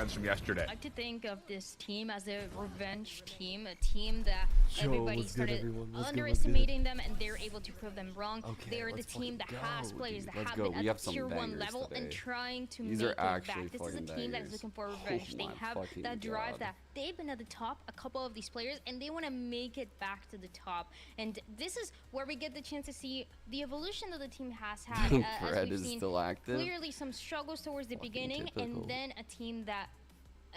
offense from yesterday. I like to think of this team as a revenge team, a team that everybody started underestimating them, and they're able to prove them wrong. Okay, they're the team that has players that have been at the tier 1 level and trying to make it back. This is a team that is looking for revenge. They have that drive that they've been at the top, a couple of these players, and they want to make it back to the top. And this is where we get the chance to see the evolution that the team has had. As we've seen clearly some struggles towards the beginning, and then a team that,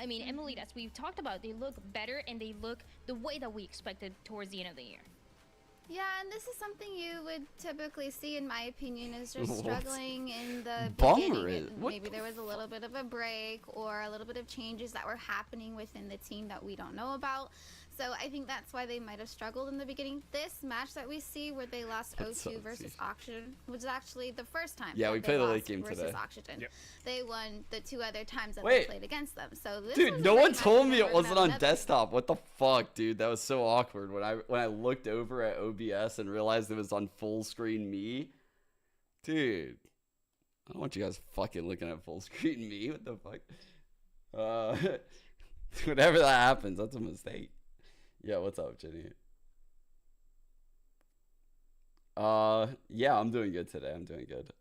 I mean, Emily, as we've talked about, they look better and they look the way that we expected towards the end of the year. Yeah, and this is something you would typically see, in my opinion, is just struggling in the beginning. Maybe there was a little bit of a break or a little bit of changes that were happening within the team that we don't know about. So I think that's why they might have struggled in the beginning. This match that we see where they lost 0-2 versus Oxygen was actually the first time. Yeah, we played the late game versus today. Oxygen. Yep. They won the 2 other times that they played against them. So this dude, no one told me it wasn't on desktop. What the fuck, dude? That was so awkward when I looked over at OBS and realized it was on full screen me. Dude, I don't want you guys fucking looking at full screen me. What the fuck? Whenever that happens, that's a mistake. Yeah, what's up, Jenny? Yeah, I'm doing good today. I'm doing good.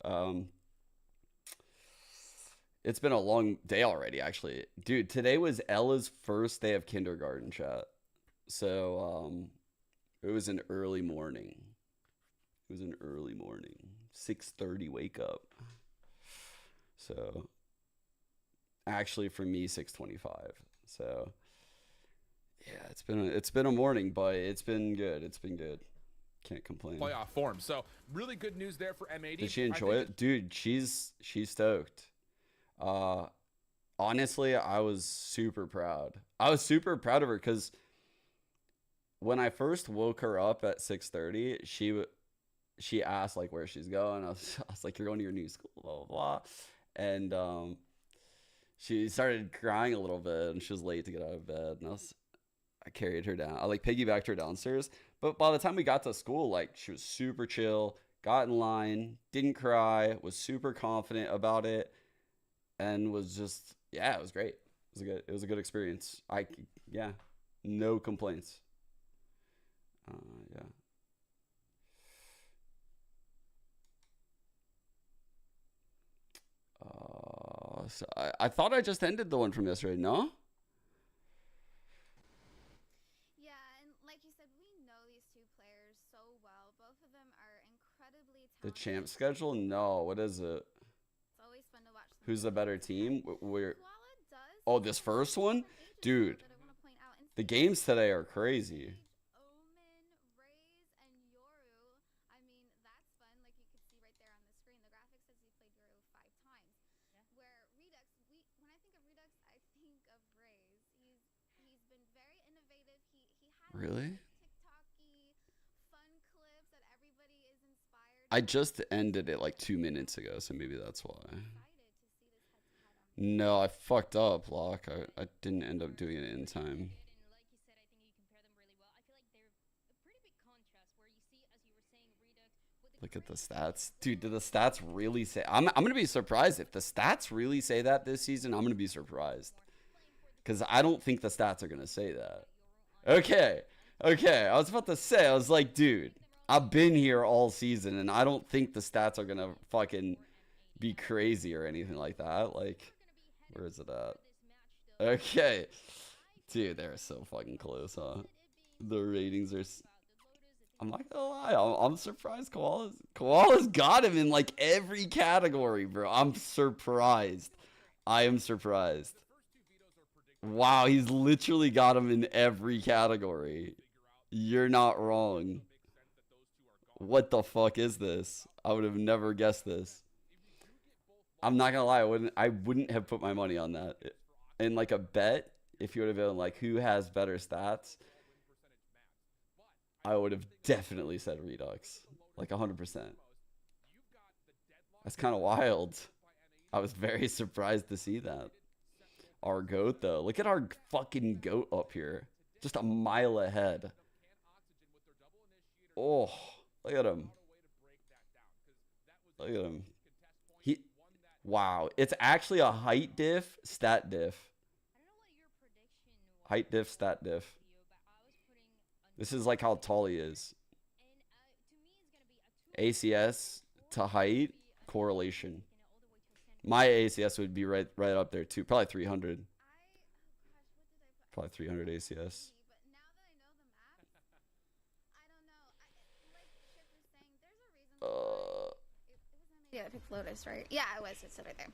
It's been a long day already, actually. Dude, today was Ella's first day of kindergarten, chat. So, it was an early morning. 6:30 wake up. So, actually for me, 6:25. So, yeah, it's been a morning, but it's been good. It's been good. Can't complain. Playoff form. So really good news there for M80. Did she enjoy it? Dude, she's stoked. Honestly, I was super proud. I was super proud of her because when I first woke her up at 6:30, she asked like where she's going. I was like, you're going to your new school, blah blah blah. And she started crying a little bit, and she was late to get out of bed. And I carried her down. I like piggybacked her downstairs. But by the time we got to school, like she was super chill, got in line, didn't cry, was super confident about it, and was just, yeah, it was great. It was a good experience. Yeah, no complaints. Yeah. So I thought I just ended the one from yesterday, no? Yeah, and like you said, we know these 2 players so well. Both of them are incredibly talented. The champ schedule? No, what is it? It's always fun to watch them. Who's the better team? Oh, this first one? Dude, the games today are crazy. Really? I just ended it like 2 minutes ago, so maybe that's why. No, I fucked up, Locke. I didn't end up doing it in time. Look at the stats. Dude, do the stats really say... I'm going to be surprised. If the stats really say that this season, I'm going to be surprised. Because I don't think the stats are going to say that. Okay. I was about to say, I was like, dude, I've been here all season, and I don't think the stats are going to fucking be crazy or anything like that. Like, where is it at? Okay. Dude, they're so fucking close, huh? The ratings are... I'm not gonna lie, I'm surprised Koala's got him in like every category, bro. I'm surprised. I am surprised. Wow, he's literally got him in every category. You're not wrong. What the fuck is this? I would have never guessed this. I'm not gonna lie, I wouldn't have put my money on that. In like a bet, if you would have been like, who has better stats, I would have definitely said Redux. Like 100%. That's kind of wild. I was very surprised to see that. Our GOAT, though. Look at our fucking GOAT up here. Just a mile ahead. Oh, look at him. Look at him. Wow. It's actually a height diff, stat diff. Height diff, stat diff. This is like how tall he is. ACS to height correlation. My ACS would be right up there too. Probably 300. Probably 300 ACS. Yeah, I picked Lotus, right? Yeah, it was. It's right there.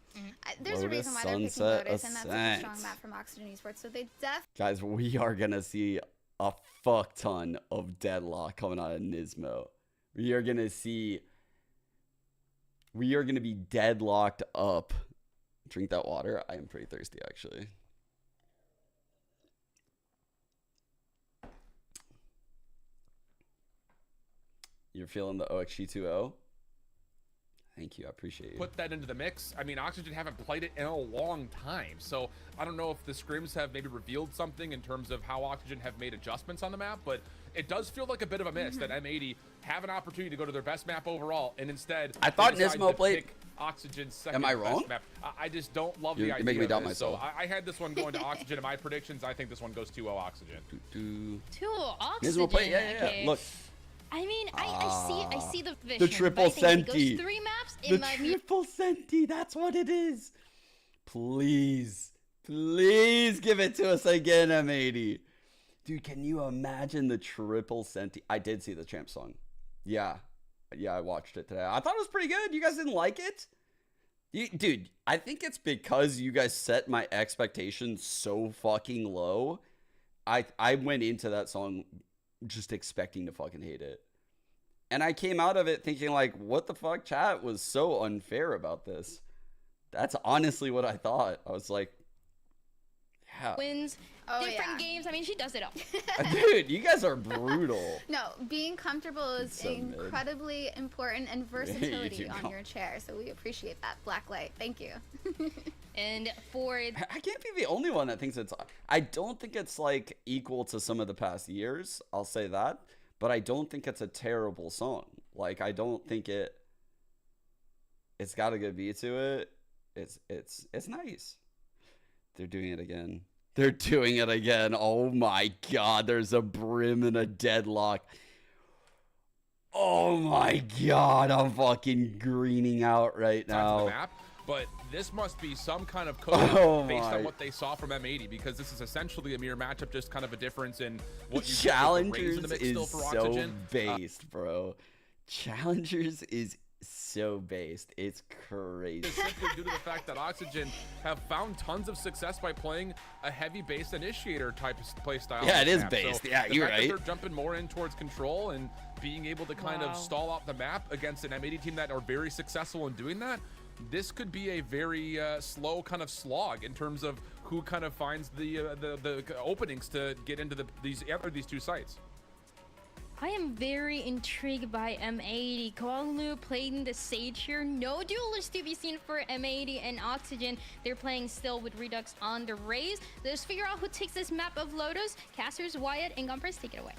There's Lotus, a reason why they're picking Sunset, Lotus, and that's such a Ascent. strong map from Oxygen Esports. So they definitely. Guys, we are gonna see a fuck ton of Deadlock coming out of Nismo. We are gonna be deadlocked up. Drink that water. I am pretty thirsty, actually. You're feeling the OXG2O? Thank you. I appreciate you. Put that into the mix. I mean, Oxygen haven't played it in a long time, so I don't know if the scrims have maybe revealed something in terms of how Oxygen have made adjustments on the map, but it does feel like a bit of a miss that M80 have an opportunity to go to their best map overall, and instead I thought Nismo played Oxygen's second Am I wrong? best map. I just don't love You're the idea making me of doubt this. myself. So I had this one going to Oxygen in my predictions. I think this one goes 2-0 Oxygen. 2-0 Oxygen. Nismo play, yeah. Okay. Look. I mean, I see the vision. The triple but I think if Senti. it goes 3 maps, The it might be. triple Senti, that's what it is. Please give it to us again, M80. Dude, can you imagine the triple Senti? I did see the champ song. Yeah, I watched it today. I thought it was pretty good. You guys didn't like it? Dude, I think it's because you guys set my expectations so fucking low. I went into that song just expecting to fucking hate it. And I came out of it thinking like, what the fuck, chat was so unfair about this. That's honestly what I thought. I was like, yeah. Wins, different games. I mean, she does it all. Dude, you guys are brutal. No, being comfortable is So incredibly important, and versatility on go. your chair. So we appreciate that. Blacklight, thank you. And for I can't be the only one that thinks it's... I don't think it's like equal to some of the past years. I'll say that. But I don't think it's a terrible song. Like, I don't think it's got a good beat to it. It's nice. They're doing it again. They're doing it again. Oh my god, there's a Brim and a Deadlock. Oh my god, I'm fucking greening out right now. Map, but this must be some kind of code based on what they saw from M80, because this is essentially a mirror matchup, just kind of a difference in what you Challengers in the mix is still for so Oxygen. based, bro. Challengers is so based. It's crazy. It's simply due to the fact that Oxygen have found tons of success by playing a heavy base initiator type of play style. Yeah, it is map. based. So Yeah, the you're fact that right. they're jumping more in towards control and being able to kind of stall out the map against an M80 team that are very successful in doing that. This could be a very slow kind of slog in terms of who kind of finds the openings to get into these two sites. I am very intrigued by M80. Konglu playing the Sage here. No duelist to be seen for M80 and Oxygen. They're playing still with Redux on the Raze. Let's figure out who takes this map of Lotus. Casters, Wyatt, and Gumpers, take it away.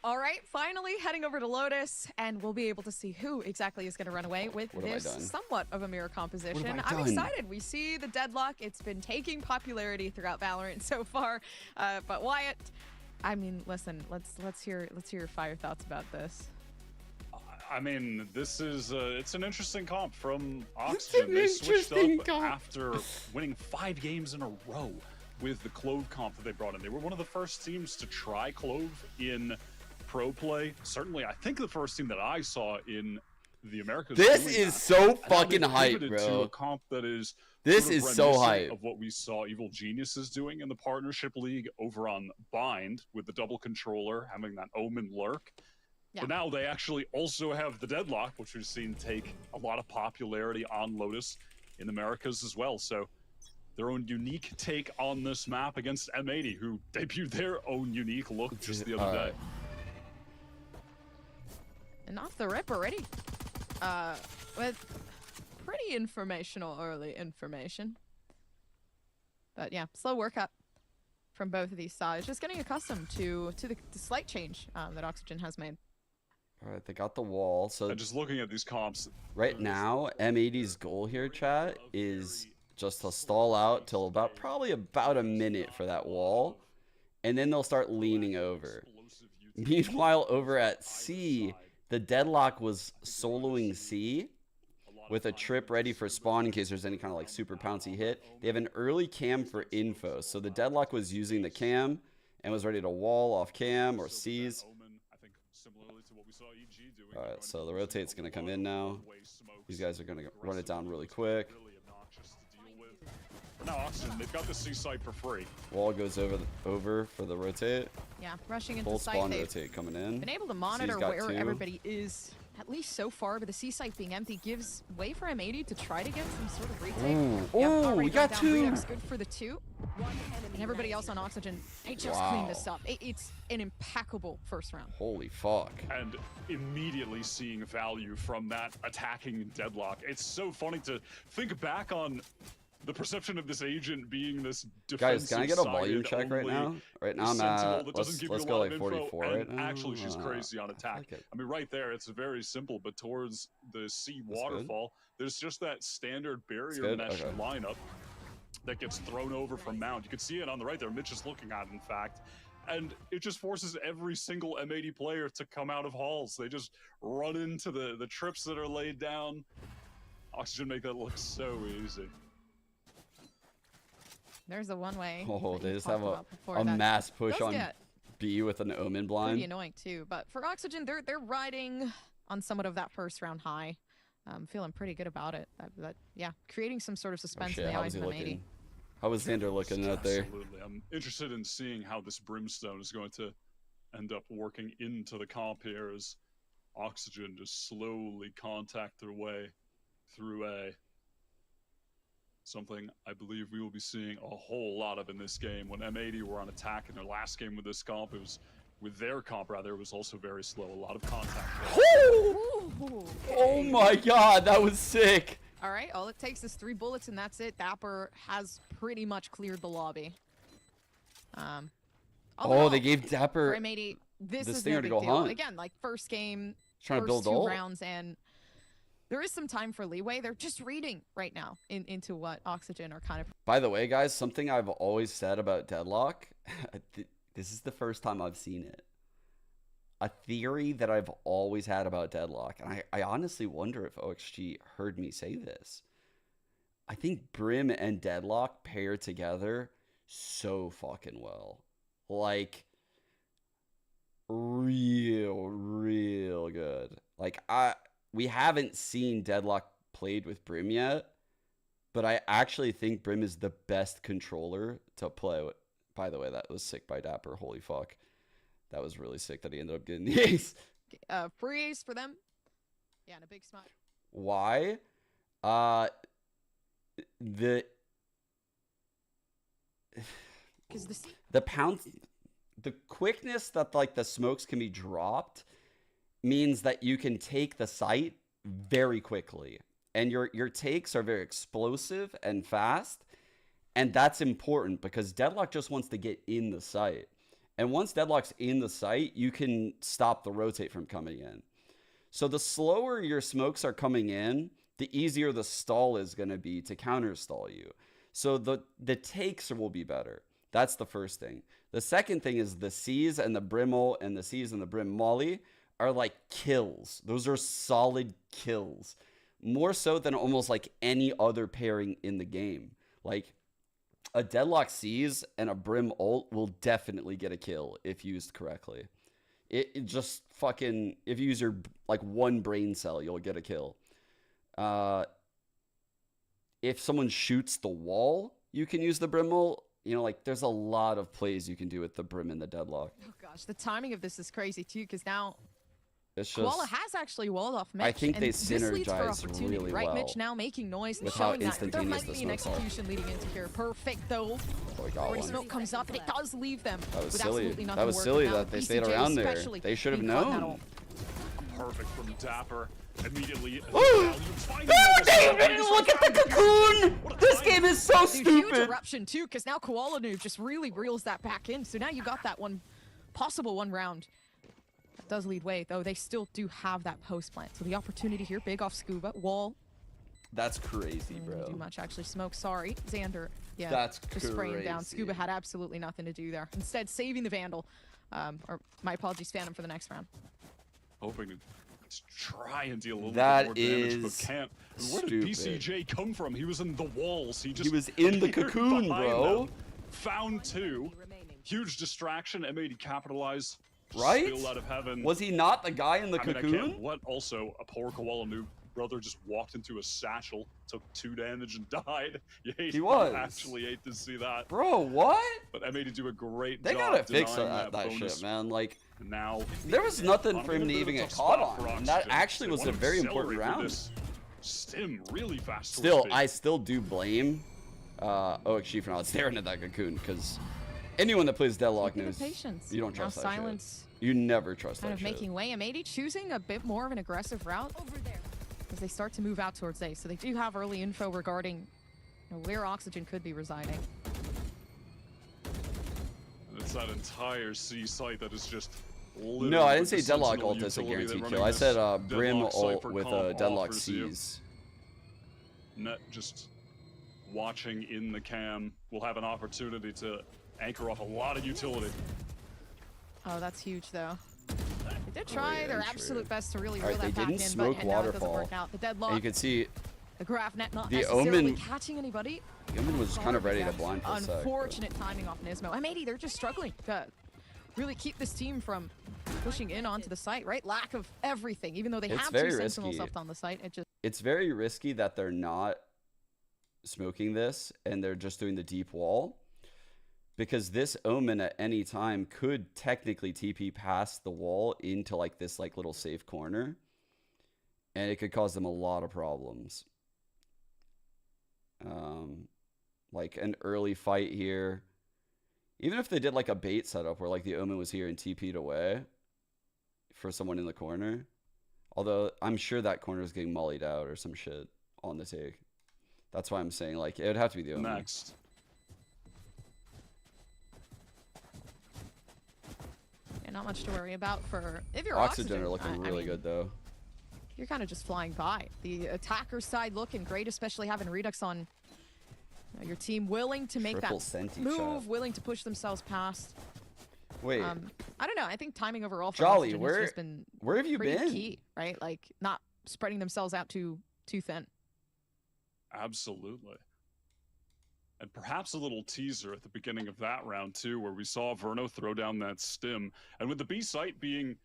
All right, finally heading over to Lotus, and we'll be able to see who exactly is going to run away with this somewhat of a mirror composition. I'm excited. We see the Deadlock. It's been taking popularity throughout Valorant so far, but Wyatt, I mean, listen, let's hear your fire thoughts about this. I mean, this is it's an interesting comp from Oxygen. They switched up after winning 5 games in a row with the Clove comp that they brought in. They were one of the first teams to try Clove in pro play. Certainly, I think the first team that I saw in the Americas. This is so fucking hype, bro. To a comp that is this is so hype of what we saw Evil Geniuses doing in the Partnership League over on Bind with the double controller, having that Omen lurk. Yeah. But now they actually also have the Deadlock, which we've seen take a lot of popularity on Lotus in the Americas as well. So their own unique take on this map against M80, who debuted their own unique look just the other day. And off the rip already, with pretty informational early information. But yeah, slow workup from both of these sides. Just getting accustomed to the slight change that Oxygen has made. All right, they got the wall. So just looking at these comps right now, M80's goal here, chat, is just to stall out till probably about a minute for that wall, and then they'll start leaning over. Meanwhile, over at C, the Deadlock was soloing C with a trip ready for spawn in case there's any kind of like super pouncy hit. They have an early cam for info, so the Deadlock was using the cam and was ready to wall off cam or C's. Alright, so the rotate's going to come in now. These guys are going to run it down really quick. Now Oxygen, they've got the C site for free. Wall goes over for the rotate. Yeah, rushing into full site. Spawn rotate coming in. Been able to monitor where everybody is, at least so far, but the C site being empty gives way for M80 to try to get some sort of retake. Oh, we got two. Good for the two. And everybody else on Oxygen, they just cleaned this up. It's an impeccable first round. Holy fuck. And immediately seeing value from that attacking Deadlock. It's so funny to think back on the perception of this agent being this defensive. Guys, can I get a volume check right now? Right now I'm at, let's go like 44 right now. Actually, she's crazy on attack. I mean, right there, it's very simple, but towards the C waterfall, there's just that standard barrier mesh lineup that gets thrown over from Mount. You can see it on the right there. Mitch is looking at it, in fact. And it just forces every single M80 player to come out of halls. They just run into the trips that are laid down. Oxygen make that look so easy. There's a one-way. Oh, they just have a mass push on B with an Omen blind. Pretty annoying too, but for Oxygen, they're riding on somewhat of that first round high. Feeling pretty good about it. Yeah, creating some sort of suspense in the eyes of M80. How was Xander looking out there? Absolutely. I'm interested in seeing how this Brimstone is going to end up working into the comp here as Oxygen just slowly contact their way through A. Something I believe we will be seeing a whole lot of in this game. When M80 were on attack in their last game with this comp, it was with their comp rather, it was also very slow. A lot of contact. Oh my god, that was sick. All right, all it takes is 3 bullets and that's it. Dapper has pretty much cleared the lobby. They gave Dapper M80. This is no big deal. Again, like first game, trying first to build 2 rounds, and there is some time for leeway. They're just reading right now into what Oxygen are kind of. By the way, guys, something I've always said about Deadlock, this is the first time I've seen it. A theory that I've always had about Deadlock, and I honestly wonder if OXG heard me say this. I think Brim and Deadlock pair together so fucking well. Like, real good. Like, we haven't seen Deadlock played with Brim yet, but I actually think Brim is the best controller to play with. By the way, that was sick by Dapper. Holy fuck. That was really sick that he ended up getting the ace. Free ace for them. Yeah, and a big smile. Why? The quickness that like the smokes can be dropped means that you can take the site very quickly, and your takes are very explosive and fast, and that's important because Deadlock just wants to get in the site, and once Deadlock's in the site, you can stop the rotate from coming in. So the slower your smokes are coming in, the easier the stall is going to be to counter stall you. So the takes will be better. That's the first thing. The second thing is the C's and the Brimmel and the C's and the Brim Molly are like kills. Those are solid kills. More so than almost like any other pairing in the game. Like a Deadlock C's and a Brim ult will definitely get a kill if used correctly. It just fucking, if you use your like one brain cell, you'll get a kill. If someone shoots the wall, you can use the Brim ult. You know, like there's a lot of plays you can do with the Brim and the Deadlock. Oh gosh, the timing of this is crazy too, because now it's just, Koala has actually walled off Mitch. I think they synergize really right? well. Mitch now making noise and with showing how that there might be an execution leading into here. Perfect though. When smoke comes up, and it does leave them. That was with silly. Absolutely nothing That was silly that they stayed around there. They should have known. Perfect from Dapper. Immediately. Ooh! David, look at the cocoon! This game is so stupid. Huge eruption too, because now Koala Noob just really reels that back in. So now you got that possible one round. That does lead way, though they still do have that post plant. So the opportunity here, big off Scuba, wall. That's crazy, bro. Didn't do much actually. Smoke, sorry. Xander, yeah. That's just spraying down. Scuba had absolutely nothing to do there. Instead, saving the Vandal. Or my apologies, Phantom for the next round. Hoping to try and deal a little that bit more damage, but can't. Where did BCJ come from? He was in the walls. He was in the cocoon, bro. Them, found 2. Huge distraction. M80 capitalized. Right? Spilled out of heaven. Was he not the guy in the cocoon? What? Also, a poor Koala noob brother just walked into a satchel, took 2 damage, and died. He was. Actually hate to see that. Bro, what? But M80 do a great job. They gotta fix that shit, man. Like, now there was nothing for him to even get caught on. And that actually was a very important round. Stim really fast. Still, I still do blame OXG for not staring at that cocoon, because anyone that plays Deadlock knows you don't trust that shit. You never trust that shit. Kind of making way. M80 choosing a bit more of an aggressive route over there as they start to move out towards A. So they do have early info regarding where Oxygen could be residing. It's that entire C site that is just... No, I didn't say Deadlock ult as a guaranteed kill. I said Brim ult with Deadlock C's. Net just watching in the cam will have an opportunity to anchor off a lot of utility. Oh, that's huge, though. They did try their absolute best to really reel that back in, but smoke doesn't work out. The Deadlock. And you can see the graph net not the necessarily Omen catching anybody. The Omen was kind of ready to blind for a sec. Unfortunate timing off Nismo. M80, they're just struggling to really keep this team from pushing in onto the site, right? Lack of everything, even though they have 2 Sentinels up on the site. It's very risky that they're not smoking this and they're just doing the deep wall. Because this Omen at any time could technically TP past the wall into like this like little safe corner. And it could cause them a lot of problems. Like an early fight here. Even if they did like a bait setup where like the Omen was here and TP'd away for someone in the corner. Although I'm sure that corner is getting mollied out or some shit on the take. That's why I'm saying like it would have to be the Omen. Next. Not much to worry about for if you're Oxygen are looking really good though. You're kind of just flying by. The attacker side looking great, especially having Redux on your team, willing to make that move, willing to push themselves past. Wait, I don't know. I think timing overall for Jolly, Oxygen has been where have you been? Key, right? Like not spreading themselves out too thin. Absolutely. And perhaps a little teaser at the beginning of that round too, where we saw Verno throw down that stim. And with the B site being,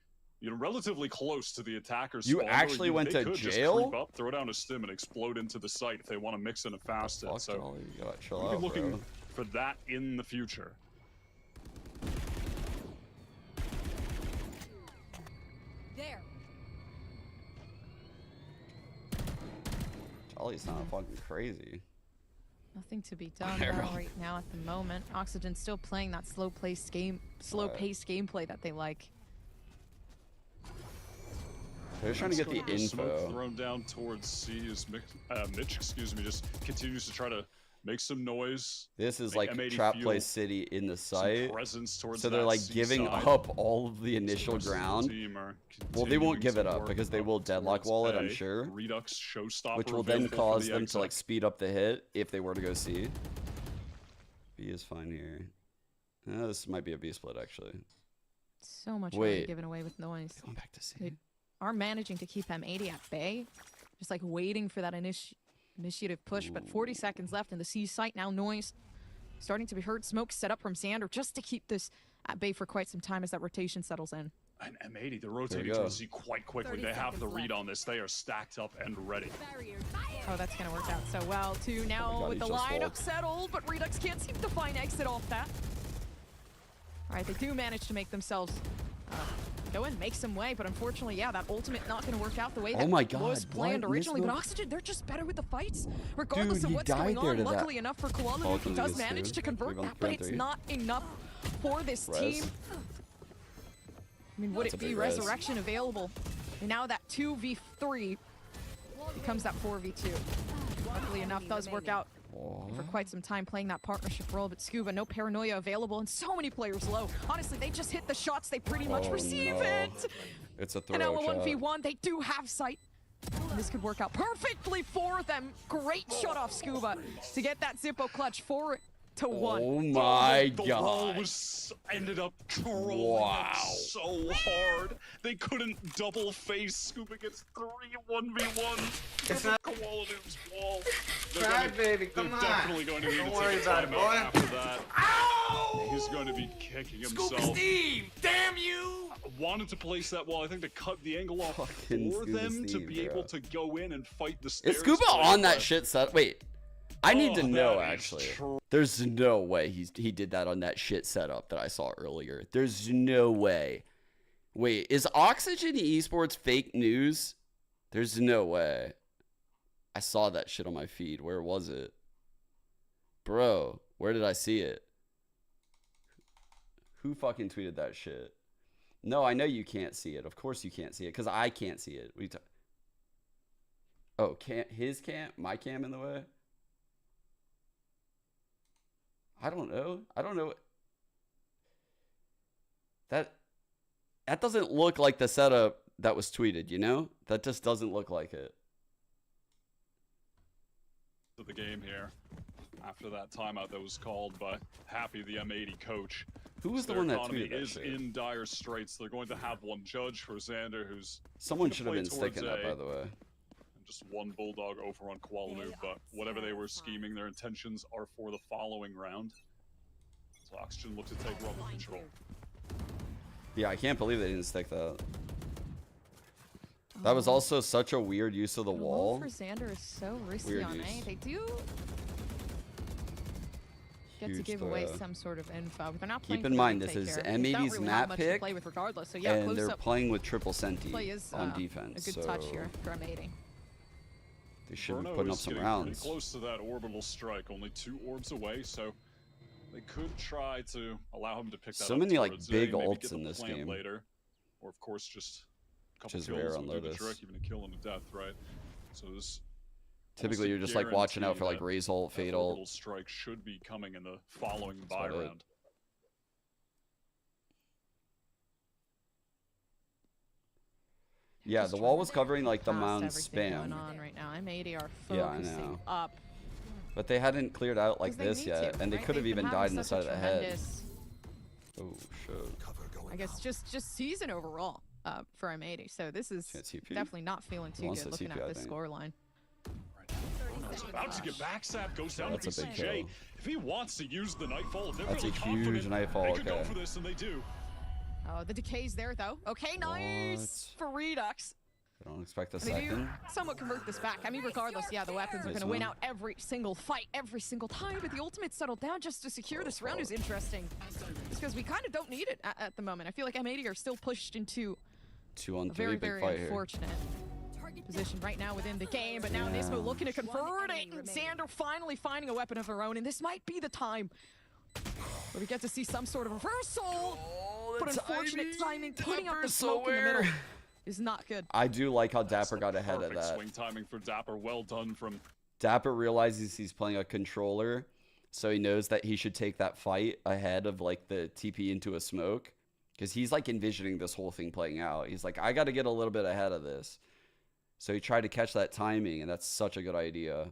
relatively close to the attacker's you actually went to jail? Just creep up, throw down a stim, and explode into the site if they want to mix in a fast hit. So we'll be looking for that in the future. There. Jolly's not fucking crazy. Nothing to be done right now at the moment. Oxygen still playing that slow-paced gameplay that they like. They're trying to get the info. Smoke thrown down towards C as Mitch, just continues to try to make some noise. This is like Trap Play City in the site. So they're like giving up all of the initial ground. Well, they won't give it up because they will deadlock wall it, I'm sure. Redux showstopper, which will then cause them to like speed up the hit if they were to go C. B is fine here. This might be a B split actually. So much already given away with noise. Going back to C. They are managing to keep M80 at bay. Just like waiting for that initiative push, but 40 seconds left in the C site. Now noise starting to be heard. Smoke set up from Xander just to keep this at bay for quite some time as that rotation settles in. And M80, they're rotating to the C quite quickly. They have the read on this. They are stacked up and ready. Oh, that's going to work out so well, too. Now with the lineup settled, but Redux can't seem to find exit off that. All right, they do manage to make themselves go and make some way, but unfortunately, yeah, that ultimate not going to work out the way that was planned originally. But Oxygen, they're just better with the fights, regardless of what's going on. Luckily enough for Koala, he does manage to convert that, but it's not enough for this team. I mean, would it be Resurrection available? And now that 2v3 becomes that 4v2. Luckily enough, does work out for quite some time playing that partnership role, but Scuba, no paranoia available, and so many players low. Honestly, they just hit the shots, they pretty much receive it. It's a throw and now a 1v1, they do have sight. This could work out perfectly for them. Great shot off Scuba to get that Zippo clutch 4-1. Oh my god. The wall ended up trolling so hard. They couldn't double face. Scuba gets 3 1v1. It's not Koaladoom's wall. Try, baby, come on. They're definitely going to need to take a timeout after that. Ow! He's going to be kicking himself. Scuba Steve, damn you! Wanted to place that wall, I think, to cut the angle off for them to be able to go in and fight the stairs. Is Scuba on that shit set? Wait. I need to know, actually. There's no way he did that on that shit setup that I saw earlier. There's no way. Wait, is Oxygen Esports fake news? There's no way. I saw that shit on my feed. Where was it? Bro, where did I see it? Who fucking tweeted that shit? No, I know you can't see it. Of course you can't see it, because I can't see it. Oh, my cam in the way? I don't know. That doesn't look like the setup that was tweeted, you know? That just doesn't look like it. The game here after that timeout that was called by Happy, the M80 coach. Who was the one that tweeted that is in dire straits. They're going to have one judge for Xander, who's someone should have been sticking that, by the way. Just one bulldog over on Koaladoom, but whatever they were scheming, their intentions are for the following round. So Oxygen looks to take rubber control. Yeah, I can't believe they didn't stick that. That was also such a weird use of the wall. For Xander is so risky on A. They do get to give away some sort of info, but they're not playing. Keep in mind, this is M80's map pick, regardless. So yeah, and they're playing with triple senti on defense. A good touch here for M80. They should be putting up some rounds. Pretty close to that orbital strike, only 2 orbs away, so they could try to allow him to pick that up. So many like big ults in this game game. Later, or of course just a couple kills rare on Lotus. Even a kill and a death, right? So this typically you're just like watching out for like raise ult, fade ult. Orbital strike should be coming in the following buy round. Yeah, the wall was covering like the mound spam. Going on right now. M80 are focusing up. But they hadn't cleared out like this yet, and they could have even died in the side of the head. Oh shit. I guess just season overall for M80. So this is definitely not feeling too good looking at this scoreline. About to get backstab, goes down to BCJ. If he wants to use the Nightfall, they're that's really a huge Nightfall. They could go for this, and they do. Oh, the decay's there though. Okay, nice for Redux. I don't expect a second. They do somewhat convert this back. I mean, regardless, yeah, the weapons are going to win out every single fight, every single time. But the ultimate settled down just to secure this round is interesting. Because we kind of don't need it at the moment. I feel like M80 are still pushed into a very, very unfortunate position right now within the game. But now Nismo looking to convert it. Xander finally finding a weapon of her own. And this might be the time where we get to see some sort of reversal. But unfortunate timing, putting up the smoke in the middle is not good. I do like how Dapper got ahead of that. Swing timing for Dapper, well done from Dapper. Realizes he's playing a controller, so he knows that he should take that fight ahead of like the TP into a smoke, because he's like envisioning this whole thing playing out. He's like, I got to get a little bit ahead of this. So he tried to catch that timing, and that's such a good idea.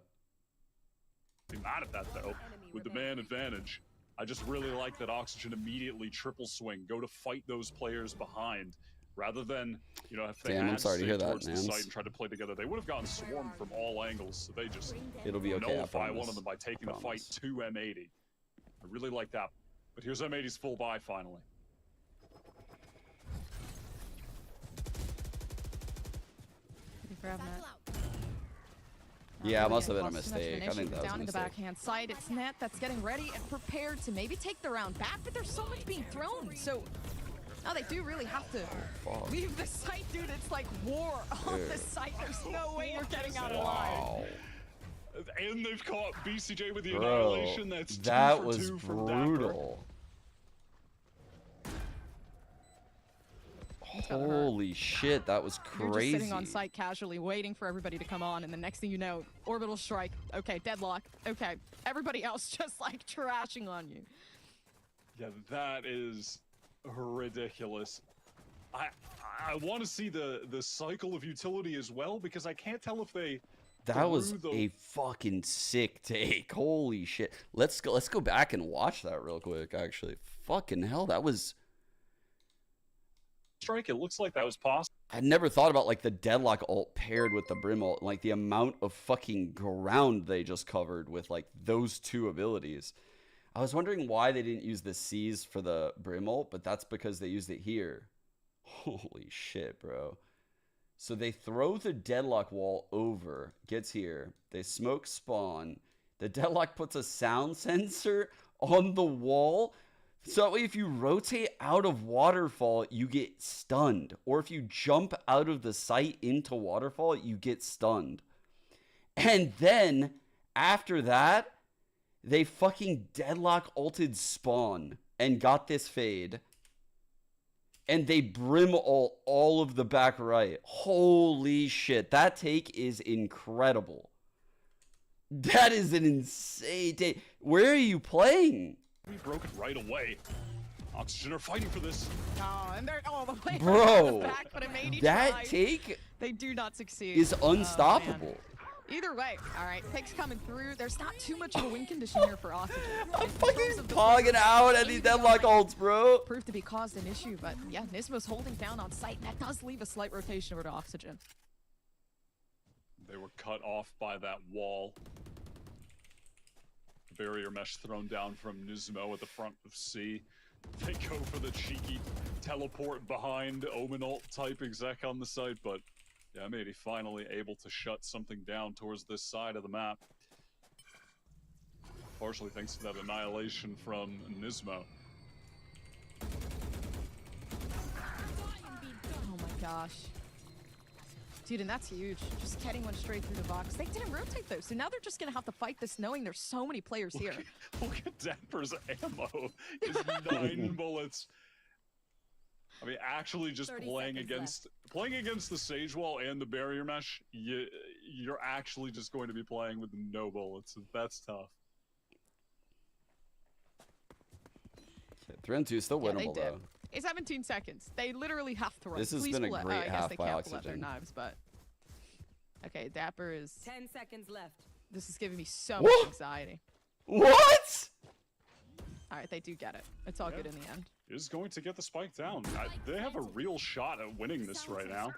Be mad at that though, with the man advantage. I just really like that Oxygen immediately triple swing, go to fight those players behind. Rather than, you know, if they I'm sorry to hear that, towards the site and tried to play together, they would have gotten swarmed from all angles. So they just nullify one of them by taking the fight to M80. I really like that. But here's M80's full buy finally. Grab that. Yeah, it must have been a mistake. I think that was down a in the mistake. backhand side. It's Net that's getting ready and prepared to maybe take the round back, but there's so much being thrown. So now they do really have to leave the site, dude. It's like war on the site. There's no way you're getting out alive. And they've caught BCJ with the annihilation. That's that was brutal. Holy shit, that was crazy. You're just sitting on site casually waiting for everybody to come on, and the next thing you know, orbital strike. Okay, deadlock. Okay, everybody else just like trashing on you. Yeah, that is ridiculous. I want to see the cycle of utility as well, because I can't tell if they. That was a fucking sick take. Holy shit. Let's go back and watch that real quick, actually. Fucking hell, that was... Strike, it looks like that was possible. I never thought about, like, the Deadlock ult paired with the Brim ult. Like, the amount of fucking ground they just covered with, like, those two abilities. I was wondering why they didn't use the C's for the Brim ult, but that's because they used it here. Holy shit, bro. So they throw the Deadlock wall over, gets here, they smoke spawn, the Deadlock puts a sound sensor on the wall, so that way if you rotate out of Waterfall, you get stunned, or if you jump out of the site into Waterfall, you get stunned. And then, after that, they fucking Deadlock ulted spawn, and got this fade. And they Brim ult all of the back right. Holy shit. That take is incredible. That is an insane take. Where are you playing? We broke it right away. Oxygen are fighting for this. Oh, and they're all the way Bro, back, but that take they do not succeed. Is unstoppable. Either way, all right, picks coming through. There's not too much of a win condition here for Oxygen. I'm fucking pogging out at these Deadlock ults, bro. Proved to be caused an issue, but yeah, Nismo's holding down on site, and that does leave a slight rotation over to Oxygen. They were cut off by that wall. Barrier mesh thrown down from Nismo at the front of C. They go for the cheeky teleport behind Omen ult type exec on the site, but yeah, M80 finally able to shut something down towards this side of the map. Partially thanks to that annihilation from Nismo. Oh my gosh. Dude, and that's huge. Just getting one straight through the box. They didn't rotate though, so now they're just gonna have to fight this knowing there's so many players here. Look at Dapper's ammo. It's 9 bullets. I mean, actually just playing against the Sage Wall and the Barrier Mesh, you're actually just going to be playing with no bullets. That's tough. 3-2 is still winnable, though. It's 17 seconds. They literally have to run. This has been a great half by Oxygen. Their knives, but... Okay, Dapper is... 10 seconds left. This is giving me so much anxiety. What? Alright, they do get it. It's all good in the end. Is going to get the spike down. They have a real shot at winning this right now.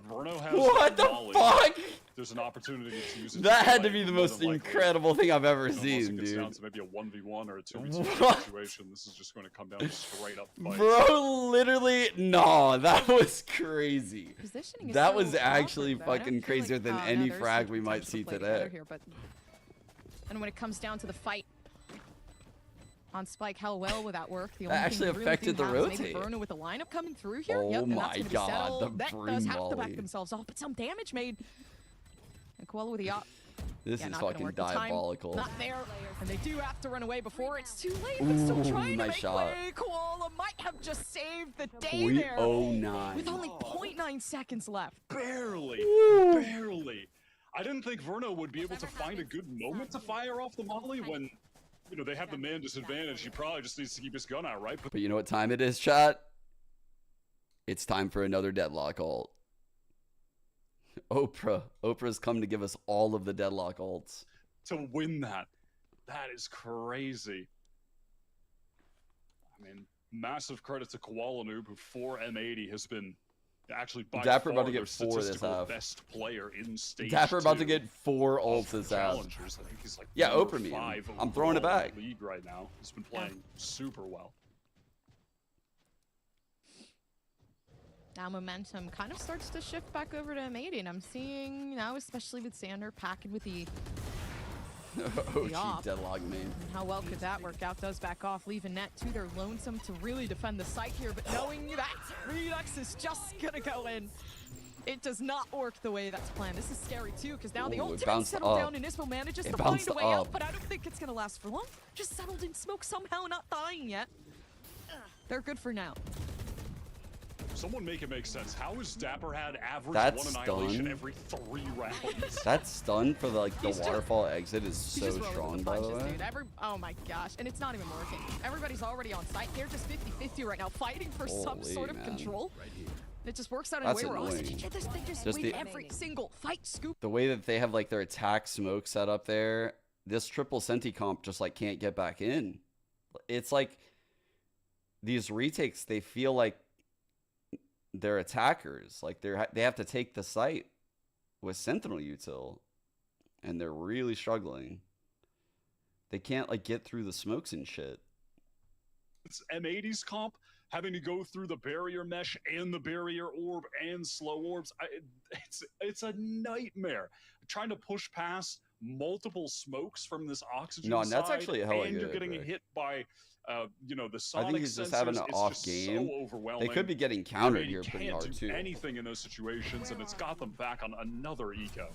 Verno has what the volley. Fuck? There's an opportunity to use it. That had to be the most incredible thing I've ever seen, dude. Down to maybe a 1v1 or a 2v2 situation. This is just going to come down to straight up fight. Bro, literally, no, that was crazy. That was actually fucking crazier than any frag we might see today. And when it comes down to the fight on Spike, how well will that work? The only that actually affected the rotate. Verno with the lineup coming through here. Oh my god, the that does have to back themselves off, but some damage made. And Koala with the op. This is fucking diabolical. Not there, and they do have to run away before it's too late. But still trying to make way. Koala might have just saved the day there. 0.09 with only 0.9 seconds left. Barely, barely. I didn't think Verno would be able to find a good moment to fire off the molly when, you know, they have the man disadvantage. He probably just needs to keep his gun out, right? But you know what time it is, chat? It's time for another Deadlock ult. Oprah's come to give us all of the Deadlock ults. To win that is crazy. I mean, massive credit to Koala Noob, who for M80 has been actually by Dapper far about to get 4 this half. Best player in stage Dapper about 2 to get 4 ults this half. I think he's like yeah, Oprah me. I'm throwing it back. League right now. He's been playing super well. Now momentum kind of starts to shift back over to M80, and I'm seeing now, especially with Sander packing with the OG Deadlock main. And how well could that work out? Does back off, leaving net to their lonesome to really defend the site here, but knowing that Redux is just gonna go in. It does not work the way that's planned. This is scary too, because now the ultimate settled down and Nismo manages to find a way out, but I don't think it's gonna last for long. Just settled in smoke somehow, not dying yet. They're good for now. Someone make it make sense. How is Dapper had average That's one annihilation every 3 rounds? That stun for the waterfall exit is so strong, by the way. Dude. Oh my gosh, and it's not even working. Everybody's already on site. They're just 50-50 right now, fighting for some sort of control. Right here. It just works out in a way where Oxygen just win every single fight scoop. The way that they have like their attack smoke set up there, this triple Senti comp just like can't get back in. It's like these retakes, they feel like they're attackers. Like they have to take the site with Sentinel util, and they're really struggling. They can't like get through the smokes and shit. It's M80's comp having to go through the barrier mesh and the barrier orb and slow orbs. It's a nightmare trying to push past multiple smokes from this Oxygen no, and that's side, actually hella and good, you're getting hit by you know, the sonic I think he's just sensors. having an off just game. So overwhelming. They could be getting countered here pretty hard too. too. Anything in those situations, and it's got them back on another eco.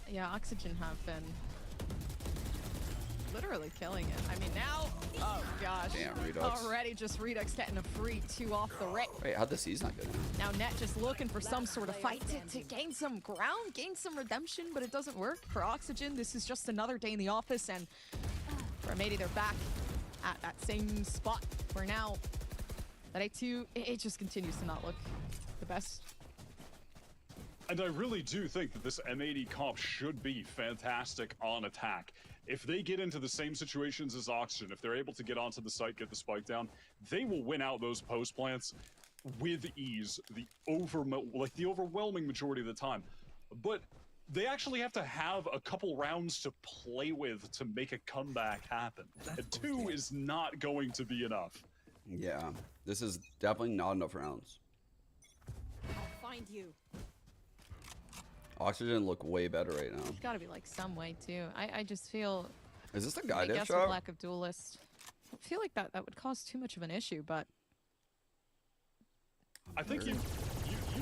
Yeah, Oxygen have been literally killing it. I mean, now, oh gosh. Damn, Redux. Already just Redux getting a free 2 off the rip. Wait, how'd the C's not good? Now Net just looking for some sort of fight to gain some ground, gain some redemption, but it doesn't work. For Oxygen, this is just another day in the office, and for M80, they're back at that same spot where now that A2, it just continues to not look the best. And I really do think that this M80 comp should be fantastic on attack. If they get into the same situations as Oxygen, if they're able to get onto the site, get the spike down, they will win out those post plants with ease, the overwhelming majority of the time. But they actually have to have a couple rounds to play with to make a comeback happen. And 2 is not going to be enough. Yeah, this is definitely not enough rounds. I'll find you. Oxygen look way better right now. There's gotta be like some way too. I just feel. Is this a guided shot? I guess with lack of duelist. I feel like that would cause too much of an issue, but. I think you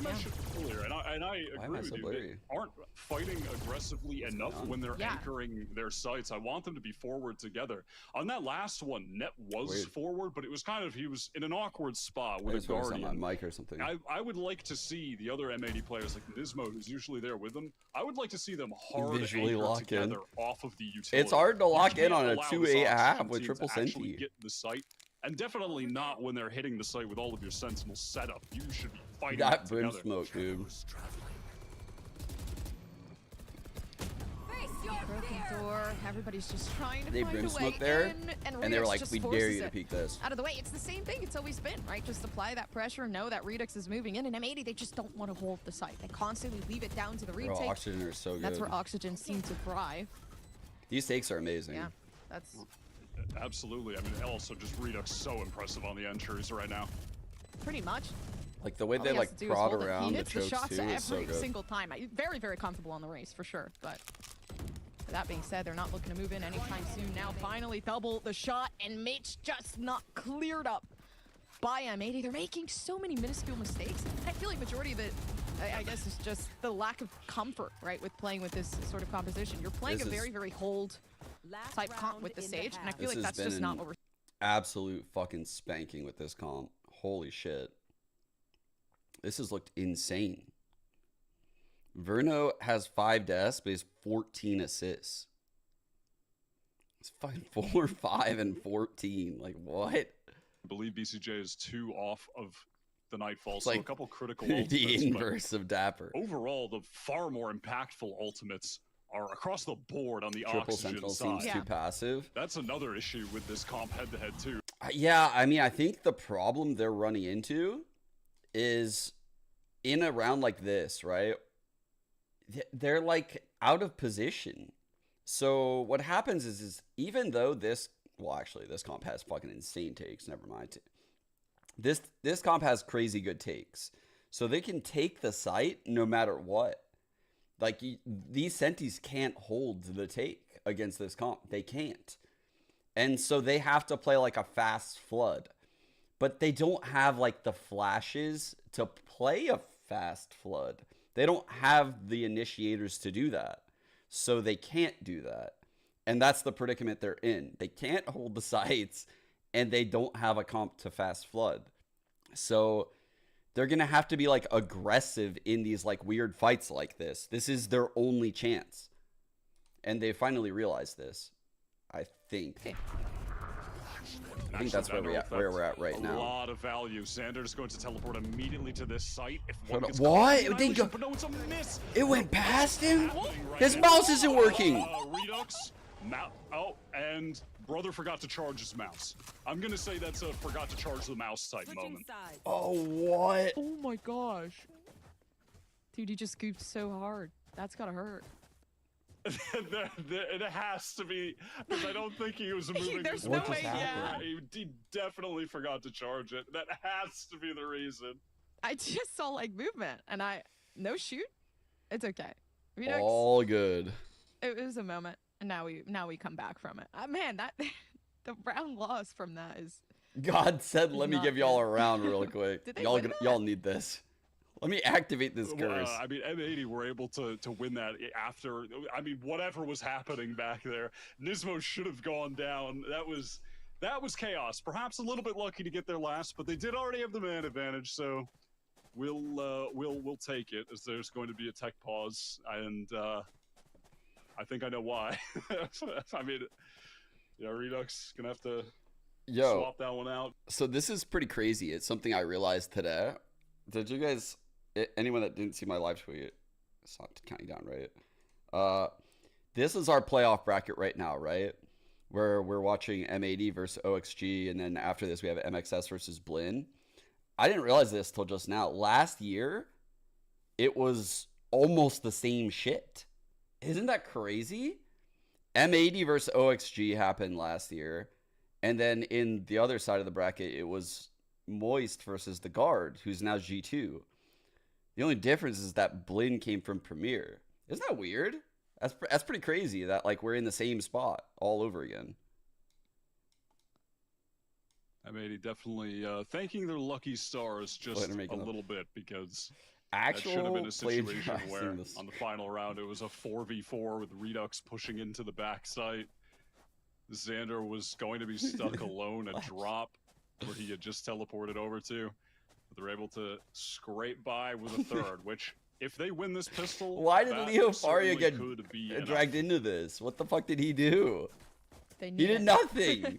mentioned earlier, and I agree with you, they aren't fighting aggressively enough when they're anchoring their sites. I want them to be forward together. On that last one, Net was forward, but it was kind of, he was in an awkward spot with a Guardian. On my mic or something. I would like to see the other M80 players, like Nismo, who's usually there with them, I would like to see them hard visually lock together in. off of the utility. It's hard to lock in on a 2-8.5 with triple Senti. Get the site. And definitely not when they're hitting the site with all of your Sentinel setup. You should be fighting that brim smoke, dude. Broken door. Everybody's just trying to they find brim a way smoke there, in, and they were like, "We dare you to peek this." Out of the way. It's the same thing. It's always been, right? Just apply that pressure. Know that Redux is moving in, and M80 they just don't want to hold the site. They constantly leave it down to the retake. Oxygen are so good. That's where Oxygen seem to thrive. These takes are amazing. Yeah, that's. Absolutely. I mean, also just Redux so impressive on the entries right now. Pretty much. Like the way they like prod around the chokes too is so good. Every single time. Very, very comfortable on the race for sure. But that being said, they're not looking to move in anytime soon. Now finally double the shot, and Mitch just not cleared up by M80. They're making so many minuscule mistakes. I feel like majority of it, I guess, is just the lack of comfort, right, with playing with this sort of composition. You're playing a very, very hold type comp with the Sage, and I feel like that's just not what we're. Absolute fucking spanking with this comp. Holy shit. This has looked insane. Verno has 5 deaths, but he's 14 assists. It's fucking 4, 5, and 14. Like, what? I believe BCJ is 2 off of the Nightfall, it's so like a couple critical the ultimates, inverse of Dapper. Overall, the far more impactful ultimates are across the board on the Triple Oxygen Sentinel side. seems too passive. That's another issue with this comp head-to-head too. Yeah, I mean, I think the problem they're running into is in a round like this, right? They're like out of position. So what happens is even though this, well, actually this comp has fucking insane takes. Never mind. This comp has crazy good takes. So they can take the site no matter what. Like these Sentis can't hold the take against this comp. They can't. And so they have to play like a fast flood. But they don't have like the flashes to play a fast flood. They don't have the initiators to do that. So they can't do that. And that's the predicament they're in. They can't hold the sites and they don't have a comp to Fast Flood. So they're going to have to be like aggressive in these like weird fights like this. This is their only chance. And they finally realized this, I think. Okay. I think that's where we're at right now. A lot of value. Xander's going to teleport immediately to this site. If one gets what? But no, it's a miss. It went past him? His mouse isn't working. Redux. Oh, and brother forgot to charge his mouse. I'm going to say that's a forgot to charge the mouse type moment. Oh, what? Oh my gosh. Dude, he just scooped so hard. That's gotta hurt. It has to be, because I don't think he was moving. There's no way, yeah. He definitely forgot to charge it. That has to be the reason. I just saw like movement, and no shoot. It's okay. Redux, all good. It was a moment, and now we come back from it. Man, that the round loss from that is. God said, "Let me give y'all a round real quick. Y'all need this." Let me activate this curse. I mean, M80 were able to win that after, I mean, whatever was happening back there. Nismo should have gone down. That was chaos. Perhaps a little bit lucky to get there last, but they did already have the man advantage, so we'll take it, as there's going to be a tech pause, and I think I know why. I mean, yeah, Redux gonna have to swap that one out. So this is pretty crazy. It's something I realized today. Did you guys? Anyone that didn't see my live tweet, it's not counting down, right? This is our playoff bracket right now, right? Where we're watching M80 versus OXG, and then after this we have MXS versus Blinn. I didn't realize this till just now. Last year, it was almost the same shit. Isn't that crazy? M80 versus OXG happened last year, and then in the other side of the bracket, it was Moist versus the Guard, who's now G2. The only difference is that Blinn came from Premier. Isn't that weird? That's pretty crazy that like we're in the same spot all over again. M80 definitely thanking their lucky stars just a little bit, because that should have been a situation where on the final round it was a 4v4 with Redux pushing into the backside. Xander was going to be stuck alone at drop, where he had just teleported over to. But they're able to scrape by with a third, which, if they win this pistol... Why did Leo Faria get dragged into this? What the fuck did he do? He did nothing!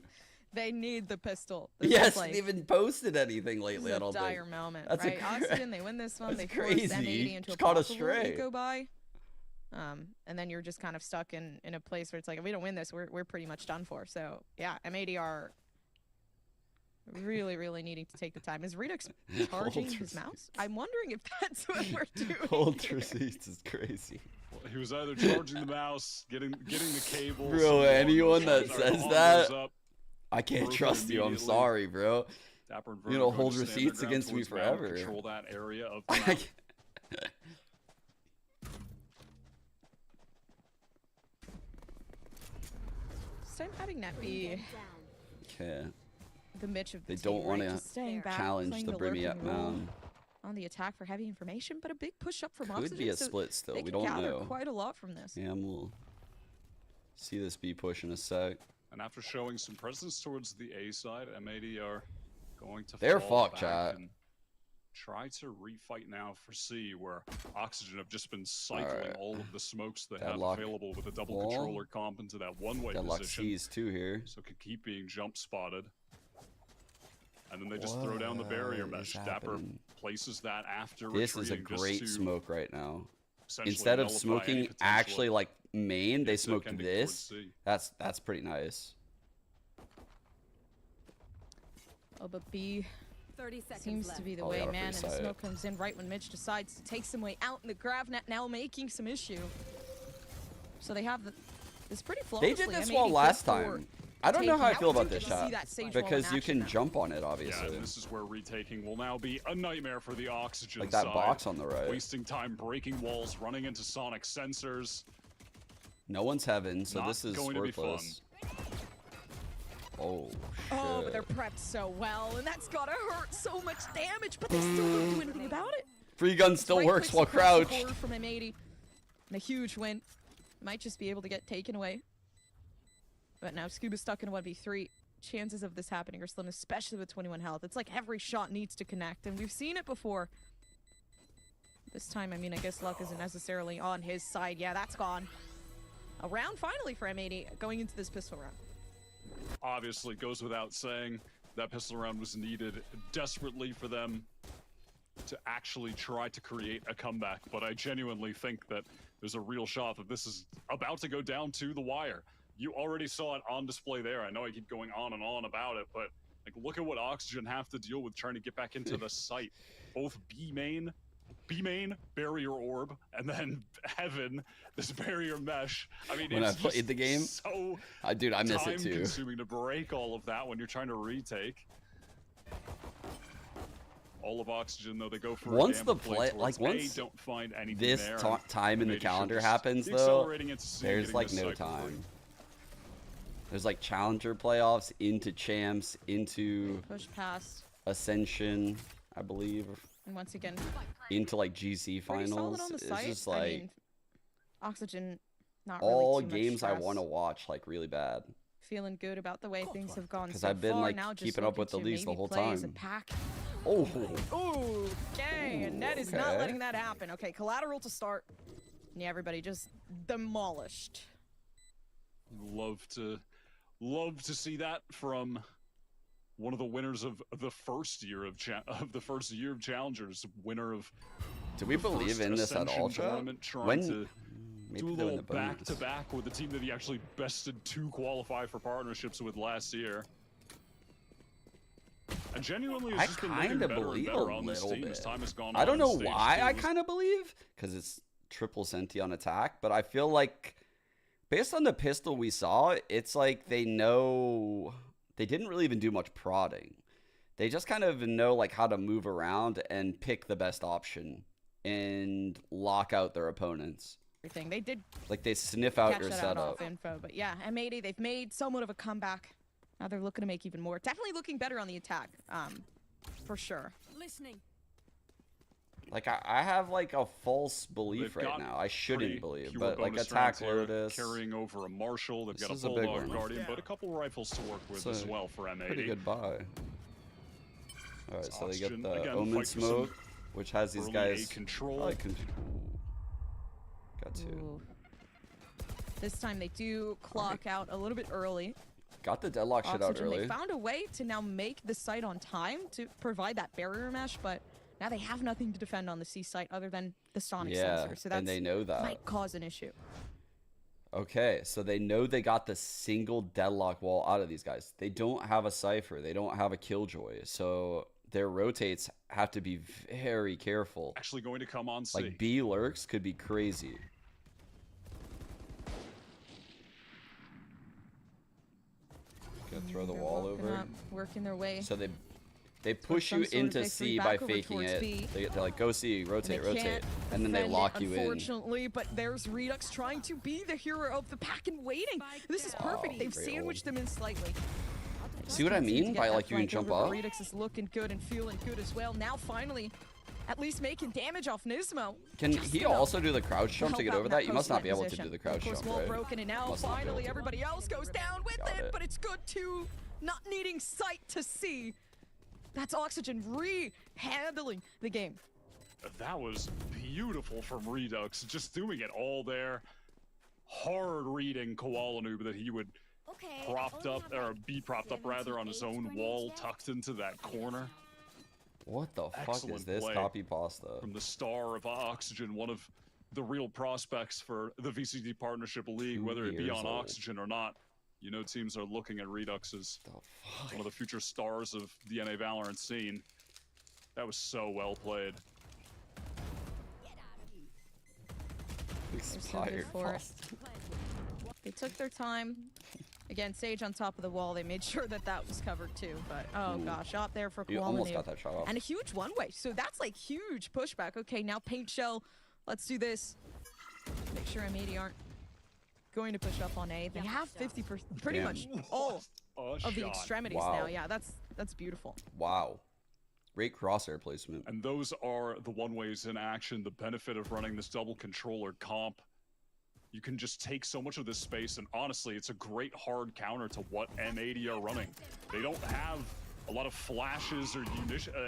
They need the pistol. Yes, they haven't posted anything lately, I don't think. This is a dire moment, that's right? Oxygen, they win this one, they force M80 into a possible go by. And then you're just kind of stuck in a place where it's like, if we don't win this, we're pretty much done for. So, yeah, M80 are... really needing to take the time. Is Redux charging his mouse? I'm wondering if that's what we're doing. Hold receipts is crazy. Well, he was either charging the mouse, getting the cable. Bro, anyone that says that, I can't trust you. I'm sorry, bro. You know, hold receipts against me forever. Control that area of the map. So I'm having that be. Okay. The Mitch of the they don't want to challenge the Brimmy up mound on the attack for heavy information, but a big push up from Oxygen. Could be a split still. We don't know. Quite a lot from this. Yeah, we'll see this B push in a sec. And after showing some presence towards the A side, M80 are going to fall back chat. And try to refight now for C, where Oxygen have just been cycling all of the smokes they have available with a double controller comp into that one-way position. C's too here. So can keep being jump spotted. And then they just throw down the barrier mesh. Dapper places that after this is a great smoke right now. Instead of smoking actually like main, they smoked this. That's pretty nice. Oh, but B seems to be the way, man. And the smoke comes in right when Mitch decides to take some way out, and the GravNet now making some issue. So they have this pretty flawlessly. They did this wall last time. I don't know how I feel about this shot, because you can jump on it, obviously. Yeah, and this is where retaking will now be a nightmare for the Oxygen like that side. Box on the right. Wasting time breaking walls, running into sonic sensors. No one's heaven, so this is worthless. Oh, shit. Oh, but they're prepped so well, and that's gotta hurt so much damage, but they still don't do anything about it. Free gun still works while crouched. From M80, and a huge win. Might just be able to get taken away. But now Scuba's stuck in a 1v3. chances of this happening are slim, especially with 21 health. It's like every shot needs to connect, and we've seen it before. This time, I mean, I guess luck isn't necessarily on his side. Yeah, that's gone. A round finally for M80 going into this pistol round. Obviously, goes without saying that pistol round was needed desperately for them to actually try to create a comeback. But I genuinely think that there's a real shot that this is about to go down to the wire. You already saw it on display there. I know I keep going on and on about it, but like, look at what Oxygen have to deal with trying to get back into the site. Both B main, barrier orb, and then Heaven, this barrier mesh. I mean, when it's I played the game, so dude, I miss it too. Time-consuming to break all of that when you're trying to retake. All of Oxygen, though, they go for once the play, like once don't find anything this there, time in the calendar happens, though, there's like no time. There's like challenger playoffs into champs into push past Ascension, I believe. And once again, into like GC finals. It's just like, I mean, Oxygen, not all really too games much I want to watch like really bad. Feeling good about the way things have gone. Because so I've been far, like now just keeping up with the leagues the whole time. Oh. Okay, and Ned is not letting that happen. Okay, collateral to start. Yeah, everybody just demolished. Love to see that from one of the winners of the first year of Challengers, winner of. Do we believe in this at all, When to do a little back-to-back with the team that he actually bested to qualify for partnerships with last year. And genuinely, it's just been looking better and better on this team as time has gone on. I don't know why I kind of believe, because it's triple Senti on attack, but I feel like based on the pistol we saw, it's like they know they didn't really even do much prodding. They just kind of know like how to move around and pick the best option and lock out their opponents. Everything they did, like they sniff out your setup. Info, but yeah, M80, they've made somewhat of a comeback. Now they're looking to make even more. Definitely looking better on the attack, for sure. Listening. Like I have like a false belief right now. I shouldn't believe, but like attack Lotus, carrying over a Marshall. They've got a Bulldog Guardian, but a couple rifles to work with as well for M80. Pretty good buy. All right, so they get the Omen Smoke, which has these guys. Control. Got two. This time they do clock out a little bit early. Got the Deadlock shit out early. They found a way to now make the site on time to provide that barrier mesh, but now they have nothing to defend on the C site other than the sonic sensor. So that's, and they know that might cause an issue. Okay, so they know they got the single Deadlock wall out of these guys. They don't have a Cypher. They don't have a Killjoy. So their rotates have to be very careful. Actually going to come on C. Like B lurks could be crazy. Gonna throw the wall over. Working their way. So they push you into C by faking it. They're like, go C, rotate, and then they lock you in. Unfortunately, but there's Redux trying to be the hero of the pack and waiting. This is perfect. They've sandwiched them in slightly. See what I mean by like you can jump up? Redux is looking good and feeling good as well. Now finally, at least making damage off Nismo. Can he also do the crouch jump to get over that? You must not be able to do the crouch jump, right? Broken, and now finally everybody else goes down with it, but it's good too. Not needing sight to see. That's Oxygen re-handling the game. That was beautiful from Redux, just doing it all there. Hard reading Koala Noob that he would be propped up rather on his own wall, tucked into that corner. What the fuck is this copy pasta? From the star of Oxygen, one of the real prospects for the VCT Partnership League, whether it be on Oxygen or not. You know, teams are looking at Redux as one of the future stars of the NA Valorant scene. That was so well played. Expired. They took their time. Again, Sage on top of the wall. They made sure that that was covered too. But oh gosh, out there for You almost got that shot off. And a huge one-way. So that's like huge pushback. Okay, now Paint Shell. Let's do this. Make sure M80 aren't going to push up on A. They have 50%, pretty much all of the extremities now. Yeah, that's beautiful. Wow. Great crosshair placement. And those are the one-ways in action. The benefit of running this double controller comp you can just take so much of this space, and honestly, it's a great hard counter to what M80 are running. They don't have a lot of flashes or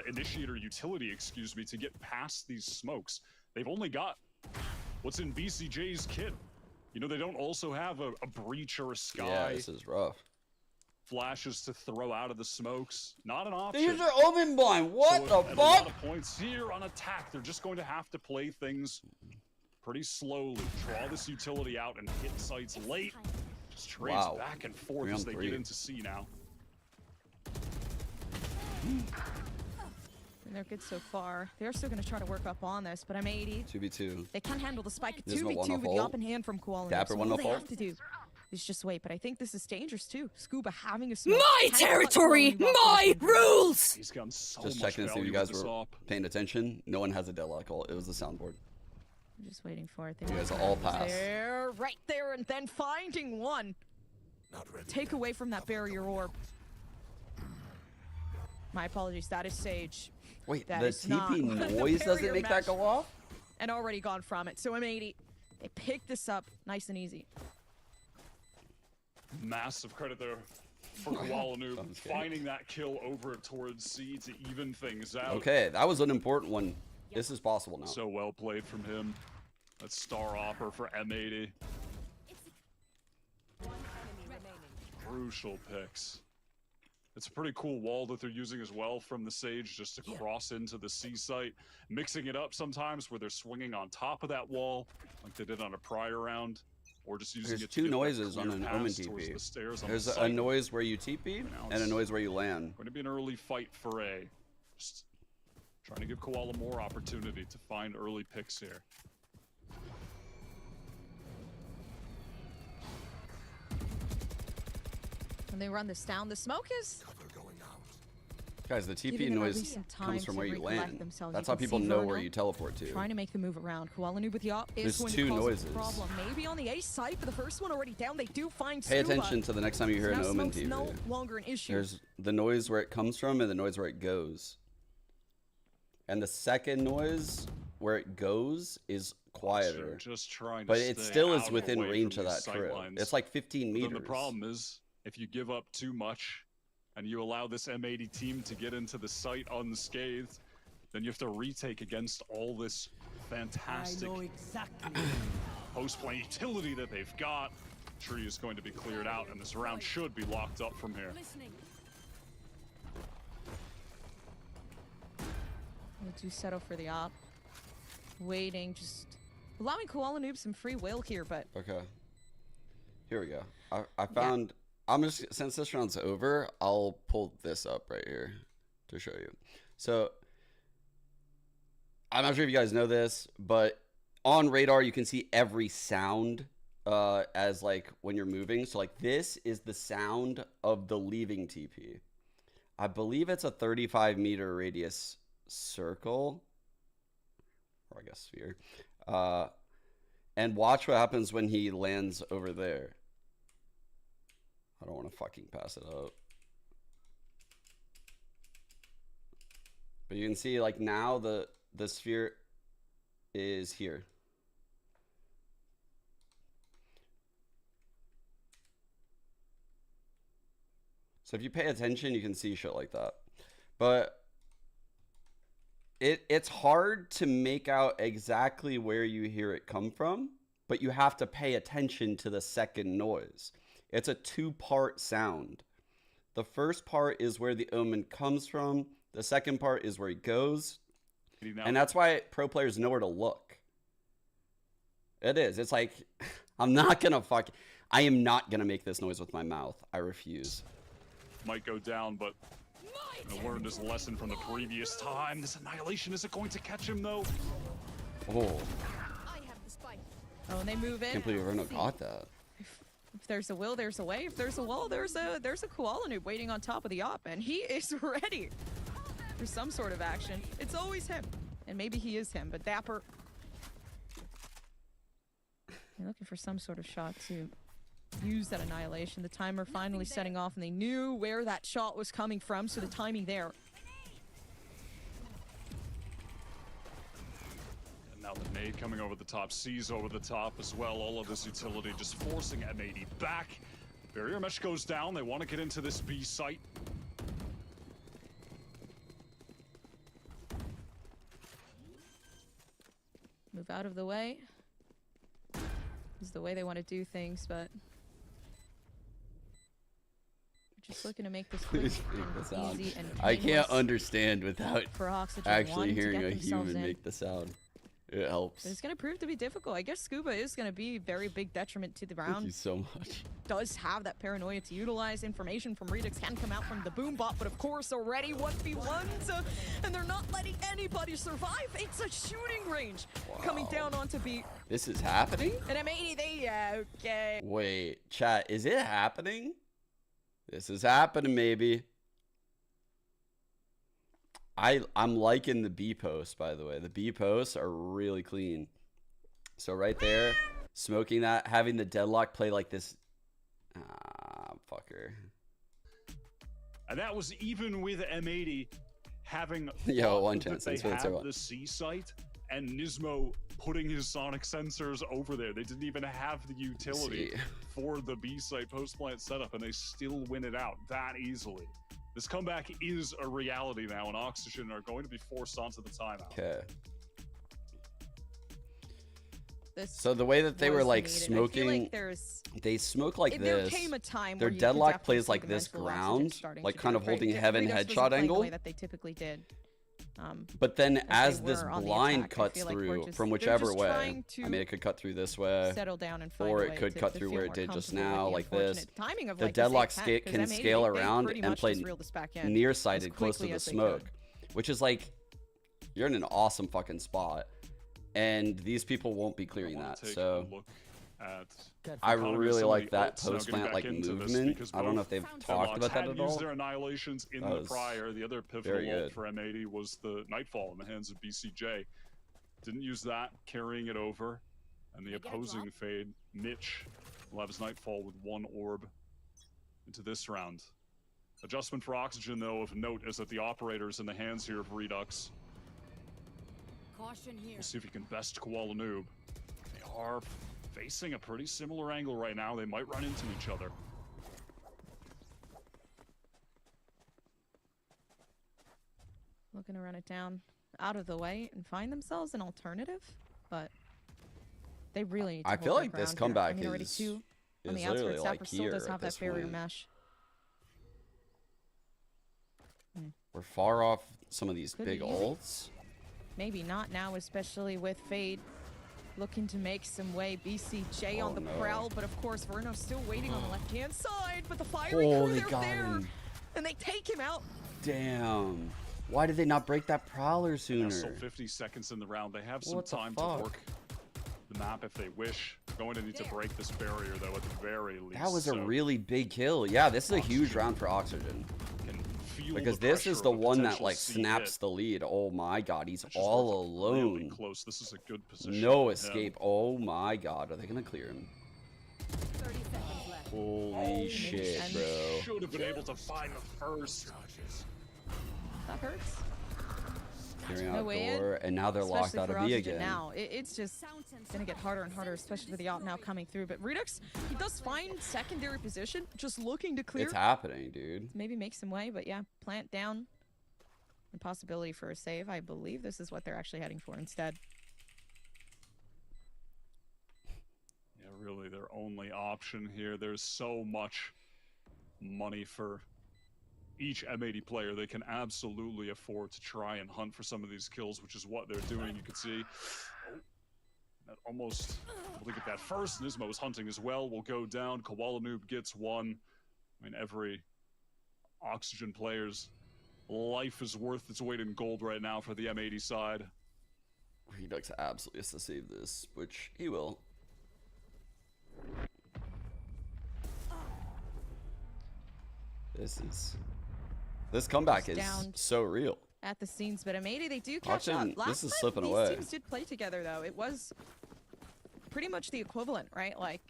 initiator utility, excuse me, to get past these smokes. They've only got what's in BCJ's kit. You know, they don't also have a breach or a sky. Yeah, this is rough. Flashes to throw out of the smokes. Not an option. These are open blind. What the fuck? A lot of points here on attack. They're just going to have to play things pretty slowly. Draw this utility out and hit sites late. Just trades back and forth as they get into C now. They're good so far. They're still going to try to work up on this, but M80. 2v2. They can handle the spike. 2v2 with the up in hand from Koala. Dapper, so no all they fault. have to do is just wait. But I think this is dangerous too. Scuba having a smoke. My territory, my rules. He's gotten so just much checking to see if you guys were paying attention. No one has a deadlock ult. It was the soundboard. I'm just waiting for it. You guys all pass. There, right there, and then finding one. Take away from that barrier orb. My apologies. That is Sage. Wait, that the TP noise doesn't make that go off? And already gone from it. So M80, they pick this up nice and easy. Massive credit there for Koala Noob finding that kill over towards C to even things out. Okay, that was an important one. This is possible now. So well played from him. That's star offer for M80. Crucial picks. It's a pretty cool wall that they're using as well from the Sage just to cross into the C site. Mixing it up sometimes where they're swinging on top of that wall like they did on a prior round. Or just using There's two noises on an Omen TP. There's a noise where you TP and a noise where you land. Going to be an early fight for A. Just trying to give Koala more opportunity to find early picks here. When they run this down, the smoke is... Guys, the TP noise comes from where you land. That's how people know where you teleport to. Trying to make the move around. Koala Noob with the op is There's going two to cause noises. a problem. Maybe on the A side, but the first one already down. They do find Pay Scuba. attention to the next time you hear an Omen TP. No longer an issue. There's the noise where it comes from and the noise where it goes. And the second noise where it goes is quieter. Just trying to but it still is within range of that trip. It's like 15 meters. Then the problem is, if you give up too much, and you allow this M80 team to get into the site unscathed, then you have to retake against all this fantastic post-play utility that they've got. Tree is going to be cleared out, and this round should be locked up from here. They do settle for the op. Waiting, just allowing Koala Noob some free will here, but... Okay. Here we go. I found... Yeah. I'm just, since this round's over, I'll pull this up right here to show you. So, I'm not sure if you guys know this, but on radar, you can see every sound as like when you're moving. So like this is the sound of the leaving TP. I believe it's a 35-meter radius circle, or I guess sphere. And watch what happens when he lands over there. I don't want to fucking pass it up. But you can see like now the sphere is here. So if you pay attention, you can see shit like that. But it's hard to make out exactly where you hear it come from, but you have to pay attention to the second noise. It's a two-part sound. The first part is where the omen comes from. The second part is where he goes. And that's why pro players know where to look. It is. It's like, I'm not going to I am not going to make this noise with my mouth. I refuse. Might go down, but learned his lesson from the previous time. This annihilation isn't going to catch him, though. Oh. Oh, and they move in. Can't believe Verno got that. If there's a will, there's a way. If there's a wall, there's a Koala Noob waiting on top of the op, and he is ready for some sort of action. It's always him, and maybe he is him, but Dapper. They're looking for some sort of shot to use that annihilation. The timer finally setting off, and they knew where that shot was coming from, so the timing there. And now Now the nade coming over the top, sees over the top as well. All of this utility just forcing M80 back. Barrier mesh goes down. They want to get into this B site. Move out of the way. Is the way they want to do things, but just looking to make this quick and easy and I can't understand without for Oxygen actually hearing a human make the sound. It helps. But it's going to prove to be difficult. I guess Scuba is going to be very big detriment to the round. Thank you so much. Does have that paranoia to utilize. Information from Redux can come out from the boom bot, but of course already 1v1s, and they're not letting anybody survive. It's a shooting range coming down onto B. This is happening? And M80, they, okay. Wait, chat, is it happening? This is happening, maybe. I'm liking the B posts, by the way. The B posts are really clean. So right there, smoking that, having the deadlock play like this. Fucker. And that was even with M80 having Yo, one chance. they have the C site and Nismo putting his sonic sensors over there. They didn't even have the utility for the B site post plant setup, and they still win it out that easily. This comeback is a reality now, and Oxygen are going to be forced onto the timeout. Okay. So the way that they were like smoking, they smoke like this. There came a time their deadlock plays like this ground, like kind of holding heaven headshot angle. The way that they typically did. But then as this blind cuts through from whichever way, I mean, it could cut through this way, settle down and find or it could cut through where it did just now, like this. The deadlock can scale around and play nearsighted close to the smoke, which is like, you're in an awesome fucking spot. And these people won't be clearing that, so I really like that post plant like movement. I don't know if they've talked about that at all. Used their annihilations in the prior. The other pivotal ult for M80 was the Nightfall in the hands of BCJ. Didn't use that, carrying it over, and the opposing fade. Mitch will have his Nightfall with one orb into this round. Adjustment for Oxygen, though, of note is that the operator's in the hands here of Redux. We'll see if he can best Koala Noob. They are facing a pretty similar angle right now. They might run into each other. Looking to run it down out of the way and find themselves an alternative, but they really need to I feel like this comeback is on the outskirts. Sapper still does have that barrier mesh. We're far off some of these big ults. Maybe not now, especially with Fade looking to make some way. BCJ on the prowl, but of course Verno's still waiting on the left-hand side. But the firing crew, they're there, and they take him out. Damn. Why did they not break that prowler sooner? Still 50 seconds in the round. They have some time to work the map if they wish. They're going to need to break this barrier, though, at the very least. That was a really big kill. Yeah, this is a huge round for Oxygen. Because this is the one that like snaps the lead. Oh my god, he's all alone. Really close. This is a good position. No escape. Oh my god, are they gonna clear him? 30 seconds left. Holy shit, bro. Should have been able to find the first. That hurts. Clearing out door, and now they're locked out of B again. Now it's just gonna get harder and harder, especially with the op now coming through. But Redux, he does find secondary position, just looking to clear. It's happening, dude. Maybe make some way, but yeah, plant down. The possibility for a save. I believe this is what they're actually heading for instead. Yeah, really, their only option here. There's so much money for each M80 player. They can absolutely afford to try and hunt for some of these kills, which is what they're doing. You can see that almost able to get that first. Nismo is hunting as well. Will go down. Koala Noob gets one. I mean, every Oxygen player's life is worth its weight in gold right now for the M80 side. Redux absolutely has to save this, which he will. This comeback is so real. At the scenes, but M80, they do catch up. This is slipping away. These teams did play together, though. It was pretty much the equivalent, right? Like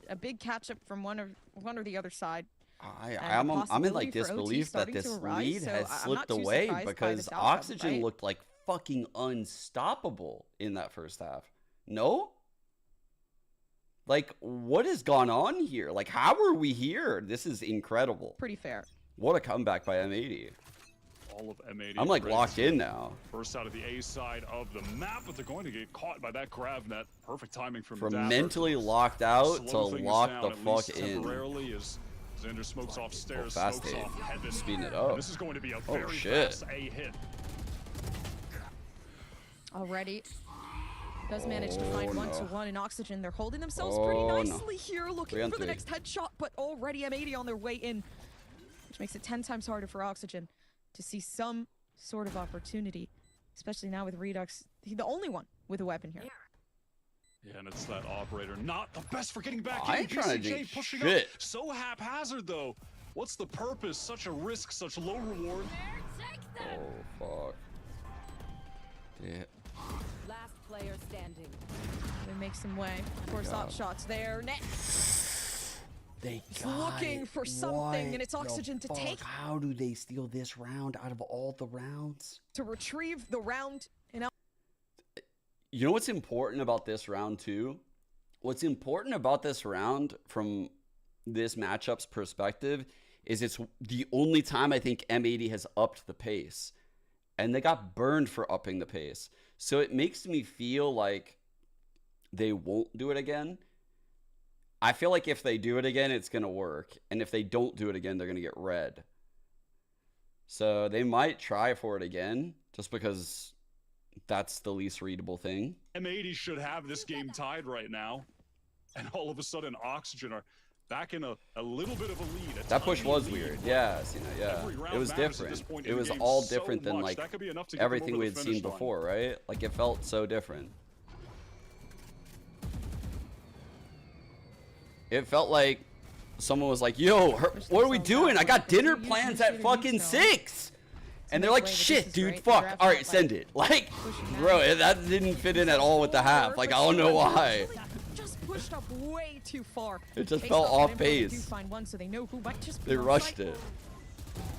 a big catch up from one or the other side. I'm in like disbelief that this lead has slipped away because Oxygen looked like fucking unstoppable in that first half. No? Like, what has gone on here? Like, how are we here? This is incredible. Pretty fair. What a comeback by M80. All of M80. I'm like locked in now. First out of the A side of the map, but they're going to get caught by that grav net. Perfect timing from mentally locked out to lock the fuck in. Temporarily as Xander smokes off stairs, fast smokes off heaven. Speeding it up. And this is going to be a very fast A hit. Already does manage to find 1-1 in Oxygen. They're holding themselves pretty nicely here, looking for the next headshot, but already M80 on their way in, which makes it 10 times harder for Oxygen to see some sort of opportunity, especially now with Redux, the only one with a weapon here. Yeah, and it's that operator, not the best for getting back I in. ain't trying to do pushing shit. Up. So haphazard though. What's the purpose? Such a risk, such low reward. Oh fuck. Yeah. Last player standing. They make some way. Of course, hot shots there. They looking for something, and it's Oxygen to take. How do they steal this round out of all the rounds? To retrieve the round. You know what's important about this round too? What's important about this round from this matchup's perspective is it's the only time I think M80 has upped the pace. And they got burned for upping the pace. So it makes me feel like they won't do it again. I feel like if they do it again, it's going to work. And if they don't do it again, they're going to get red. So they might try for it again, just because that's the least readable thing. M80 should have this game tied right now. And all of a sudden, Oxygen are back in a little bit of a lead. That push was weird. Yeah, it was different. It was all different than like everything we had seen before, right? Like it felt so different. It felt like someone was like, yo, what are we doing? I got dinner plans at fucking 6. And they're like, shit, dude, fuck. All right, send it. Like, bro, that didn't fit in at all with the half. Like, I don't know why. Just pushed up way too far. It just felt off pace. They rushed it.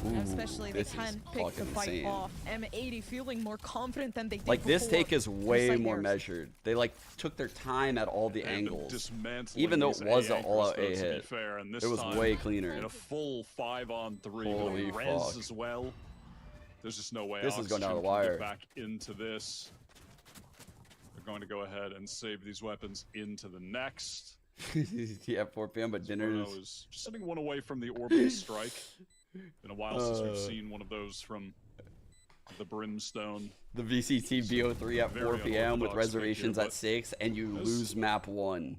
Ooh, especially they can pick the fight off. M80 feeling more confident than they did like this before. take is way more measured. They like took their time at all the angles. Even though it was an all-out A hit, it was way cleaner. In a full 5-on-3, holy fuck. As well. There's just no way this is going down the wire. Get back into this. They're going to go ahead and save these weapons into the next. Yeah, 4 p.m. but dinner is just sending one away from the orbital strike. Been a while since we've seen one of those from the Brimstone. The VCT BO3 at 4 p.m. with reservations at 6, and you lose map 1.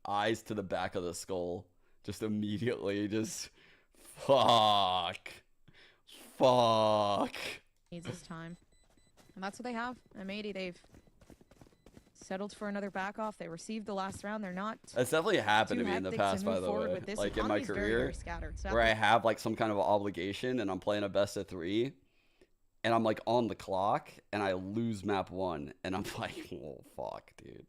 Eyes to the back of the skull. Just immediately, just fuck. Fuck. Needs his time. And that's what they have. M80, they've settled for another back off. They received the last round. They're not. That's definitely happened to me in the past, by the way. Like in my career, where I have like some kind of obligation and I'm playing a best of 3, and I'm like on the clock and I lose map 1, and I'm like, oh fuck, dude.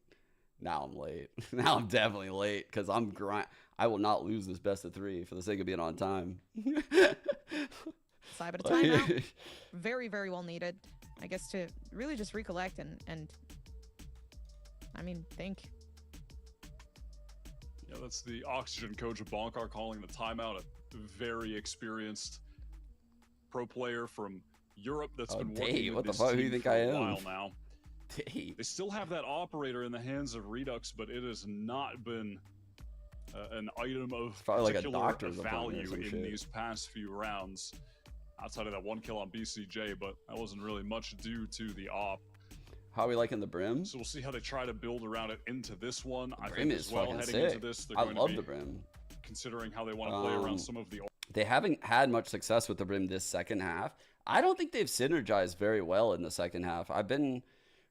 Now I'm late. Now I'm definitely late because I will not lose this best of 3 for the sake of being on time. Side of timeout. Very, very well needed. I guess to really just recollect and I mean, think. Yeah, that's the Oxygen coach of Bonkar calling the timeout. A very experienced pro player from Europe that's been working with this team for a while now. They still have that operator in the hands of Redux, but it has not been an item of particular value in these past few rounds. Outside of that 1 kill on BCJ, but that wasn't really much due to the op. How are we liking the Brim? So we'll see how they try to build around it into this one. I think as well heading into this, they're I love the Brim. Considering how they want to play around some of the. They haven't had much success with the Brim this second half. I don't think they've synergized very well in the second half. I've been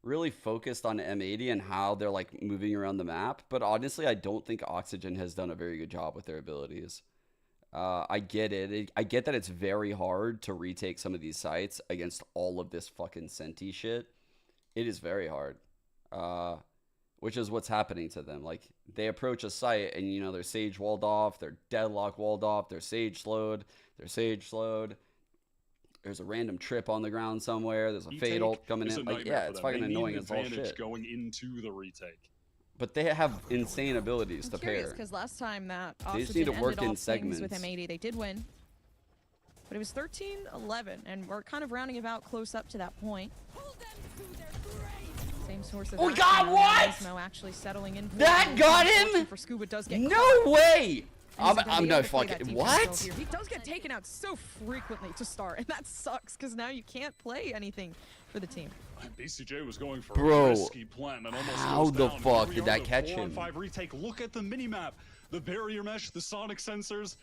really focused on M80 and how they're like moving around the map, but honestly, I don't think Oxygen has done a very good job with their abilities. I get it. I get that it's very hard to retake some of these sites against all of this fucking Senti shit. It is very hard. Which is what's happening to them. Like, they approach a site and, you know, their Sage walled off, their Deadlock walled off, their Sage slowed, There's a random trip on the ground somewhere. There's a fade ult coming in. Like, yeah, it's fucking annoying as all shit. Going into the retake. But they have insane abilities to pair. Because last time that they just need to work in segments. With M80, they did win. But it was 13-11, and we're kind of rounding about close up to that point. Same source of oh God, what? Actually settling in. That got him? For Scuba does get no way! I'm no fucking what? He does get taken out so frequently to start, and that sucks because now you can't play anything for the team. BCJ was going for a risky plan and almost how the fuck did that catch him? 4-on-5 retake. Look at the minimap. The barrier mesh, the sonic sensors,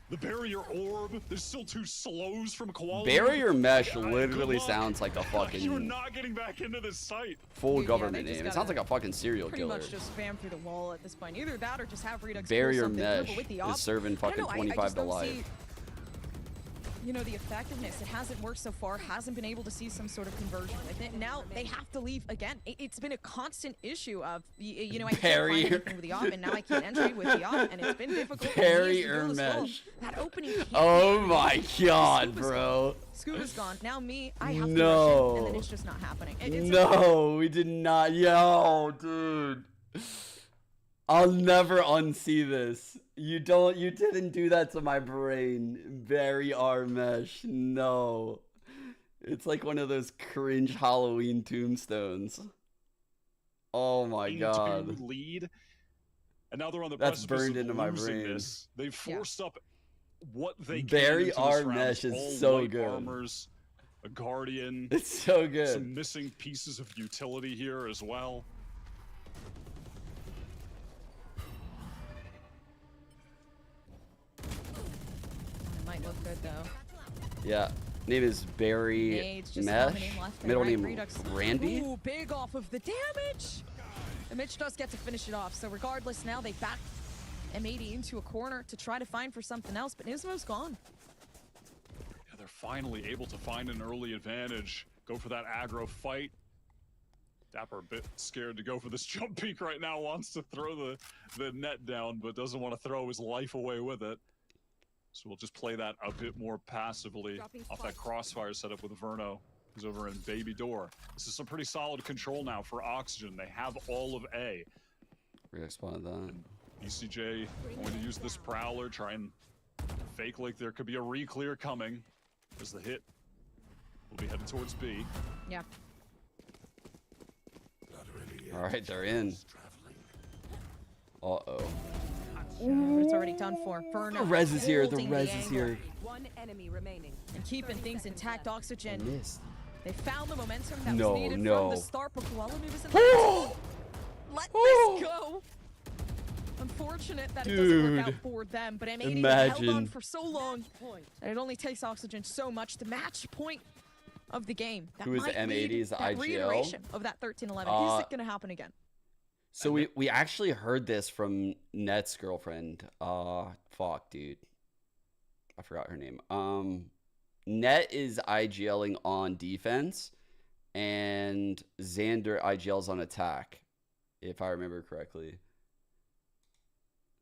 the barrier orb. There's still 2 slows from Koala. Barrier mesh literally sounds like a fucking. You're not getting back into this site. Full government name. It sounds like a fucking serial killer. Pretty much just spam through the wall at this point. Either that or just have Redux. Barrier mesh is serving fucking 25 to life. You know, the effectiveness, it hasn't worked so far, hasn't been able to see some sort of conversion with it. Now they have to leave again. It's been a constant issue of, you know, I can't find anything with the op, and now I can't entry with the op, and it's been difficult. Barrier mesh. That opening. Oh my God, bro. Scuba's gone. Now me, I have to rush in, and then it's just not happening. No, we did not. Yo, dude. I'll never unsee this. You didn't do that to my brain. Barry R mesh. No. It's like one of those cringe Halloween tombstones. Oh my God. Lead. And now they're on the That's burned into my brain. They forced up what they can. Barry R mesh is so good. Armors, a guardian. It's so good. Some missing pieces of utility here as well. Might look good though. Yeah. Name is Barry Mesh. Middle name Randy. Ooh, big off of the damage. And Mitch does get to finish it off. So regardless, now they back M80 into a corner to try to find for something else, but Nismo's gone. Yeah, they're finally able to find an early advantage. Go for that aggro fight. Dapper a bit scared to go for this jump peek right now. Wants to throw the net down, but doesn't want to throw his life away with it. So we'll just play that a bit more passively off that crossfire setup with Verno, who's over in Baby Door. This is some pretty solid control now for Oxygen. They have all of A. Re-exploded that. BCJ going to use this Prowler, try and fake like there could be a re-clear coming. As the hit will be headed towards B. Yeah. All right, they're in. Uh-oh. But it's already done for. Verno. The res is here. The res is here. One enemy remaining. And keeping things intact. Oxygen. Missed. They found the momentum that was needed from the start, but Koala doesn't let this go. Unfortunate that it doesn't work out for them, but M80 held on for so long that it only takes Oxygen so much to match point of the game. That who is M80? Is the IGL? Reiteration of that 13-11. Is it going to happen again? So we actually heard this from Net's girlfriend. Fuck, dude. I forgot her name. Net is IGLing on defense, and Xander IGLs on attack, if I remember correctly.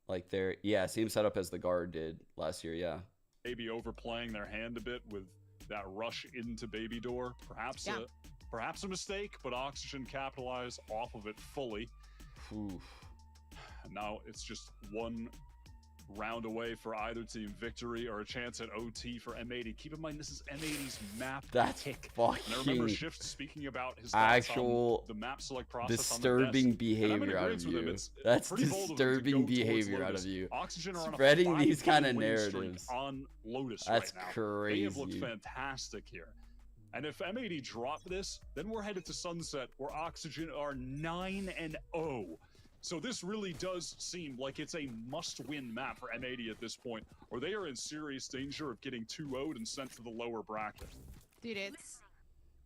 Like they're, yeah, same setup as the guard did last year, yeah. Maybe overplaying their hand a bit with that rush into Baby Door. Perhaps a mistake, but Oxygen capitalize off of it fully. Oof. And now it's just one round away for either team, victory or a chance at OT for M80. Keep in mind, this is M80's map pick. Fucking and I remember Shift speaking about his actual the map select process disturbing behavior out of you. That's disturbing behavior out of you. Oxygen are spreading these kind of narratives on Lotus. That's right now. crazy. They have looked fantastic here. And if M80 drop this, then we're headed to Sunset, where Oxygen are 9-0. So this really does seem like it's a must-win map for M80 at this point, or they are in serious danger of getting 2-0'd and sent to the lower bracket. Dude,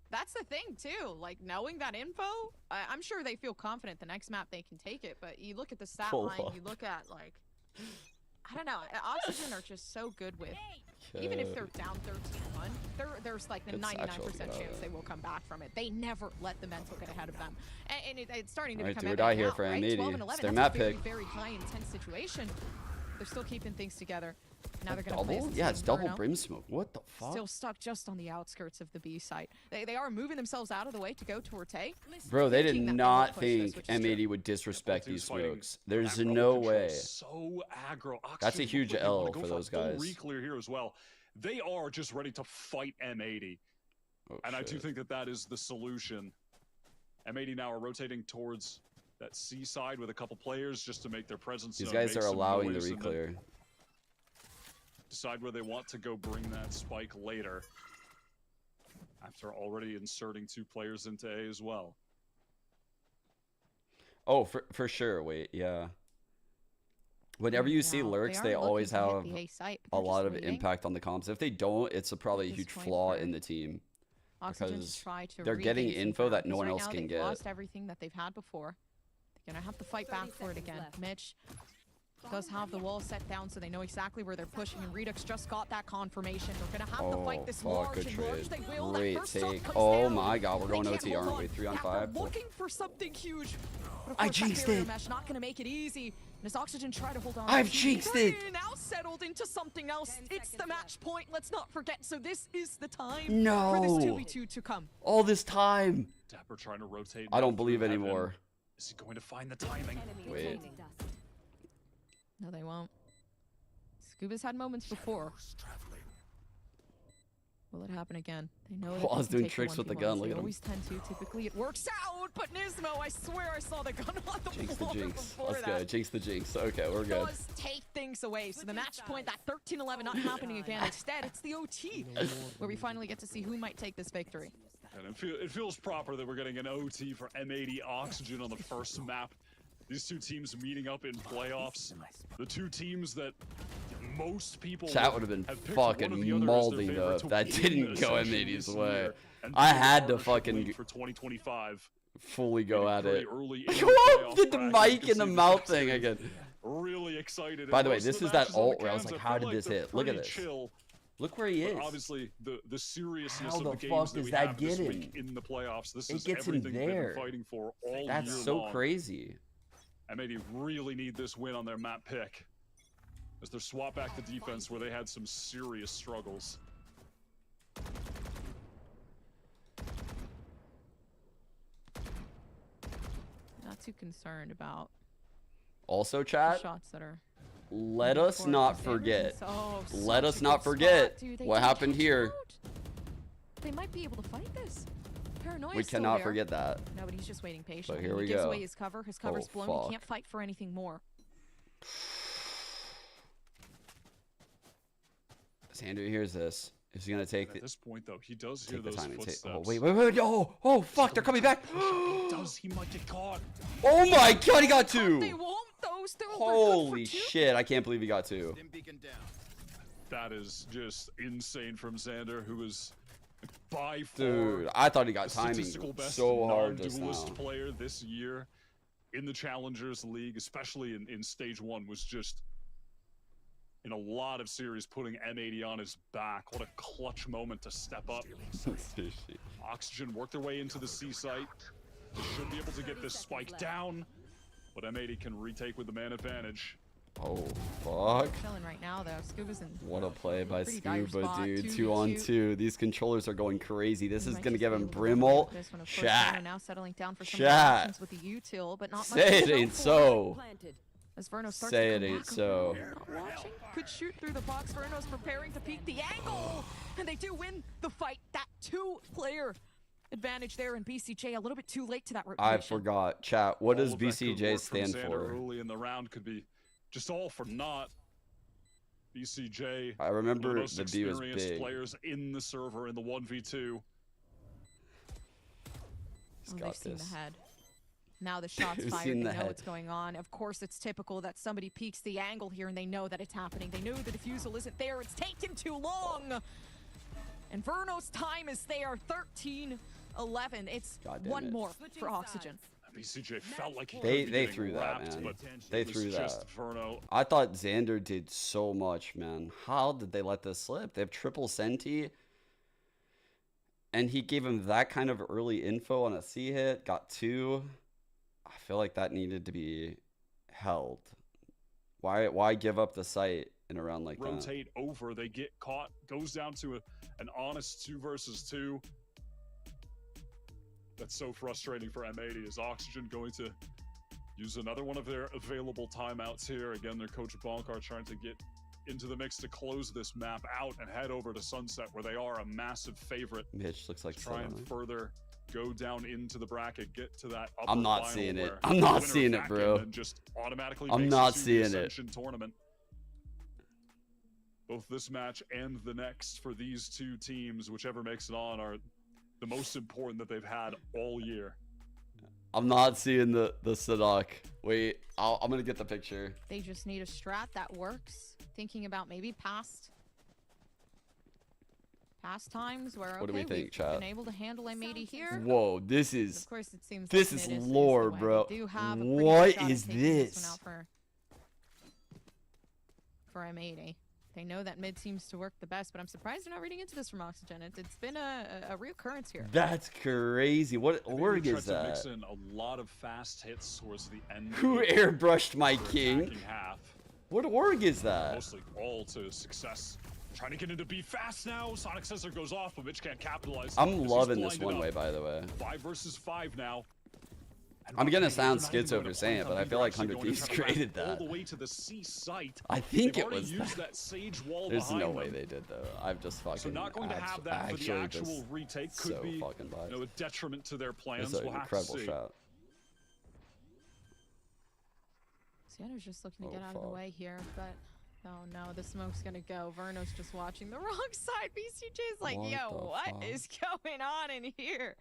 that's the thing too. Like, knowing that info, I'm sure they feel confident the next map they can take it. But you look at the stat line, you look at like, I don't know. Oxygen are just so good with. Even if they're down 13-1, there's like the 99% chance they will come back from it. They never let the mental get ahead of them. And it's starting to become evident now, for right? M80. 12-11, it's their that's map a very, pick. very high intense situation. They're still keeping things together. Now they're gonna play. Yeah, it's double Brimstone. What the fuck? Still stuck just on the outskirts of the B site. They are moving themselves out of the way to go to Retake. Bro, they did not think M80 would disrespect these smokes. There's no way. So aggro. That's a huge L for those guys. Reclear here as well. They are just ready to fight M80. Oh, and I do think that that is the solution. M80 now are rotating towards that C side with a couple players just to make their presence known. These guys are allowing the reclear. Decide where they want to go bring that spike later. After already inserting 2 players into A as well. Oh, for sure. Wait, yeah. Whenever you see lurks, they always have a lot of impact on the comps. If they don't, it's probably a huge flaw in the team. Because they're getting info that no one else can get. Lost everything that they've had before. They're gonna have to fight back for it again. Mitch does have the wall set down, so they know exactly where they're pushing, and Redux just got that confirmation. They're gonna have to fight this large and large. They will. Great take. Oh my god, we're going OT, aren't we? 3 on 5. Looking for something huge. I jinxed it. Mesh not gonna make it easy. And as Oxygen try to hold on. I've jinxed it. Now settled into something else. It's the match point. Let's not forget. So this is the time for this 2v2 to come. All this time. Dapper trying to rotate. I don't believe anymore. Is he going to find the timing? Wait. No, they won't. Scuba's had moments before. Will it happen again? They know I was doing tricks with the gun. Look at him. Always tend to. Typically, it works out. But Nismo, I swear I saw the gun on the jinx floor the jinx. before Let's go. Jinx the jinx. Okay, we're good. Does take things away. So the match point, that 13-11, not happening again. Instead, it's the OT where we finally get to see who might take this victory. And it feels proper that we're getting an OT for M80 Oxygen on the first map. These 2 teams meeting up in playoffs. The 2 teams that most people Chat would have been fucking molding though if that didn't go M80's way. I had to fucking for 2025 fully go at it. Did the mic in the mouth thing again. Really excited. By the way, this is that ult where I was like, how did this hit? Look at this. Look where he is. Obviously, the seriousness how of the the games fuck that we that have get this him? week in the playoffs. This it is gets him everything there. they've been fighting for all That's year so long. crazy. M80 really need this win on their map pick as they swap back to defense where they had some serious struggles. Not too concerned about also, chat. Shots that are let us not forget. Let us not forget what happened here. They might be able to fight this. We cannot forget that. No, but he's just waiting patiently. So here we he gives go. away his cover. His cover's blown. Fuck. He can't fight for anything more. Xander hears this. Is he gonna take At this point, though, he does hear those footsteps. Oh wait! Oh fuck! They're coming back. He might get caught. Oh my god! He got 2. They won't. Holy shit! I can't believe he got 2. That is just insane from Xander, who is by far dude. I thought he got timing so hard just now. Non-duelist player this year in the Challengers League, especially in stage 1, was just in a lot of series putting M80 on his back. What a clutch moment to step up. Oxygen worked their way into the C site. They should be able to get this spike down, but M80 can retake with the man advantage. Oh fuck! Chilling right now though. Scuba's in. What a play by Scuba, dude. 2 on 2. These controllers are going crazy. This is gonna give him Brimalt. Chat. Now settling down for some chat. with the util, but not say it ain't so. As Verno starts say to it ain't so. Not watching. Could shoot through the box. Verno's preparing to peek the angle, and they do win the fight. That 2-player advantage there, and BCJ a little bit too late to that rotation. I forgot. Chat. What does BCJ stand for? Early in the round could be just all for naught. BCJ. I remember the most the B was big. Players in the server in the 1v2. They've seen the head. Now the shot's fired. They know what's going on. Of course, it's typical that somebody peeks the angle here, and they know that it's happening. They know the defusal isn't there. It's taken too long. And Verno's time is there. 13-11. It's one more for Oxygen. BCJ felt like they threw that, man. They threw that. I thought Xander did so much, man. How did they let this slip? They have triple Senti, and he gave him that kind of early info on a C hit. Got 2. I feel like that needed to be held. Why give up the site in a round like that. Rotate over, they get caught, goes down to an honest 2 versus 2. That's so frustrating for M80. Is Oxygen going to use another one of their available timeouts here? Again, their coach Bonkar trying to get into the mix to close this map out and head over to Sunset, where they are a massive favorite. Mitch looks like try and further go down into the bracket, get to that upper I'm not final seeing it. where I'm not the winner seeing of it, that bro. game just automatically I'm makes not it to the seeing it. Ascension tournament. Both this match and the next for these two teams, whichever makes it on, are the most important that they've had all year. I'm not seeing the Sadok. Wait, I'm gonna get the picture. They just need a strat that works. Thinking about maybe past times where What do we think, we've chat? been able to handle M80 here. Whoa, this is. Of course, it seems this like is mid lore, the bro. They do have a pretty What good shot is at taking this? one out for M80. They know that mid seems to work the best, but I'm surprised they're not reading into this from Oxygen. It's been a reoccurrence here. That's crazy. What org is that? Mix in a lot of fast hits towards the end. Who airbrushed my king? Half. What org is that? Mostly all to success. Trying to get into B fast now. Sonic sensor goes off, but Mitch can't capitalize. I'm loving this one way, by the way. 5 versus 5 now. I'm gonna sound schizo for saying it, but I feel like 100 Thieves created that. All the way to the C site. I think it was that sage wall. There's no way them. they did though. I've just fucking. So not going to have that for the actual retake. Could so be fucking biased. a detriment to their plans. It's an we'll incredible have to see. shot. Sienna's just looking to get out of the way here, but oh no, the smoke's gonna go. Verno's just watching the wrong side. BCJ's like, yo, what is going on in here?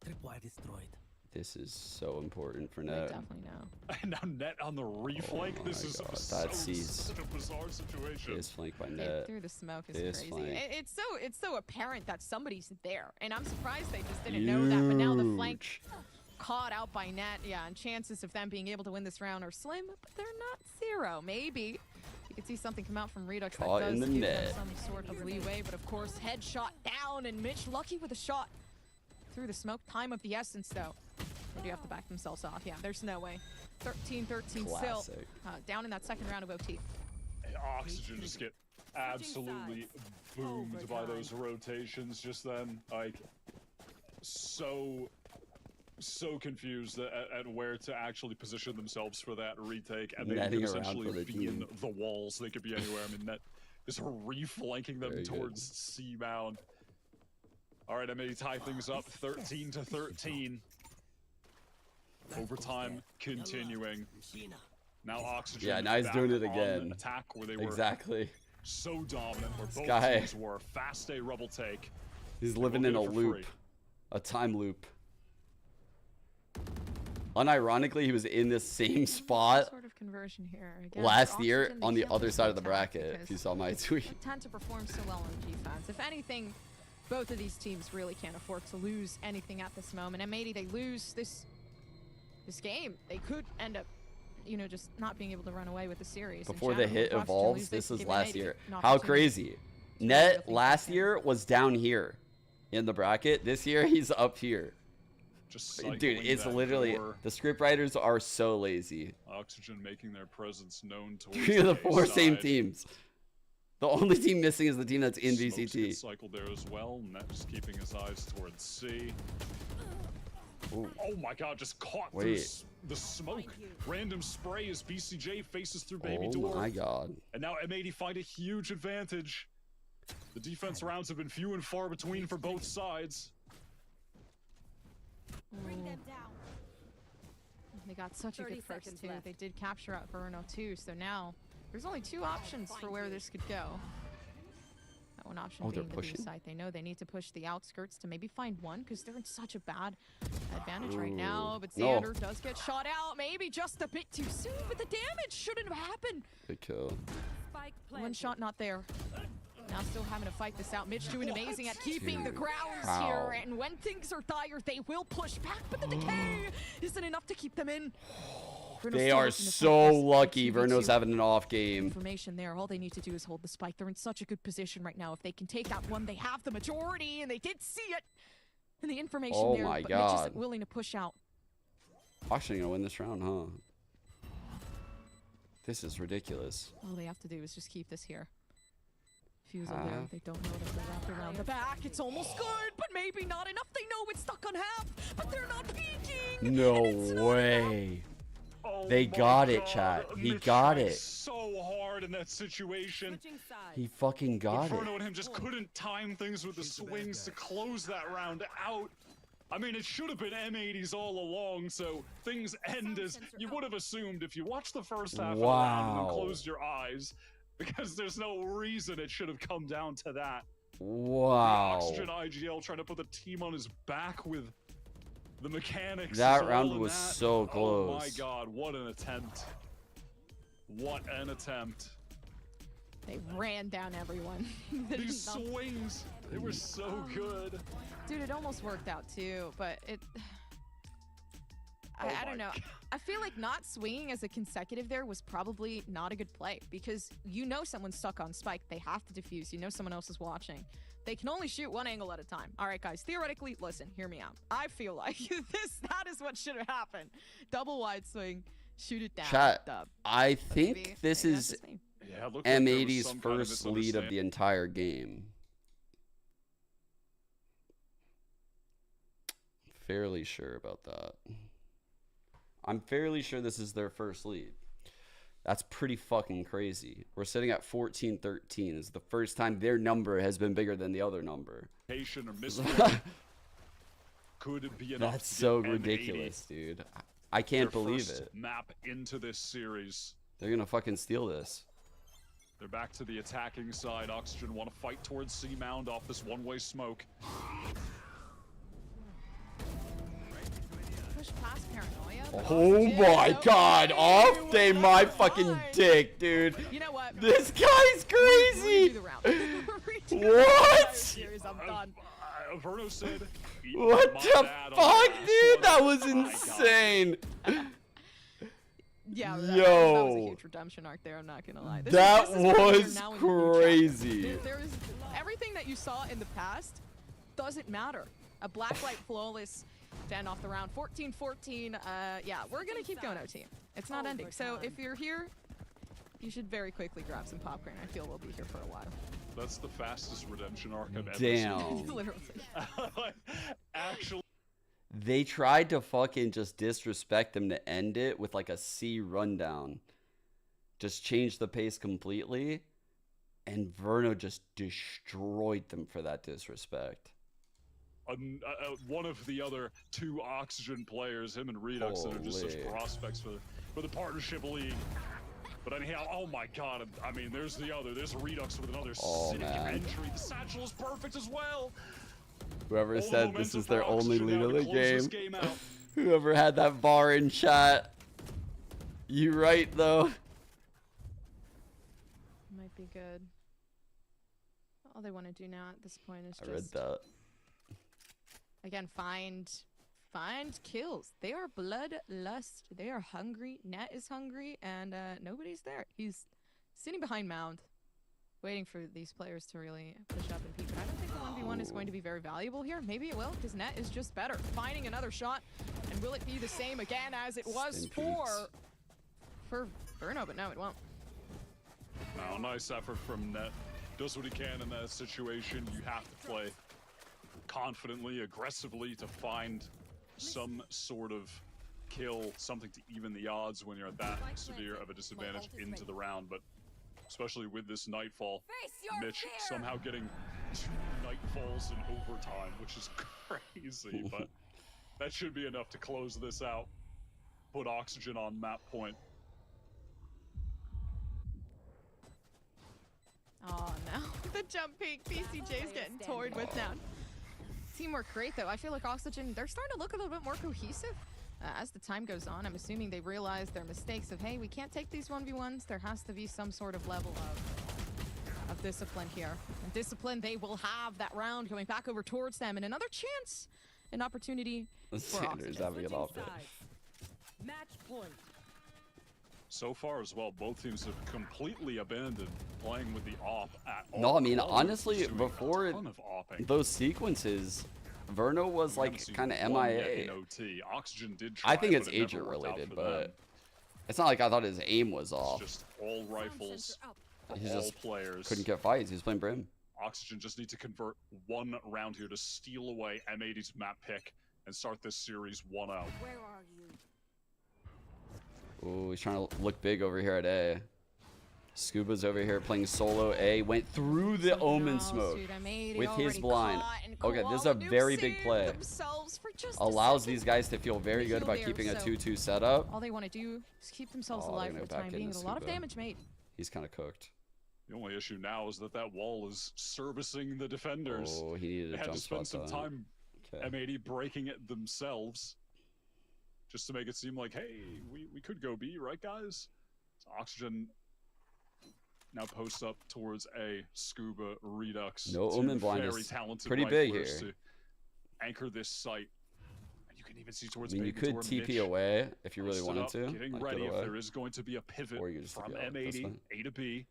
Tripwire destroyed. This is so important for They Net. definitely know. And now Net on the reflank. Oh This my is God, such a bizarre situation. Is flanked by Net. Through the smoke is crazy. Flank. It's so apparent that somebody's there, and I'm surprised they just didn't know that. But now the flank caught out by Net, yeah, and chances of them being able to win this round are slim, but they're not zero. Maybe you could see something come out from Redux that does give them some sort of leeway, but of course, headshot down, and Mitch lucky with a shot through the smoke. Time of the essence, though. They do have to back themselves off. Yeah, there's no way. 13-13 still. Down in that second round of OT. And Oxygen just get absolutely boomed by those rotations just then. Like, so confused at where to actually position themselves for that retake, and they could essentially be in the walls. They could be anywhere. I mean, Net is reflanking them towards C-bound. All right, M80 tie things up 13-13. Overtime continuing. Now Oxygen. Yeah, now he's doing it again. Attack where they were so dominant, where both teams were. Fast A rebel take. He's living in a loop, a time loop. Unironically, he was in this same spot sort of conversion here. Again, last year on the other side of the bracket. If you saw my tweet. They tend to perform so well on defense. If anything, both of these teams really can't afford to lose anything at this moment. M80, they lose this game, they could end up, just not being able to run away with the series. Before the hit evolves, this is last year. How crazy. Net last year was down here in the bracket. This year, he's up here. Dude, it's literally, the scriptwriters are so lazy. Oxygen making their presence known towards 3 of the 4 same teams. The only team missing is the team that's in VCT. Cycled there as well. Net just keeping his eyes towards C. Ooh. Oh my God, just caught through the smoke. Random spray as BCJ faces through Baby Door. Oh my God. And now M80 find a huge advantage. The defense rounds have been few and far between for both sides. Bring them down. They got such a good first two. They did capture out Verno too, so now there's only 2 options for where this could go. That one option being the B side. They know they need to push the outskirts to maybe find one, because they're in such a bad advantage right now. But Xander does get shot out, maybe just a bit too soon, but the damage shouldn't have happened. Good kill. One shot not there. Now still having to fight this out. Mitch doing amazing at keeping the grounds here, and when things are dire, they will push back, but the decay isn't enough to keep them in. They are so lucky Verno's having an off game. Information there. All they need to do is hold the spike. They're in such a good position right now. If they can take that one, they have the majority, and they did see it. And the information there, my but God. Mitch isn't willing to push out. Actually gonna win this round, huh? This is ridiculous. All they have to do is just keep this here. Fuse over there. They don't know that they're wrapped around the back. It's almost good, but maybe not enough. They know it's stuck on half, but they're not peeking. No way. Oh they got it, chat. He got it. So hard in that situation. He fucking got it. Inferno and him just couldn't time things with the swings to close that round out. I mean, it should have been M80s all along, so things end as you would have assumed if you watched the first half of the round and then closed your eyes, because there's no reason it should have come down to that. Wow. The Oxygen IGL trying to put the team on his back with the mechanics. That round was so close. Oh my god, what an attempt. What an attempt. They ran down everyone. These swings, they were so good. Dude, it almost worked out too, but it... I don't know. I feel like not swinging as a consecutive there was probably not a good play, because you know someone's stuck on spike. They have to defuse. You know someone else is watching. They can only shoot one angle at a time. All right, guys, theoretically, listen, hear me out. I feel like that is what should have happened. Double wide swing, shoot it down. Chat, dub. I think this is M80's first lead of the entire game. Fairly sure about that. I'm fairly sure this is their first lead. That's pretty fucking crazy. We're sitting at 14-13. It's the first time their number has been bigger than the other number. Could be enough. That's so ridiculous, dude. I can't believe it. Map into this series. They're gonna fucking steal this. They're back to the attacking side. Oxygen want to fight towards C Mound off this one-way smoke. Push past paranoia. Oh my god, off day my fucking dick, dude. You know what? This guy's crazy. What? I'm done. Verno said, what the fuck, dude? That was insane. Yeah, that was a huge redemption arc there, I'm not gonna lie. That was crazy. There's everything that you saw in the past doesn't matter. A blacklight flawless to end off the round. 14-14. Yeah, we're gonna keep going, OT. It's not ending. So if you're here, you should very quickly grab some popcorn. I feel we'll be here for a while. That's the fastest redemption arc I've ever seen. Literally. Actually. They tried to fucking just disrespect them to end it with like a C rundown. Just change the pace completely. And Verno just destroyed them for that disrespect. One of the other two Oxygen players, him and Redux, that are just such prospects for the partnership league. But anyhow, oh my god, I mean, there's Redux with another sitting entry. The satchel is perfect as well. Whoever said this is their only lead of the game, whoever had that bar in chat, you right though. Might be good. All they want to do now at this point is just... I read that. Again, find kills. They are bloodlust. They are hungry. Net is hungry, and nobody's there. He's sitting behind Mound, waiting for these players to really push up and peek. But I don't think the 1v1 is going to be very valuable here. Maybe it will, because Net is just better. Finding another shot, and will it be the same again as it was for Verno? But no, it won't. No, nice effort from Net. Does what he can in that situation. You have to play confidently, aggressively to find some sort of kill, something to even the odds when you're at that severe of a disadvantage into the round. But especially with this Nightfall, Mitch somehow getting 2 Nightfalls in overtime, which is crazy, but that should be enough to close this out. Put Oxygen on map point. Oh no, the jump peak PCJ's getting toyed with now. Teamwork great though. I feel like Oxygen, they're starting to look a little bit more cohesive as the time goes on. I'm assuming they realize their mistakes of, hey, we can't take these 1v1s. There has to be some sort of level of discipline here. And discipline they will have that round going back over towards them. And another chance, an opportunity for Oxygen. Having it off it. Match point. So far as well, both teams have completely abandoned playing with the op at all. No, I mean, honestly, before those sequences, Verno was like kind of MIA. Oxygen did I think it's agent related, but It's not like I thought his aim was off. It's just all rifles, He's all just players. Couldn't get fights. He was playing Brim. Oxygen just need to convert one round here to steal away M80's map pick and start this series 1-0. Where are you? Oh, he's trying to look big over here at A. Scuba's over here playing solo A. Went through the Omen smoke with his blind. Okay, this is a very big play. Allows these guys to feel very good about keeping a 2-2 setup. All they want to do is keep themselves alive for the time being. A lot of damage made. He's kind of cooked. The only issue now is that wall is servicing the defenders. Oh, he needed a jump spot. They had to spend some time, M80 breaking it themselves, just to make it seem like, hey, we could go B, right, guys? So Oxygen now posts up towards A. Scuba, Redux. No Omen blind is pretty big here. To anchor this site. And you can even see towards you could TP away if you really wanted to. Getting ready if there is going to be a pivot from M80, A to B.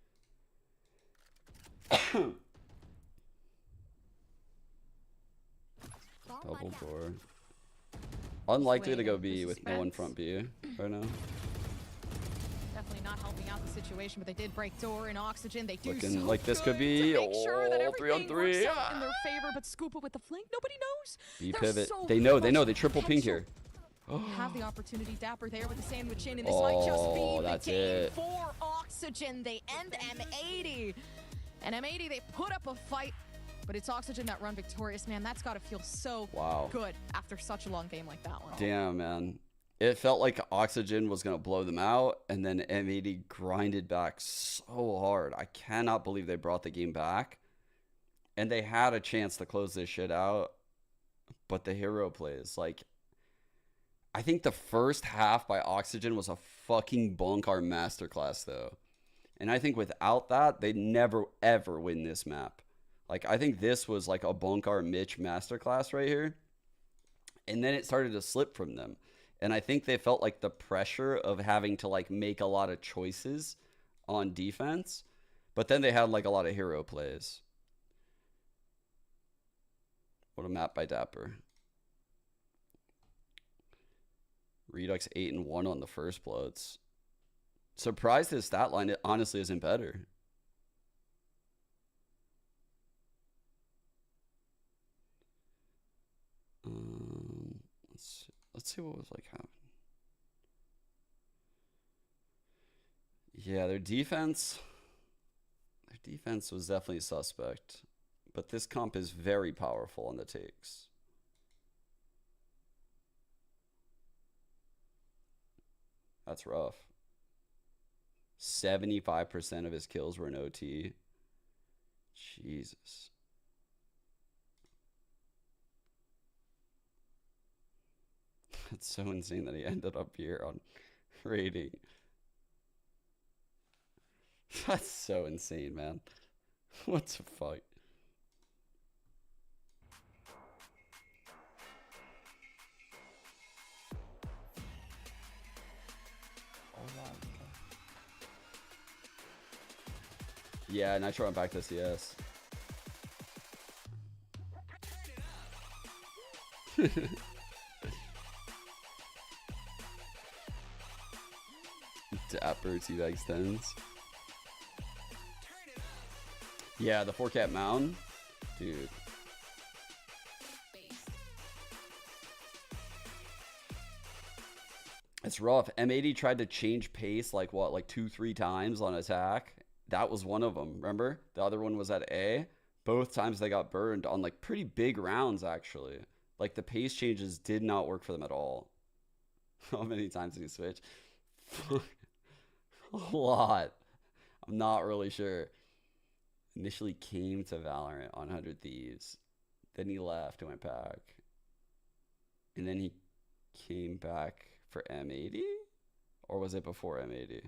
Double door. Unlikely to go B with no one front B right now. Definitely not helping out the situation, but they did break door in Oxygen. They do looking like this could be 3-on-3. In their favor, but Scuba with the flank. Nobody knows. B pivot. So they know. They triple pink here. Have the opportunity. Dapper there with the sandwich in, and this might just be the game for Oxygen. They end M80. And M80, they put up a fight, but it's Oxygen that run victorious. Man, that's got to feel so good after such a long game like that one. Damn, man. It felt like Oxygen was going to blow them out, and then M80 grinded back so hard. I cannot believe they brought the game back. And they had a chance to close this shit out, but the hero plays. Like, I think the first half by Oxygen was a fucking Bunkar masterclass, though. And I think without that, they'd never, ever win this map. Like, I think this was like a Bunkar Mitch masterclass right here. And then it started to slip from them. And I think they felt like the pressure of having to like make a lot of choices on defense. But then they had like a lot of hero plays. What a map by Dapper. Redux 8-1 on the first bloods. Surprised his stat line honestly isn't better. Let's see what was like happening. Yeah, their defense was definitely suspect, but this comp is very powerful on the takes. That's rough. 75% of his kills were in OT. Jesus. That's so insane that he ended up here on rating. That's so insane, man. What the fuck? Yeah, Nitro went back to CS. Dapper teabag extends. Yeah, the 4-cat mound. Dude. It's rough. M80 tried to change pace like 2-3 times on attack. That was one of them, remember? The other one was at A. Both times they got burned on like pretty big rounds, actually. Like the pace changes did not work for them at all. How many times did he switch? A lot. I'm not really sure. Initially came to Valorant on 100 Thieves. Then he left and went back. And then he came back for M80? Or was it before M80?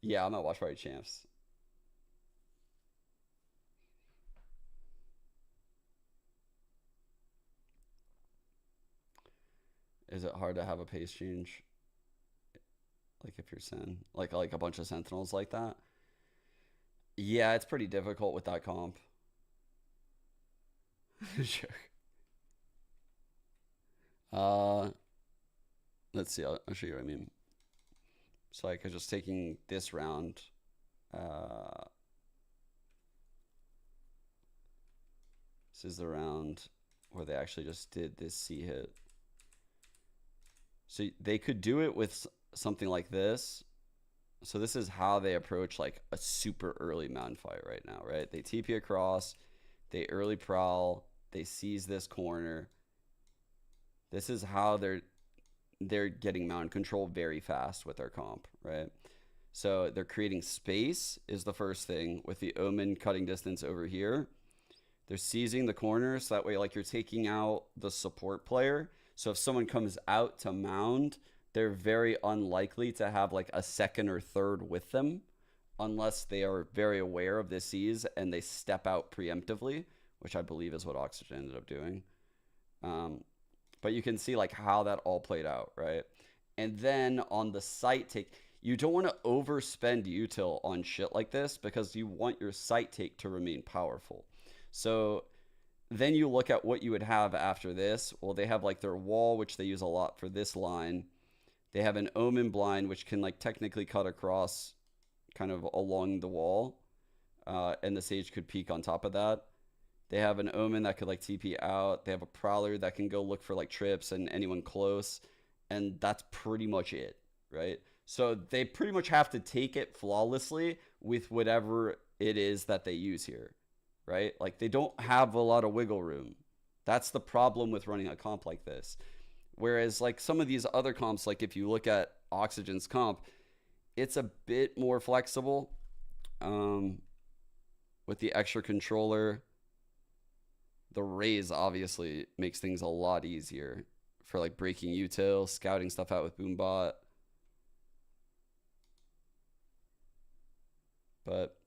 Yeah, I'm at Watch Party Champs. Is it hard to have a pace change? Like if you're Sen? Like a bunch of Sentinels like that? Yeah, it's pretty difficult with that comp. Sure. let's see. I'll show you what I mean. So like, I'm just taking this round. This is the round where they actually just did this C hit. So they could do it with something like this. So this is how they approach like a super early mountain fight right now, right? They TP across, they early prowl, they seize this corner. This is how they're getting mountain control very fast with their comp, right? So they're creating space is the first thing with the Omen cutting distance over here. They're seizing the corner, so that way like you're taking out the support player. So if someone comes out to mound, they're very unlikely to have like a second or third with them unless they are very aware of this seize and they step out preemptively, which I believe is what Oxygen ended up doing. But you can see like how that all played out, right? And then on the site take, you don't want to overspend util on shit like this because you want your site take to remain powerful. So then you look at what you would have after this. Well, they have like their wall, which they use a lot for this line. They have an Omen blind, which can like technically cut across kind of along the wall. And the Sage could peek on top of that. They have an Omen that could like TP out. They have a Prowler that can go look for like trips and anyone close. And that's pretty much it, right? So they pretty much have to take it flawlessly with whatever it is that they use here, right? Like they don't have a lot of wiggle room. That's the problem with running a comp like this. Whereas like some of these other comps, like if you look at Oxygen's comp, it's a bit more flexible with the extra controller. The raise obviously makes things a lot easier for like breaking util, scouting stuff out with Boombot. But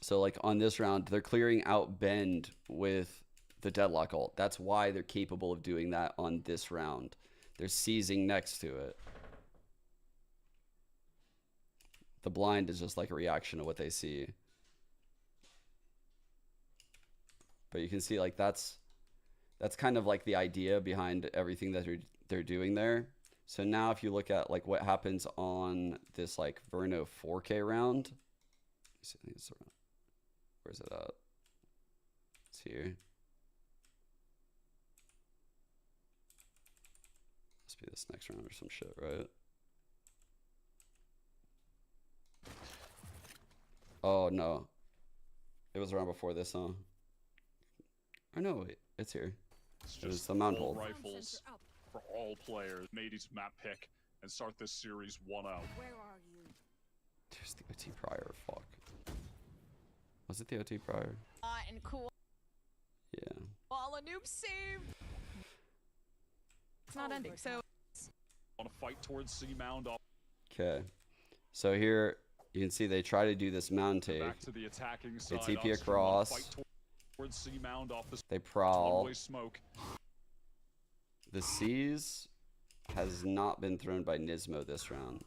so like on this round, they're clearing out Bend with the Deadlock ult. That's why they're capable of doing that on this round. They're seizing next to it. The blind is just like a reaction to what they see. But you can see like that's kind of like the idea behind everything that they're doing there. So now if you look at like what happens on this like Verno 4K round, where's it at? It's here. Must be this next round or some shit, right? Oh no, it was around before this, huh? Oh no, wait, it's here. It's the mount hold. Rifles for all players. M80's map pick and start this series 1-0. Where are you? There's the OT prior. Fuck. Was it the OT prior? And cool. Yeah. All a noob saved. It's not ending. So. Want to fight towards C mound. Okay. So here you can see they try to do this mound take. Back to the attacking side. They TP across. C mound off the they prowl. Smoke. The C's has not been thrown by Nismo this round.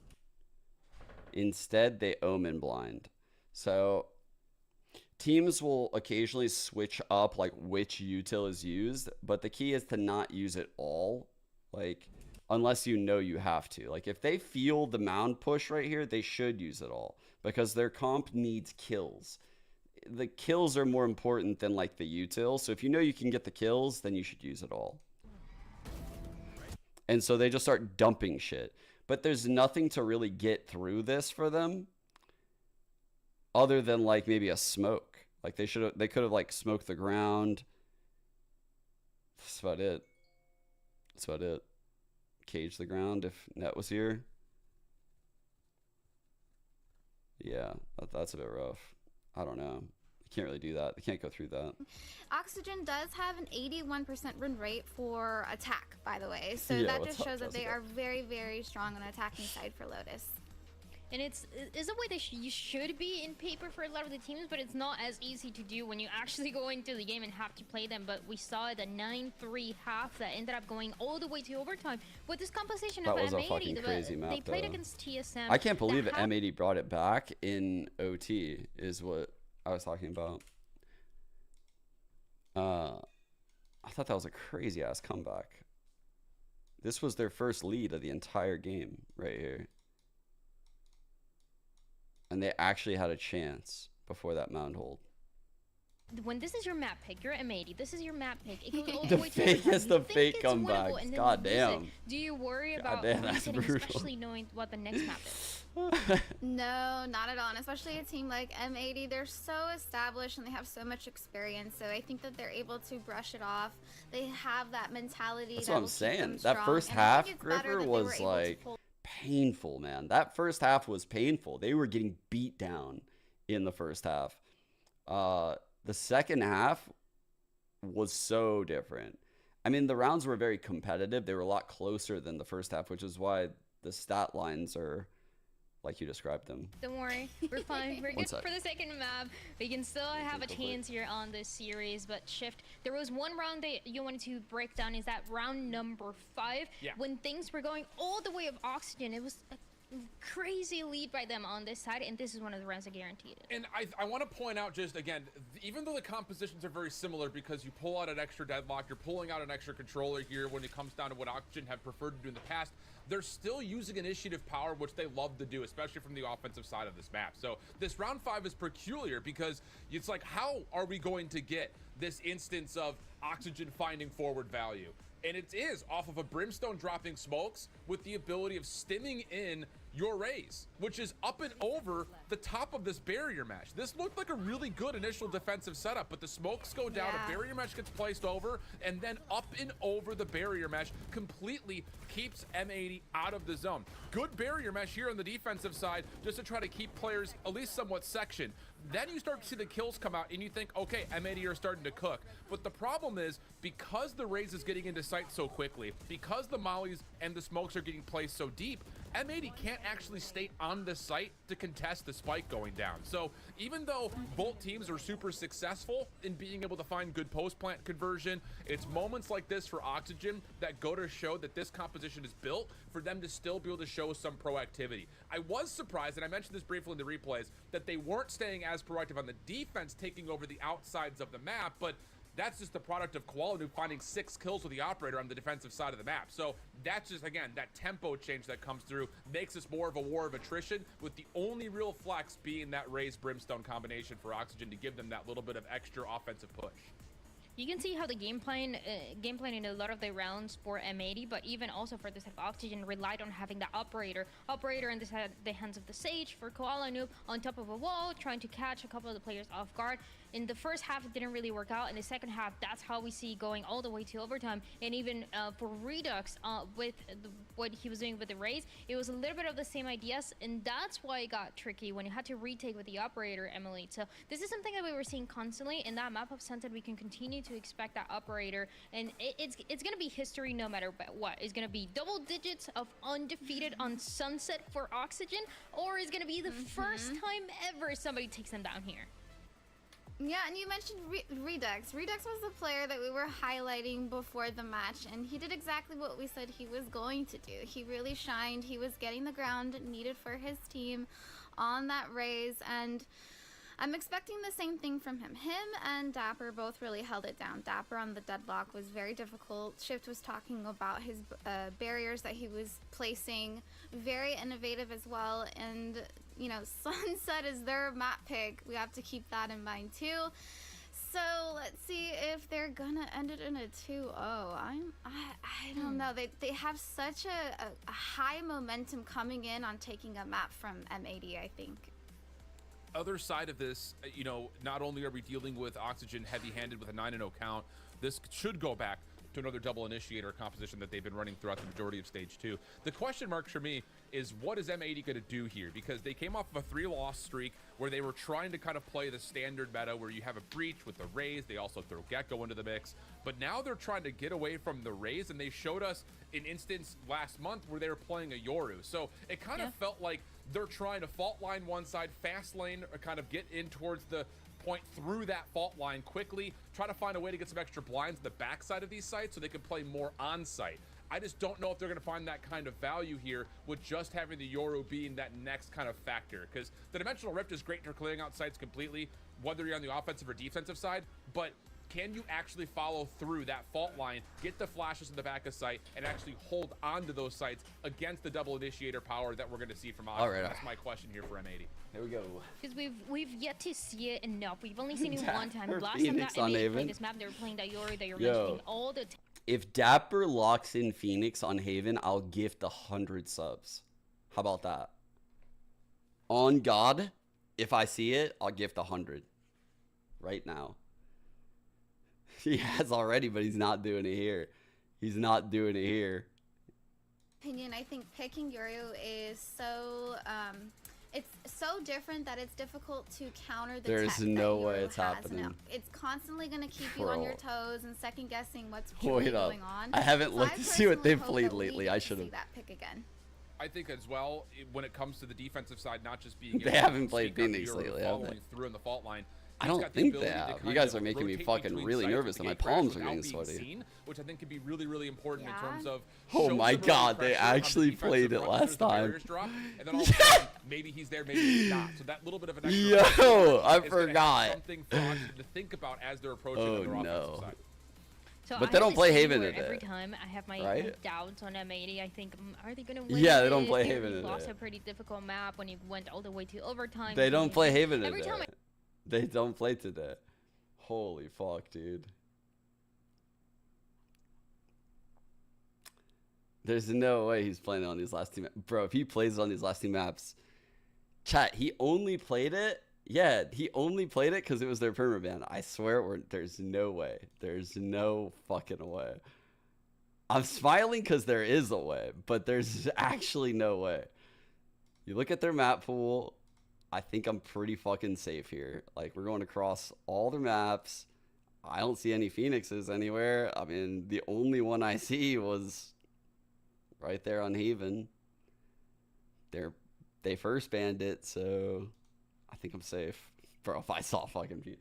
Instead, they Omen blind. So teams will occasionally switch up like which util is used, but the key is to not use it all. Like unless you know you have to. Like if they feel the mound push right here, they should use it all because their comp needs kills. The kills are more important than like the util. So if you know you can get the kills, then you should use it all. And so they just start dumping shit. But there's nothing to really get through this for them other than like maybe a smoke. Like they could have like smoked the ground. That's about it. That's about it. Cage the ground if net was here. Yeah, that's a bit rough. I don't know. You can't really do that. They can't go through that. Oxygen does have an 81% win rate for attack, by the way. So yeah, that just shows that they are very, very strong on the attacking side for Lotus. And it's a way that you should be in paper for a lot of the teams, but it's not as easy to do when you actually go into the game and have to play them. But we saw the 9-3 half that ended up going all the way to overtime with this composition of M80. That was a fucking crazy map, they played though. Against TSM. I can't believe M80 brought it back in OT is what I was talking about. I thought that was a crazy ass comeback. This was their first lead of the entire game right here. And they actually had a chance before that mound hold. When this is your map pick, you're M80. This is your map pick. It goes all the way to the fake comeback. God damn. Do you worry about resetting, especially knowing what the next map is? No, not at all. And especially a team like M80, they're so established and they have so much experience. So I think that they're able to brush it off. They have that mentality. That's what I'm saying. That first half, Gripper, was like painful, man. That first half was painful. They were getting beat down in the first half. The second half was so different. I mean, the rounds were very competitive. They were a lot closer than the first half, which is why the stat lines are like you described them. Don't worry, we're fine. We're good for the second map. We can still have a chance here on this series, but Shift, there was one round that you wanted to break down. Is that round number 5? Yeah. When things were going all the way of Oxygen, it was crazy lead by them on this side, and this is one of the rounds that guaranteed it. And I want to point out, just again, even though the compositions are very similar, because you pull out an extra deadlock, you're pulling out an extra controller here when it comes down to what Oxygen have preferred to do in the past, they're still using initiative power, which they love to do, especially from the offensive side of this map. So this round 5 is peculiar because it's like, how are we going to get this instance of Oxygen finding forward value? And it is off of a Brimstone dropping smokes with the ability of stimming in your raise, which is up and over the top of this barrier mesh. This looked like a really good initial defensive setup, but the smokes go down, a barrier mesh gets placed over, and then up and over the barrier mesh completely keeps M80 out of the zone. Good barrier mesh here on the defensive side just to try to keep players at least somewhat sectioned. Then you start to see the kills come out and you think, okay, M80 are starting to cook. But the problem is, because the raise is getting into sight so quickly, because the mollies and the smokes are getting placed so deep, M80 can't actually stay on the site to contest the spike going down. So even though both teams are super successful in being able to find good post plant conversion, it's moments like this for Oxygen that go to show that this composition is built for them to still be able to show some proactivity. I was surprised, and I mentioned this briefly in the replays, that they weren't staying as proactive on the defense, taking over the outsides of the map, but that's just the product of Quality finding 6 kills with the operator on the defensive side of the map. So that's just, again, that tempo change that comes through makes this more of a war of attrition, with the only real flex being that Raze Brimstone combination for Oxygen to give them that little bit of extra offensive push. You can see how the game plan in a lot of the rounds for M80, but even also for this type of Oxygen, relied on having the operator in the hands of the Sage for Koala Noob on top of a wall, trying to catch a couple of the players off guard. In the first half, it didn't really work out. In the second half, that's how we see going all the way to overtime. And even for Redux, with what he was doing with the Raze, it was a little bit of the same ideas, and that's why it got tricky when you had to retake with the operator, Emily. So this is something that we were seeing constantly in that map of Sunset. We can continue to expect that operator, and it's going to be history no matter what. It's going to be double digits of undefeated on Sunset for Oxygen, or it's going to be the first time ever somebody takes them down here. Yeah, and you mentioned Redux. Redux was the player that we were highlighting before the match, and he did exactly what we said he was going to do. He really shined. He was getting the ground needed for his team on that raise, and I'm expecting the same thing from him. Him and Dapper both really held it down. Dapper on the deadlock was very difficult. Shift was talking about his barriers that he was placing, very innovative as well, and you know, Sunset is their map pick. We have to keep that in mind too. So let's see if they're gonna end it in a 2-0. I don't know. They have such a high momentum coming in on taking a map from M80, I think. Other side of this, you know, not only are we dealing with Oxygen heavy-handed with a 9-0 count, this should go back to another double initiator composition that they've been running throughout the majority of stage 2. The question mark for me is, what is M80 going to do here? Because they came off of a 3-loss streak where they were trying to kind of play the standard meta where you have a breach with the Raze. They also throw Gecko into the mix, but now they're trying to get away from the Raze, and they showed us an instance last month where they were playing a Yoru. So it kind of felt like they're trying to fault line one side, fast lane, or kind of get in towards the point through that fault line quickly, try to find a way to get some extra blinds on the backside of these sites so they can play more on site. I just don't know if they're going to find that kind of value here with just having the Yoru being that next kind of factor, because the Dimensional Rift is great for clearing out sites completely, whether you're on the offensive or defensive side, but can you actually follow through that fault line, get the flashes in the back of sight, and actually hold onto those sites against the double initiator power that we're going to see from Oxygen? Right. That's my question here for M80. Here we go. Because we've yet to see it enough. We've only seen it one time. Last Phoenix time that on M80 Haven. played this map, they were playing that Yoru, they were mentioning all the time. If Dapper locks in Phoenix on Haven, I'll gift 100 subs. How about that? On God, if I see it, I'll gift 100. Right now. He has already, but he's not doing it here. He's not doing it here. Opinion, I think picking Yoru is so it's so different that it's difficult to counter the There's tech no that way Yoru it's has. happening. And it's constantly going to keep you on your toes and second guessing what's truly going on. I haven't So looked to see what they've personally played hope that we lately. get I to should have. see that pick again. I think as well, when it comes to the defensive side, not just being They haven't played Phoenix lately, have they? Through in the fault line. I don't think they have. You guys are making me fucking really nervous, and my palms are getting sweaty. Which I think could be really, really important in terms of. Oh my God, they actually played it last time. And then all of a sudden, maybe he's there, maybe he's not. So that little bit of an extra. Yo, I forgot. Something for Oxygen to think about as they're approaching on their offensive side. So but they don't play Haven today. today. Every time I have my doubts on M80, I think, are they going to win? Yeah, they don't play Haven today. today. Lost a pretty difficult map when it went all the way to overtime. They don't play Haven every today. Time They don't play today. Holy fuck, dude. There's no way he's playing on these last two maps. Bro, if he plays on these last two maps, chat, he only played it. Yeah, he only played it because it was their permaban. I swear, there's no way. There's no fucking way. I'm smiling because there is a way, but there's actually no way. You look at their map pool. I think I'm pretty fucking safe here. Like, we're going across all their maps. I don't see any Phoenixes anywhere. I mean, the only one I see was right there on Haven. They first banned it, so I think I'm safe. Bro, if I saw fucking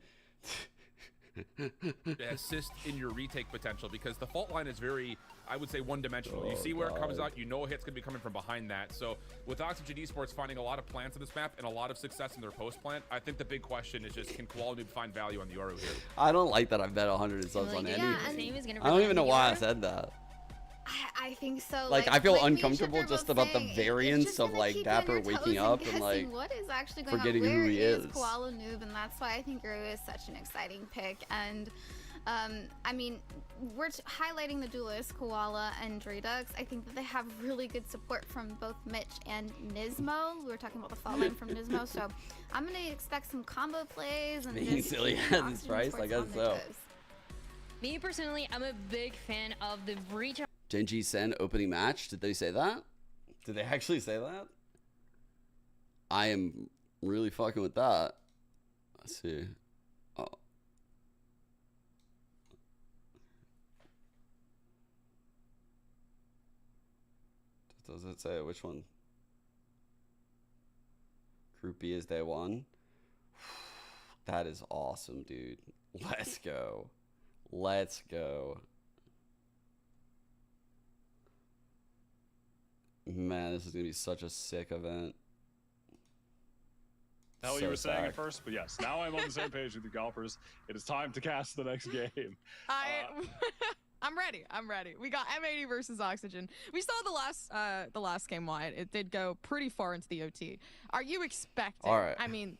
assist in your retake potential, because the fault line is very, I would say, one-dimensional. You see where it comes out, you know a hit's going to be coming from behind that. So with Oxygen Esports finding a lot of plants in this map and a lot of success in their post plant, I think the big question is just, can Koala Noob find value on the Yoru here? I don't like that I bet 100 subs on anything. I don't even know why I said that. I think so. Like I feel uncomfortable just about the variance of like Dapper waking up and like what is actually going forgetting on. who he is. Koala Noob, and that's why I think Yoru is such an exciting pick. And I mean, we're highlighting the duelists, Koala and Redux. I think that they have really good support from both Mitch and Nismo. We were talking about the fault line from Nismo, so I'm gonna expect some combo plays and being silly at this price. I guess so. Me personally, I'm a big fan of the Breach. Genji Sen opening match. Did they say that? Did they actually say that? I am really fucking with that. Let's see. Oh. Does it say which one? Group B is day one. That is awesome, dude. Let's go. Let's go. Man, this is going to be such a sick event. Now you were saying it first, but yes, now I'm on the same page with you golfers. It is time to cast the next game. I'm ready. I'm ready. We got M80 versus Oxygen. We saw the last game wide. It did go pretty far into the OT. Are you expecting? All right. I mean,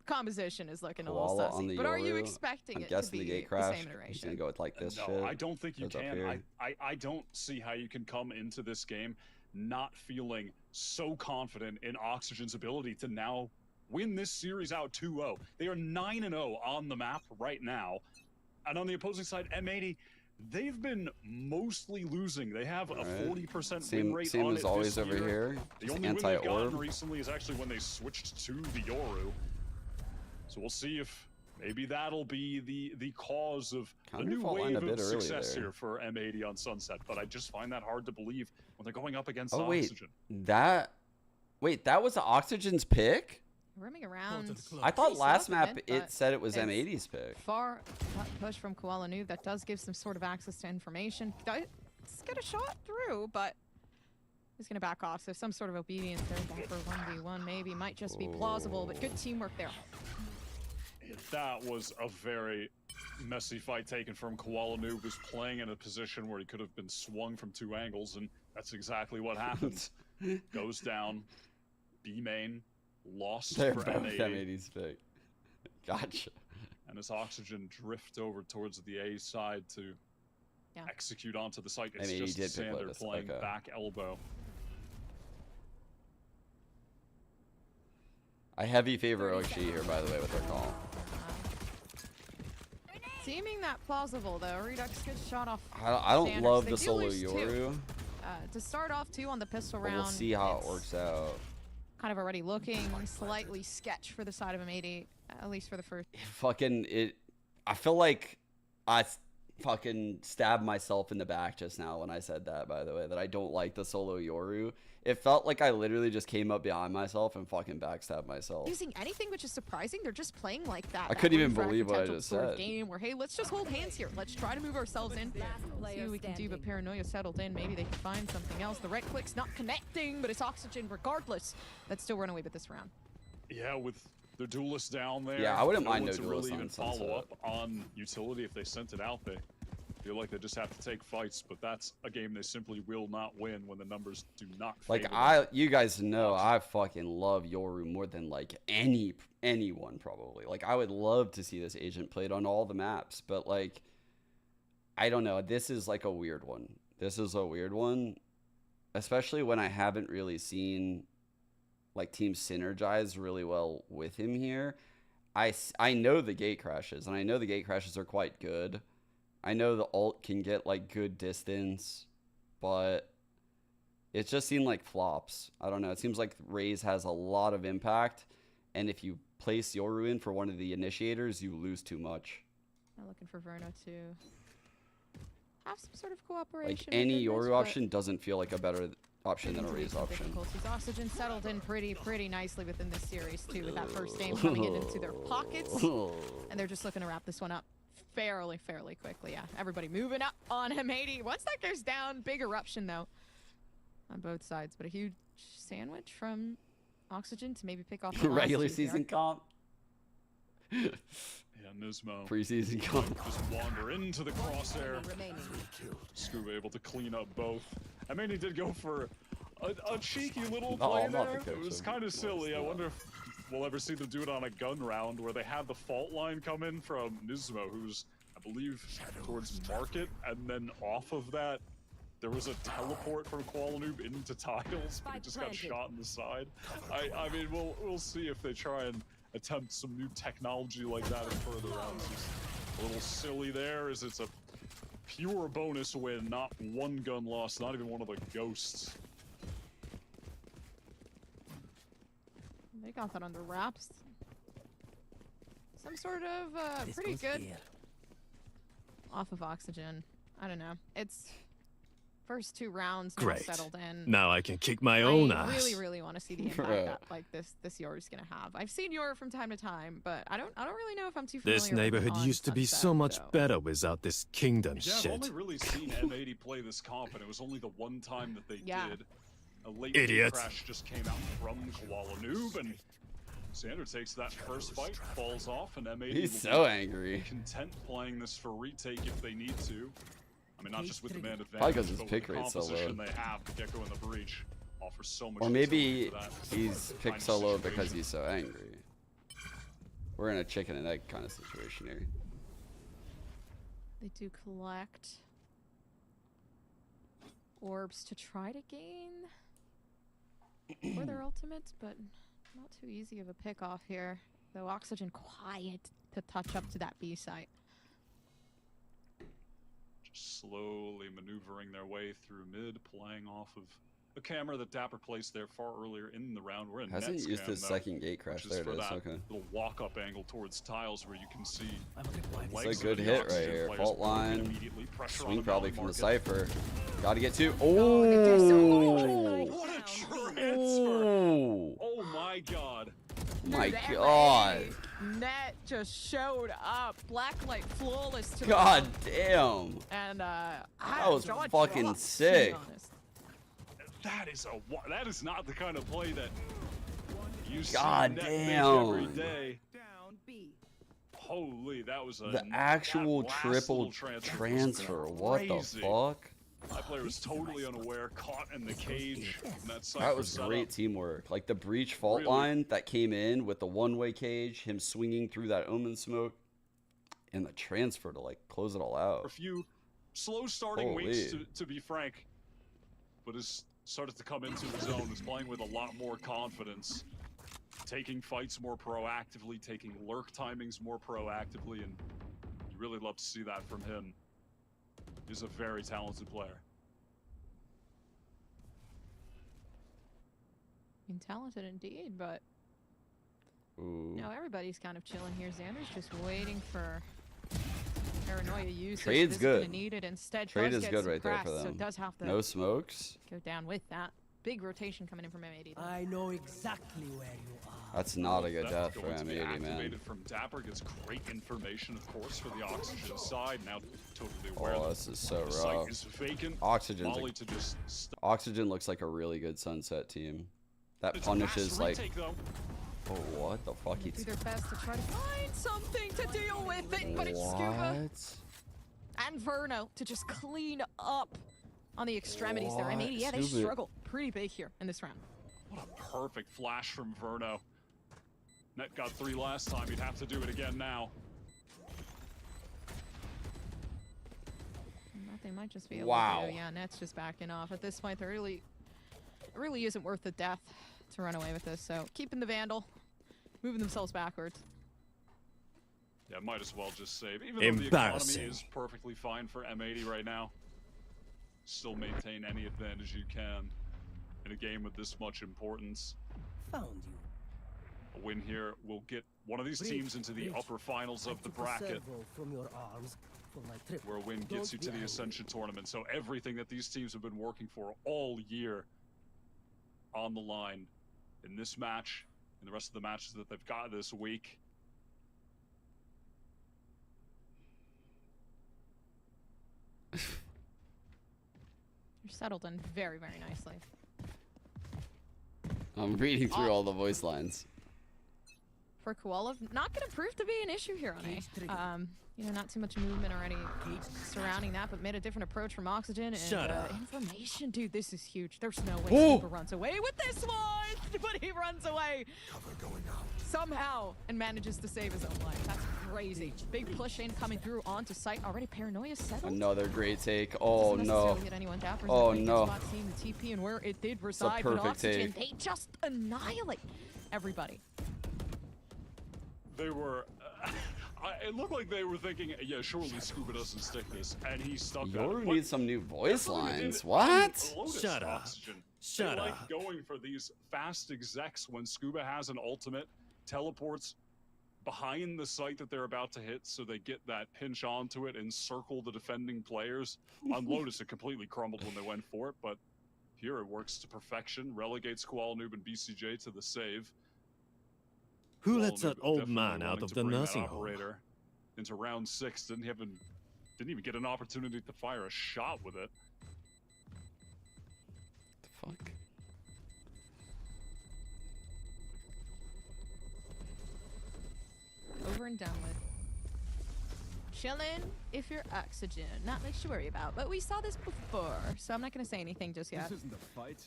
composition is looking Koala a little sussy, but are you Yoru. expecting it to be the gate the crash. same iteration? He's gonna go with like this shit. No, I don't think you Goes up can. here. I don't see how you can come into this game not feeling so confident in Oxygen's ability to now win this series out 2-0. They are 9-0 on the map right now. And on the opposing side, M80, they've been mostly losing. They have a 40% win rate on it as always this over year. here. The only win they've gotten recently is actually when they switched to the Yoru. So we'll see if maybe that'll be the cause of a new wave of success here for M80 on Sunset. But I just find that hard to believe when they're going up against Oxygen. That was Oxygen's pick? Roaming around. I thought last map it said it was M80's pick. Far push from Koala Noob. That does give some sort of access to information. Let's get a shot through, but he's going to back off. So some sort of obedience there for 1v1 maybe might just be plausible, but good teamwork there. That was a very messy fight taken from Koala Noob, was playing in a position where he could have been swung from 2 angles, and that's exactly what happens. Goes down, B main, lost They're for both M80. M80's pick. Gotcha. And as Oxygen drift over towards the A side to execute onto the site, it's just Sander playing back elbow. I heavy favor Oxy here, by the way, with their call. Seeming that plausible, though. Redux gets shot off. I don't love the solo Yoru. To start off, too, on the pistol round. We'll see how it works out. Kind of already looking slightly sketch for the side of M80, at least for the first. I feel like I fucking stabbed myself in the back just now when I said that, by the way, that I don't like the solo Yoru. It felt like I literally just came up behind myself and fucking backstabbed myself. Using anything, which is surprising. They're just playing like that. I couldn't even believe what I just said. Game where, hey, let's just hold hands here. Let's try to move ourselves in. See what we can do, but Paranoia settled in. Maybe they can find something else. The right click's not connecting, but it's Oxygen regardless. That's still run away with this round. Yeah, with the duelist down there. Yeah, I wouldn't mind no duelist really on even follow up on utility if they sent it out. They feel like they just have to take fights, but that's a game they simply will not win when the numbers do not favor them. You guys know I fucking love Yoru more than like anyone probably. Like I would love to see this agent played on all the maps, but like I don't know. This is like a weird one. This is a weird one, especially when I haven't really seen like teams synergize really well with him here. I know the gate crashes, and I know the gate crashes are quite good. I know the ult can get like good distance, but it just seemed like flops. I don't know. It seems like Raze has a lot of impact, and if you place Yoru in for one of the initiators, you lose too much. I'm looking for Verno to have some sort of cooperation. Like any Yoru option doesn't feel like a better option than a Raze option. Oxygen settled in pretty nicely within this series too, with that first game coming into their pockets, and they're just looking to wrap this one up fairly quickly. Yeah, everybody moving up on M80. Once that goes down, big eruption though on both sides, but a huge sandwich from Oxygen to maybe pick off the regular season comp. Yeah, Nismo. Preseason comp. Just wander into the crosshair. Scuba able to clean up both. I mean, he did go for a cheeky little play there. It was kind of silly. I wonder if we'll ever see them do it on a gun round where they had the fault line come in from Nismo, who's, I believe, towards Market, and then off of that, there was a teleport from Koala Noob into Tiles, but he just got shot in the side. I mean, we'll see if they try and attempt some new technology like that in further rounds. Just a little silly there, as it's a pure bonus win, not one gun loss, not even one of the ghosts. They got that under wraps. Some sort of pretty good off of Oxygen. I don't know. It's first 2 rounds now settled in. Now I can kick my own ass. I really want to see the impact that like this Yoru's gonna have. I've seen Yoru from time to time, but I don't really know if I'm too familiar. This neighborhood used to be so much better without this kingdom shit. I've only really seen M80 play this comp, and it was only the one time that they did. A late crash just came out from Koala Noob, and Sander takes that first fight, falls off, and M80 he's so angry. Content playing this for retake if they need to. I mean, not just with the man advantage, probably because his but pick with the rate's so low. composition they have to get going the breach offers so much. Or maybe he's picked so low because he's so angry. We're in a chicken and egg kind of situation here. They do collect orbs to try to gain for their ultimates, but not too easy of a pick off here. Though Oxygen quiet to touch up to that B site. Just slowly maneuvering their way through mid, playing off of a camera that Dapper placed there far earlier in the round. We're in hasn't used his second gate crash. There it is. Okay. Little walk-up angle towards Tiles where you can see. It's a good hit right here. Fault line. Swing probably from the Cypher. Got to get to. Oh! What a transfer! Oh my god! My god! Net just showed up. Blacklight flawless to God damn! And that was fucking sick. That is not the kind of play that you see God Net damn. make every day. Holy, that was the actual triple transfer. What the fuck? That player was totally unaware, caught in the cage. That was great teamwork. Like the breach fault line that came in with the one-way cage, him swinging through that omen smoke, and the transfer to like close it all out. A few slow starting weeks, to be frank, but has started to come into his own. Is playing with a lot more confidence, taking fights more proactively, taking lurk timings more proactively, and you really love to see that from him. He's a very talented player. Talented indeed, but now everybody's kind of chilling here. Xander's just waiting for paranoia usage. Trade's good. Need it. Instead, Trade is good right there for them. So it does have to no smokes. Go down with that. Big rotation coming in from M80. I know exactly where you are. That's not a good death for M80, man. From Dapper gets great information, of course, for the Oxygen side. Now totally aware. Oh, this is so rough. Is vacant. Oxygen looks like a really good Sunset team. That punishes like. Oh, what the fuck? Do their best to try to find something to deal with it, but it's Scuba and Verno to just clean up on the extremities there. M80, yeah, they struggle pretty big here in this round. What a perfect flash from Verno. Net got 3 last time. You'd have to do it again now. They might just be able to do. Yeah, Net's just backing off. At this point, it really isn't worth the death to run away with this. So keeping the Vandal, moving themselves backwards. Yeah, might as well just save. Even though the economy is perfectly fine for M80 right now, still maintain any advantage you can in a game with this much importance. Found you. A win here will get one of these teams into the upper finals of the bracket, from your arms for my trip. Where a win gets you to the Ascension tournament. So everything that these teams have been working for all year on the line in this match and the rest of the matches that they've got this week. You're settled in very, very nicely. I'm reading through all the voice lines. For Koala, not going to prove to be an issue here on A. You know, not too much movement already surrounding that, but made a different approach from Oxygen and information. Dude, this is huge. There's no way Scuba runs away with this one, but he runs away somehow and manages to save his own life. That's crazy. Big push in coming through onto site. Already Paranoia settled. Another great take. Oh no. Oh no. Seeing the TP and where it did reside, but Oxygen, they just annihilate everybody. They were. It looked like they were thinking, yeah, surely Scuba doesn't stick this, and he stuck that. Yoru needs some new voice lines. What? Shut up. Shut up. Like going for these fast execs when Scuba has an ultimate, teleports behind the site that they're about to hit, so they get that pinch onto it and circle the defending players. On Lotus, it completely crumbled when they went for it, but here it works to perfection. Relegates Koala Noob and BCJ to the save. Who lets that old man out of the nursing home? Into round 6, didn't even get an opportunity to fire a shot with it. The fuck? Over and done with. Chillin' if you're Oxygen. Not much to worry about, but we saw this before, so I'm not gonna say anything just yet. This isn't a fight.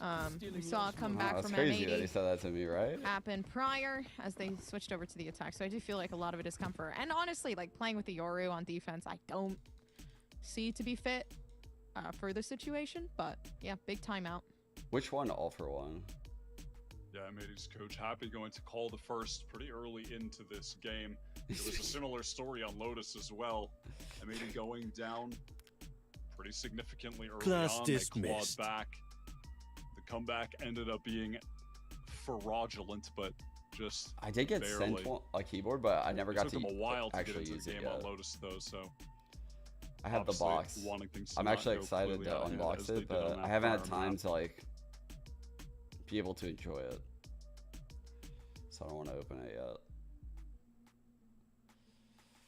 We saw a comeback from crazy M80. That he said that to me, right? Happened prior as they switched over to the attack, so I do feel like a lot of it is comfort. And honestly, like playing with the Yoru on defense, I don't see to be fit for the situation. But yeah, big timeout. Which one? All for one. Yeah, M80's coach Happy going to call the first pretty early into this game. There was a similar story on Lotus as well. M80 going down pretty significantly early on. They clawed back. The comeback ended up being fraudulent, but just I did get sent a keyboard, but I never got to took them a while to get actually into use the it game on Lotus though, so I have the box. I'm actually excited to unbox it, but I haven't had time to like be able to enjoy it, so I don't want to open it yet.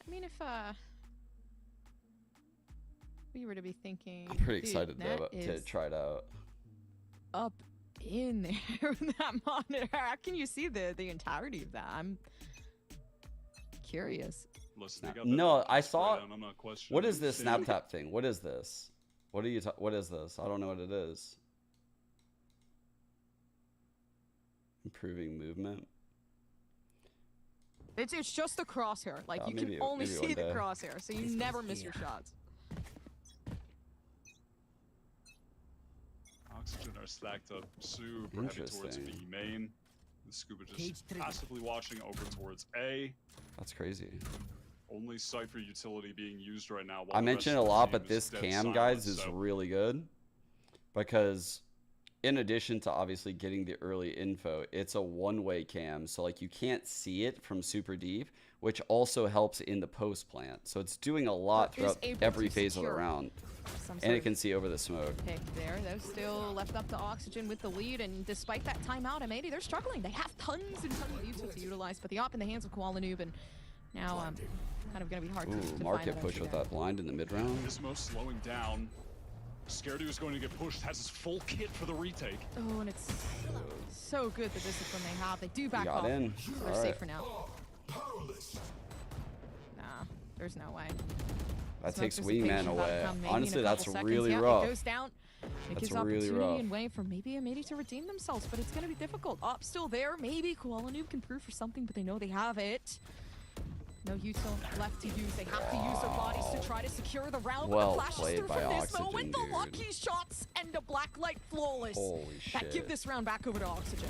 I mean, if we were to be thinking, I'm pretty excited to try it out. Up in there with that monitor, how can you see the entirety of that? I'm curious. Listen, no, I saw. What is this snap tap thing? What is this? What are you? What is this? I don't know what it is. Improving movement. It's just the crosshair. Like you can only see the crosshair, so you never miss your shots. Oxygen are stacked up super heavy towards B main. The Scuba just passively watching over towards A. That's crazy. Only Cypher utility being used right now. I mention it a lot, but this cam, guys, is really good because in addition to obviously getting the early info, it's a one-way cam. So like you can't see it from super deep, which also helps in the post plant. So it's doing a lot throughout every phase of the round. And it can see over the smoke. Pick there, though, still left up to Oxygen with the lead, and despite that timeout, M80, they're struggling. They have tons and tons of util to utilize, but the op in the hands of Koala Noob, and now kind of going to be hard to market push with that blind in the mid round. Gizmo slowing down. Scared is going to get pushed, has his full kit for the retake. Oh, and it's so good the discipline they have. They do back off. In. So they're safe for now. Nah, there's no way. That takes Wingman away. Honestly, that's really rough. It goes down. It gives really opportunity and way for maybe M80 to redeem themselves, but it's going to be difficult. Op still there. Maybe Koala Noob can prove for something, but they know they have it. No util left to use. They have to use their bodies to try to secure the round. Well flashes played through by from Oxygen, Nismo with the dude. lucky shots and a black light flawless. Holy shit. That give this round back over to Oxygen.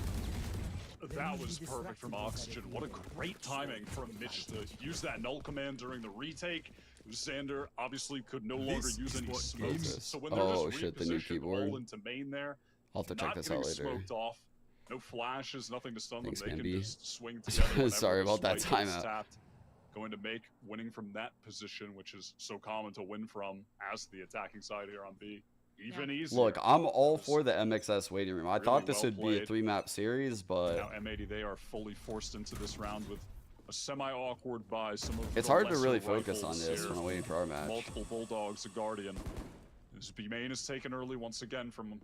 That was perfect from Oxygen. What a great timing from Mitch to use that null command during the retake. Xander obviously could no longer use any smokes. So when they're just the new keyboard. into main there, I'll have to check this out later. Smoked off. No flashes, nothing to stun them. They can just swing together. Whenever Sorry about that timeout. Tapped. Going to make winning from that position, which is so common to win from as the attacking side here on B, even easier. Look, I'm all for the MXS waiting room. I thought this would be a 3-map series, but now M80, they are fully forced into this round with a semi-awkward buy. Some of it's hard to really focus on this when I'm waiting for our match. Multiple Bulldogs, a Guardian. This B main is taken early once again from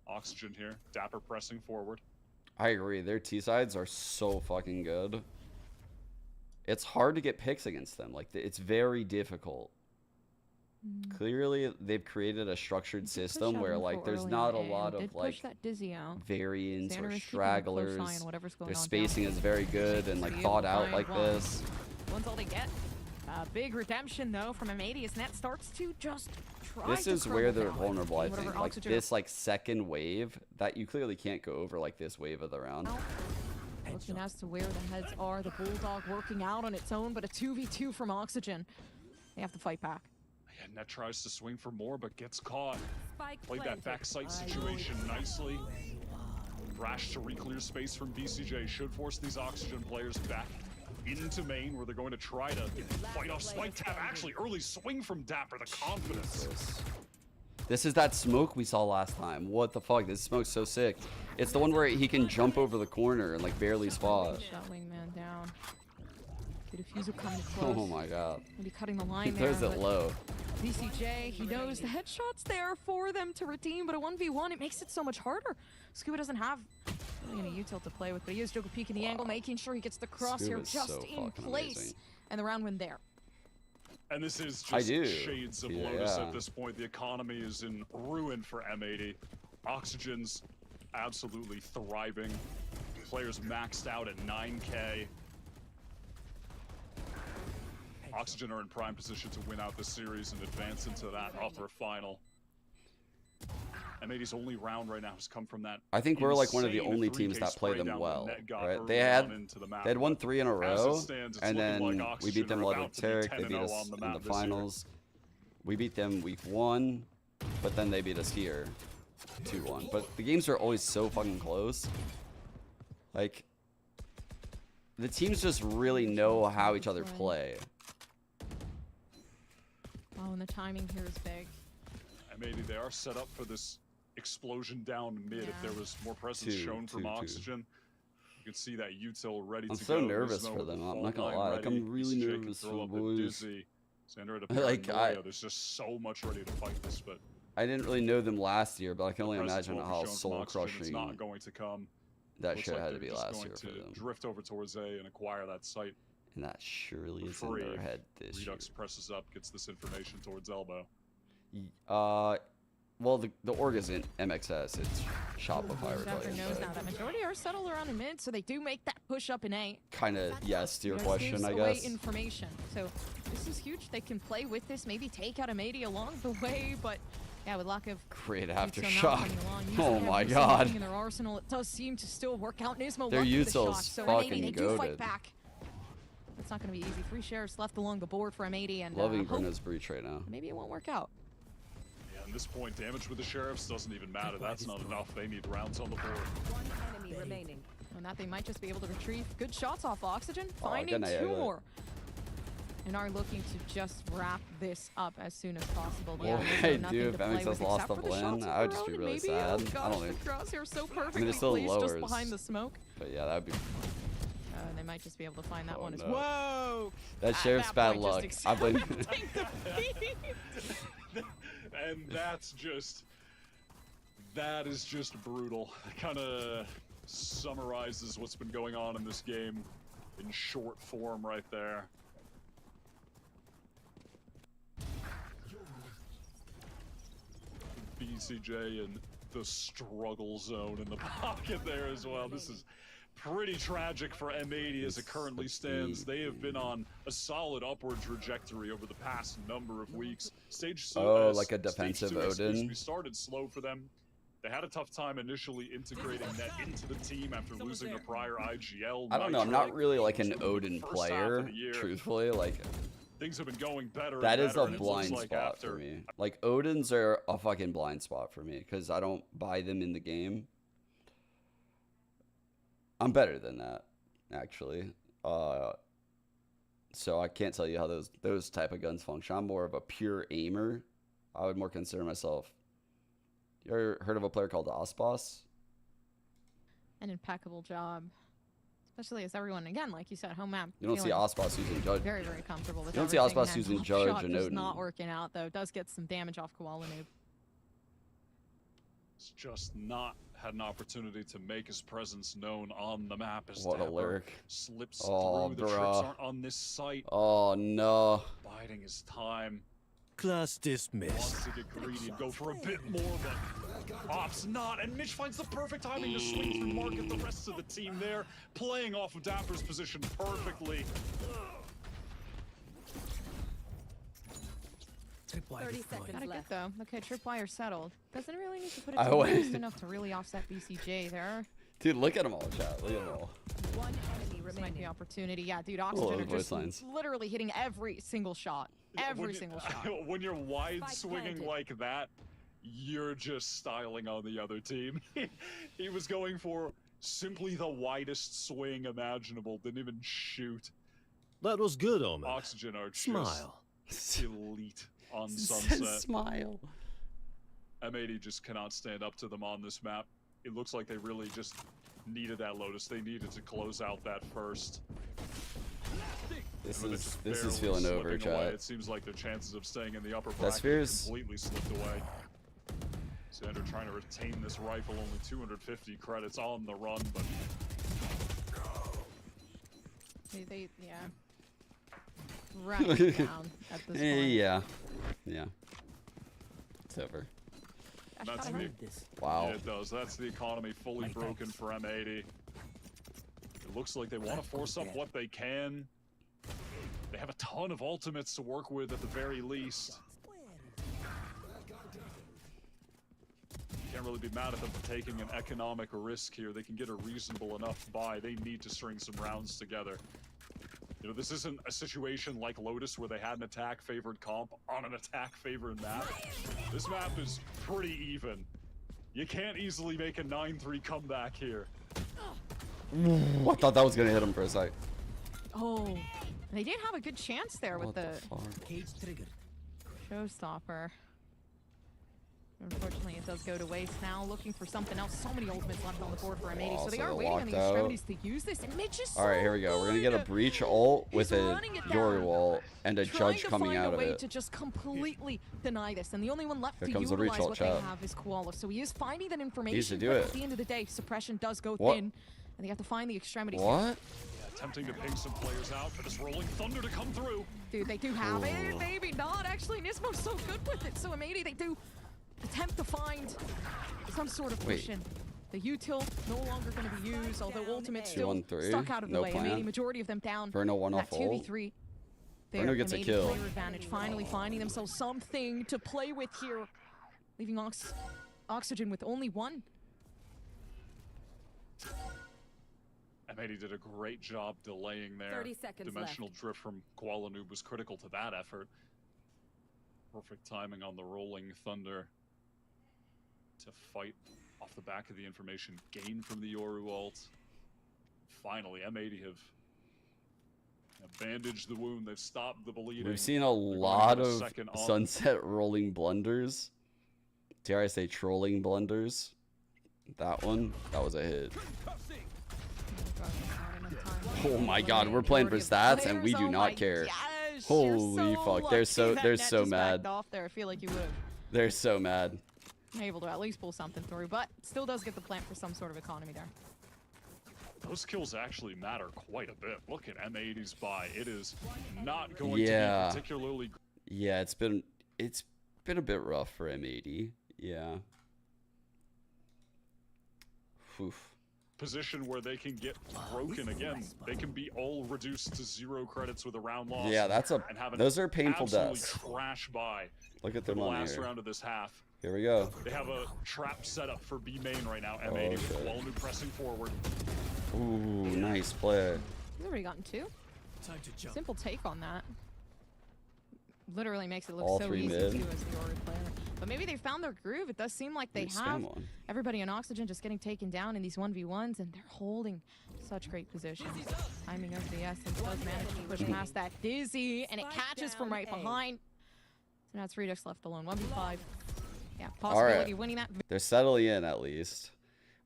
Oxygen here. Dapper pressing forward. I agree. Their T sides are so fucking good. It's hard to get picks against them. Like, it's very difficult. Clearly, they've created a structured system where, like, there's not a lot of, like, variants or stragglers. Their spacing is very good and, like, thought out like this. Once all they get. Big redemption, though, from M80 as Net starts to just try This is where they're vulnerable, I think. Like, this, like, second wave that you clearly can't go over, like, this wave of the round. Looking as to where the heads are, the Bulldog working out on its own, but a 2v2 from Oxygen. They have to fight back. Yeah, Net tries to swing for more, but gets caught. Played that backside situation nicely. Rash to re-clear space from BCJ should force these Oxygen players back into main, where they're going to try to fight off Spike Tap. Actually, early swing from Dapper, the confidence. This is that smoke we saw last time. What the fuck? This smoke's so sick. It's the one where he can jump over the corner and like barely spot. Shot Wingman down. The diffuser coming close. Oh my god. Maybe cutting the line there. He throws it low. BCJ, he knows the headshot's there for them to redeem, but a 1v1, it makes it so much harder. Scuba doesn't have really any util to play with, but he is Joker peeking the angle, making sure he gets the crosshair just in place. Amazing. And the round win there. And this is just shades of Lotus at this point. The economy is in ruin for M80. Oxygen's absolutely thriving. Players maxed out at 9K. Oxygen are in prime position to win out this series and advance into that upper final. M80's only round right now has come from that. I think we're like one of the only teams that play them well, right? They had won 3 in a row, and then we beat them like Retake. They beat us in the finals. We beat them week 1, but then they beat us here 2-1. But the games are always so fucking close. Like, the teams just really know how each other play. Oh, and the timing here is big. M80, they are set up for this explosion down mid. If there was more presence shown from Oxygen, you can see that util ready to go. I'm so nervous for them. I'm not gonna lie. Like, I'm really nervous for the boys. Like, there's just so much ready to fight this, but I didn't really know them last year, but I can only imagine how soul crushing not going to come. That shit had to be last year for them. Drift over towards A and acquire that site. And that surely is in their head this Redux presses up, gets this information towards elbow. Well, the org isn't MXS, it's Shopify. Knows now that majority are settled around in mid, so they do make that push up in A. Kind of yes to your question, I guess. Information. So this is huge. They can play with this, maybe take out M80 along the way, but yeah, with lack of great aftershock. Oh my god. In their arsenal, it does seem to still work out. Nismo their Utsil's fucking they do fight back. It's not going to be easy. 3 sheriffs left along the board for M80, and loving Bruno's breach right now. Maybe it won't work out. At this point, damage with the sheriffs doesn't even matter. That's not enough. They need rounds on the board. One enemy remaining. And that they might just be able to retrieve good shots off Oxygen, finding 2 more. And are looking to just wrap this up as soon as possible. Yeah, hey, dude, if MXS lost the Blinn, I would just be really sad. I don't think. So I mean, it's still lowers. Just behind the smoke. But yeah, that would be. And they might just be able to find that one as well. That sheriff's bad luck. I blame. And that is just brutal. It kind of summarizes what's been going on in this game in short form right there. BCJ in the struggle zone in the pocket there as well. This is pretty tragic for M80 as it currently stands. They have been on a solid upward trajectory over the past number of weeks. Like a defensive Odin. We started slow for them. They had a tough time initially integrating that into the team after losing a prior IGL. I don't know. I'm not really like an Odin player, truthfully. Like things have been going better. That is a blind spot for me. Like Odins are a fucking blind spot for me because I don't buy them in the game. I'm better than that, actually. So I can't tell you how those type of guns function. I'm more of a pure aimer. I would more consider myself. You ever heard of a player called Osboss? An impeccable job. Especially as everyone, again, like you said, home map. You don't see Osboss using Judge. Very, very comfortable with You don't see Osboss using Judge and Odin. Not working out, though. Does get some damage off Koala Noob. It's just not had an opportunity to make his presence known on the map as what a lurk. Slips through. The tricks aren't on this site. Oh no. Biding his time. Class dismissed. Wants to get greedy and go for a bit more, but Ops not. And Mitch finds the perfect timing to swing through Market. The rest of the team there playing off of Dapper's position perfectly. 30 seconds Gotta left. get though. Okay, tripwire settled. Doesn't really need to put it to waste enough to really offset BCJ there. Dude, look at them all, chat. Look at them all. One enemy This might remaining. be opportunity. Yeah, dude, Oxygen are just literally hitting every single shot. Every single shot. When you're wide swinging like that, you're just styling on the other team. He was going for simply the widest swing imaginable. Didn't even shoot. That was good, Omen. Oxygen are Smile. Just elite on Sunset. Smile. M80 just cannot stand up to them on this map. It looks like they really just needed that Lotus. They needed to close out that first. This is feeling over, chat. It seems like their chances of staying in the upper bracket completely slipped away. Xander trying to retain this rifle, only 250 credits on the run, but They right down at this point. Yeah. It's over. That's wow. Yeah, it does. That's the economy fully broken for M80. It looks like they want to force up what they can. They have a ton of ultimates to work with at the very least. Can't really be mad at them for taking an economic risk here. They can get a reasonable enough buy. They need to string some rounds together. You know, this isn't a situation like Lotus where they had an attack-favored comp on an attack-favored map. This map is pretty even. You can't easily make a 9-3 comeback here. I thought that was gonna hit him for a sec. Oh, they did have a good chance there with the cage triggered. showstopper. Unfortunately, it does go to waste now. Looking for something else. So many ultimates left on the board for M80, so they are waiting on the extremities to use this. And Mitch is all right, here we go. We're gonna get a breach ult with a Yoru ult and a Judge coming out of it. Trying to find a way to just completely deny this, and the only one left to utilize what they have is Koala. So he is finding that information. He needs to do but it. At the end of the day, suppression does go thin, and they have to find the extremities. What? attempting to ping some players out for this rolling thunder to come through. Dude, they do have it. Maybe not. Actually, Nismo's so good with it. So M80, they do attempt to find some sort of cushion. The util no longer going to be used, although ultimate still stuck out of the way. M80, majority of them down. Verno one off ult. 2v3. Verno gets a kill. Player advantage, finally finding themselves something to play with here. Leaving Oxygen with only one. M80 did a great job delaying there. 30 seconds Dimensional left. drift from Kuala Noob was critical to that effort. Perfect timing on the rolling thunder to fight off the back of the information gained from the Yoru ult. Finally, M80 have bandaged the wound. They've stopped the bleeding. We've seen a lot of Sunset rolling blunders. Dare I say trolling blunders? That one, that was a hit. Oh my god, we're playing for stats and we do not care. Holy fuck, they're so mad. I feel like you would have. They're so mad. Able to at least pull something through, but still does get the plant for some sort of economy there. Those kills actually matter quite a bit. Look at M80's buy. It is not going to be particularly. Yeah, it's been a bit rough for M80. Yeah. Oof. Position where they can get broken again. They can be all reduced to 0 credits with a round loss. Yeah, those are painful deaths. Crash by. Look at their money last here. round of this half. Here we go. They have a trap set up for B main right now. M80 with Kuala Noob pressing forward. Ooh, nice play. He's already gotten 2. Time to jump. Simple take on that. Literally makes it look All so 3 easy mid. too as the Yoru player. But maybe they found their groove. It does seem like they have everybody on Oxygen just getting taken down in these 1v1s, and they're holding such great positions. Timing of the essence does manage to push past that Dizzy, and it catches from right behind. So now it's Redux left alone. 1v5. Yeah, possibility of winning that. They're settling in at least.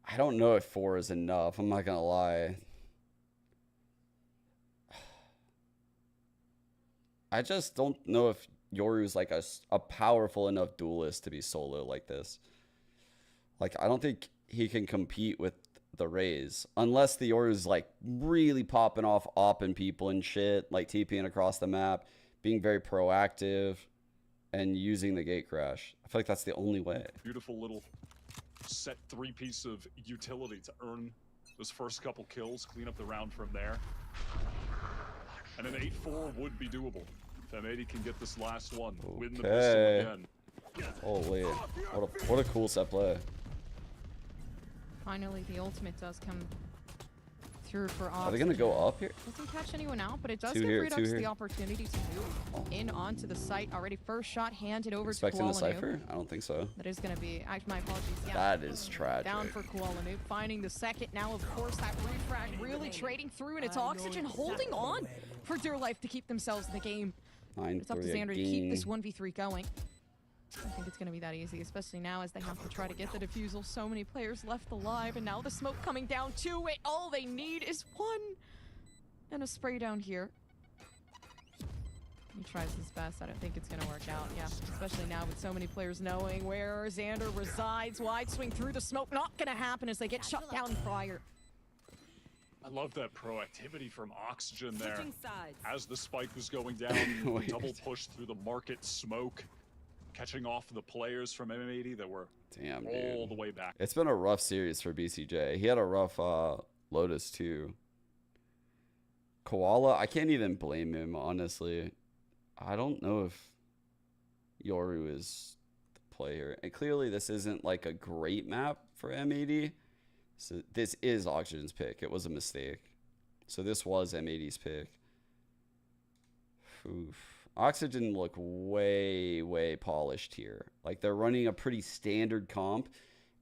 I don't know if 4 is enough. I'm not gonna lie. I just don't know if Yoru's like a powerful enough duelist to be solo like this. Like, I don't think he can compete with the Rays unless the Yoru's like really popping off, opping people and shit, like TPing across the map, being very proactive, and using the gate crash. I feel like that's the only way. Beautiful little set 3-piece of utility to earn those first couple kills, clean up the round from there. And an 8-4 would be doable. If M80 can get this last one, win the pistol again. Holy, what a cool set play. Finally, the ultimate does come through for Oxygen. Are they gonna go up here? Doesn't catch anyone out, but it does give Redux the opportunity to move in onto the site. Already first shot handed over to Kuala Noob. Expecting the Cypher? I don't think so. That is gonna be, actually, my apologies. Yeah. That is tragic. Down for Kuala Noob, finding the second. Now, of course, that refrag really trading through, and it's Oxygen holding on for dear life to keep themselves in the game. It's up to Xander to keep this 1v3 going. I think it's going to be that easy, especially now as they have to try to get the defusal. So many players left alive, and now the smoke coming down to it. All they need is 1 and a spray down here. He tries his best. I don't think it's going to work out. Yeah, especially now with so many players knowing where Xander resides. Wide swing through the smoke. Not going to happen as they get shut down prior. I love that proactivity from Oxygen there. As the spike was going down, double push through the market smoke, catching off the players from M80 that were all the way back. It's been a rough series for BCJ. He had a rough Lotus too. Koala, I can't even blame him, honestly. I don't know if Yoru is the player. And clearly this isn't like a great map for M80. So this is Oxygen's pick. It was a mistake. So this was M80's pick. Oof. Oxygen look way, way polished here. Like they're running a pretty standard comp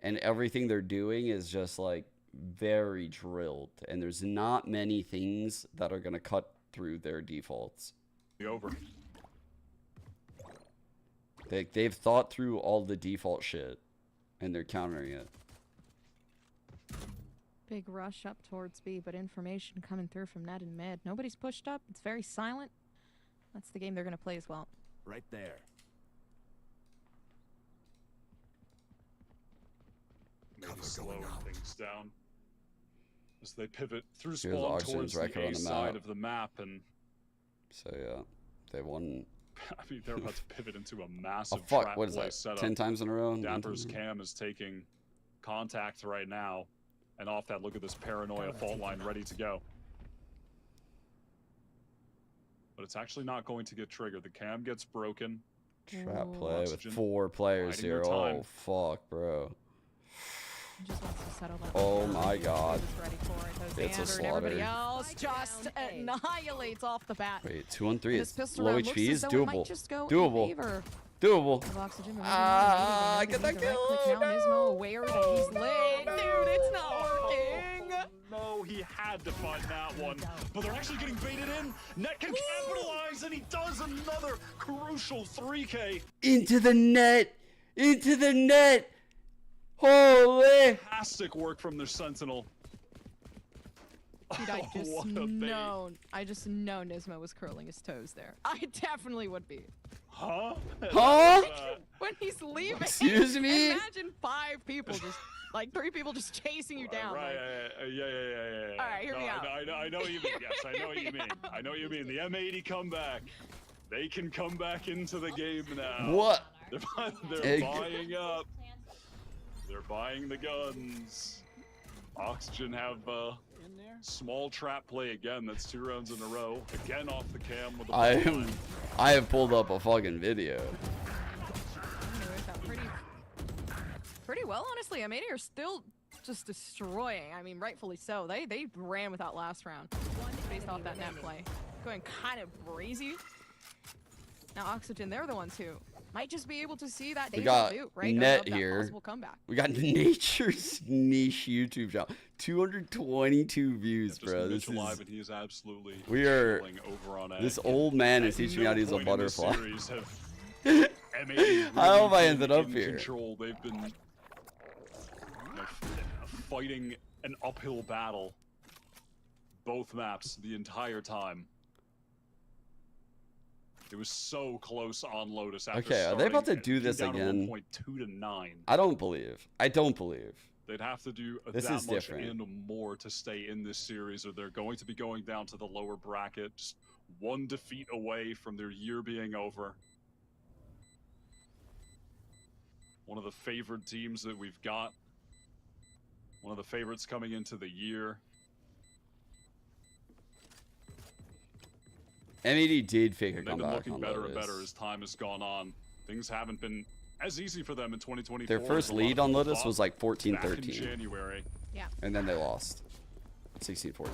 and everything they're doing is just like very drilled. And there's not many things that are going to cut through their defaults. Over. They've thought through all the default shit and they're countering it. Big rush up towards B, but information coming through from Ned and mid. Nobody's pushed up. It's very silent. That's the game they're going to play as well. Right there. Maybe slowing things down. as they pivot through spawn towards the A side of the map, and so yeah, they won. I mean, they're about to pivot into a massive trap play setup. 10 times in a row? Dapper's cam is taking contact right now, and off that, look at this paranoia fault line ready to go. But it's actually not going to get triggered. The cam gets broken. Trap play with 4 players here. Oh fuck, bro. Just wants to settle that. Oh my god. It's a slaughter. Everybody else just annihilates off the bat. Wait, 2-on-3. It's low HP is doable. Doable. Doable. I get that kill. Oh, no. Aware that he's late. Dude, it's not working. No, he had to find that one. But they're actually getting baited in. Net can capitalize, and he does another crucial 3K. Into the net. Into the net. Holy! Fantastic work from their Sentinel. Dude, I just know Nismo was curling his toes there. I definitely would be. Huh? Huh? When he's leaving. Excuse me? Imagine 5 people just, like 3 people just chasing you down. Right, like, yeah. All right, hear me out. I know what you mean. Yes, I know what you mean. I know what you mean. The M80 comeback. They can come back into the game now. What? They're buying up. They're buying the guns. Oxygen have small trap play again. That's 2 rounds in a row. Again off the cam with the I have pulled up a fucking video. Pretty well, honestly. M80 are still just destroying. I mean, rightfully so. They ran with that last round based off that net play. Going kind of crazy. Now Oxygen, they're the ones who might just be able to see that we got do, right? net here. We got Nature's Niche YouTube channel. 222 views, bro. This is live, and he is absolutely we are over on this old man is teaching me how to use a butterfly. Really how have I ended up here? They've been fighting an uphill battle both maps the entire time. It was so close on Lotus after okay, are they about to do this again? 1.2 to 9. I don't believe. They'd have to do this that is much different. and more to stay in this series, or they're going to be going down to the lower bracket, just 1 defeat away from their year being over. One of the favored teams that we've got. One of the favorites coming into the year. M80 did fake a comeback. They've been looking better Lotus. and better as time has gone on. Things haven't been as easy for them in 2024. Their first lead on Lotus was like 14-13. In January. Yeah. And then they lost. 16-14.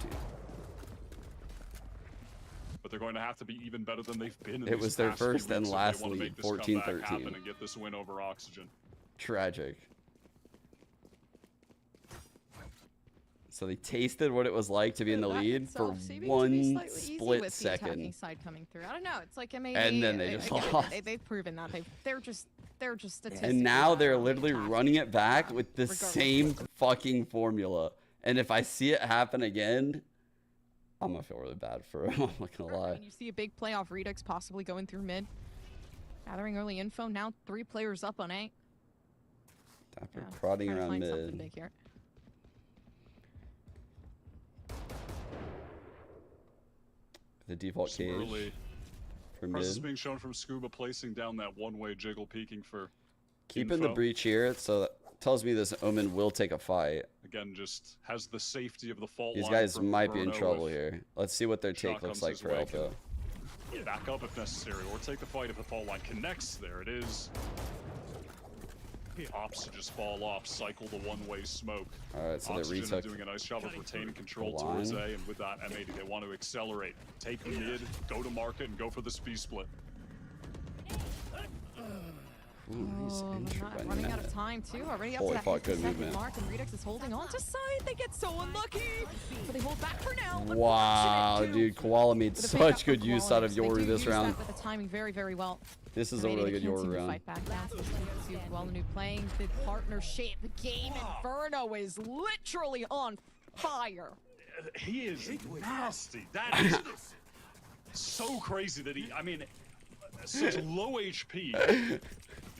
But they're going to have to be even better than they've been in it was their first and last lead, 14-13. And get this win over Oxygen. Tragic. So they tasted what it was like to be in the lead for 1 split second. Side coming through. I don't know. It's like M80. And then they just lost. They've proven that they're just statistically. And now they're literally running it back with the same fucking formula. And if I see it happen again, I'm gonna feel really bad for him. I'm not gonna lie. When you see a big playoff Redux possibly going through mid, gathering early info. Now 3 players up on A. Dapper prodding around mid. The default cage for mid. Is being shown from Scuba, placing down that one-way jiggle, peeking for keeping the breach here, so that tells me this Omen will take a fight. Again, just has the safety of the fault These line. Guys might be in trouble here. Let's see what their take looks like for Alpha. Back up if necessary, or take the fight if the fault line connects. There it is. Ops to just fall off, cycle the one-way smoke. Alright, so Oxygen they retook doing a nice job of retaining control towards A, and with that M80 they want to accelerate, take mid, go to market, and go for the speed split. Ooh, nice entry by running out of time too. Already up Holy to fuck, that good movement. mark, and Redux is holding on to side. They get so unlucky, but they hold back for now. Wow, dude, Koala made such good use out of Yoru this round. With the timing very well. This is a really good Yoru round. Fight back down to the Koala new playing the partnership game. Inferno is literally on fire. He is nasty. That is so crazy that he. I mean, such low HP.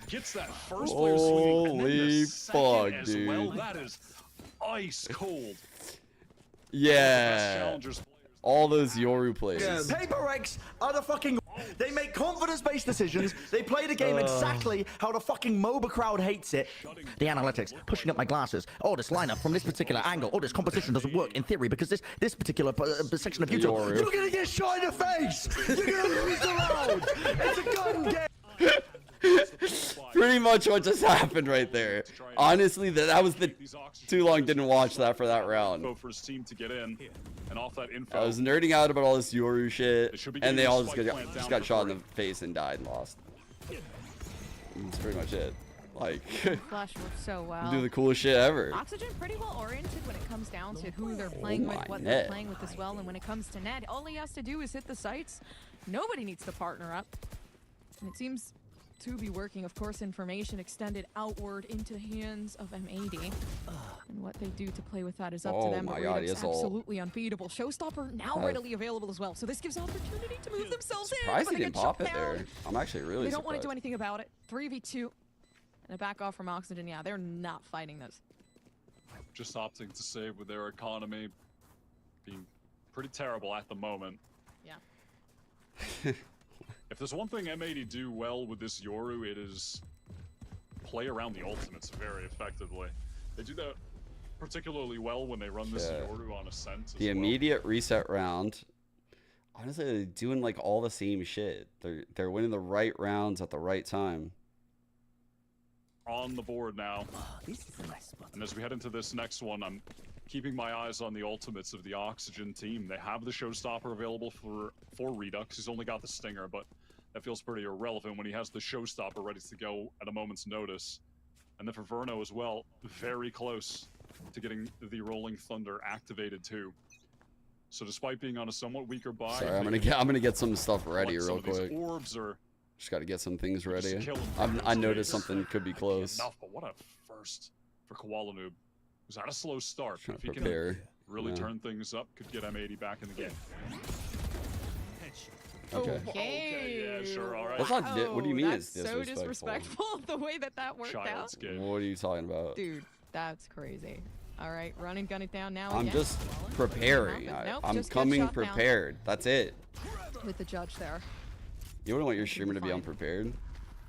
Gets that first player swinging, and then the second as well. That is ice cold. Yeah. All those Yoru plays. Paper Rex are the fucking... They make confidence-based decisions. They play the game exactly how the fucking MOBA crowd hates it. The analytics, pushing up my glasses. Oh, this lineup from this particular angle. Oh, this composition doesn't work in theory because this particular section of YouTube. You're gonna get shot in the face. You're gonna lose the round. It's a gun game. Pretty much what just happened right there. Honestly, that was the too long didn't watch that for that round. For his team to get in and off that info. I was nerding out about all this Yoru shit, and they all just got shot in the face and died and lost. That's pretty much it. Like, Flash works so well. Do the coolest shit ever. Oxygen pretty well oriented when it comes down to who they're playing with, what they're playing with as well. And when it comes to Ned, all he has to do is hit the sights. Nobody needs to partner up. And it seems to be working. Of course, information extended outward into the hands of M80. And what they do to play with that is up to them. My but God, Retake's absolutely unbeatable. Showstopper now readily available as well. So this gives opportunity to move themselves in. Surprised he didn't pop it there. I'm actually really They don't surprised. want to do anything about it. 3v2. And a back off from Oxygen. Yeah, they're not fighting this. Just opting to save with their economy being pretty terrible at the moment. Yeah. If there's one thing M80 do well with this Yoru, it is play around the ultimates very effectively. They do that particularly well when they run this Yoru on Ascent. The immediate reset round. Honestly, they're doing like all the same shit. They're winning the right rounds at the right time. On the board now. And as we head into this next one, I'm keeping my eyes on the ultimates of the Oxygen team. They have the Showstopper available for Redux. He's only got the Stinger, but that feels pretty irrelevant when he has the Showstopper ready to go at a moment's notice. And then for Verno as well, very close to getting the Rolling Thunder activated too. So despite being on a somewhat weaker buy, sorry, I'm gonna get some stuff ready real quick. Orbs are just got to get some things ready. I noticed something could be close. Enough, but what a first for Koala Noob. Was that a slow start? Trying if he to prepare. Can really turn things up, could get M80 back in the game. Okay. Yeah, sure, all right. That's not what do you mean it's disrespectful? So disrespectful the way that worked out. What are you talking about? Dude, that's crazy. All right, run and gun it down now. I'm just preparing. I'm coming prepared. That's it. With the judge there. You wouldn't want your streamer to be unprepared.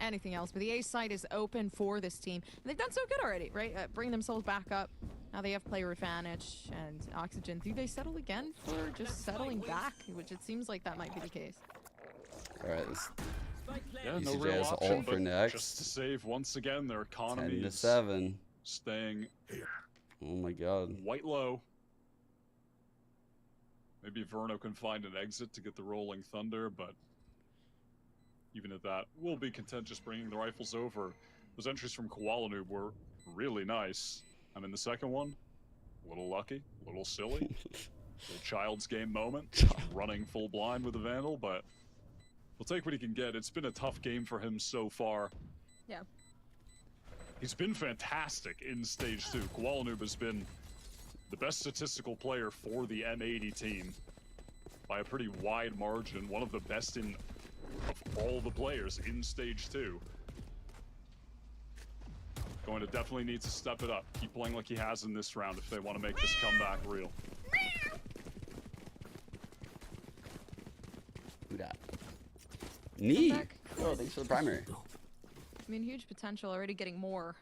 Anything else, but the A site is open for this team. And they've done so good already, right? Bring themselves back up. Now they have player advantage and Oxygen. Do they settle again for just settling back? Which it seems like that might be the case. All right. Yeah, no real option, for next. Just to save once again their economy. 10-7. Staying. Oh my God. White low. Maybe Verno can find an exit to get the Rolling Thunder, but even at that, we'll be content just bringing the rifles over. Those entries from Koala Noob were really nice. I mean, the second one, a little lucky, a little silly. Little child's game moment, just running full blind with the Vandal, but we'll take what he can get. It's been a tough game for him so far. Yeah. He's been fantastic in Stage 2. Koala Noob has been the best statistical player for the M80 team by a pretty wide margin. One of the best of all the players in Stage 2. Going to definitely need to step it up. Keep playing like he has in this round if they want to make this comeback real. Who that? Knee. Oh, thanks for the primary. I mean, huge potential, already getting more,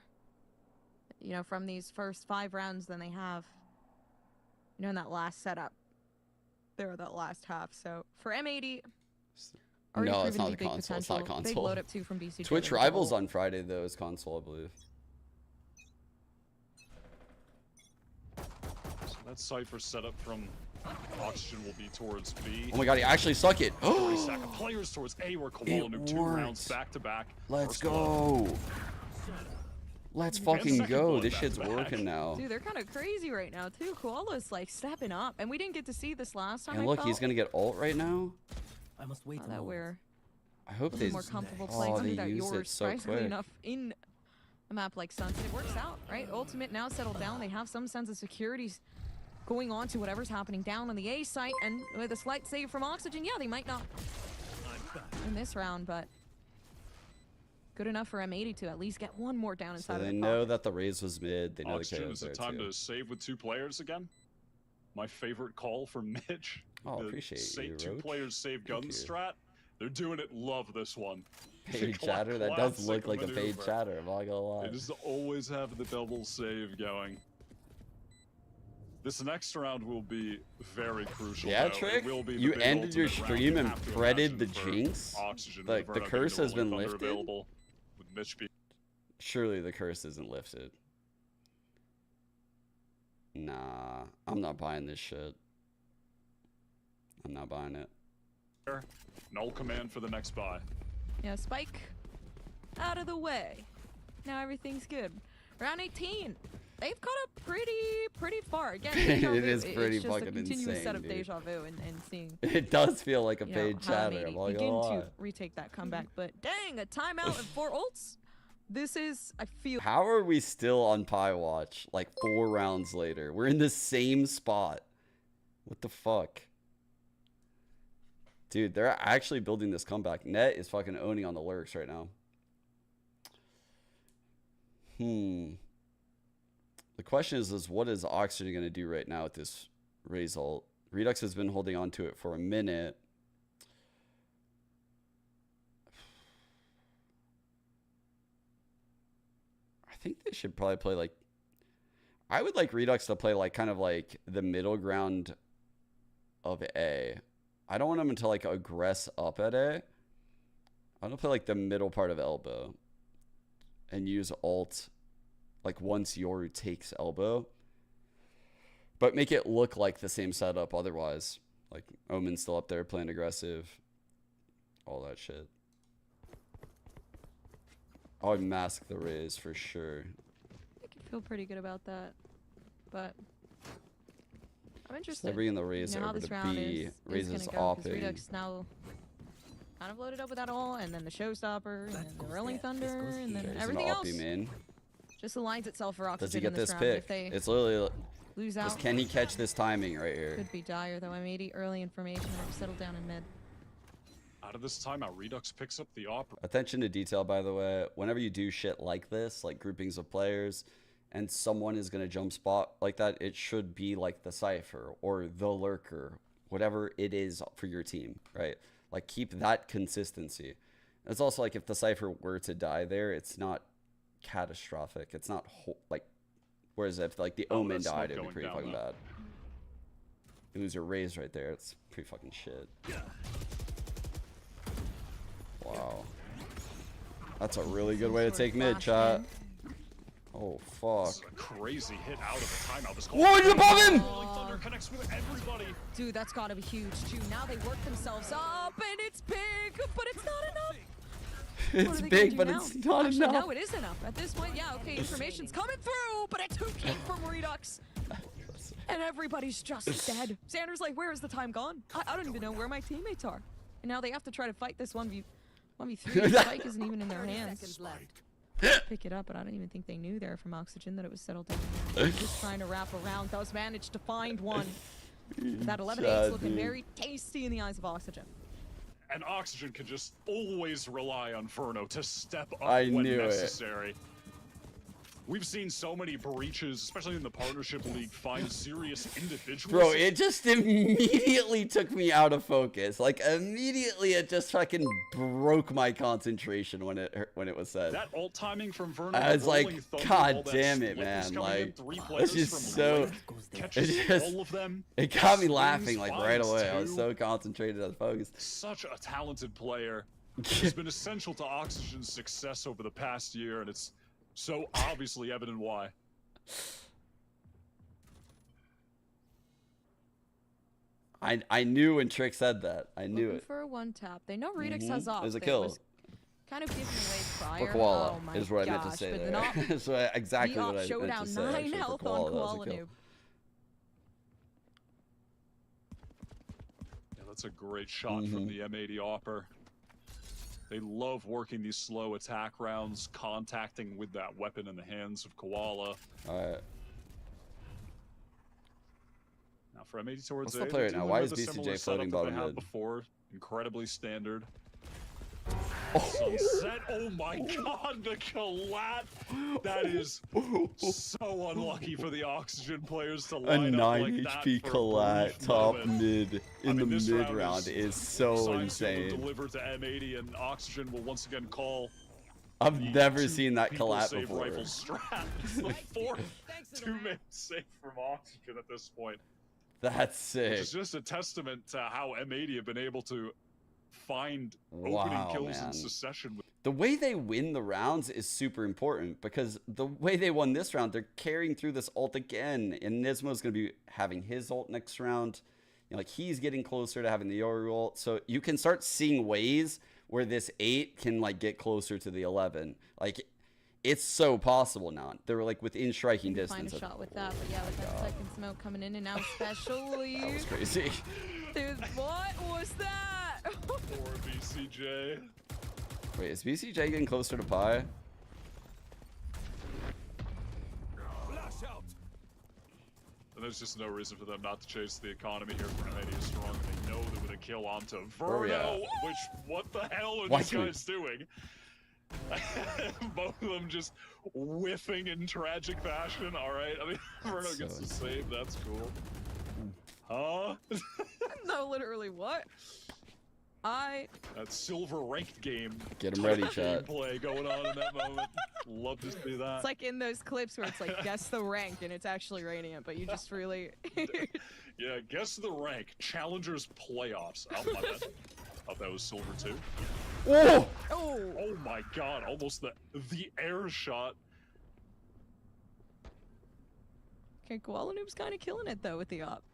you know, from these first 5 rounds than they have, you know, in that last setup. There, that last half. So for M80, no, it's not the console. It's not console. Big load up too from BCG. Twitch Rivals on Friday though is console, I believe. So that Cypher setup from Oxygen will be towards B. Oh my God, he actually suck it. Players towards A where Koala Noob 2 rounds back to back. Let's go. Let's fucking go. This shit's working now. Dude, they're kind of crazy right now too. Koala's like stepping up, and we didn't get to see this last time. And look, he's gonna get ult right now. I must wait that we're I hope they more comfortable playing under that Yoru, surprisingly enough, in a map like Sunset. It works out, right? Ultimate now settled down. They have some sense of security going on to whatever's happening down on the A site, and with a slight save from Oxygen, yeah, they might not in this round, but good enough for M80 to at least get one more down inside of the they know that the raise was mid. They know Oxygen the KO's is a time to save with 2 players again. My favorite call from Mitch. Oh, appreciate you, Two Roach. players save gun strat. They're doing it. Love this one. Paid chatter? That does look like a paid chatter, I'm not gonna lie. They just always have the double save going. This next round will be very crucial. Yeah, Trick? You ended your stream and threaded the jinx? Like, the curse has been lifted? Surely the curse isn't lifted. Nah, I'm not buying this shit. I'm not buying it. Null command for the next buy. Yeah, Spike out of the way. Now everything's good. Round 18. They've caught up pretty far. Again, it is pretty it's just fucking a continuous insane, set of dude. deja vu and seeing. It does feel like a you paid know, chatter. I'm not begin gonna lie. to retake that comeback, but dang, a timeout and 4 ults. This is, I feel. How are we still on Pie Watch like 4 rounds later? We're in the same spot. What the fuck? Dude, they're actually building this comeback. Net is fucking owning on the lurks right now. The question is what is Oxygen going to do right now with this Raze ult? Redux has been holding on to it for a minute. I think they should probably play like... I would like Redux to play like kind of like the middle ground of A. I don't want them to like aggress up at A. I want to play like the middle part of elbow and use ult like once Yoru takes elbow, but make it look like the same setup otherwise. Like Omen's still up there playing aggressive, all that shit. I would mask the Raze for sure. I could feel pretty good about that, but I'm interested. They're bringing the Raze over to B. Raze is opping. Redux now kind of loaded up with that all, and then the Showstopper, and then the Rolling Thunder, and then everything else. Just aligns itself for Oxygen. Does he get in this this round. pick? It's literally lose out. Can he catch this timing right here? Could be dire though. M80 early information. I've settled down in mid. Out of this timeout, Redux picks up the op. Attention to detail, by the way. Whenever you do shit like this, like groupings of players, and someone is going to jump spot like that, it should be like the Cypher or the Lurker, whatever it is for your team, right? Like, keep that consistency. It's also like if the Cypher were to die there, it's not catastrophic. It's not, like, whereas if, like, the Omen died, it would be pretty fucking bad. You lose your Raze right there. It's pretty fucking shit. Wow. That's a really good way to take mid, chat. Oh, fuck. A crazy hit out of the timeout. This Whoa, he's above him! Thunder connects with everybody. Dude, that's gotta be huge, too. Now they work themselves up, and it's big, but it's not enough. It's big, but it's not Actually, enough. no, it is enough. At this point, yeah, okay, information's coming through, but a 2K from Redux. And everybody's just dead. Xander's like, where is the time gone? I don't even know where my teammates are. And now they have to try to fight this 1v3. Spike isn't even in their hands. Pick it up, but I don't even think they knew there from Oxygen that it was settled down. Just trying to wrap around. Does manage to find one. That 11-8's looking very tasty in the eyes of Oxygen. And Oxygen can just always rely on Verno to step up when necessary. We've seen so many breaches, especially in the partnership league, find serious individuals. Bro, it just immediately took me out of focus. Like immediately, it just fucking broke my concentration when it was said. That ult timing from Verno. I was like, God damn it, man! Like, it's just so. It just. All of them, it got me laughing like right away. I was so concentrated on focus. Such a talented player. He's been essential to Oxygen's success over the past year, and it's so obviously evident why. I knew when Trick said that. I knew Looking it. for a one tap. They know Redux has off. There's a kill. Was kind of giving away prior. For Koala oh is what I meant to say there. That's exactly what I meant to say. 9 health on Koala noob. Yeah, that's a great shot from the M80 Opper. They love working these slow attack rounds, contacting with that weapon in the hands of Koala. Alright. Now for M80 towards A, now? Why is BCJ floating bottom mid? Before, incredibly standard. Sunset. Oh my god, the collat. That is so unlucky for the Oxygen players to line up like that. A 9 HP collat top mid in the mid round is so insane. Deliver to M80 and Oxygen will once again call. I've never seen that collat before. Rifle strap. It's the 4th 2-man save from Oxygen at this point. That's sick. It's just a testament to how M80 have been able to find opening kills in succession. The way they win the rounds is super important because the way they won this round, they're carrying through this ult again, and Nismo's going to be having his ult next round. You know, like he's getting closer to having the Yoru ult, so you can start seeing ways where this 8 can like get closer to the 11. Like it's so possible now. They're like within striking distance. Find a shot with that, but yeah, with that second smoke coming in and now especially. That was crazy. Dude, what was that? Poor BCJ. Wait, is BCJ getting closer to Pi? And there's just no reason for them not to chase the economy here. M80 is strong. They know that with a kill onto Verno, which what the hell are these guys doing? Both of them just whiffing in tragic fashion. All right, I mean, Verno gets the save. That's cool. Huh? No, literally, what? That silver ranked game. Get him ready, chat. Play going on in that moment. Love to see that. It's like in those clips where it's like guess the rank and it's actually Radiant, but you just really. Yeah, guess the rank. Challengers playoffs. Oh my bad. Thought that was silver too. Oh! Oh my god! Almost the air shot. Okay, Koala Noob's kind of killing it though with the op.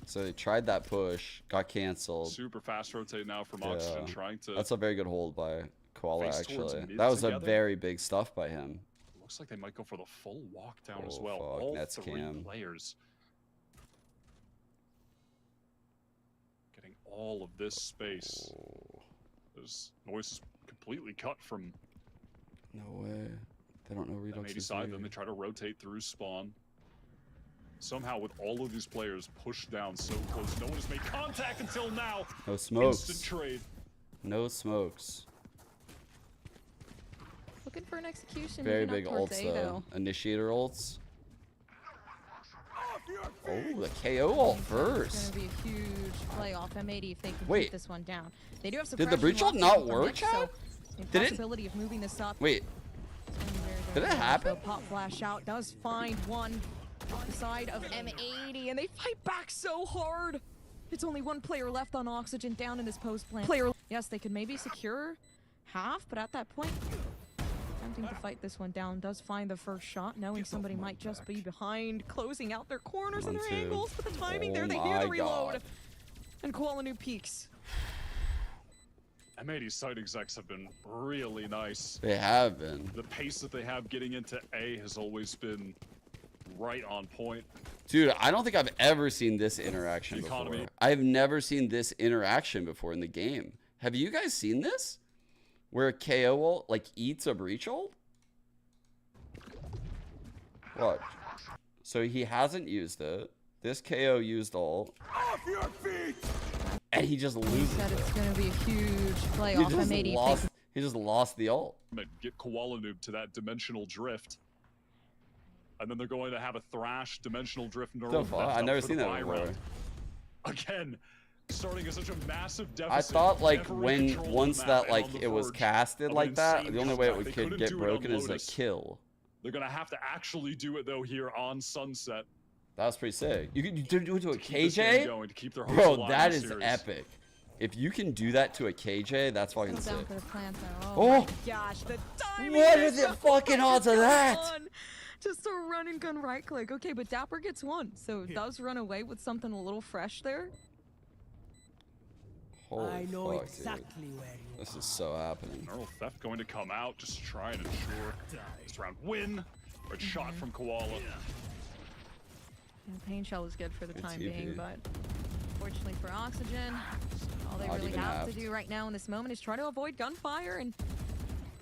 So they tried that push, got canceled. Super fast rotate now from Oxygen, trying to. That's a very good hold by Koala, actually. That was a very big stuff by him. Looks like they might go for the full walk down as well. Fuck, all Nets 3 cam. players getting all of this space. This noise is completely cut from. No way. They don't know Redux is side. Then they try to rotate through spawn. Somehow, with all of these players pushed down so close, no one has made contact until now. No smokes. Instant trade. No smokes. Looking for an execution. Very big ults though. Initiator ults. Oh, the KO ult first. It's gonna be a huge playoff. M80 if they can keep this one down. They do have some. Did the breach ult not work, so did it? Possibility of moving this up. Wait. Did it happen? Pop flash out does find one. On the side of M80, and they fight back so hard. It's only one player left on Oxygen down in this post plant. Yes, they could maybe secure half, but at that point, attempting to fight this one down, does find the first shot, knowing somebody might just be behind, closing out their corners and their angles, but the timing there, they hear the reload. And Koala Noob peaks. M80's site execs have been really nice. They have been. The pace that they have getting into A has always been right on point. Dude, I don't think I've ever seen this interaction before. I've never seen this interaction before in the game. Have you guys seen this? Where a KO ult, like, eats a breach ult? Watch. So he hasn't used it. This KO used ult. Off your feet! And he just loses. He said it's going to be a huge playoff. He just lost the ult. Get Koala Noob to that dimensional drift. And then they're going to have a Thrash dimensional drift nerf. I've never seen that before. Again, starting at such a massive deficit. I thought like once that like it was casted like that, the only way it could get broken is a kill. They're gonna have to actually do it though here on Sunset. That was pretty sick. You can do it to a KJ? Bro, that is epic. If you can do that to a KJ, that's fucking sick. Oh my gosh, the timing. What are the fucking odds of that? Just a run and gun right click. Okay, but Dapper gets one, so it does run away with something a little fresh there. Holy I know fuck, exactly dude. where you This is so happening. Neural Theft going to come out, just to try and ensure this round win. Red shot from Koala. And Pain Shell is good for the time being, but fortunately for Oxygen, all they really have to do right now in this moment is try to avoid gunfire and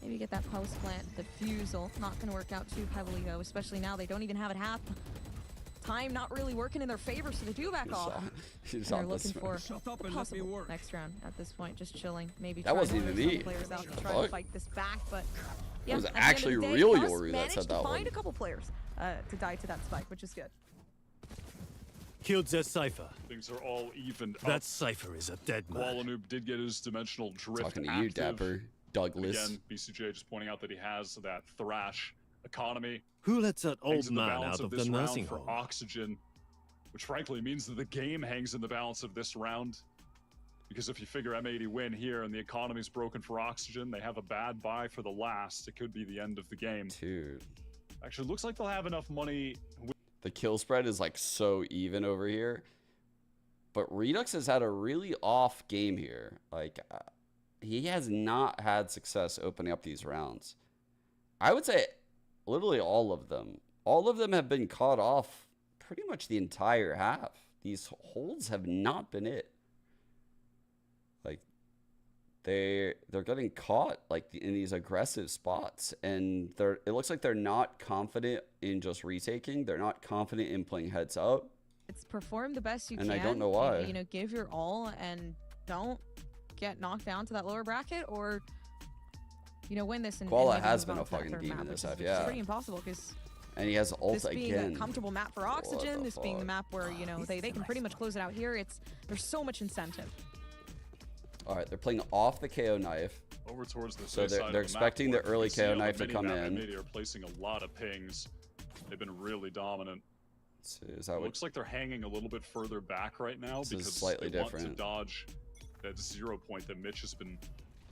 maybe get that post plant defusal. Not going to work out too heavily though, especially now they don't even have it happen. time not really working in their favor, so they do back off. They're looking for the possible next round at this point, just chilling. Maybe that wasn't even me. Players out to try to fight this back, but yeah, it was actually real Yoru that said that one. Find a couple players to die to that spike, which is good. Killed their Cypher. Things are all evened up. That Cypher is a dead man. Kuala did get his dimensional drift Talking to active. you, Dapper. Douglas. Again, BCJ just pointing out that he has that thrash economy. Who lets that old Hangs in man out of the nursing for home? oxygen, which frankly means that the game hangs in the balance of this round. Because if you figure M80 win here and the economy's broken for oxygen, they have a bad buy for the last. It could be the end of the game. Dude. Actually, looks like they'll have enough money. The kill spread is like so even over here. But Redux has had a really off game here. Like, he has not had success opening up these rounds. I would say literally all of them. All of them have been caught off pretty much the entire half. These holds have not been it. Like, they're getting caught like in these aggressive spots, and it looks like they're not confident in just retaking. They're not confident in playing heads up. It's perform the best you can. And I don't know why. You know, give your all and don't get knocked down to that lower bracket, or you know, win this. Koala has been a fucking demon this half, yeah. It's pretty impossible because. And he has ult this being again. a comfortable map for oxygen, this being the map where, you know, they can pretty much close it out here. There's so much incentive. All right, they're playing off the KO knife. Over towards the so side they're expecting the early KO knife to come in. M80 are placing a lot of pings. They've been really dominant. Is that it looks like they're hanging a little bit further back right now because slightly they different. want to dodge that 0 point that Mitch has been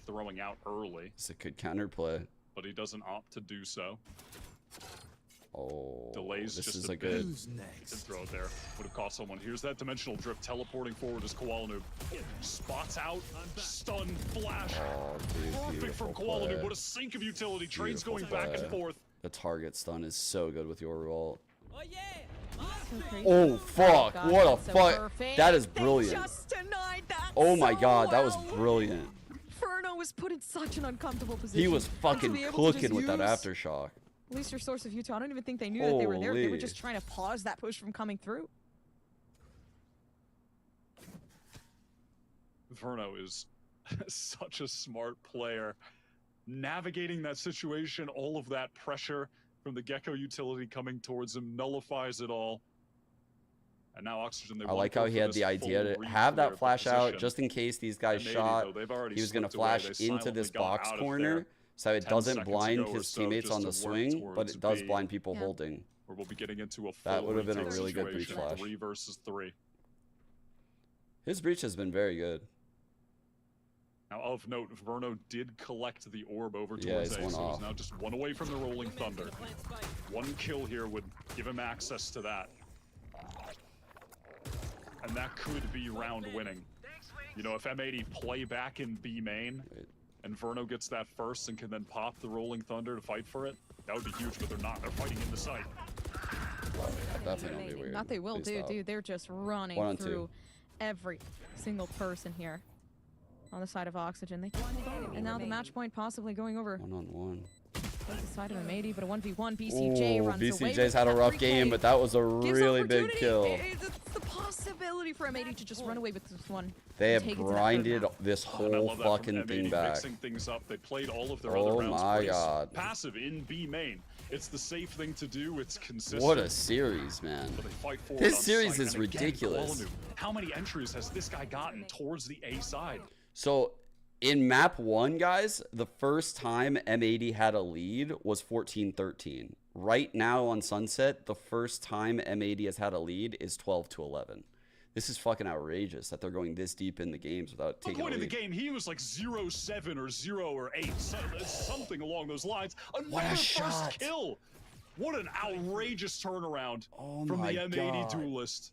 throwing out early. It's a good counterplay. But he doesn't opt to do so. Oh, delays this just is a a good throw it there. Would have cost someone. Here's that dimensional drift teleporting forward as Koala Noob spots out, stun, flash. Perfect from Koala Noob. What a sink of utility. Trains going back and forth. The target stun is so good with your ult. Oh yeah. Oh fuck! God, what a so fuck! perfect. That is They brilliant. just denied that Oh my so god, that was well. brilliant. Ferno was put in such an uncomfortable position. He was fucking cooking with that use aftershock. At least your source of util. I don't even think they knew that they were there. They were Holy. just trying to pause that push from coming through. Verno is such a smart player. Navigating that situation, all of that pressure from the Gecko utility coming towards him nullifies it all. And now Oxygen, I like how he had the idea to have that flash out just in case these guys shot. He was going to flash into this box corner so it doesn't blind his teammates on the swing, but it does blind people holding. Or we'll be getting into a that would have been a really good breach flash. 3 versus 3. His breach has been very good. Now, of note, Verno did collect the orb over towards A, so he's now just 1 away from the Rolling Thunder. 1 kill here would give him access to that. And that could be round winning. You know, if M80 play back in B main, and Verno gets that first and can then pop the Rolling Thunder to fight for it, that would be huge, but they're not. They're fighting in the site. Definitely don't be weird. Not they will do, dude. They're just running through every single person here on the side of Oxygen. They and now the match point possibly going over. 1-on-1. The side of M80, but a 1v1. BCJ runs away. BCJ's had a rough game, but that was a really big kill. It's the possibility for M80 to just run away with this one. They have grinded this whole fucking thing back. Mixing things up. They played all of their other rounds my god. Passive in B main. It's the safe thing to do. It's consistent. What a series, man. This series is ridiculous. How many entries has this guy gotten towards the A side? So in map 1, guys, the first time M80 had a lead was 14-13. Right now on Sunset, the first time M80 has had a lead is 12-11. This is fucking outrageous that they're going this deep in the games without taking a lead. At the point of the game, he was like 0-7 or 0 or 8, something along those lines. What a shot! First kill! What an outrageous turnaround from my the M80 God. duelist.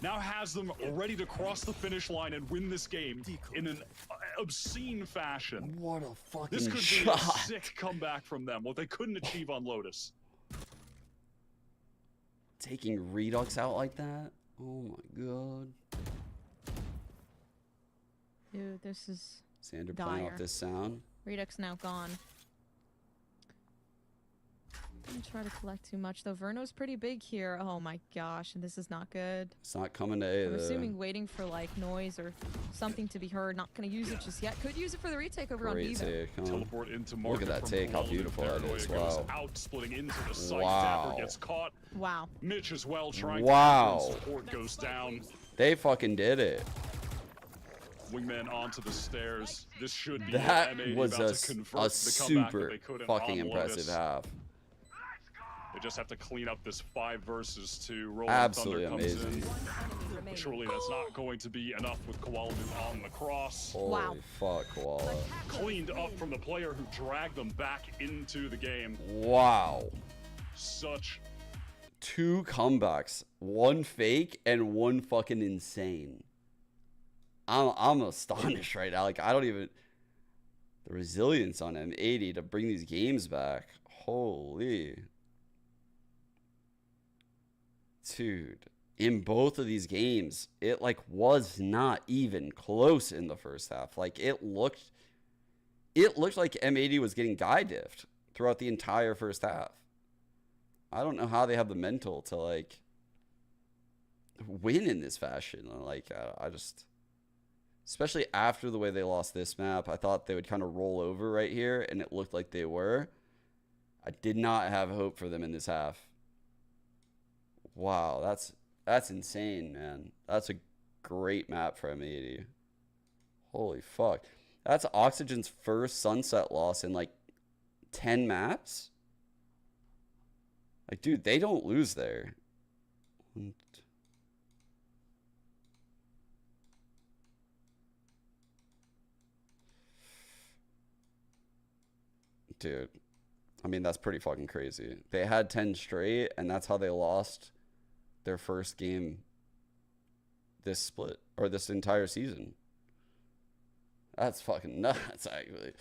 Now has them ready to cross the finish line and win this game in an obscene fashion. What a fucking This could shot. be a sick comeback from them, what they couldn't achieve on Lotus. Taking Redux out like that? Oh my god. Dude, this is Sander playing off this sound. Redux now gone. Didn't try to collect too much, though. Verno's pretty big here. Oh my gosh, and this is not good. It's not coming to A, I'm assuming waiting for, like, noise or something to be heard. Not going to use it just yet. Could use it for the retake over on B, though. Teleport into Look at that take, how beautiful that is. Wow. Out, splitting into the site. Wow. Dapper gets caught. Wow. Mitch as well trying wow. to support goes down. They fucking did it. Wingman onto the stairs. This should be that M80 was a super fucking impressive half. They just have to clean up this 5 versus 2. Rolling Absolutely Thunder comes amazing. in. Surely that's not going to be enough with Koala on the cross. Holy fuck, Koala. Cleaned up from the player who dragged them back into the game. Wow. Such 2 comebacks, 1 fake and 1 fucking insane. I'm astonished right now. Like, I don't even... The resilience on M80 to bring these games back. Holy. Dude. In both of these games, it, like, was not even close in the first half. Like, it looked like M80 was getting guy diffed throughout the entire first half. I don't know how they have the mental to, like, win in this fashion. Like, I just... Especially after the way they lost this map, I thought they would kind of roll over right here, and it looked like they were. I did not have hope for them in this half. Wow, that's insane, man. That's a great map for M80. Holy fuck. That's Oxygen's first Sunset loss in, like, 10 maps? Like, dude, they don't lose there. Dude, I mean, that's pretty fucking crazy. They had 10 straight, and that's how they lost their first game this split, or this entire season. That's fucking nuts, actually.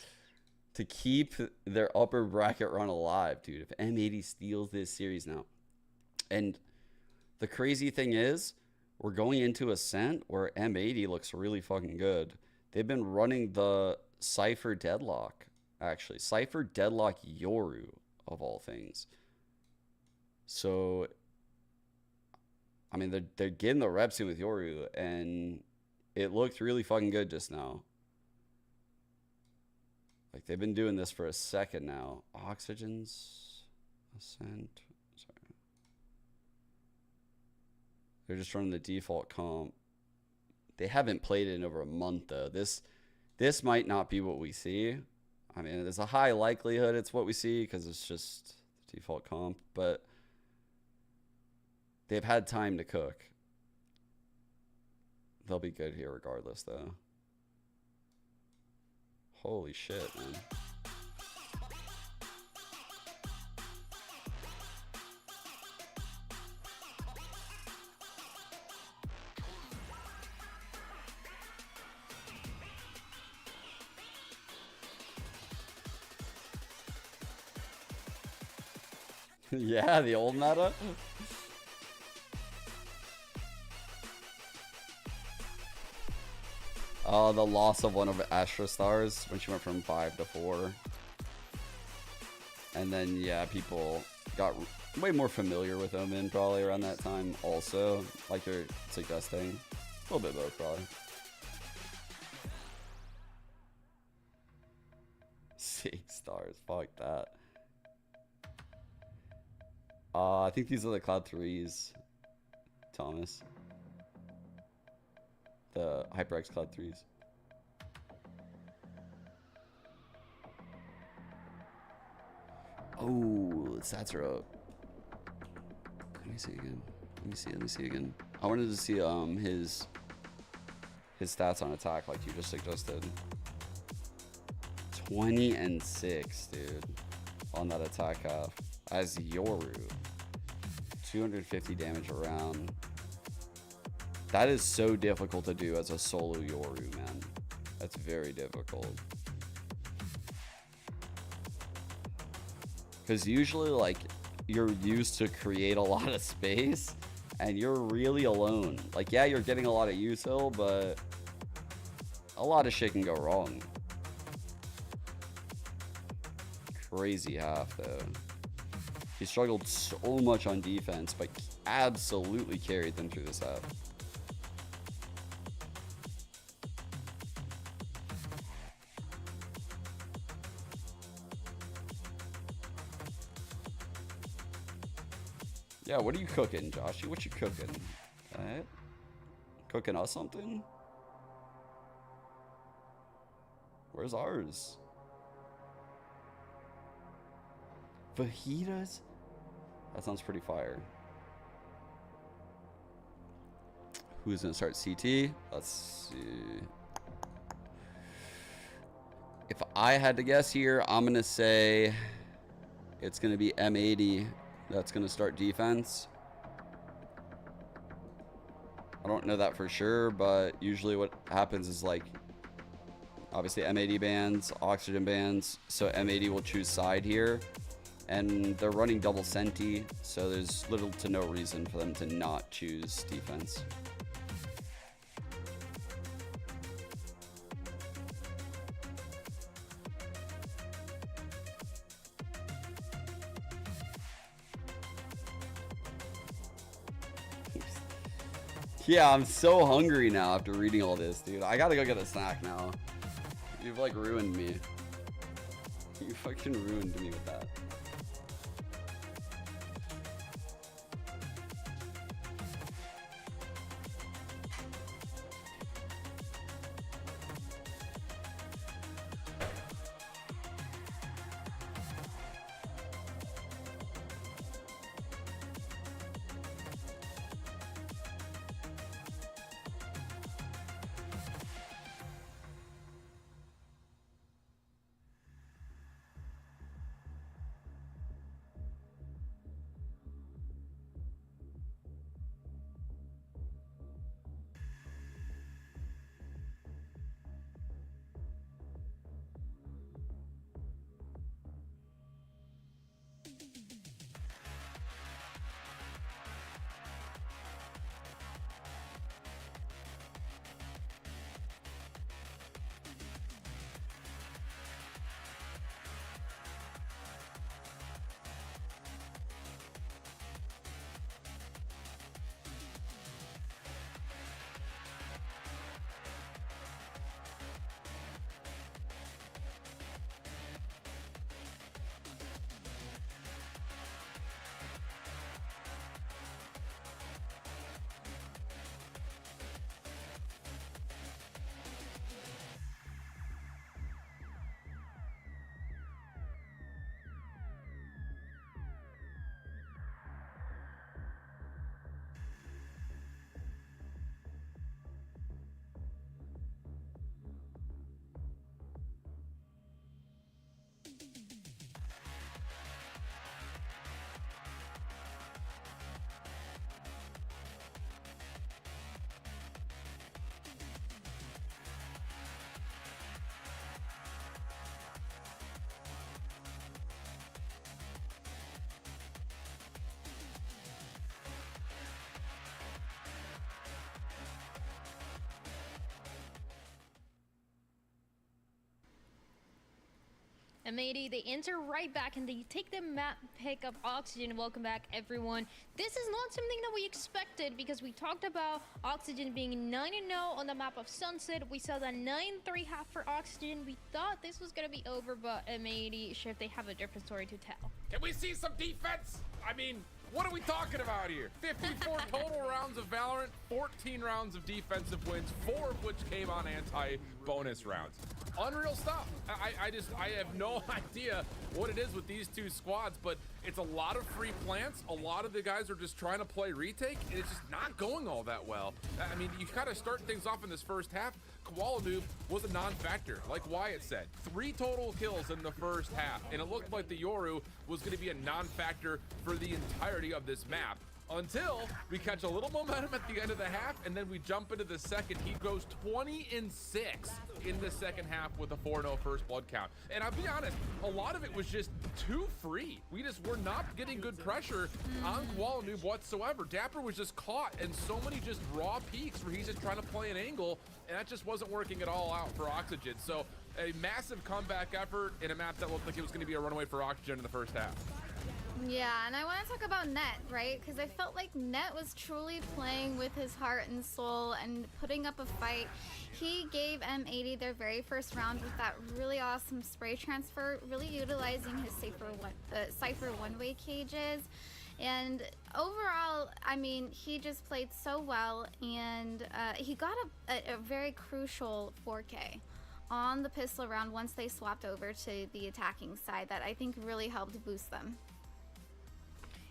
To keep their upper bracket run alive, dude. If M80 steals this series now. And the crazy thing is, we're going into Ascent where M80 looks really fucking good. They've been running the Cypher Deadlock. Actually, Cypher Deadlock Yoru, of all things. So, I mean, they're getting the reps in with Yoru, and it looked really fucking good just now. Like, they've been doing this for a second now. Oxygen's Ascent. Sorry. They're just running the default comp. They haven't played it in over a month, though. This might not be what we see. I mean, there's a high likelihood it's what we see because it's just the default comp, but they've had time to cook. They'll be good here regardless, though. Holy shit, man. Yeah, the old meta. The loss of one of Astra Stars when she went from 5 to 4. And then, yeah, people got way more familiar with Omen probably around that time also. Like you're suggesting. A little bit both, probably. 6 stars. Fuck that. I think these are the Cloud 3s, Thomas. The HyperX Cloud 3s. Oh, the stats are up. Let me see again. Let me see again. I wanted to see his stats on attack like you just suggested. 20 and 6, dude, on that attack half. As Yoru, 250 damage around. That is so difficult to do as a solo Yoru, man. That's very difficult. Because usually, like, you're used to create a lot of space, and you're really alone. Like, yeah, you're getting a lot of util, but a lot of shit can go wrong. Crazy half, though. He struggled so much on defense, but absolutely carried them through this half. Yeah, what are you cooking, Joshy? What you cooking? Alright. Cooking us something? Where's ours? Fajitas? That sounds pretty fire. Who's gonna start CT? Let's see. If I had to guess here, I'm gonna say it's gonna be M80 that's gonna start defense. I don't know that for sure, but usually what happens is, like, obviously M80 bans, Oxygen bans, so M80 will choose side here. And they're running double Senti, so there's little to no reason for them to not choose defense. Yeah, I'm so hungry now after reading all this, dude. I gotta go get a snack now. You've, like, ruined me. You fucking ruined me with that. M80, they enter right back and they take the map pick of Oxygen. Welcome back, everyone. This is not something that we expected because we talked about Oxygen being 9-0 on the map of Sunset. We saw the 9-3 half for Oxygen. We thought this was going to be over, but M80 Shift, they have a different story to tell. Can we see some defense? I mean, what are we talking about here? 54 total rounds of Valorant, 14 rounds of defensive wins, 4 of which came on anti-bonus rounds. Unreal stuff. I have no idea what it is with these two squads, but it's a lot of free plants. A lot of the guys are just trying to play retake, and it's just not going all that well. I mean, you gotta start things off in this first half. Koala Noob was a non-factor, like Wyatt said. 3 total kills in the first half, and it looked like the Yoru was gonna be a non-factor for the entirety of this map. Until we catch a little momentum at the end of the half, and then we jump into the second. He goes 20-6 in the second half with a 4-0 first blood count. And I'll be honest, a lot of it was just too free. We just were not getting good pressure on Koala Noob whatsoever. Dapper was just caught in so many just raw peaks where he's just trying to play an angle, and that just wasn't working at all out for Oxygen. So a massive comeback effort in a map that looked like it was going to be a runaway for Oxygen in the first half. Yeah, and I want to talk about Net, right? Because I felt like Net was truly playing with his heart and soul and putting up a fight. He gave M80 their very first round with that really awesome spray transfer, really utilizing his Cypher one-way cages. And overall, I mean, he just played so well, and he got a very crucial 4K on the pistol round once they swapped over to the attacking side that I think really helped boost them.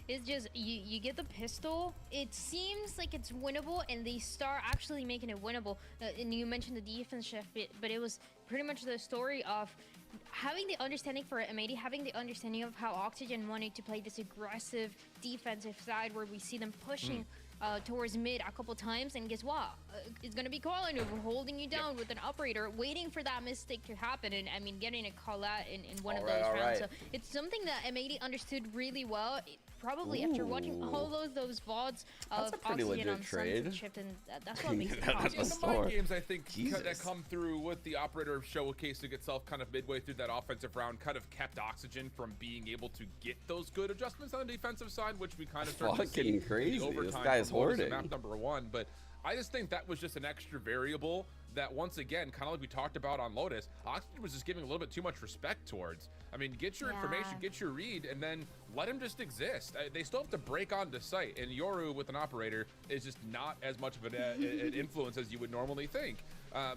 It's just, you get the pistol, it seems like it's winnable, and they start actually making it winnable. And you mentioned the defense shift, but it was pretty much the story of having the understanding for M80, having the understanding of how Oxygen wanted to play this aggressive defensive side where we see them pushing towards mid a couple times, and guess what? It's gonna be calling over, holding you down with an operator, waiting for that mistake to happen, and I mean getting a call out in one of those rounds. So it's something that M80 understood really well. Probably after watching all those VODs of Oxygen on Sunset Shift, and that's what makes it possible. In the mind games, I think that come through with the operator showcasing itself kind of midway through that offensive round kind of kept Oxygen from being able to get those good adjustments on the defensive side, which we kind of started to see crazy. The overtime. This guy is hoarding. Map number 1, but I just think that was just an extra variable that, once again, kind of like we talked about on Lotus, Oxygen was just giving a little bit too much respect towards. I mean, get your information, get your read, and then let him just exist. They still have to break onto site, and Yoru with an operator is just not as much of an influence as you would normally think.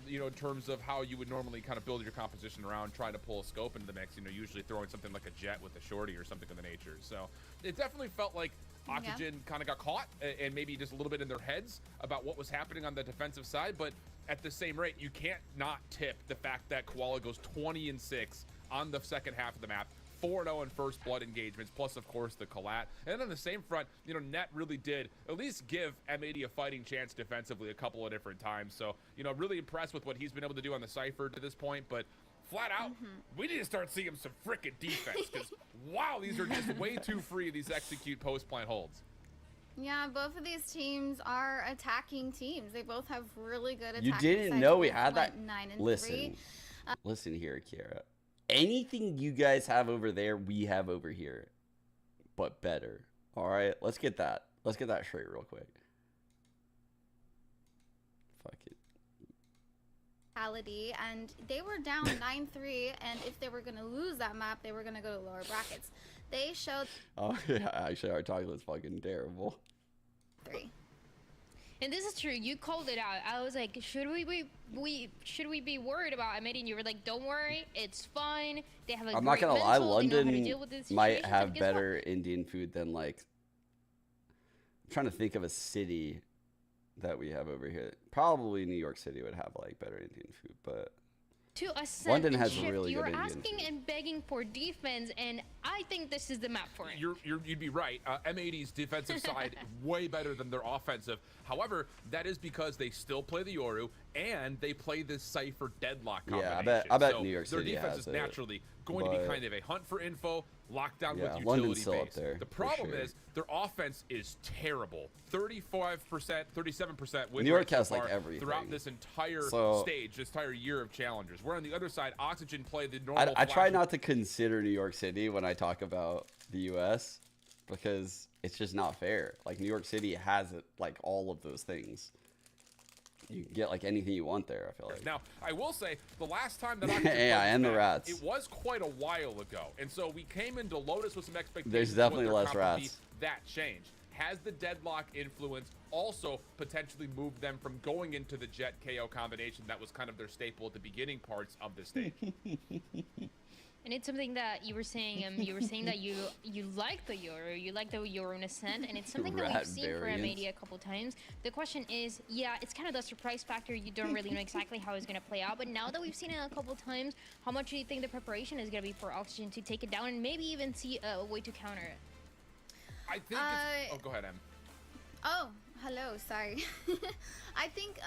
You know, in terms of how you would normally kind of build your composition around trying to pull a scope into the mix, you know, usually throwing something like a jet with a shorty or something of the nature. So it definitely felt like Oxygen kind of got caught and maybe just a little bit in their heads about what was happening on the defensive side, but at the same rate, you can't not tip the fact that Koala goes 20-6 on the second half of the map, 4-0 in first blood engagements, plus of course the collat. And on the same front, you know, Net really did at least give M80 a fighting chance defensively a couple of different times. So, you know, really impressed with what he's been able to do on the Cypher to this point, but flat out, we need to start seeing some frickin' defense, because wow, these are just way too free, these execute post-plant holds. Yeah, both of these teams are attacking teams. They both have really good attacking. You didn't know we had that? Listen here, Kiara. Anything you guys have over there, we have over here, but better. All right, let's get that. Let's get that straight real quick. Fuck it. And they were down 9-3, and if they were going to lose that map, they were going to go to lower brackets. They showed... Oh, yeah, actually, our talk was fucking terrible. 3. And this is true. You called it out. I was like, should we be worried about M80? And you were like, don't worry, it's fine. They have a I'm great not gonna lie, London might situation, have better Indian food than, like, I'm trying to think of a city that we have over here. Probably New York City would have, like, better Indian food, but to ascend London and has shift, really you're good Indian asking food. and begging for defense, and I think this is the map for it. You'd be right. M80's defensive side way better than their offensive. However, that is because they still play the Yoru and they play this Cypher Deadlock combination. Yeah, I bet so New York City their defense has is naturally going to be kind of a hunt for info, lockdown with London's utility still base. up there, The problem sure. is their offense is terrible. 35%, 37% win New York rate so has, like, far everything. throughout this entire stage, this entire year of challengers. Where on the other side, Oxygen play the normal. I try not to consider New York City when I talk about the U.S. because it's just not fair. Like, New York City has it, like, all of those things. You can get, like, anything you want there, I feel like. Now, I will say, the last time that Oxygen yeah, played and the map, rats. it was quite a while ago. And so we came into Lotus with some expectations. There's definitely of what less their comp would be. rats. That changed. Has the Deadlock influence also potentially moved them from going into the Jet KO combination that was kind of their staple at the beginning parts of the stage? And it's something that you were saying. You were saying that you like the Yoru, you like the Yoru in Ascent, and it's something that we've seen for M80 a couple times. The question is, yeah, it's kind of the surprise factor. You don't really know exactly how it's going to play out. But now that we've seen it a couple times, how much do you think the preparation is going to be for Oxygen to take it down and maybe even see a way to counter it? I think it's... Oh, go ahead, Em. Oh, hello, sorry. I think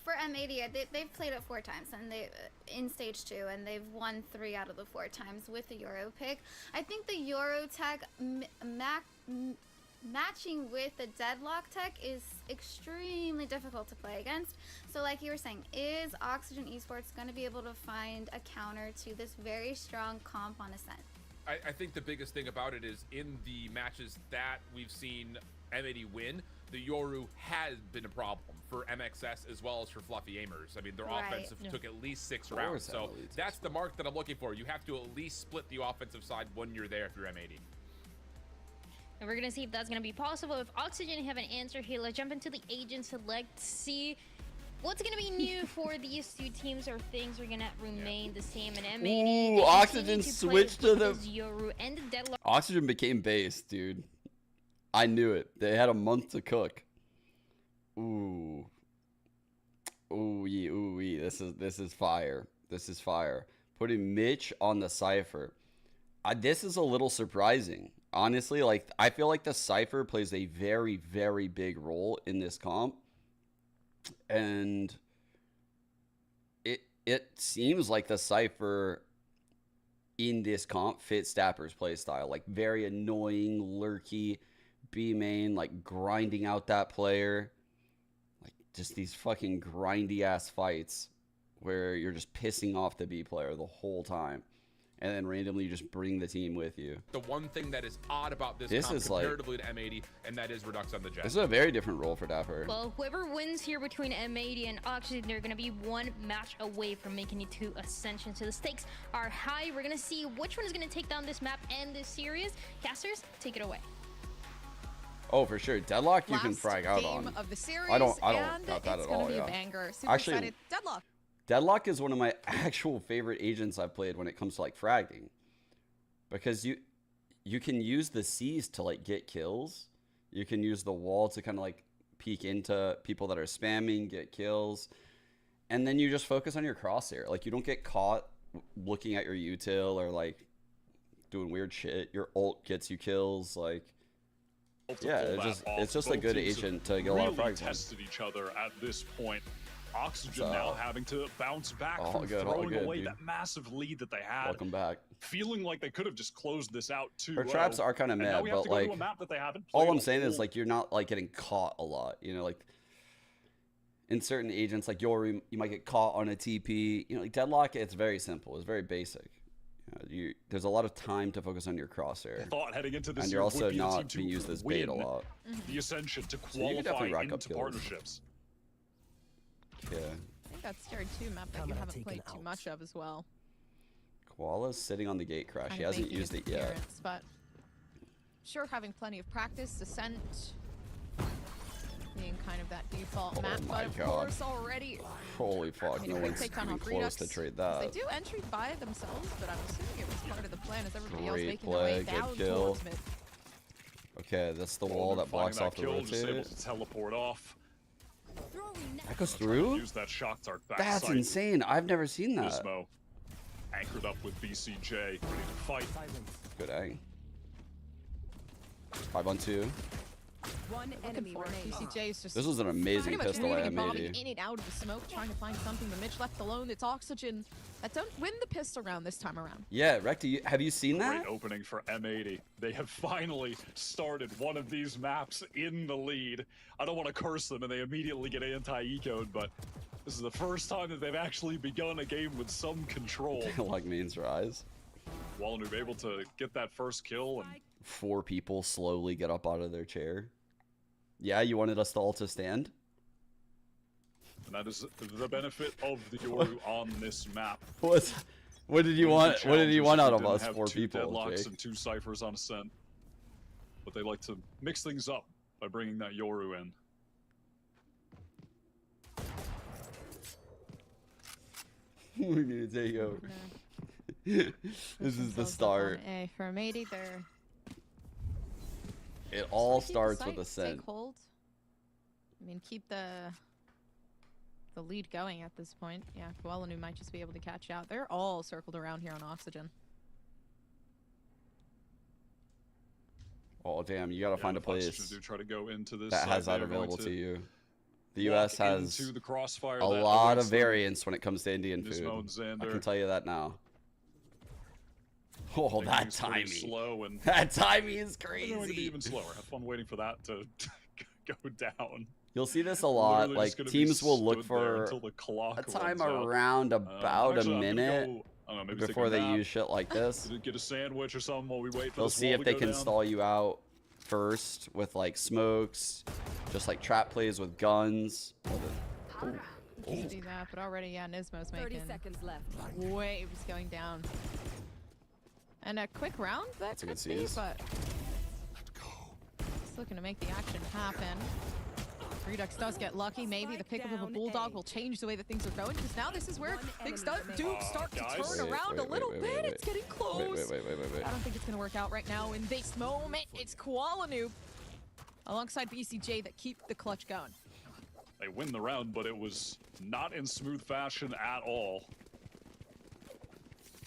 for M80, they've played it 4 times, and they in stage 2, and they've won 3 out of the 4 times with the Yoru pick. I think the Yoru tech matching with the Deadlock tech is extremely difficult to play against. So like you were saying, is Oxygen Esports going to be able to find a counter to this very strong comp on Ascent? I think the biggest thing about it is in the matches that we've seen M80 win, the Yoru has been a problem for MXS as well as for Fluffy Aimers. I mean, their offensive took at least 6 rounds, so that's the mark that I'm looking for. You have to at least split the offensive side when you're there through M80. And we're gonna see if that's gonna be possible. If Oxygen have an answer here, let's jump into the agent select, see what's gonna be new for these two teams, or things are gonna remain the same in M80. Ooh, Oxygen switched to the Yoru and the Deadlock. Oxygen became base, dude. I knew it. They had a month to cook. Ooh. Ooh, this is fire. This is fire. Putting Mitch on the Cypher. This is a little surprising. Honestly, like, I feel like the Cypher plays a very, very big role in this comp. And it seems like the Cypher in this comp fits Dapper's playstyle. Like, very annoying, lurky, B main, like, grinding out that player. Like, just these fucking grindy ass fights where you're just pissing off the B player the whole time, and then randomly you just bring the team with you. The one thing that is odd about this comp comparatively to M80, and that is Redux on the Jet. This is a very different role for Dapper. Well, whoever wins here between M80 and Oxygen, they're going to be one match away from making it to Ascension. So the stakes are high. We're going to see which one is going to take down this map and this series. Casters, take it away. Oh, for sure. Deadlock you can frag out on. Of the series, I don't doubt that at all. Yeah. Actually, Deadlock is one of my actual favorite agents I've played when it comes to like fragging, because you can use the C's to like get kills. You can use the wall to kind of like peek into people that are spamming, get kills, and then you just focus on your crosshair. Like, you don't get caught looking at your util or like doing weird shit. Your ult gets you kills. Like, yeah, it's just a good agent to get a lot of frags on. Tested each other at this point. Oxygen now having to bounce back from throwing away that massive lead that they had. Welcome back. Feeling like they could have just closed this out too. Her traps are kind of mad, but like, all I'm saying is like, you're not like getting caught a lot. You know, like in certain agents like Yoru, you might get caught on a TP. You know, like Deadlock, it's very simple. It's very basic. There's a lot of time to focus on your crosshair. Heading into this, and you're also not being used as bait a lot. The Ascension to qualify into partnerships. Yeah. I think that's tier 2 map that you haven't played too much of as well. Koala's sitting on the gate crash. He hasn't used it yet. But sure, having plenty of practice, Descent being kind of that default map, but of course already. Holy fuck, no one's even close to trade that. They do entry by themselves, but I'm assuming it was part of the plan as everybody else making their way down towards mid. Okay, that's the wall that blocks off the rotate. Just able to teleport off. That goes through? Use that shock dart That's insane. I've never seen that. Gizmo anchored up with BCJ, ready to fight. Good ang. 5-on-2. One enemy remaining. BCJ is just this was an amazing pistol I made. In and out of the smoke, trying to find something. The Mitch left alone. It's Oxygen that don't win the pistol round this time around. Yeah, Recti, have you seen that? Great opening for M80. They have finally started one of these maps in the lead. I don't want to curse them and they immediately get anti-eco'd, but this is the first time that they've actually begun a game with some control. Like means rise. Wallenoob able to get that first kill, and 4 people slowly get up out of their chair. Yeah, you wanted us to all to stand? And that is the benefit of the Yoru on this map. What did you want? What did you want out of us, 4 people? Deadlocks Jake? And 2 ciphers on Ascent. But they like to mix things up by bringing that Yoru in. We're gonna take over. This is the start. For M80, they're... It all starts with Ascent. Take hold. I mean, keep the lead going at this point. Yeah, Wallenoob might just be able to catch out. They're all circled around here on Oxygen. Oh damn! You gotta find a place try to go into this that has that available to you. The US has a lot of variance when it comes to Indian food. I can tell you that now. Oh, that timing! Slow and that timing is crazy. It's going to be even slower. Have fun waiting for that to go down. You'll see this a lot. Like teams will look for a time around about a minute I don't know, maybe before they use shit like this. Get a sandwich or something while we wait for They'll see if they can stall you out first with like smokes, just like trap plays with guns. See that, but already, yeah, Nismo's making 30 seconds left. Waves going down. And a quick round that could be, but it's looking to make the action happen. Redux does get lucky. Maybe the pickup of a Bulldog will change the way that things are going, because now this is where things do start to turn around a little bit. It's getting close. Wait. I don't think it's going to work out right now in this moment. It's Koala alongside BCJ that keep the clutch going. They win the round, but it was not in smooth fashion at all.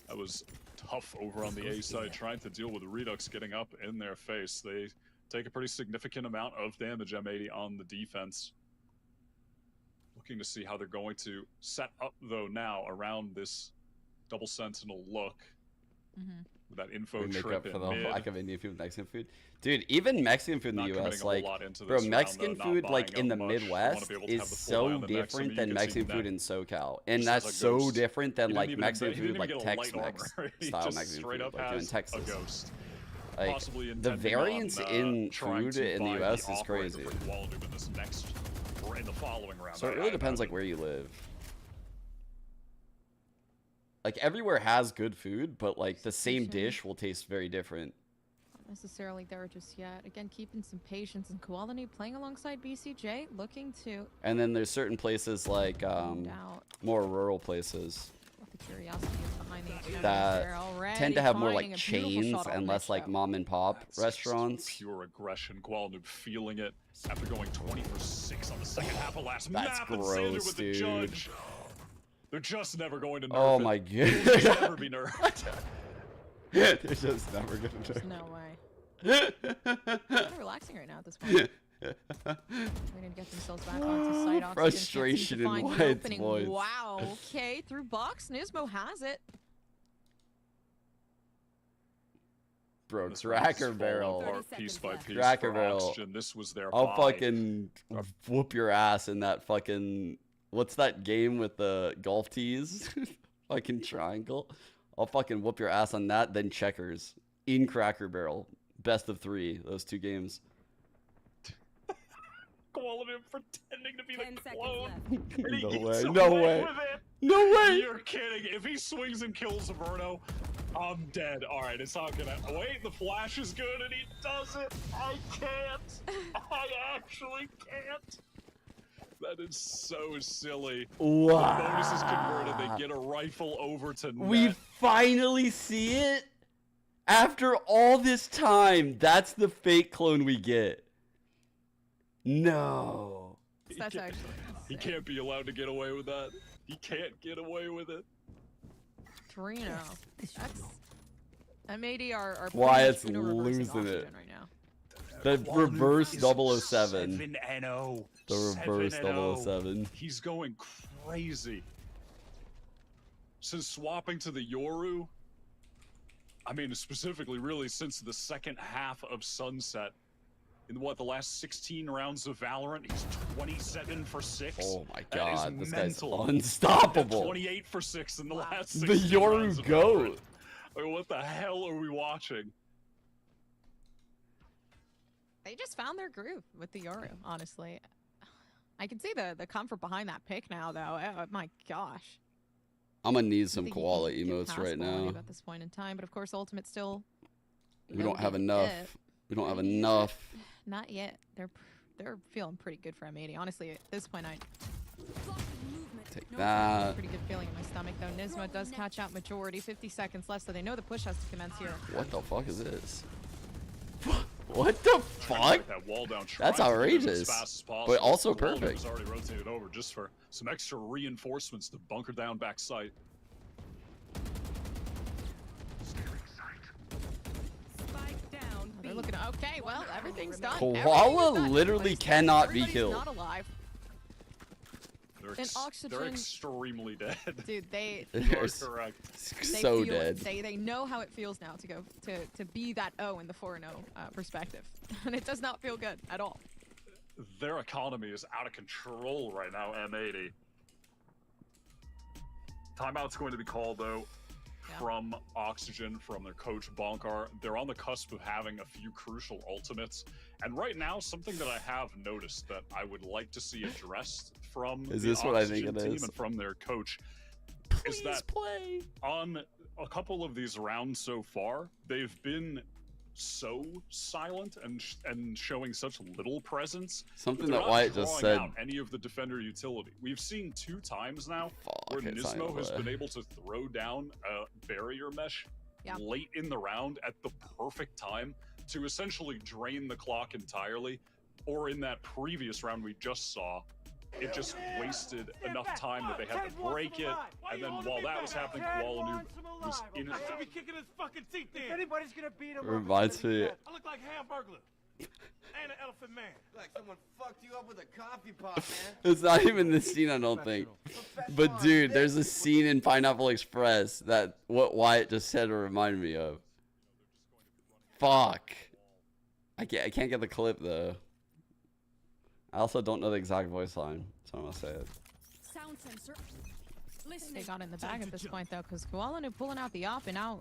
That was tough over on the A side, trying to deal with Redux getting up in their face. They take a pretty significant amount of damage, M80, on the defense. Looking to see how they're going to set up, though, now around this double sentinel look. With that info make trip up for the mid. lack of Indian food, Mexican food. Dude, even Mexican food in the US, like, bro, Mexican food, like, in the Midwest is so different than Mexican food in SoCal. And that's so different than, like, Mexican food, like, Tex-Mex style Mexican food, like, in Texas. Like, the variance in food in the US is crazy. So it really depends, like, where you live. Like, everywhere has good food, but, like, the same dish will taste very different. Not necessarily there just yet. Again, keeping some patience, and Koalani playing alongside BCJ, looking to... And then there's certain places, like, more rural places the curiosity is behind the that tend to have more, like, chains and less, like, mom-and-pop restaurants. Pure aggression. Koalani feeling it after going 20 for 6 on the second half of last That's map. gross, dude. The judge. They're just never going to nerf Oh my god. They'll never be nerfed. They're just never going to nerf. There's no way. They're relaxing right now at this point. They're going to get themselves back onto site. Frustration in White's voice. Wow. Okay, through box. Nismo has it. Bro, Cracker Barrel. Piece by piece. Cracker Barrel. This was their I'll fucking whoop your ass in that fucking... What's that game with the golf tees? Fucking triangle. I'll fucking whoop your ass on that, then checkers. In Cracker Barrel. Best of 3, those 2 games. Koalani pretending to be the clone. No way, no way. No way! You're kidding. If he swings and kills Inferno, I'm dead. Alright, it's not gonna... Wait, the flash is good and he does it. I can't. I actually can't. That is so silly. Wow. The bonus is converted. They get a rifle over to net. We finally see it? After all this time, that's the fake clone we get. No. That's actually He can't be allowed to get away with that. He can't get away with it. 3-0. That's... M80 are Wyatt's losing it. Right now. The reverse 007. 7-0. The reverse 007. He's going crazy. Since swapping to the Yoru, I mean, specifically, really, since the second half of Sunset, in what, the last 16 rounds of Valorant, he's 27 for 6. Oh my god, this mental. guy's unstoppable. 28 for 6 in the last 16 The Yoru rounds of goat. Like, what the hell are we watching? They just found their groove with the Yoru, honestly. I can see the comfort behind that pick now, though. Oh, my gosh. I'm gonna need some koala emotes right now. At this point in time, but of course, Ultimate still. We don't have enough. We don't have enough. Not yet. They're feeling pretty good for M80. Honestly, at this point, I take that. Pretty good feeling in my stomach, though. Nismo does catch out majority. 50 seconds left, so they know the push has to commence here. What the fuck is this? What the fuck? That wall down, that's outrageous, as fast as but also perfect. Was already rotated over just for some extra reinforcements to bunker down back site. They're looking. Okay, well, everything's done. Koala literally cannot be killed. Not alive. They're extremely dead. Dude, they're correct. So dead. They know how it feels now to go to be that O in the 4-0 perspective, and it does not feel good at all. Their economy is out of control right now. M80. Timeout's going to be called though. from Oxygen, from their coach Bonkar. They're on the cusp of having a few crucial ultimates. And right now, something that I have noticed that I would like to see addressed from the Oxygen team and from their coach is that on a couple of these rounds so far, they've been so silent and showing such little presence. Something that Wyatt just said. Out any of the defender utility. We've seen 2 times now where Nismo has been able to throw down a barrier mesh late in the round at the perfect time to essentially drain the clock entirely. Or in that previous round we just saw, it just wasted enough time that they had to break it, and then while that was happening, Kuala Noob was in it. Be kicking his fucking teeth in. If anybody's gonna beat him, reminds me. I look like Hamburglar and an Elephant Man. Like someone fucked you up with a coffee pot, man. It's not even the scene, I don't think. But dude, there's a scene in Pineapple Express that what Wyatt just said reminded me of. Fuck. I can't get the clip though. I also don't know the exact voice line, so I'm gonna say it. Sound sensor. They got in the bag at this point though, because Kuala Noob pulling out the op and now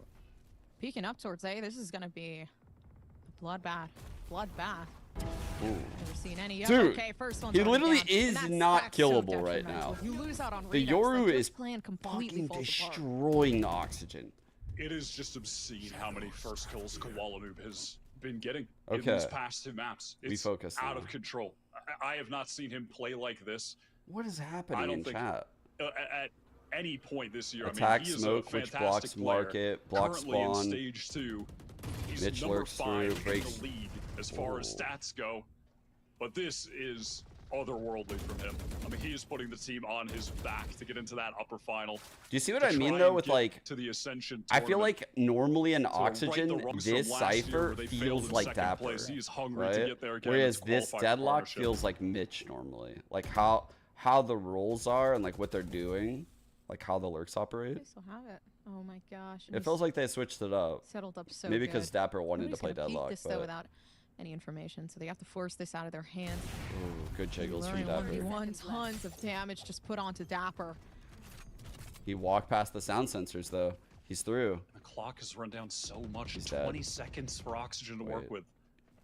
peeking up towards A. This is gonna be a bloodbath. Never seen any. Dude, okay, first he literally is not killable right now. You lose out on the Yoru is fucking destroying Oxygen. It is just obscene how many first kills Kuala Noob has been getting in these past 2 maps. It's out of control. I have not seen him play like this. What is happening in chat? At any point this year, Attack I mean, he smoke, is a which blocks player. market, blocks Currently spawn. in stage 2, he's Mitch number lurks 5 through, in breaks. the league as far as stats go. But this is otherworldly from him. I mean, he is putting the team on his back to get into that upper final. Do you see what I mean though with like to the Ascension I feel like normally in Oxygen, right this Cypher feels like Dapper, right? Whereas this Deadlock feels like Mitch normally. Like how the roles are and like what they're doing, like how the lurks operate. They still have it. Oh my gosh. It feels like they switched it up. Settled up so maybe because Dapper wanted Nobody's to play Deadlock. This, though, without any information, so they have to force this out of their hands. Ooh, good jiggles from Dapper. 1v1, tons of damage just put onto Dapper. He walked past the sound sensors though. He's through. The clock has run down so much. He's 20 dead. seconds for Oxygen to work with.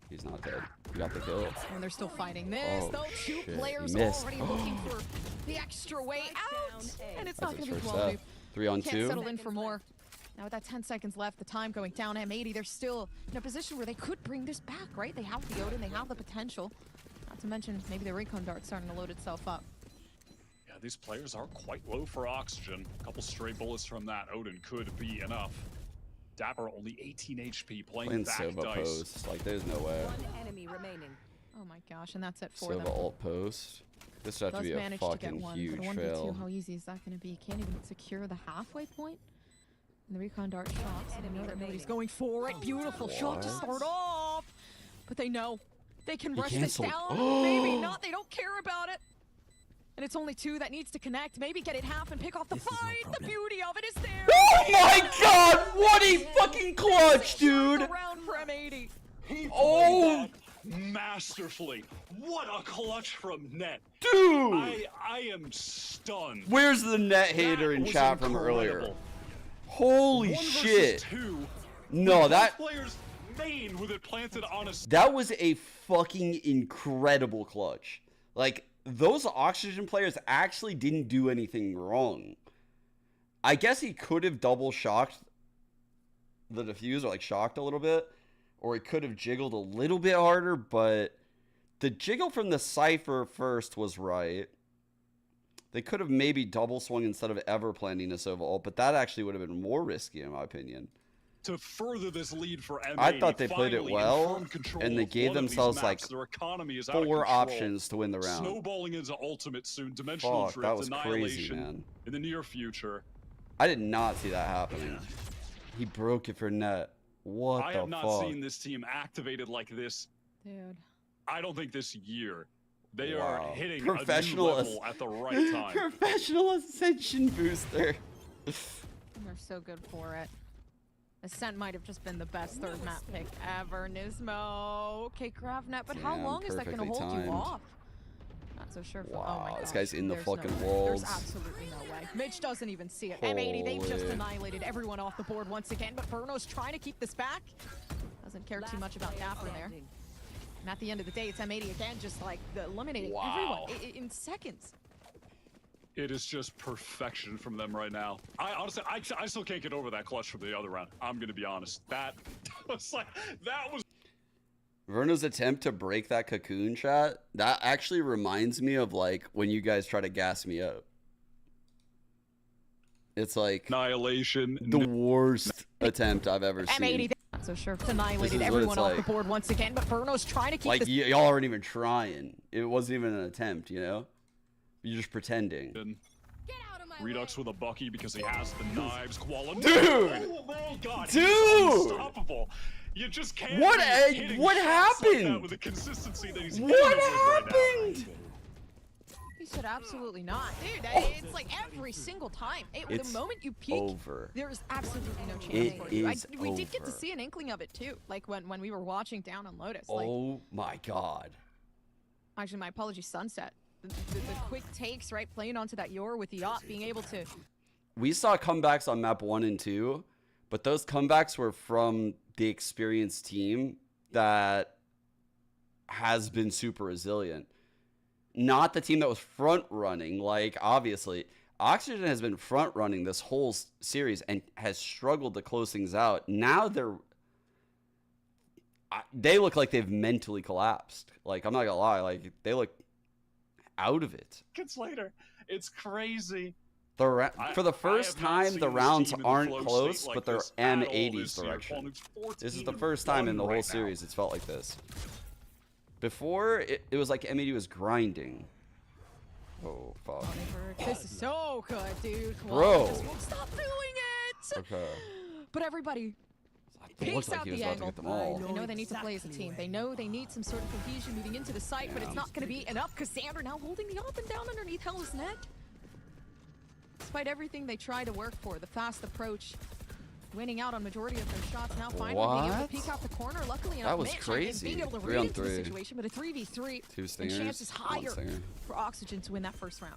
He's not dead. He got the kill. And they're still fighting this. Though 2 players already looking for the extra way out, and it's not going to be Kuala Noob. 3 on 2. Can't settle in for more. Now with that 10 seconds left, the time going down, M80, they're still in a position where they could bring this back, right? They have the Odin, they have the potential. Not to mention, maybe the recon dart starting to load itself up. Yeah, these players are quite low for Oxygen. A couple stray bullets from that Odin could be enough. Dapper only 18 HP, playing back Sova dice. post. Like, there's no way. 1 enemy remaining. Oh my gosh, and that's it for Sova them. ult post. This would have to be a fucking huge fail. How easy is that going to be? Can't even secure the halfway point. And the recon dart shots. And I know that nobody's going for it. Beautiful shot to start off. But they know they can rush this down. Maybe not. They don't care about it. And it's only 2 that needs to connect. Maybe get it half and pick off the fight. The beauty of it is there. Oh my god! What a fucking clutch, dude! Round for M80. Oh! Masterfully. What a clutch from Net. Dude! I am stunned. Where's the Net hater in chat from earlier? Holy shit. 2. No, that player's main with it planted on a... That was a fucking incredible clutch. Like, those Oxygen players actually didn't do anything wrong. I guess he could have double shocked the defuse, or like shocked a little bit, or he could have jiggled a little bit harder, but the jiggle from the Cypher first was right. They could have maybe double swung instead of ever planting a Sova ult, but that actually would have been more risky in my opinion. To further this lead for M80, I thought they played it well, and they gave themselves maps, like is 4 options to win the round. Snowballing into ultimate soon, dimensional drift, that was annihilation crazy, man. In the near future. I did not see that happening. He broke it for Net. What the fuck? I have not seen this team activated like this. Dude. I don't think this year. They are hitting a new professional level at the right time. Professional Ascension booster. They're so good for it. Ascent might have just been the best 3rd map pick ever. Nismo. Okay, Gravnet, but how long is that going to hold you off? Not so sure. Wow, oh my gosh. this guy's in the fucking no walls. There's absolutely no way. Mitch doesn't even see it. M80, they've just annihilated everyone off the board once again, but Bruno's trying to keep this back. Doesn't care too much about Dapper there. And at the end of the day, it's M80 again, just like eliminating everyone in seconds. It is just perfection from them right now. I honestly, I still can't get over that clutch from the other round. I'm gonna be honest. That was like, that was. Verno's attempt to break that cocoon shot, that actually reminds me of like when you guys try to gas me up. It's like annihilation. The worst attempt I've ever seen. M80, not so sure. Annihilated everyone off the board once again, but Bruno's trying to keep like this. Y'all aren't even trying. It wasn't even an attempt, you know? You're just pretending. Get out of my Redux way. with a Bucky because he has the knives. Koala. Dude! Oh my God, Dude! he's unstoppable. You just can't. What happened? Like that with the consistency that he's what happened? He said absolutely not. Dude, it's like every single time. The moment you peek, there is absolutely no chance for you. We did get to see an inkling of it too, like when we were watching down on Lotus. Oh my God. Actually, my apologies, Sunset. The quick takes, right? Playing onto that Yoru with the yacht, being able to... We saw comebacks on map 1 and 2, but those comebacks were from the experienced team that has been super resilient. Not the team that was front running. Like, obviously, Oxygen has been front running this whole series and has struggled to close things out. Now they look like they've mentally collapsed. Like, I'm not gonna lie, like they look out of it. Seconds later, it's crazy. For the first time, the rounds aren't close, but they're M80's direction. This is the first time in the whole series it's felt like this. Before, it was like M80 was grinding. Oh, fuck. This is so good, dude. Bro. Just won't stop doing it. Okay. But everybody picks out the angle. They know they need to play as a team. They know they need some sort of cohesion moving into the site, but it's not going to be enough because Xander now holding the up and down underneath Hell's net. Despite everything they try to work for, the fast approach, winning out on majority of their shots, now finally being able to peek out the corner. Luckily enough, that was Mitch crazy. Being able to read into the situation, but a 3v3, and chances higher for Oxygen to win that first round.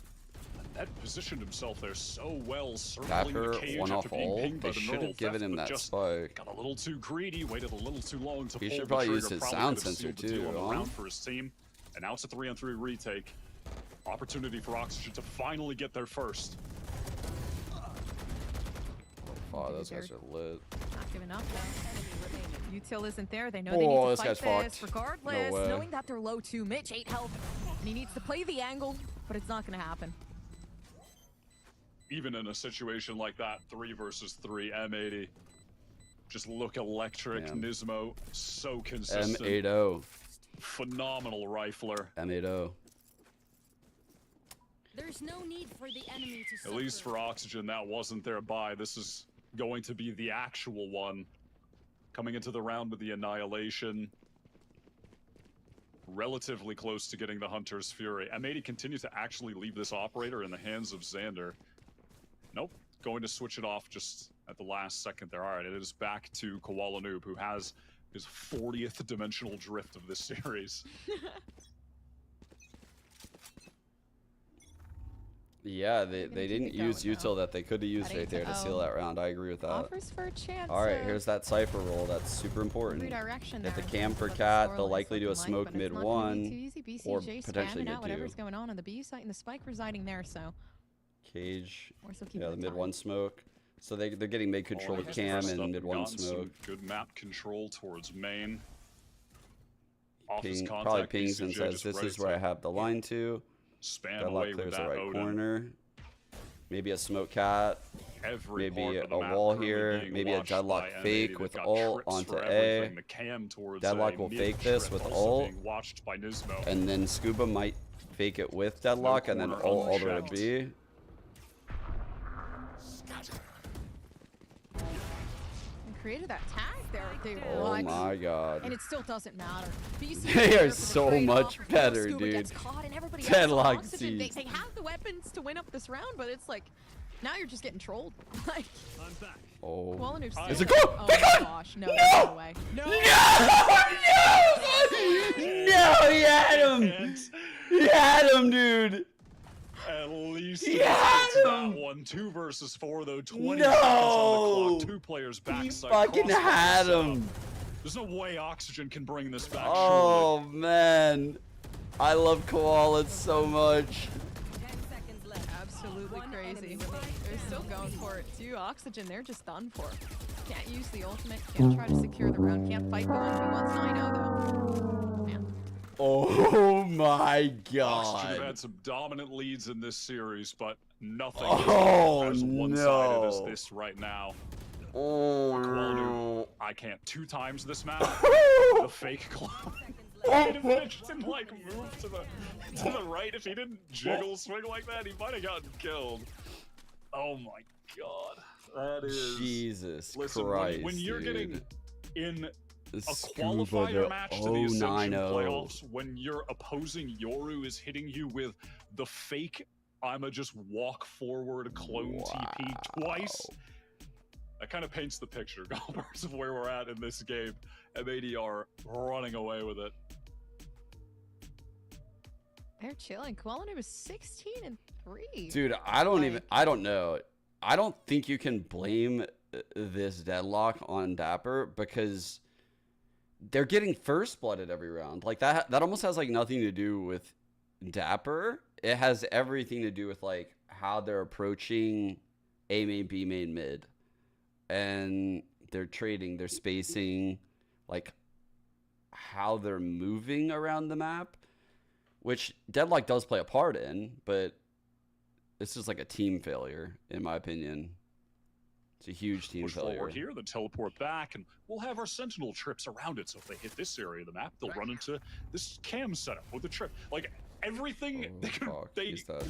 That positioned himself there so well, circling Dapper the cage won after off being all. pinged by They the should neural have given theft, him but that just spike. got a little too greedy, waited a little too long to He pull should the probably trigger. use his Probably sound could have sensor sealed the deal too, on the huh? round for his team. And now it's a 3-on-3 retake. Opportunity for Oxygen to finally get there first. Oh, those guys are lit. Not giving up though. Util isn't there. They know Oh, they need to this fight guy's this fucked. regardless. No way. Knowing that they're low too. Mitch 8 health, and he needs to play the angle, but it's not going to happen. Even in a situation like that, 3 versus 3, M80. Just look electric. Damn. Nismo, so consistent. M80. Phenomenal rifler. M80. There's no need for the enemy to suffer. At least for Oxygen, that wasn't their buy. This is going to be the actual one. Coming into the round with the Annihilation. Relatively close to getting the Hunter's Fury. M80 continues to actually leave this operator in the hands of Xander. Nope. Going to switch it off just at the last second there. Alright, it is back to Koala Noob, who has his 40th dimensional drift of this series. Yeah, they didn't use util that they could have used right there to seal that round. I agree with that. Offers for a chance. Alright, here's that Cypher roll. That's super important. Redirection If the there. cam for What the Cat, score they'll looks likely do a looking like, smoke but it's mid not gonna be 1 too easy. or BCJ potentially spamming mid out whatever's 2. going on the B site and the spike residing there, so. Cage, We're still keeping yeah, the it mid tight. 1 smoke. So they're getting mid control with cam and mid 1 smoke. Good map control towards main. Office Ping, contact, probably pings and BCJ says just this ready is where I have the line to. Span Deadlock away with clears the that right Odin. corner. Maybe a smoke cat. Every Maybe part of the a map wall currently here. being Maybe a watched Deadlock by M80. fake They've with got ult trips onto for A. everything. The cam towards Deadlock A. will Mid fake this trip with also ult. being watched by Nismo. And then Scuba might fake it with Deadlock and then corner ult all the way to unchecked. B. Created that tag there. Oh my god. And it still doesn't matter. BC They are so much better, Scuba dude. gets caught and everybody else Deadlock on Oxygen. They sees. have the weapons to win up this round, but it's like, now you're just getting trolled. Like, Oh. Koala Noob's Is still- it good? Oh Pick my on! gosh, no, No! no way. No! No! No! You had him! He had him, dude. At least he had that one. 2 versus 4 though. 20 seconds on the clock. 2 players back. He fucking had him. There's no way Oxygen can bring this back. Oh surely. man, I love koalas so much. 10 seconds left. Absolutely crazy. They're still going for it too. Oxygen, they're just done for. Can't use the ultimate. Can't try to secure the round. Can't fight the 1v1s. 9-0 though. Man. Oh my god. Oxygen have had some dominant leads in this series, but nothing as one-sided as this right now. Oh no. I can't 2 times this map. The fake claw. If Mitch didn't like move to the right, if he didn't jiggle swing like that, he might have gotten killed. Oh my god. That is Jesus listen, Christ. When you're dude. getting in a Scuba qualifier match to the Ascension 090. playoffs, when your opposing Yoru is hitting you with the fake I'ma just walk forward clone TP twice, that kind of paints the picture, Golbers, of where we're at in this game. M80 are running away with it. They're chilling. Quality was 16-3. Dude, I don't know. I don't think you can blame this deadlock on Dapper because they're getting first blooded every round. Like that almost has like nothing to do with Dapper. It has everything to do with like how they're approaching A main, B main, mid. And they're trading, they're spacing, like how they're moving around the map, which Deadlock does play a part in, but it's just like a team failure, in my opinion. It's a huge team failure. Push forward here, then teleport back, and we'll have our sentinel trips around it. So if they hit this area of the map, they'll run into this cam setup with the trip. Like everything they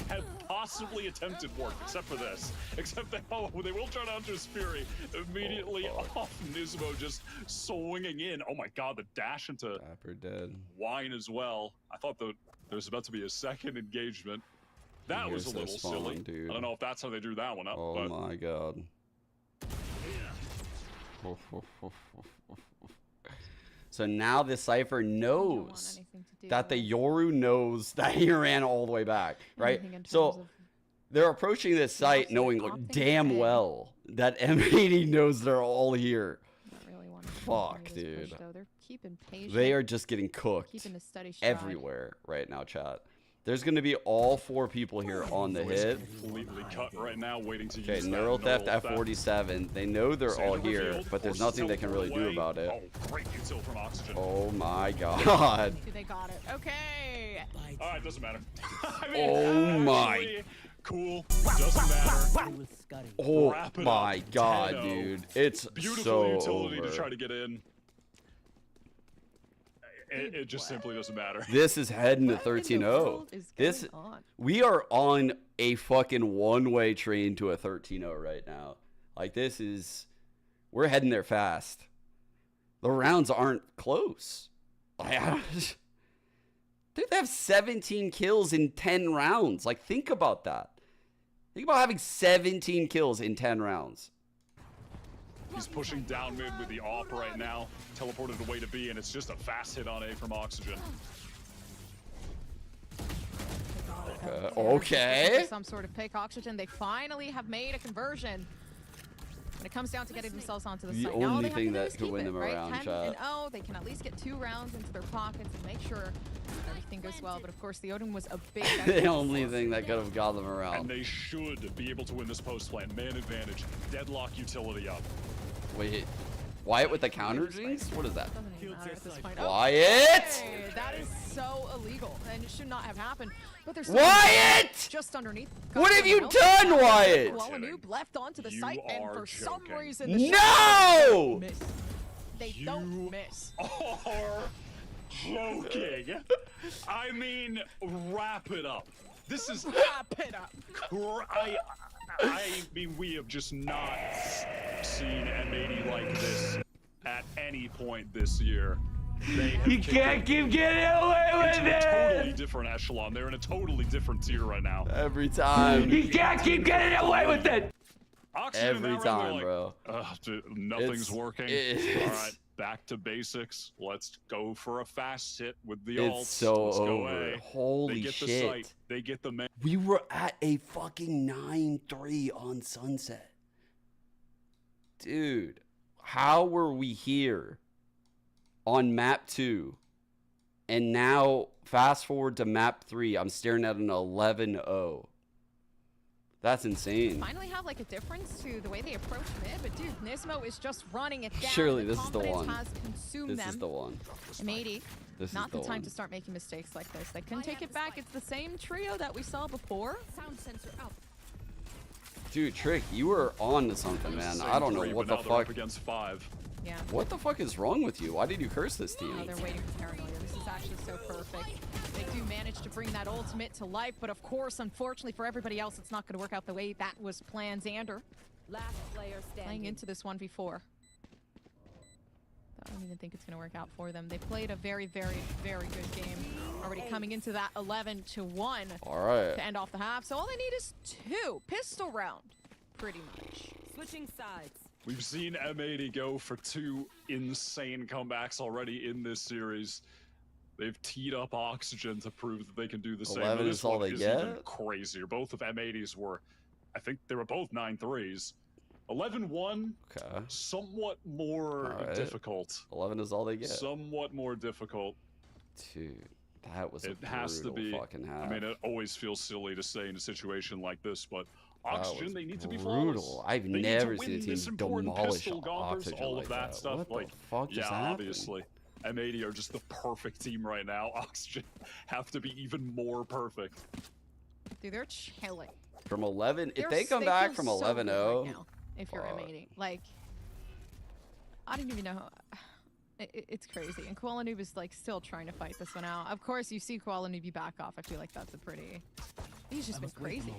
have possibly attempted work, except for this. Except that they will try to Hunter's Fury immediately off Nismo, just swinging in. Oh my god, the dash into Dapper dead. Wine as well. I thought there was about to be a second engagement. That was a little silly. Dude. I don't know if that's how they drew that one up. Oh my god. So now the Cypher knows that the Yoru knows that he ran all the way back, right? So they're approaching this site knowing like, damn well that M80 knows they're all here. Fuck, dude. They are just getting cooked everywhere right now, chat. There's going to be all 4 people here on the hit. Completely cut right now, waiting to Okay, use Neural Theft at 47. They know they're all here, but there's nothing they can really do about it. Oh, great util from Oxygen. Oh my god. They got it. Okay. Alright, doesn't matter. I mean, Oh my. Cool. Doesn't matter. Oh my god, dude. It's beautiful so utility over. to try to get in. It just simply doesn't matter. This is heading to 13-0. We are on a fucking one-way train to a 13-0 right now. Like we're heading there fast. The rounds aren't close. Dude, they have 17 kills in 10 rounds. Like, think about that. Think about having 17 kills in 10 rounds. He's pushing down mid with the AWP right now. Teleported away to B, and it's just a fast hit on A from Oxygen. Okay. Some sort of pick. Oxygen, they finally have made a conversion. When it comes down to getting themselves onto the site. The only thing that could win them around, chat. 10-0, they can at least get 2 rounds into their pockets and make sure everything goes well. But of course, the Odin was a big the only thing that could have got them around. And they should be able to win this post plan. Man advantage. Deadlock utility up. Wait, Wyatt with the counter jinx? What is that? Doesn't even matter at this point. Wyatt! Okay, that is so illegal, and it should not have happened. But there's Wyatt! Just underneath. What have you done, Wyatt? Noob left onto the site, and for some reason, the no! They don't miss. Are joking. I mean, wrap it up. This is wrap it up. I mean, we have just not seen M80 like this at any point this year. You can't keep getting away with it! A totally different echelon. They're in a totally different tier right now. Every time. You can't keep getting away with it! Oxygen Every time, bro. Dude, nothing's working. It's All right. back to basics. Let's go for a fast hit with the ults. It's so Let's over. Holy they get shit. The site. They get the man. We were at a fucking 9-3 on Sunset. Dude, how were we here on map 2? And now, fast forward to map 3, I'm staring at an 11-0. That's insane. Finally have like a difference to the way they approach mid, but dude, Nismo is just running it down. Surely this is the one. Has consumed This is the one. M80. This not is the time one. to start making mistakes like this. They can take it back. It's the same trio that we saw before. Sound sensor up. Dude, Trick, you were on to something, man. I don't know what the fuck. Against 5. Yeah. What the fuck is wrong with you? Why did you curse this team? Oh, they're waiting for paranoia. This is actually so perfect. They do manage to bring that ultimate to life, but of course, unfortunately for everybody else, it's not going to work out the way that was planned. Xander last player standing. Playing into this 1v4. I don't even think it's going to work out for them. They played a very, very, very good game. Already coming into that 11-1 All right. to end off the half. So all they need is 2 pistol round, pretty much. Switching sides. We've seen M80 go for 2 insane comebacks already in this series. They've teed up Oxygen to prove that they can do the same. 11 is all they get? Even crazier. Both of M80's were, I think they were both 9-3s. 11-1, okay. Somewhat more difficult. 11 is all they get. Somewhat more difficult. Dude, that was it has to be. Fucking half. I mean, it always feels silly to say in a situation like this, but Oxygen, they need to be brutal. flawless. I've they never need seen a team demolish Oxygen all like of that stuff. What like, the fuck just happened? Obviously. M80 are just the perfect team right now. Oxygen have to be even more perfect. Dude, they're chilling. From 11, if they come back from 11-0, right if you're M80, like, I don't even know. It's crazy. And Koala Noob is like still trying to fight this one out. Of course, you see Koala Noob back off. I feel like that's a pretty. He's just been crazy.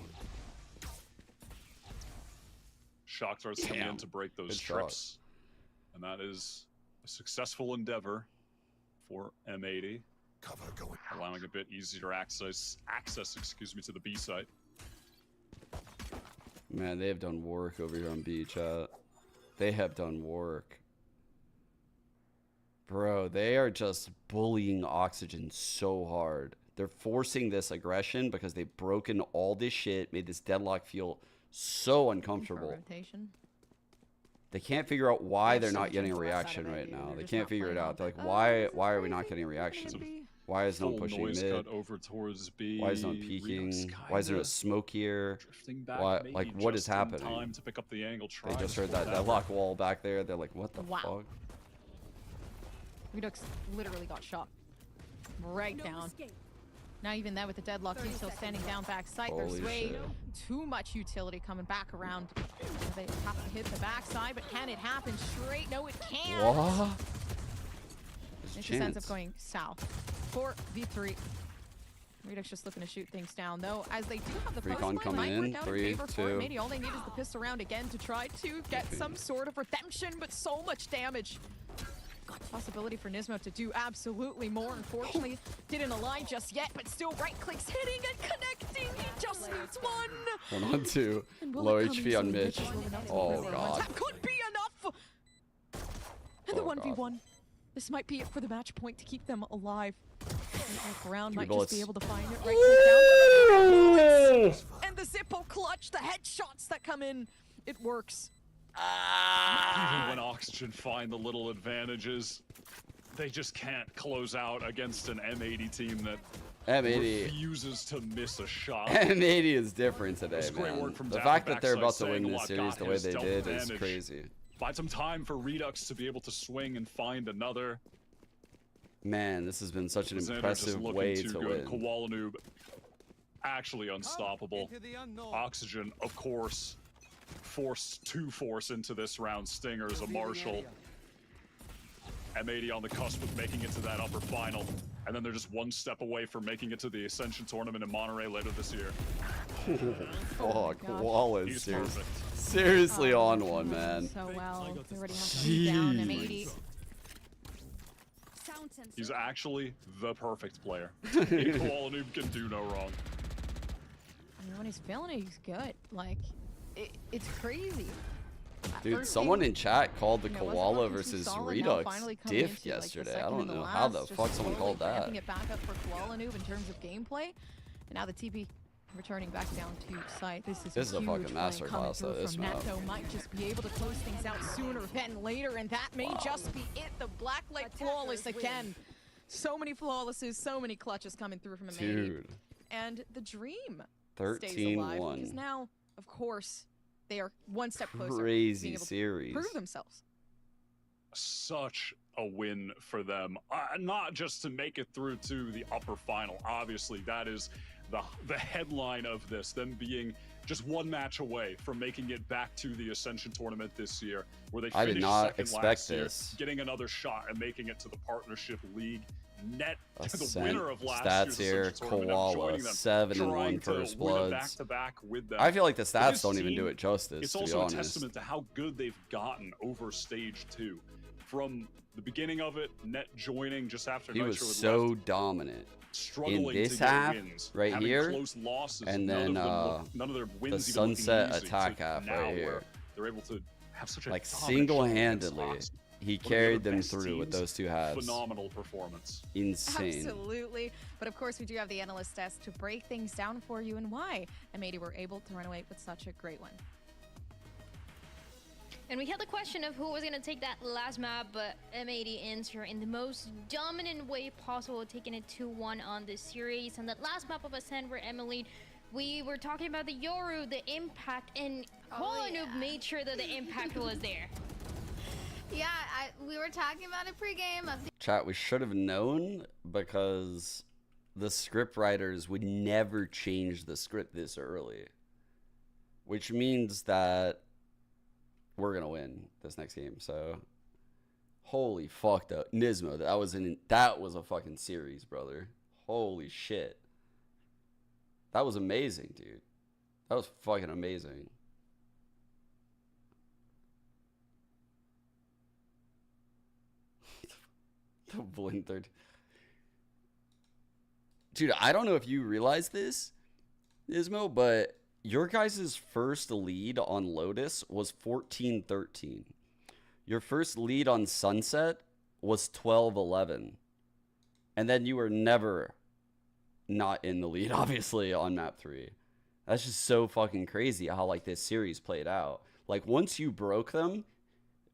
Shock starts coming in to break those trips, and that is a successful endeavor for M80. Cover going out. Allowing a bit easier access, excuse me, to the B site. Man, they have done work over here on B, chat. They have done work. Bro, they are just bullying Oxygen so hard. They're forcing this aggression because they've broken all this shit, made this Deadlock feel so uncomfortable. They can't figure out why they're not getting a reaction right now. They can't figure it out. They're like, why are we not getting a reaction? Why is no one pushing mid? Cut over towards B. Why is no one peeking? Why is there a smoke here? Why, like, what is happening? Time to pick up the angle, they just heard that Deadlock wall back there. They're like, what the fuck? Redux literally got shot right down. Now even then with the Deadlock, he's still standing down back side. There's way too much utility coming back around. They have to hit the backside, but can it happen straight? No, it can't. What? It just ends up going south. 4v3. Redux just looking to shoot things down, though, as they do have the post line. Coming in. 3, 2. Maybe all they need is the pistol round again to try to get some sort of redemption, but so much damage. Possibility for Nismo to do absolutely more. Unfortunately, didn't align just yet, but still right clicks hitting and connecting. He just needs one. 1 on 2. Low HP on Mitch. Oh god. That could be enough. And the 1v1. This might be it for the match point to keep them alive. Around might just be able to find it right down. And the Zippo clutch, the headshots that come in, it works. Even when Oxygen find the little advantages, they just can't close out against an M80 team that refuses to miss a shot. M80 is different today, man. The fact that they're about to win this series the way they did is crazy. Buy some time for Redux to be able to swing and find another. Man, this has been such an impressive way to win. Koala Noob, actually unstoppable. Oxygen, of course, force into this round. Stingers, a Marshall. M80 on the cusp of making it to that upper final. And then they're just one step away from making it to the Ascension tournament in Monterey later this year. Fuck, Wallace, seriously on one, man. So well, they already have to down M80. He's actually the perfect player. Koala Noob can do no wrong. I mean, when he's feeling it, he's good. Like, it's crazy. Dude, someone in chat called the Koala versus Redux diff yesterday. I don't know how the fuck someone called that. It back up for Koala Noob in terms of gameplay. And now the TP returning back down to site. This is a fucking masterclass though. This map might just be able to close things out sooner than later, and that may just be it. The Blacklight flawless again. So many flawlesses, so many clutches coming through from M80. Dude. And the dream 13-1. stays alive because now, of course, they are one step closer. Crazy series. Prove themselves. Such a win for them. Not just to make it through to the upper final. Obviously, that is the headline of this. Them being just one match away from making it back to the Ascension tournament this year, where they finished second last year, getting another shot and making it to the Partnership League. Net to the winner of last year's Ascension tournament. Koala 7-1 first bloods. Back-to-back with them. I feel like the stats don't even do it justice. It's to also be honest. a testament to how good they've gotten over stage 2. From the beginning of it, Net joining just after he Nitro was so left, dominant struggling in this to get half wins, right here, close losses, and then none of their wins the even sunset looking easy attack to half now right here. They're able to have such a like dominant single-handedly. showing against He one of the carried other them best through with teams. those two halves. Phenomenal performance. Insane. Absolutely. But of course, we do have the analyst test to break things down for you and why M80 were able to run away with such a great one. And we had the question of who was going to take that last map, but M80 answered in the most dominant way possible, taking it 2-1 on this series. And that last map of Ascent where Emily, we were talking about the Yoru, the impact, and Koala Noob made sure that the impact was there. Yeah, we were talking about it pregame. Chat, we should have known because the script writers would never change the script this early. Which means that we're going to win this next game. So, holy fuck, though. Nismo, that was a fucking series, brother. Holy shit. That was amazing, dude. That was fucking amazing. The Blinn third. Dude, I don't know if you realize this, Nismo, but your guys' first lead on Lotus was 14-13. Your first lead on Sunset was 12-11. And then you were never not in the lead, obviously, on map 3. That's just so fucking crazy how, like, this series played out. Like, once you broke them,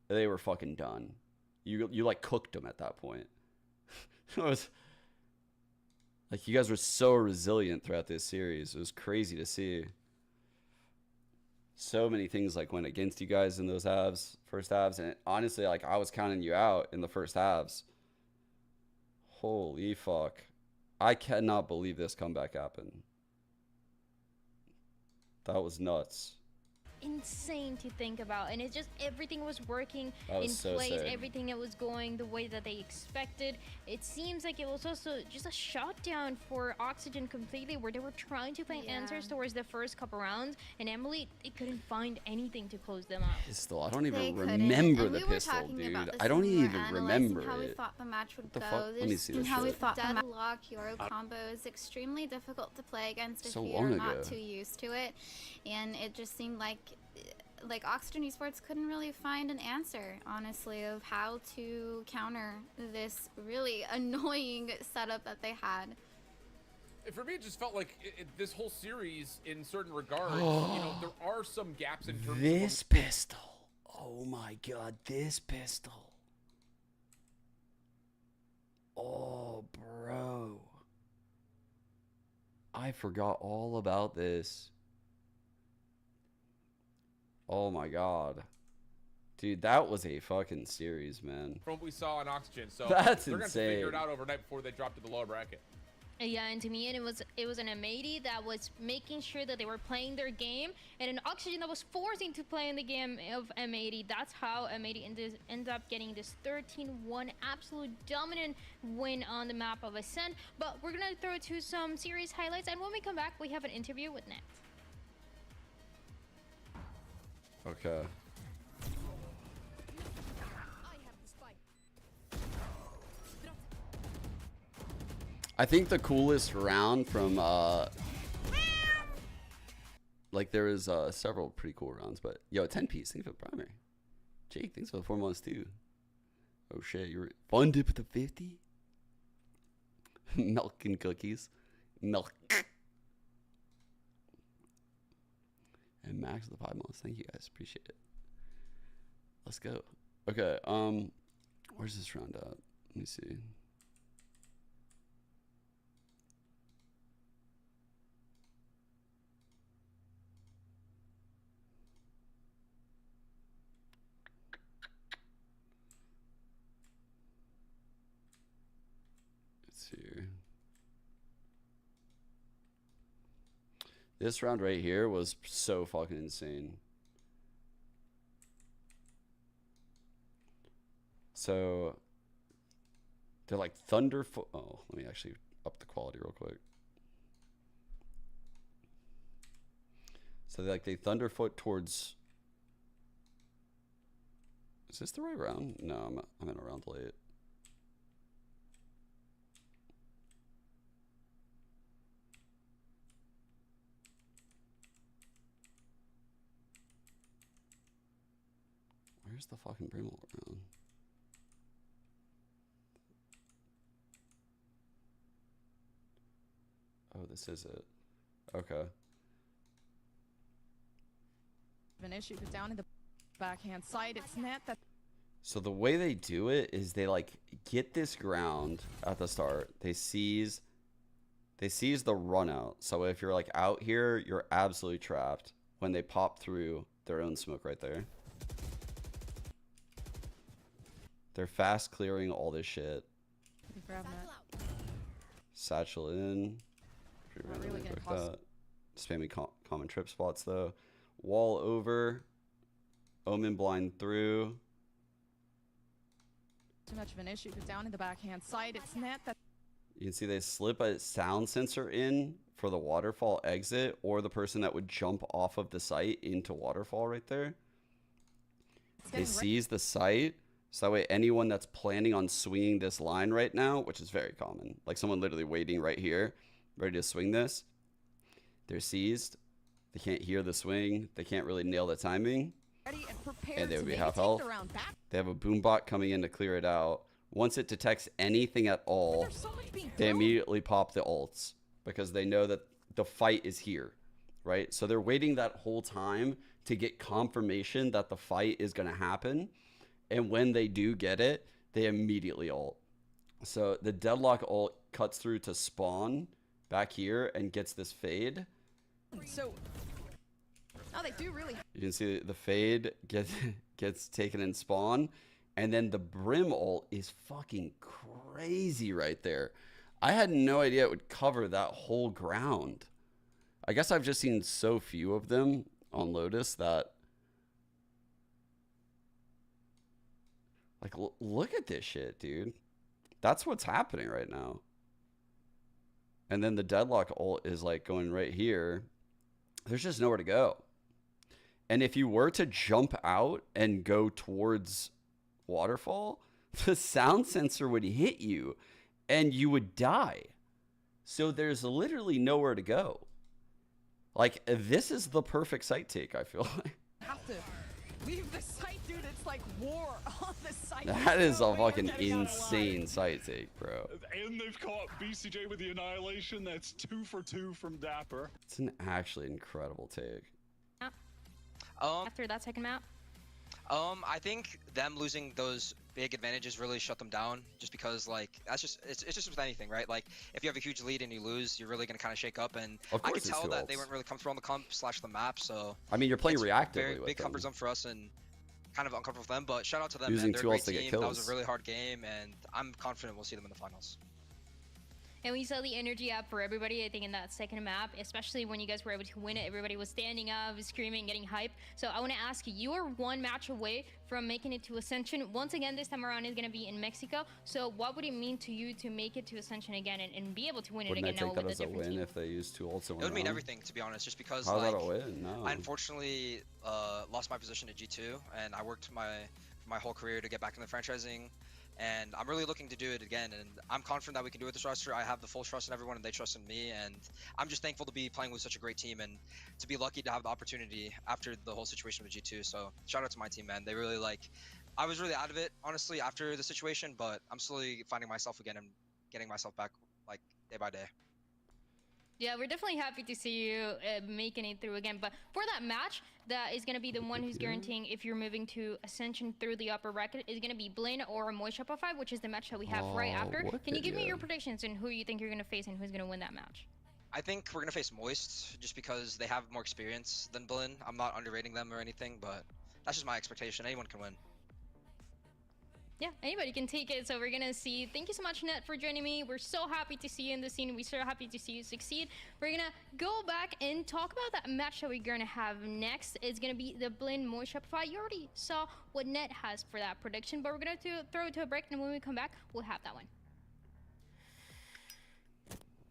they were fucking done. You like, cooked them at that point. It was... Like, you guys were so resilient throughout this series. It was crazy to see. So many things, like, went against you guys in those halves, first halves. And honestly, like, I was counting you out in the first halves. Holy fuck. I cannot believe this comeback happened. That was nuts. Insane to think about, and it's just everything was working in so place, sick. everything that was going the way that they expected. It seems like it was also just a shutdown for Oxygen completely, where they were trying to find answers towards the first couple rounds, and Emily, they couldn't find anything to close them out. Pistol, I don't even remember the pistol, dude. I don't even remember how we it. thought the match would What the go. fuck? Let me see this How we shit. thought Deadlock Yoru combo is extremely difficult to play against if So you're long not ago. too used to it, and it just seemed like Oxygen Esports couldn't really find an answer, honestly, of how to counter this really annoying setup that they had. For me, it just felt like this whole series, in certain regards, you know, there are some gaps in terms This of... pistol. Oh my god, this pistol. Oh, bro. I forgot all about this. Oh my god. Dude, that was a fucking series, man. From what we saw on Oxygen. So That's they're going to figure it insane. out overnight before they drop to the lower bracket. Yeah, and to me, it was an M80 that was making sure that they were playing their game, and an Oxygen that was forcing to play in the game of M80. That's how M80 ended up getting this 13-1 absolute dominant win on the map of Ascent. But we're gonna throw to some series highlights, and when we come back, we have an interview with Net. Okay. I think the coolest round from like there was several pretty cool rounds, but yo, 10 piece. Thanks for the primary. Jake, thanks for the 4 months too. Oh shit, you're fun dip with the 50. Milk and cookies, milk. And Max with the 5 months. Thank you guys, appreciate it. Let's go. Okay, where's this round at? Let me see. Here. This round right here was so fucking insane. So they're like thunderfoot. Oh, let me actually up the quality real quick. So they thunderfoot towards. Is this the right round? No, I'm in a round late. Where's the fucking Brimstone round? Oh, this is it. Okay. An issue because down in the backhand side, it's net that. So the way they do it is they like get this ground at the start. They seize the run out. So if you're like out here, you're absolutely trapped when they pop through their own smoke right there. They're fast clearing all this shit. Satchel in. Really that. Spamming common trip spots though. Wall over. Omen blind through. Too much of an issue because down in the backhand side, it's net that. You can see they slip a sound sensor in for the waterfall exit, or the person that would jump off of the site into waterfall right there. They seize the site. So that way anyone that's planning on swinging this line right now, which is very common, like someone literally waiting right here, ready to swing this, they're seized. They can't hear the swing. They can't really nail the timing. And they would be half health. They have a boombot coming in to clear it out. Once it detects anything at all, they immediately pop the ults because they know that the fight is here, right? So they're waiting that whole time to get confirmation that the fight is going to happen. And when they do get it, they immediately ult. So the Deadlock ult cuts through to spawn back here and gets this fade. So, oh, they do really. You can see the fade gets taken in spawn. And then the Brim ult is fucking crazy right there. I had no idea it would cover that whole ground. I guess I've just seen so few of them on Lotus that... Like, look at this shit, dude. That's what's happening right now. And then the Deadlock ult is like going right here. There's just nowhere to go. And if you were to jump out and go towards waterfall, the sound sensor would hit you and you would die. So there's literally nowhere to go. Like, this is the perfect site take, I feel like. Have to leave the site, dude. It's like war on the site. That is a fucking insane site take, bro. And they've caught BCJ with the annihilation. That's 2 for 2 from Dapper. It's an actually incredible take. After that second map? I think them losing those big advantages really shut them down, just because like that's just it's just with anything, right? Like if you have a huge lead and you lose, you're really gonna kind of shake up, and I could tell that they weren't really comfortable on the comp / the map. So I mean, you're playing reactively. Very big comfort zone for us and kind of uncomfortable for them. But shout out to them, man. They're a great team. That was a really hard game, and I'm confident we'll see them in the finals. And we saw the energy up for everybody, I think, in that second map, especially when you guys were able to win it. Everybody was standing up, screaming, getting hype. So I want to ask you, you are one match away from making it to Ascension. Once again, this time around is going to be in Mexico. So what would it mean to you to make it to Ascension again and be able to win it again now with a different team? Wouldn't I take that as a win if they used 2 ults in one round? It would mean everything, to be honest, just because How's that a win? No. I unfortunately lost my position to G2, and I worked my whole career to get back into franchising. And I'm really looking to do it again, and I'm confident that we can do it with this roster. I have the full trust in everyone, and they trust in me, and I'm just thankful to be playing with such a great team and to be lucky to have the opportunity after the whole situation with G2. So shout out to my team, man. They really I was really out of it, honestly, after the situation, but I'm slowly finding myself again and getting myself back, like, day by day. Yeah, we're definitely happy to see you making it through again. But for that match, that is going to be the one who's guaranteeing if you're moving to Ascension through the upper bracket is going to be Blinn or Moishopify, which is the match that we have right after. Can you give me your predictions and who you think you're going to face and who's going to win that match? I think we're going to face Moist just because they have more experience than Blinn. I'm not underrating them or anything, but that's just my expectation. Anyone can win. Yeah, anybody can take it, so we're gonna see. Thank you so much, Net, for joining me. We're so happy to see you in the scene. We're so happy to see you succeed. We're gonna go back and talk about that match that we're gonna have next. It's gonna be the Blinn Moishopify. You already saw what Net has for that prediction, but we're gonna throw it to a break, and when we come back, we'll have that one.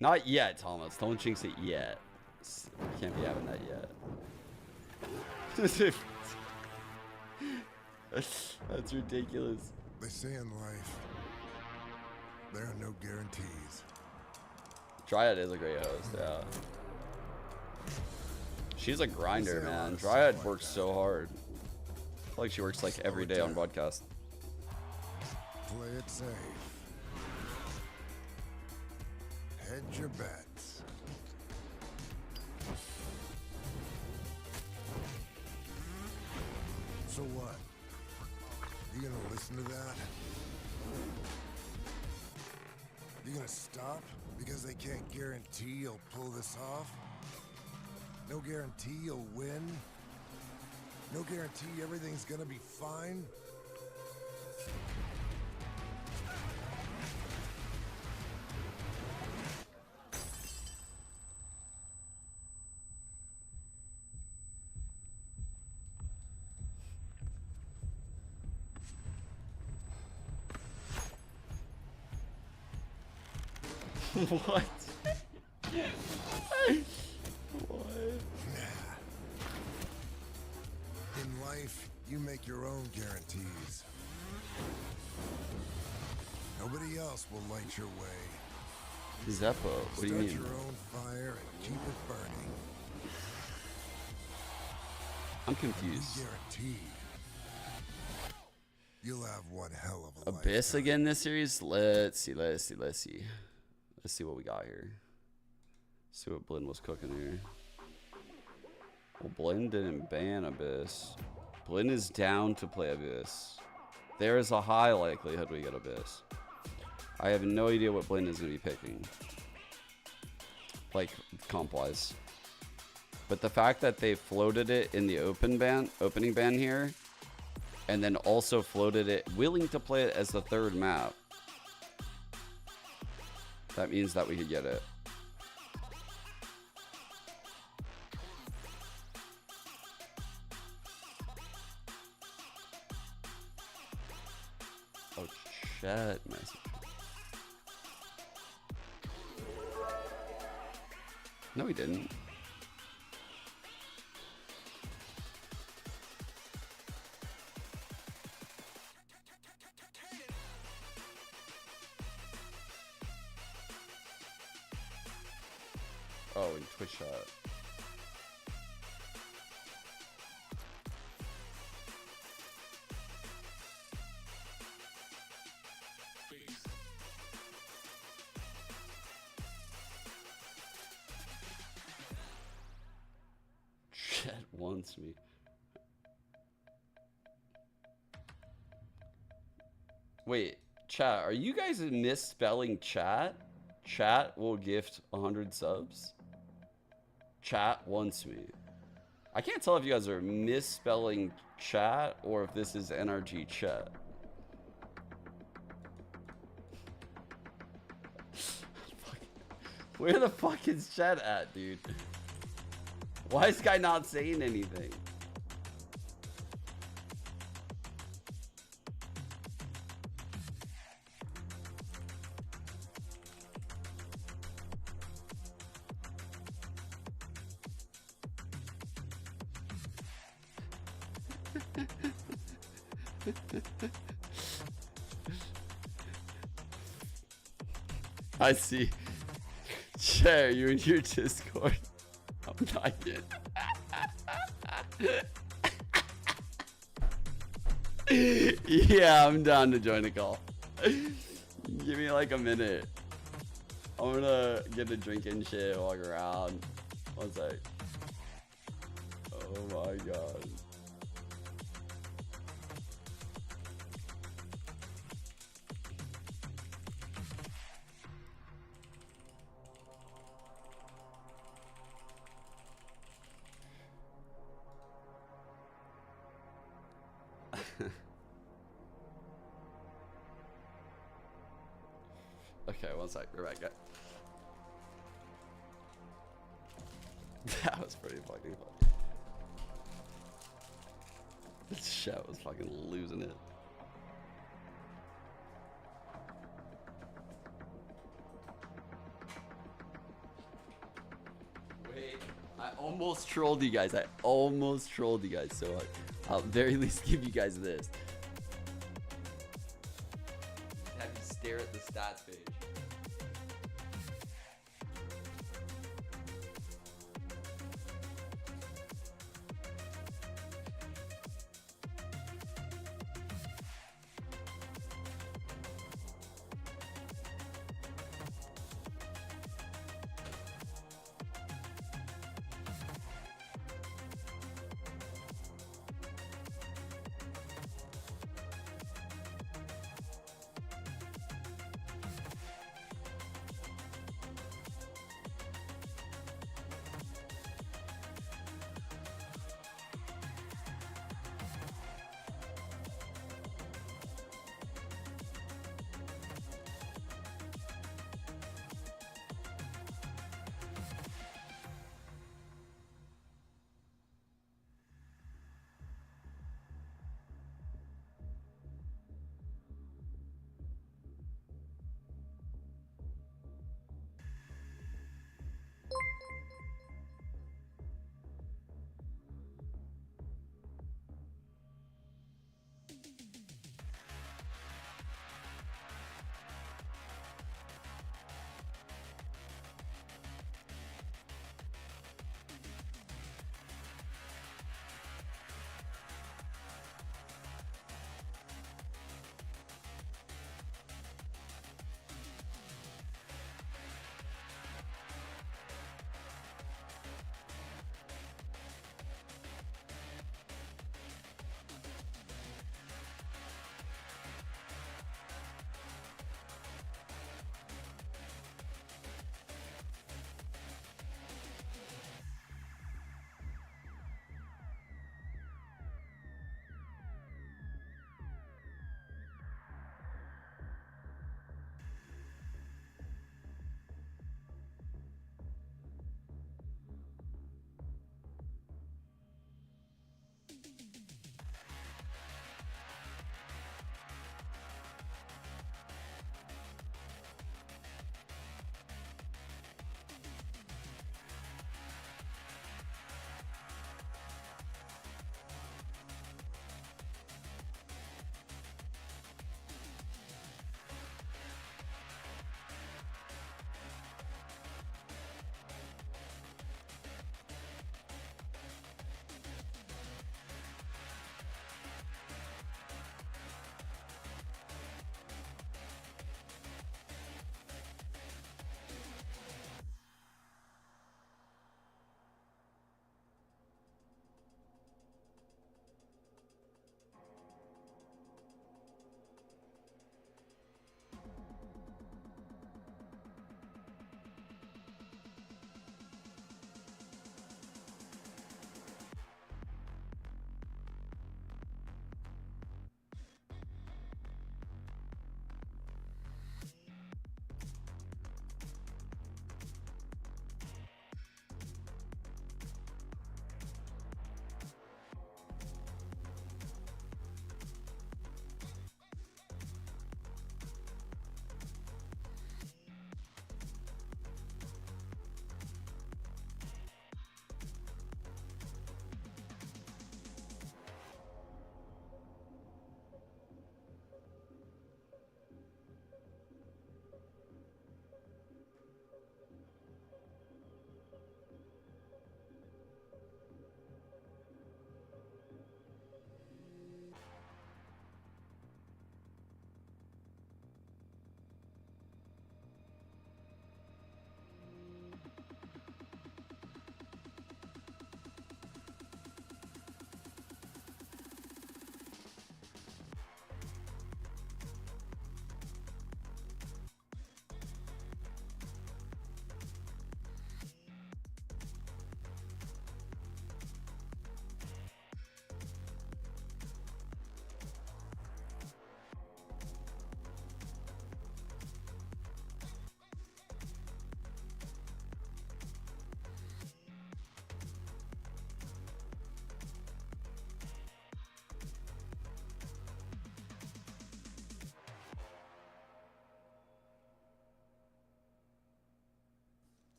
Not yet, Thomas. Don't jinx it yet. You can't be having that yet. That's ridiculous. They say in life, there are no guarantees. Dryad is a great host, yeah. She's a grinder, man. Dryad works so hard. I feel like she works like every day on broadcast. Play it safe. Hedge your bets. So what? You gonna listen to that? You gonna stop because they can't guarantee you'll pull this off? No guarantee you'll win? No guarantee everything's gonna be fine? What? What? In life, you make your own guarantees. Nobody else will light your way. Zeppo, what do you mean? Start your own fire and keep it burning. I'm confused. Guaranteed. You'll have one hell of a Abyss lifetime. again this series? Let's see. Let's see what we got here. See what Blinn was cooking here. Well, Blinn didn't ban Abyss. Blinn is down to play Abyss. There is a high likelihood we get Abyss. I have no idea what Blinn is going to be picking. Like, comp-wise. But the fact that they floated it in the opening ban here, and then also floated it, willing to play it as the third map, that means that we could get it. Oh, chat message. No, he didn't. Oh, in Twitch chat. Chat wants me. Wait, chat, are you guys misspelling chat? Chat will gift 100 subs. Chat wants me. I can't tell if you guys are misspelling chat or if this is NRG chat. Where the fuck is chat at, dude? Why is this guy not saying anything? I see. Chair, you in your Discord. I'm not yet. Yeah, I'm down to join a call. Give me like a minute. I'm gonna get a drink and shit, walk around. One sec. Oh my god. Okay, one sec, Rebecca. That was pretty fucking funny. This chat was fucking losing it. Wait, I almost trolled you guys. So I'll at very least give you guys this. Have you stare at the stats page.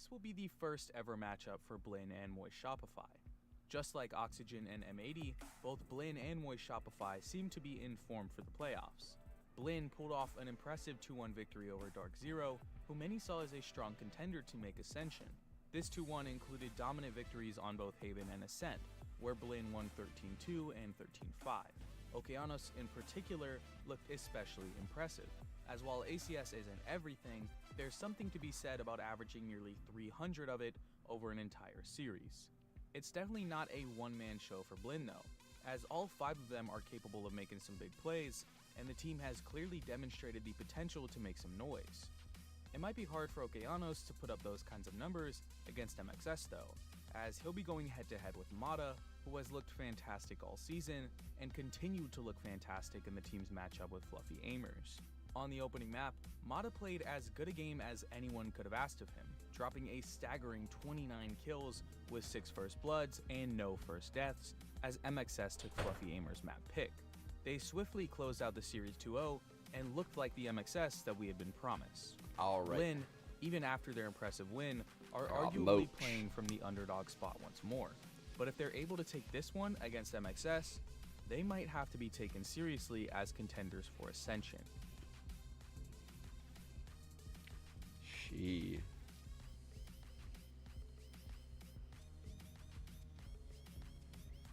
this will be the first ever matchup for Blinn and Moist Shopify. Just like Oxygen and M80, both Blinn and Moist Shopify seem to be in form for the playoffs. Blinn pulled off an impressive 2-1 victory over Dark Zero, who many saw as a strong contender to make Ascension. This 2-1 included dominant victories on both Haven and Ascent, where Blinn won 13-2 and 13-5. Okeanos in particular looked especially impressive, as while ACS isn't everything, there's something to be said about averaging nearly 300 of it over an entire series. It's definitely not a one-man show for Blinn though, as all 5 of them are capable of making some big plays, and the team has clearly demonstrated the potential to make some noise. It might be hard for Okeanos to put up those kinds of numbers against MXS though, as he'll be going head-to-head with Mata, who has looked fantastic all season, and continued to look fantastic in the team's matchup with Fluffy Aimers. On the opening map, Mata played as good a game as anyone could have asked of him, dropping a staggering 29 kills with 6 first bloods and no first deaths, as MXS took Fluffy Aimers' map pick. They swiftly closed out the series 2-0 and looked like the MXS that we had been promised. Alright. Blinn, even after their impressive win, are arguably playing from the underdog spot once more. But if they're able to take this one against MXS, they might have to be taken seriously as contenders for Ascension.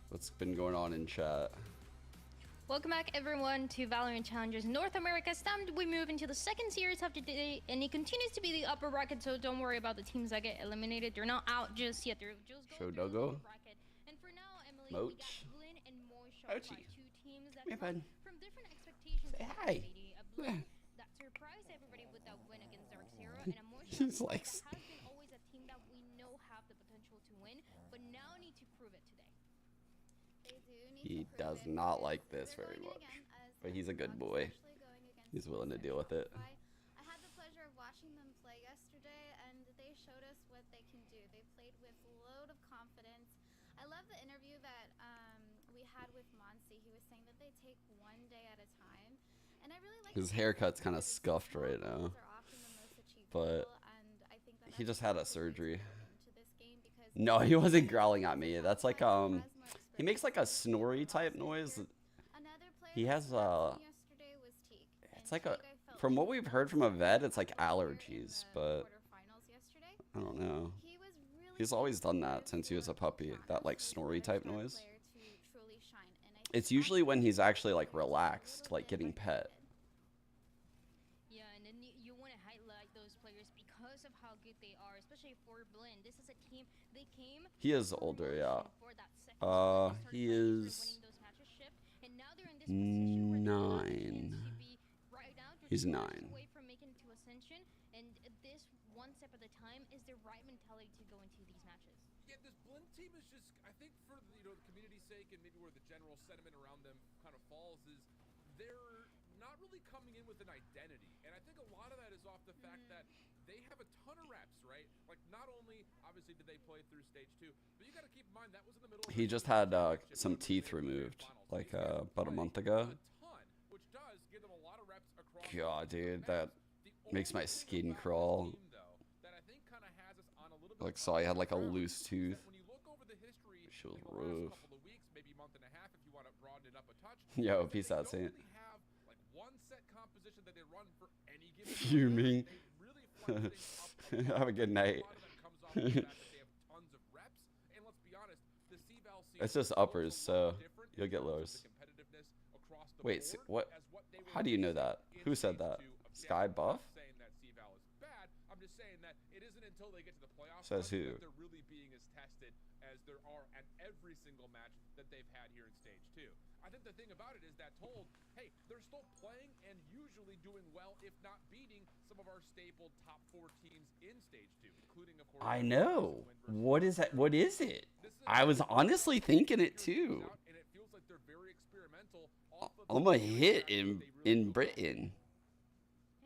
What's been going on in chat? Welcome back everyone to Valorant Challengers North America. It's time we move into the second series of today, and it continues to be the upper bracket, so don't worry about the teams that get eliminated. They're not out just yet. They're just going through the upper bracket. And for now, Emily, we got Blinn and Moist Shopify, 2 teams that come from different expectations. Say hi. Blinn that surprised everybody with that win against Dark Zero, and a Moist Shopify that has been always a team that we know have the potential to win, but now need to prove it today. He does not like this very much, but he's a good boy. He's willing to deal with it. I had the pleasure of watching them play yesterday, and they showed us what they can do. They played with a load of confidence. I love the interview that we had with Monsi. He was saying that they take one day at a time, and I really like his haircut's kind of scuffed right now, but he just had a surgery. No, he wasn't growling at me. That's like he makes like a snory type noise. He has it's like a, from what we've heard from a vet, it's like allergies, but I don't know. He's always done that since he was a puppy, that like snory type noise. It's usually when he's actually like relaxed, like getting pet. Yeah, and then you want to highlight those players because of how good they are, especially for Blinn. This is a team, they came. He is older, yeah. He is 9. He's 9. Away from making it to Ascension, and this one step at a time is the right mentality to go into these matches. Yeah, this Blinn team is just, I think for the community's sake and maybe where the general sentiment around them kind of falls is they're not really coming in with an identity. And I think a lot of that is off the fact that they have a ton of reps, right? Like not only obviously did they play through stage 2, but you got to keep in mind that was in the middle of he just had some teeth removed like about a month ago. Which does give them a lot of reps across. God, dude, that makes my skin crawl. Like, saw he had like a loose tooth. She was rough. Yo, peace out, Saint. Fuming. Have a good night. It's just uppers, so you'll get lowers. Wait, what? How do you know that? Who said that? Sky Buff? Says who? They're really being as tested as there are at every single match that they've had here in stage 2. I think the thing about it is that told, hey, they're still playing and usually doing well, if not beating some of our staple top 4 teams in stage 2, including of course. I know. What is that? What is it? I was honestly thinking it too. And it feels like they're very experimental. I'm a hit in Britain.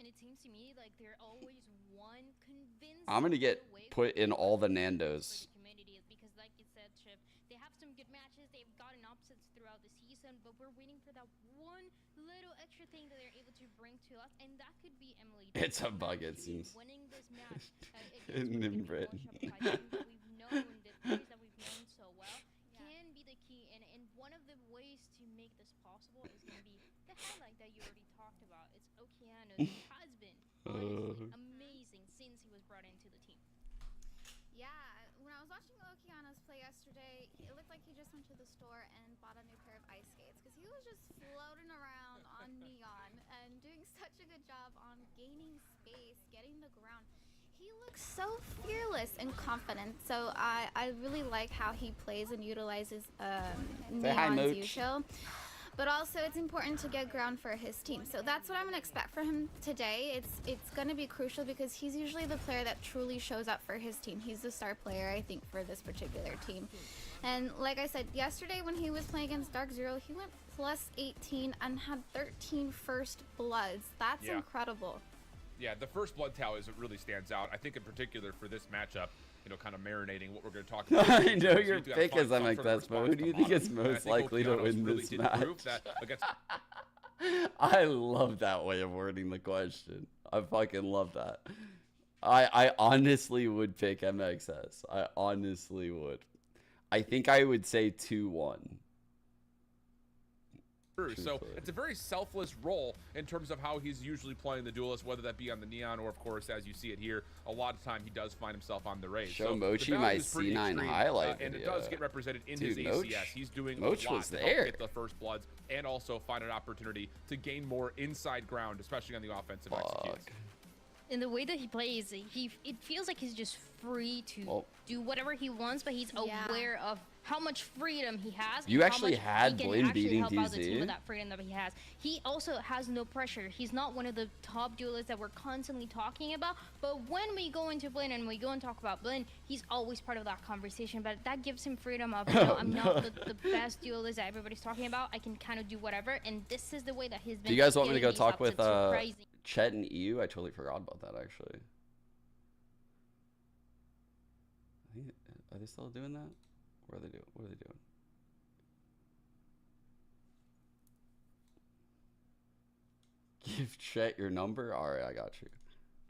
And it seems to me like they're always one convinced. I'm gonna get put in all the Nandos. Because like you said, Chip, they have some good matches. They've gotten upsets throughout the season, but we're waiting for for that one little extra thing that they're able to bring to us, and that could be Emily. It's a bug, it seems. Winning this match In Britain. we've known the players that we've known so well can be the key, and one of the ways to make this possible is going to be the highlight that you already talked about. It's Okeanos, who has been honestly amazing since he was brought into the team. Yeah, when I was watching Okeanos play yesterday, it looked like he just went to the store and bought a new pair of ice skates because he was just floating around on Neon and doing such a good job on gaining space, getting the ground. He looks so fearless and confident. So I really like how he plays and utilizes Neon's usual. But also, it's important to get ground for his team. So that's what I'm going to expect from him today. It's going to be crucial because he's usually the player that truly shows up for his team. He's the star player, I think, for this particular team. And like I said, yesterday when he was playing against Dark Zero, he went plus 18 and had 13 first bloods. That's incredible. Yeah, the first blood tally is what really stands out. I think in particular for this matchup, you know, kind of marinating what we're going to talk about. I know your pick is MXS, but who do you think is most likely to win this match? I love that way of wording the question. I fucking love that. I honestly would pick MXS. I honestly would. I think I would say 2-1. So it's a very selfless role in terms of how he's usually playing the duelist, whether that be on the Neon or, of course, as you see it here, a lot of time he does find himself on the raid. Show Mochi my C9 highlight and video. it does get represented in his ACS. He's doing a lot to help get the first bloods and also find an opportunity to gain more inside ground, especially on the offensive execution. In the way that he plays, it feels like he's just free to do whatever he wants, but he's aware of how much freedom he has. You actually had Blinn beating DZ. With that freedom that he has. He also has no pressure. He's not one of the top duelists that we're constantly talking about, but when we go into Blinn and we go and talk about Blinn, he's always part of that conversation, but that gives him freedom of, you know, I'm not the best duelist that everybody's talking about. I can kind of do whatever, and this is the way that he's been. Do you guys want me to go talk with Chet and EU? I totally forgot about that, actually. Are they still doing that? What are they doing? What are they doing? Give Chet your number? Alright, I got you.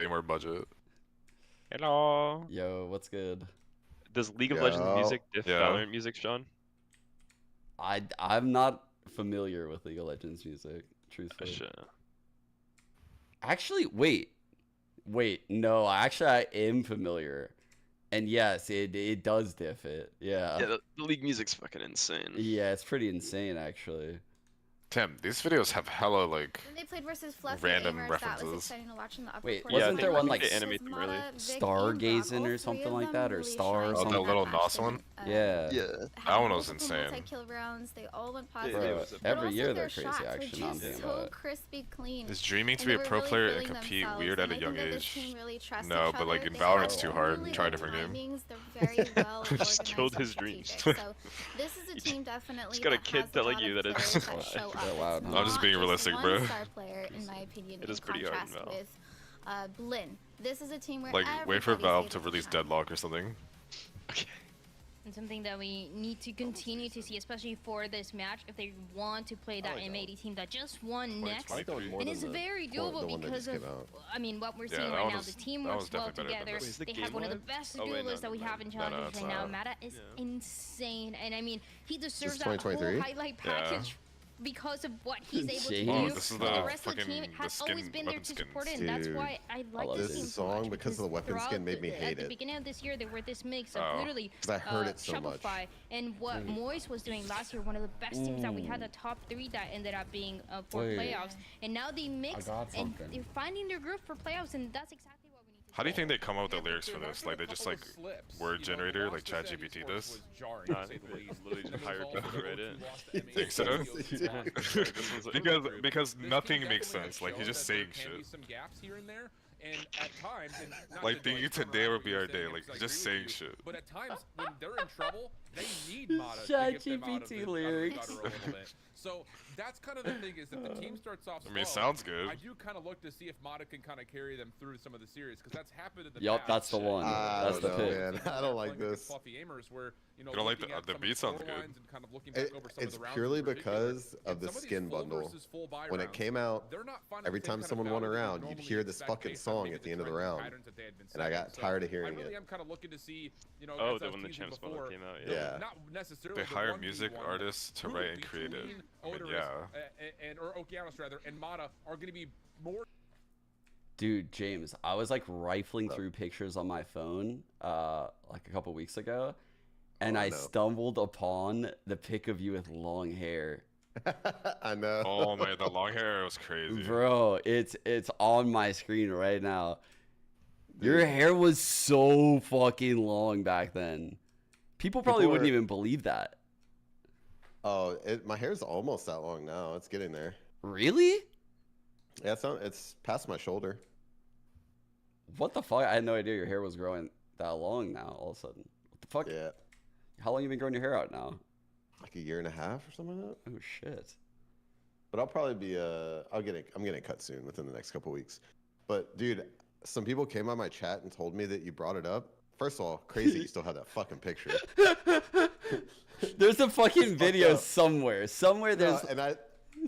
Any more budget? Hello. Yo, what's good? Does League of Legends music diff Valorant music, Sean? I'm not familiar with League of Legends music, truthfully. Actually, wait, no, actually I am familiar. And yes, it does diff it. Yeah. Yeah, the League music's fucking insane. Yeah, it's pretty insane actually. Tim, these videos have hella like when they played versus Fluffy random Amers, references. That was exciting to watch in the upper Wait, court. wasn't there one like Stargazing or something like that, or Star? Oh, the little NOS one. Yeah. That one was insane. Multi-kill rounds, they all went positive. Bro, every year they're crazy action on them. So crispy clean. Is dreaming to be a pro player and compete weird at a young age? No, but like in Valorant it's too hard. Try a different game. Just killed his dreams. So this is a team definitely. Just got a kid telling you that it's loud. I'm just being realistic, bro. Star player, in my opinion, it is pretty hard with Blinn. This is a team where like wait for Valve to release Deadlock or something. Okay. And something that we need to continue to see, especially for this match, if they want to play that M80 team that just won next. And it's very doable because of, I mean, what we're seeing right now. The team works well together. They have one of the best duelists that we have in challenges right now. Mata is insane. And I mean, he deserves that whole highlight package. Because of what he's able to do, the rest of the team has always been there to support it, and that's why I like this song because of the weapon skin made me hate it. At the beginning of this year, there were this mix of literally I heard it so much. Shopify and what Moist was doing last year, one of the best teams that we had, the top 3 that ended up being for playoffs, and now they mix and they're finding their groove for playoffs, and that's exactly. How do you think they come up with the lyrics for this? Like they just like word generator, like ChatGPT does? Literally just hired people to write it. Think so? because nothing makes sense. Like he's just saying shit. And at times, like thinking today would be our day, like just saying shit. But at times, when they're in trouble, they need Mata to get them out of the gutter a little bit. So that's kind of the thing is that the team starts off slow. I mean, it sounds good. I do kind of look to see if Mata can kind of carry them through some of the series because that's happened in the Yup, past. that's the one. That's the pick. Man. I don't like this. Fluffy aimers where, you know, don't like the beat sounds good. And kind of looking back over some It's of the rounds purely in particular. because of the skin bundle. When it rounds, came out, they're not finding every the same time kind someone of won a value that round, you you'd normally hear this expect fucking based on song maybe at the end of the trends and round. patterns that they had been And I setting. got tired of hearing I really it. am kind of looking to see, you know, Oh, as I was when the teasing Champs before, bundle came out, yeah. not necessarily They the hire 1v1, music but artists to who write and between create it. Odorous, Yeah. or Okeanos rather, and Mata are going to be more. Dude, James, I was like rifling through pictures on my phone like a couple weeks ago, and I stumbled upon the pic of you with long hair. I know. Oh man, the long hair was crazy. Bro, it's on my screen right now. Your hair was so fucking long back then. People probably wouldn't even believe that. Oh, my hair's almost that long now. It's getting there. Really? Yeah, it's past my shoulder. What the fuck? I had no idea your hair was growing that long now all of a sudden. What the fuck? Yeah. How long you been growing your hair out now? Like a year and a half or something like that. Oh shit. But I'll probably be I'm getting cut soon within the next couple weeks. But dude, some people came on my chat and told me that you brought it up. First of all, crazy you still have that fucking picture. There's a fucking video somewhere. Somewhere there's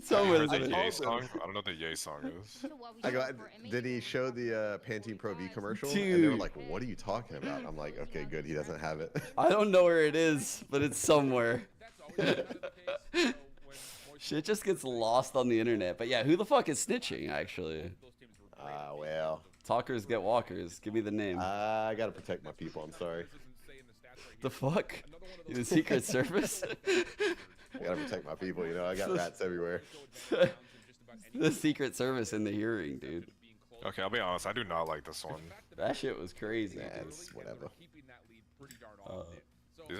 somewhere there's a Yay song. I don't know what the Yay song is. Did he show the Pantene Pro V commercial? And they were like, "What are you talking about?" I'm like, "Okay, good. He doesn't have it." I don't know where it is, but it's somewhere. Shit just gets lost on the internet. But yeah, who the fuck is snitching actually? Well, talkers get walkers. Give me the name. I gotta protect my people. I'm sorry. The fuck? You the Secret Service? I gotta protect my people. You know, I got rats everywhere. The Secret Service in the hearing, dude. Okay, I'll be honest. I do not like this one. That shit was crazy. Yeah, it's whatever. These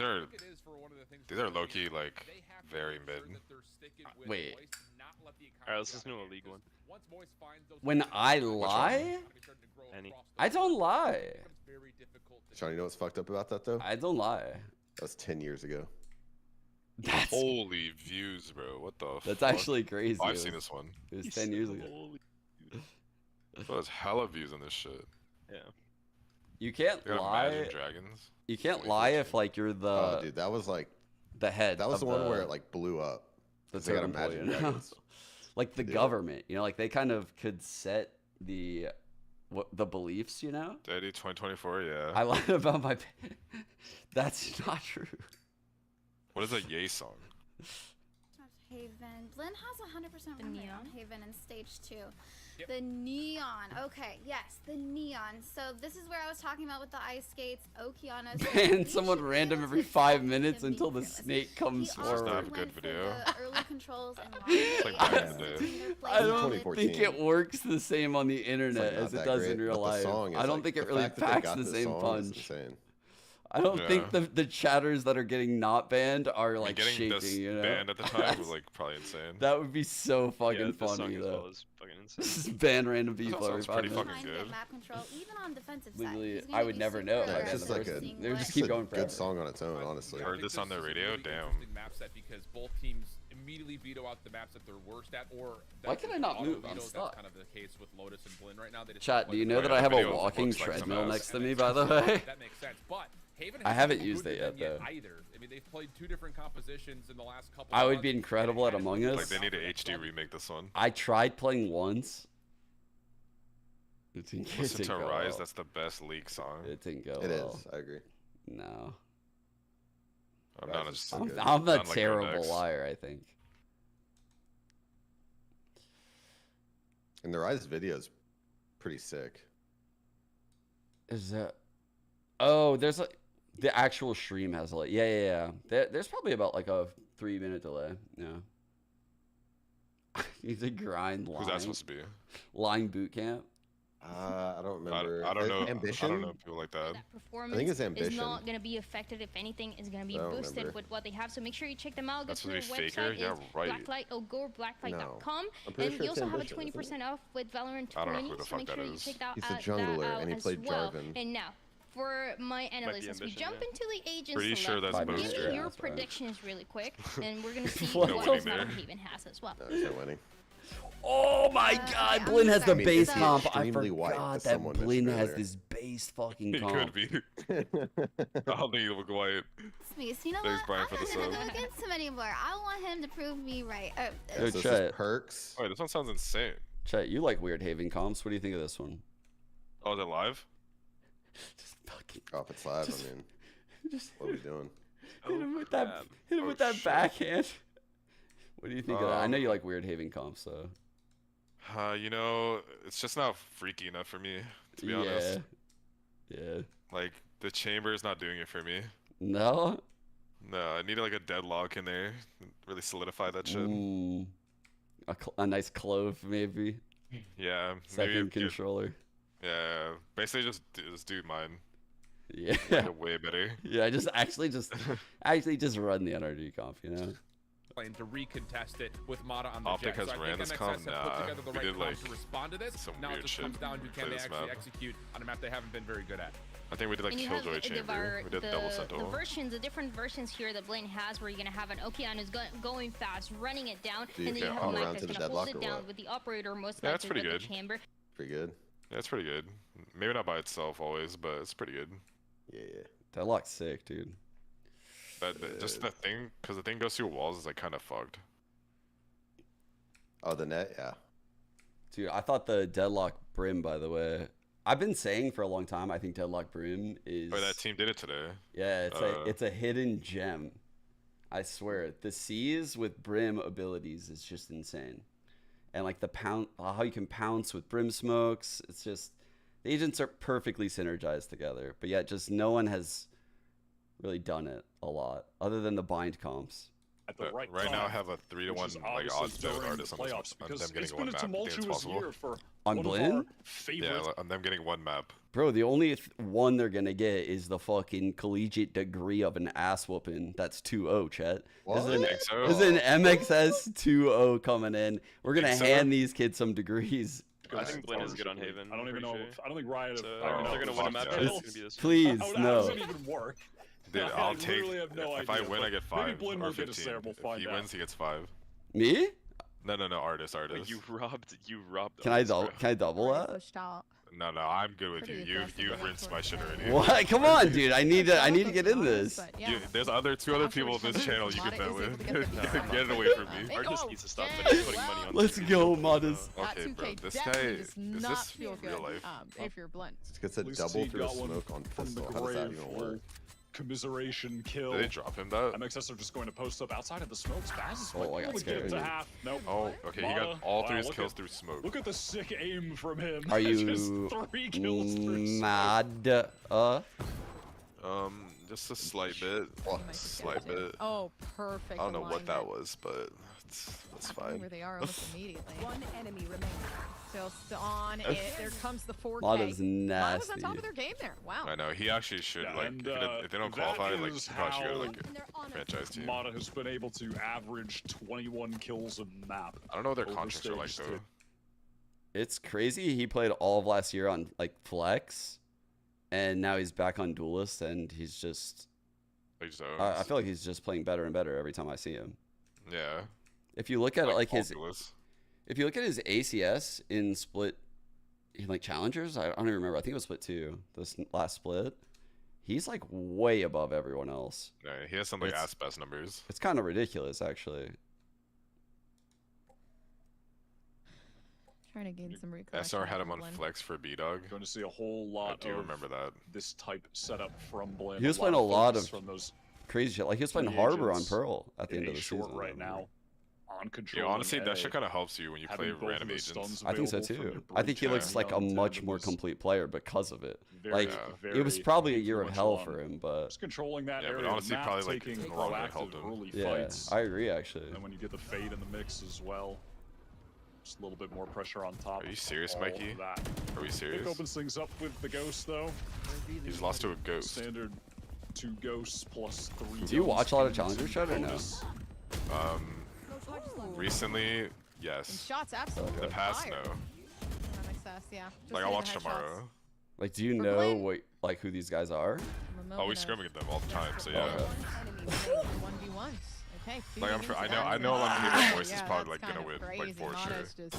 are low key like very mid. Wait. Alright, let's listen to a league one. When I lie? I don't lie. Sean, you know what's fucked up about that though? I don't lie. That was 10 years ago. That's holy views, bro. What the That's fuck? Actually crazy. I've seen this one. It was 10 years ago. There's hella views on this shit. Yeah. You can't lie. Dragons. You can't lie if like you're the. Oh, dude, that was like the head. That was the one where it like blew up. That's they got Imagine Dragons. Like the government, you know, like they kind of could set the beliefs, you know. Daddy 2024, yeah. I lied about my. That's not true. What is a Yay song? Haven. Blinn has 100% win rate on Haven in stage 2. Yep. The neon. Okay, yes, the neon. So this is where I was talking about with the ice skates, Okeanos. Man, someone random every 5 minutes until the snake comes forward. That's not a good video. Early controls and I don't think it works the same on the internet as it does in real life. I don't think it really packs the same punch. I don't think the chatters that are getting not banned are like getting shaking. This you know, banned at the time was like probably insane. That would be so fucking funny though. Just ban random people every 5 minutes. Fucking good. Map control, even on defensive Legally, I would never know. It's just like they would just keep going forever. Good song on its own, honestly. Heard this on the radio. Damn. Map set because both teams immediately veto out the maps that they're worst at, or why can I not move? I'm stuck. That's kind of the case with Lotus and Blinn right now. They just Chat, do you know that I have a walking treadmill next to me? By the way, that makes sense, but. I haven't used it yet, though. Either. I mean, they've played 2 different compositions in the last couple. I would be incredible at Among Us. Like they need an HD remake this one. I tried playing once. Listen to Rise. Well. That's the best League song. It didn't go. It well. is. I agree. No. I'm a terrible liar. I think. And the Rise video is pretty sick. Is that? Oh, there's a. The actual stream has a yeah. There's probably about like a 3-minute delay. Yeah. He's a grind line. Who's that supposed to be? Line boot camp. I don't remember. I don't know. Ambition? I don't know people like that. Performance I think it's Ambition. is not going to be affected. If anything, is going to be boosted with what they have. So make sure you check them out. Go to their website. Yeah, right. Blacklight.com. And you also have a 20% off with Valorant 20. I don't know who the fuck so make that sure is. you check that He's a jungler and he played well. Jarvan. And now, for my analysis, we jump into the agents. Pretty sure that's Give most me your predictions really quick, and we're gonna see what Haven has as well. They're winning. Oh my god, Blinn has the base comp. I extremely white, forgot as that someone Blinn mentioned has earlier. this base fucking He comp. could be. I don't think he look white. Smeeze, you know Thanks, what? Brian, I'm for not the gonna sub. go against him anymore. I want him to prove me right. Yo, So this Chet. is perks. Wait, this one sounds insane. Chet, you like weird Haven comps. What do you think of this one? Oh, is it live? Just fucking Oh, if it's live, I mean, what are we doing? hit him with that. Hit him with that backhand. What do you think of that? I know you like weird Haven comps, so. You know, it's just not freaky enough for me, to be honest. Yeah. Like, the chamber is not doing it for me. No? No, I needed like a deadlock in there. Really solidify that shit. A nice clove, maybe. Yeah. Second maybe controller. Yeah. Basically just do mine. Yeah. Like, way better. Yeah, actually just run the NRG comp, you know? To recontest it with Mata on the Optic jet. has so ran I this think comp? MXS have put Nah, together the we right did, time like, to respond to this. some Now it weird just shit comes down to can for they this actually map. execute on a map they haven't been very good at. I think we did like And you have Killjoy chamber. We did the double sentinel. the different versions here that Blinn has, where you're gonna have an Okean who's going fast, running it down, Do you and then you get have a all Mike around that's to the gonna hold deadlock it or down what? with the operator most Yeah, that's likely pretty with the good. chamber. Pretty good. Yeah, it's pretty good. Maybe not by itself always, but it's pretty good. Yeah. Deadlock's sick, dude. But just the thing, because the thing goes through walls, is like kind of fucked. Oh, the net, yeah. Dude, I thought the Deadlock Brim, by the way, I've been saying for a long time, I think Deadlock Brim is... Oh, that team did it today. Yeah, it's a hidden gem. I swear. The C's with Brim abilities is just insane. And like how you can pounce with Brim smokes, it's just... The agents are perfectly synergized together, but yet just no one has really done it a lot, other than the bind comps. At the right now, I have a 3-to-1 like odds bet with Artist on them getting one map. I think it's possible. On Blinn? Yeah, on them getting one map. Bro, the only one they're gonna get is the fucking collegiate degree of an ass whooping. That's 2-0, Chet. There's an MXS 2-0 coming in. We're gonna hand these kids some degrees. I think Blinn is good on Haven. I don't even know. I don't think Riot. If they're gonna win a map, it's gonna be this. Please, How no. does it even work? Dude, I'll take. No if I win, I get 5 Blinn or will get 15. us there, we'll If find he out. wins, he gets 5. Me? No, Artist. Wait, you robbed. Can I double that? Pushed out. No, I'm good with you. You've rinsed my shit already. What? Come on, dude. I need to get in this. There's two other people in this channel you can bet with. Get it away from me. Artist needs to stop putting money on. Let's go, Modders. Okay, bro. This guy is this real life? If you're Blinn. It's a double through smoke on pistol. How does that even work? Commiseration kill. Did they drop him that? MXS are just going to post up outside of the smokes. Baz is I got to scared. get to half. Nope. Oh, okay. He got all 3 kills through smoke. Look at the sick aim from him. Are you just 3 kills through smoke. mad? Just a slight bit. Slight bit. Oh, perfect. I don't know what that was, but that's fine. Where they are almost immediately. One enemy remaining. Still on it. There comes the 4K. Mada's nasty. Mada's on top of their game there. Wow. I know. He actually should if they don't qualify, like he probably should go to like franchise team. Mada has been able to average 21 kills a map. I don't know what their contracts are like though. It's crazy. He played all of last year on like Flex, and now he's back on Duelist, and he's just. I feel like he's just playing better and better every time I see him. Yeah. If you look at like his. Populous. If you look at his ACS in split, in like challengers, I don't even remember. I think it was split 2. This last split, he's like way above everyone else. Yeah, he has some like ass best numbers. It's kind of ridiculous, actually. Trying to gain some recollection. SR had him on flex for B-Dog. Going to see a whole lot. I do remember that. This type setup from Blinn. He was playing a lot of from those crazy shit. Like he was playing Harbor on Pearl at the end of the season. Right now. On control. Yeah, honestly, that shit kind of helps you when you play random agents. I think so too. I think he looks like a much more complete player because of it. Very, like it was probably a year of hell for him, but just controlling that area. But honestly, probably like taking proactive early yeah, fights. I agree actually. And when you get the fade in the mix as well, just a little bit more pressure on top. Are you serious, Mikey? Are we serious? Pick opens things up with the ghost though. He's lost to a ghost. Standard 2 ghosts plus 3. Do you watch a lot of Challenger Shot or no? Recently, yes. And shots absolutely. The past, fire. no. That makes sense, yeah. Like I'll watch tomorrow. Like, do you know like who these guys are? Oh, we scrimming at them all the time, so yeah. 1v1s. Okay. Like I know my voice is probably like gonna win, like for sure.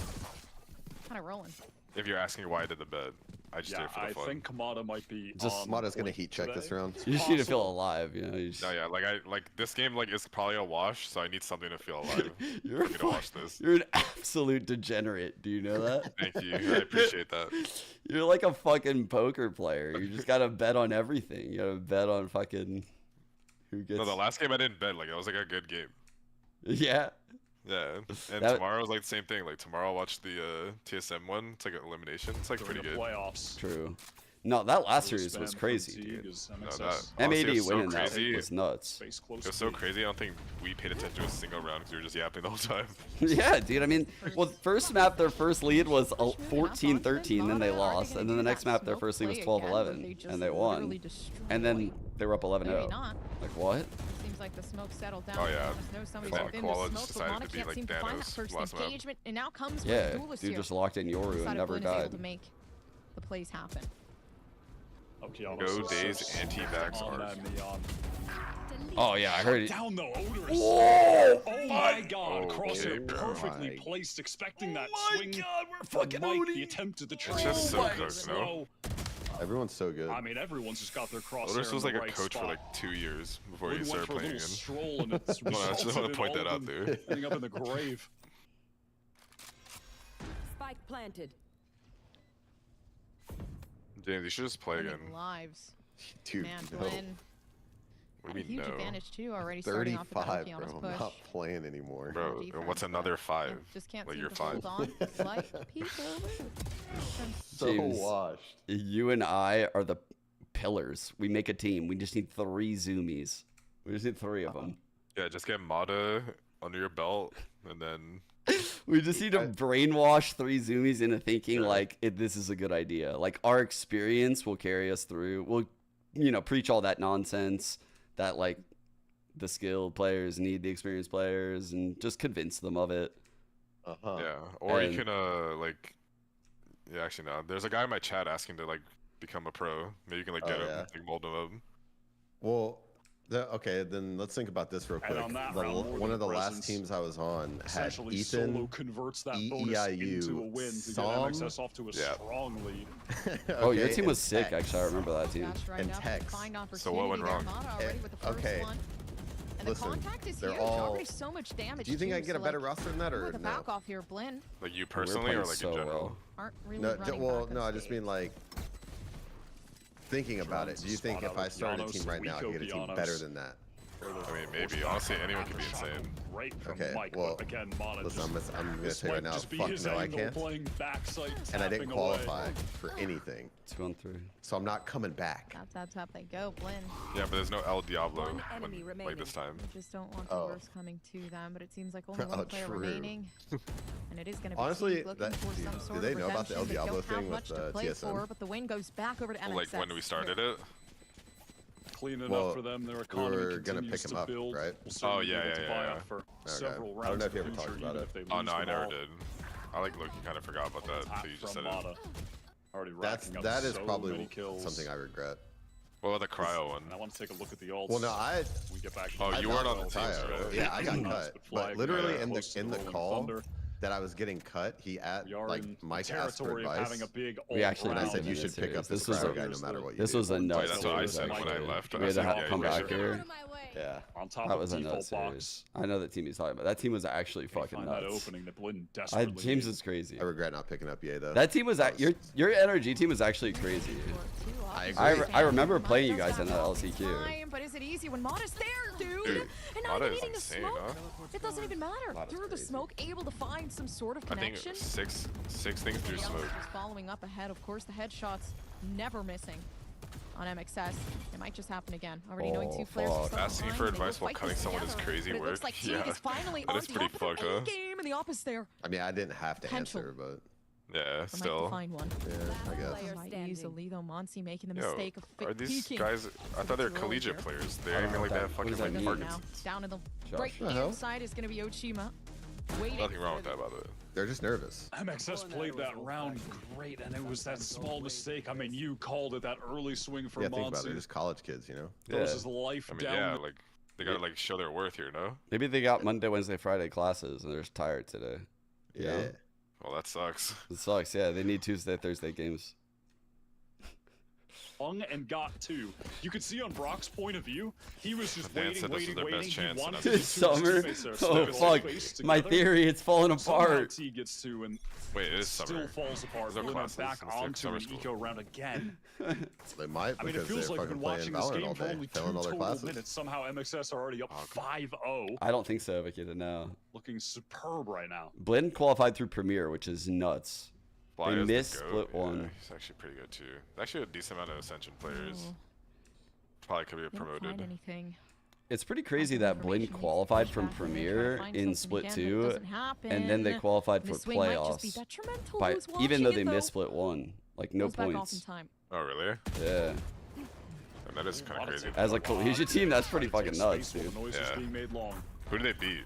Kind of rolling. If you're asking why I did the bed, I just did it for the fun. I think Kamada might be. Kamada's gonna heat check this round. You just need to feel alive, you know. No, yeah, like this game like is probably a wash, so I need something to feel alive. You're to watch this. You're an absolute degenerate. Do you know that? Thank you. I appreciate that. You're like a fucking poker player. You just gotta bet on everything. You gotta bet on fucking who gets. No, the last game I didn't bet. Like it was like a good game. Yeah. Yeah, and tomorrow is like the same thing. Like tomorrow, I'll watch the TSM one. It's like an elimination. It's like pretty good. Playoffs. True. No, that last series was crazy, dude. No, that M80 winning that was nuts. It was so crazy. I don't think we paid attention to a single round because we were just yapping the whole time. Yeah, dude. I mean, well, first map their first lead was 14-13, then they lost, and then the next map their first lead was 12-11, and they won, and then they were up 11-0. Like what? Like the smoke settled down. Oh yeah. And then Koala just decided to be like Thanos last map. And now comes yeah, dude just locked in Yoru and never died. To make the plays happen. Go Days anti-vax art. Oh yeah, I heard it. Down the Odorous. Whoa! Oh my God! Crosshair perfectly placed, expecting that swing. Oh my God, we're fucking Mike, the attempt at the trade. It's just so close, no? Everyone's so good. I mean, everyone's just got their crosshair. Lotus was like a coach for like 2 years before he started playing again. Stroll and it's I just want to point that out there. Ending up in the grave. Spike planted. James, you should just play again. Lives. Dude, man, no. Blinn. What do you mean, huge no? advantage too already. 35, bro. push. I'm not playing anymore. Bro, what's another 5? Just can't like seem you're to 5. hold on. Like people. So James, washed. You and I are the pillars. We make a team. We just need 3 zoomies. We just need 3 of them. Yeah, just get Mata under your belt, and then we just need to brainwash 3 zoomies into thinking like this is a good idea. Like our experience will carry us through. We'll, you know, preach all that nonsense that like the skilled players need the experienced players, and just convince them of it. Yeah, or you can like, yeah, actually no. There's a guy in my chat asking to like become a pro. Maybe you can like get him, like, mold him up. Well, okay, then let's think about this real quick. One of the last teams I was on had Ethan, Solo converts that into a win to get MXS off to a strong lead. Oh, your team was sick, actually. I remember that team. And Tex. So what went wrong? Okay. And listen, the contact is they're huge. all. Already so much damage. Do you think I too, can get a better roster than that, or the no? back off here, Blinn. Like you personally, or like in general? Aren't really No, running well, back no, on I just mean like thinking about it. Do you think if I started a team right now, I could get a team better than that? I mean, maybe. Honestly, anyone could be insane. Okay, well, listen, I'm gonna say right now, fuck no, I can't. And I didn't qualify for anything. 2-on-3. So I'm not coming back. That's how they go, Blinn. Yeah, but there's no El Diablo like this time. I just don't want the worst coming to them, but it seems like only one player remaining. And it is going to be honestly, looking for some sort do they of know about the El redemption. Diablo They don't thing have with much to play TSM? for, but the win goes back over to MXS. Like when we started it. Clean enough for them. Their economy we're gonna continues pick to him up, build. right? Oh yeah. For okay. several rounds I don't know if you ever of talked future, about even it. if they Oh lose no, I the never ball. did. I like low-key kind of forgot about that until you just said it. That is probably something I regret. What about the cryo one? I want to take a look at the ults. Well, no, we get back. Oh, you weren't on the team, right? Yeah, I got cut. But literally in the call that I was getting cut, he like Mike asked for advice. We actually and I said you should pick up this cryo guy no matter what you do. This was a nuts That's what I said when I left. We had to come back here. Yeah, that was a nuts series. I know the team he's talking about. That team was actually fucking nuts. James is crazy. I regret not picking up Ye though. That team was your NRG team was actually crazy. I remember playing you guys in that LCQ. But is it easy when Mata's there, dude? And now Mata even is eating the insane, smoke. huh? It doesn't even matter. Through the smoke, able to find some sort of connection. I think six things through smoke. Just following up ahead, of course, the headshots never missing on MXS. It might just happen again. Already knowing 2 players. Asking for advice while cutting someone is crazy work. Like yeah, that is pretty fucked up. Game and the opposite there. I mean, I didn't have to answer, but. Yeah, still. Find one. Yeah, I guess. Might easily though. Monsi making the mistake of are these peeking. guys? I thought they were collegiate players. They aren't even like that fucking like now. Down in the right hand side is going to be Ochima. Nothing wrong with that, by the way. They're just nervous. MXS played that round great, and it was that small mistake. I mean, you called it that early swing for Yeah, think about it. Monty. They're just college kids, you know? Throws his life down. Yeah, like, they gotta, like, show their worth here, no? Maybe they got Monday, Wednesday, Friday classes, and they're just tired today. Yeah. Well, that sucks. It sucks, yeah. They need Tuesday, Thursday games. And got two. You could see on Brock's point of view, he was just waiting. He wanted to Summer. Oh fuck! My theory, it's falling apart. He gets two and wait, it is still summer. falls apart. Blinn back onto an eco round again. They might. I mean, it feels like we've been watching this game for only 2 total minutes. Somehow MXS are already up 5-0. I don't think so, Vikita. No. Looking superb right now. Blinn qualified through Premier, which is nuts. They missed split one. Yeah, he's actually pretty good too. Actually, a decent amount of Ascension players. Probably could be promoted. It's pretty crazy that Blinn qualified from Premier in Split 2, and then they qualified for playoffs. Even though they missed Split 1, like no points. Oh really? Yeah. And that is kind of crazy. As a collegiate team, that's pretty fucking nuts, dude. Yeah. Who do they beat?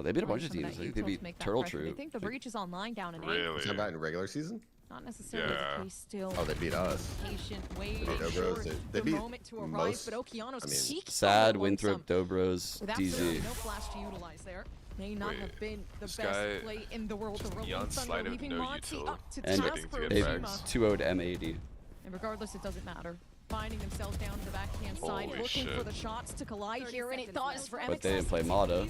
They beat a bunch of teams. I think they beat Turtle Troop. I think the breach is online down in 8. Really? Talking about in regular season? Not necessarily the case still. Oh, they beat us. Patient, waiting for the moment to arrive, but Okeanos Sad, Winthrop, Dobros, DZ. No flash to utilize there. May not have been the best play in the world. The Rolling Thunder leaving Monty up to task for They 2-0'd M80. And regardless, it doesn't matter. Finding themselves down to the backhand side, looking for the shots to collide here, and it does for MXS. But they didn't play Mata.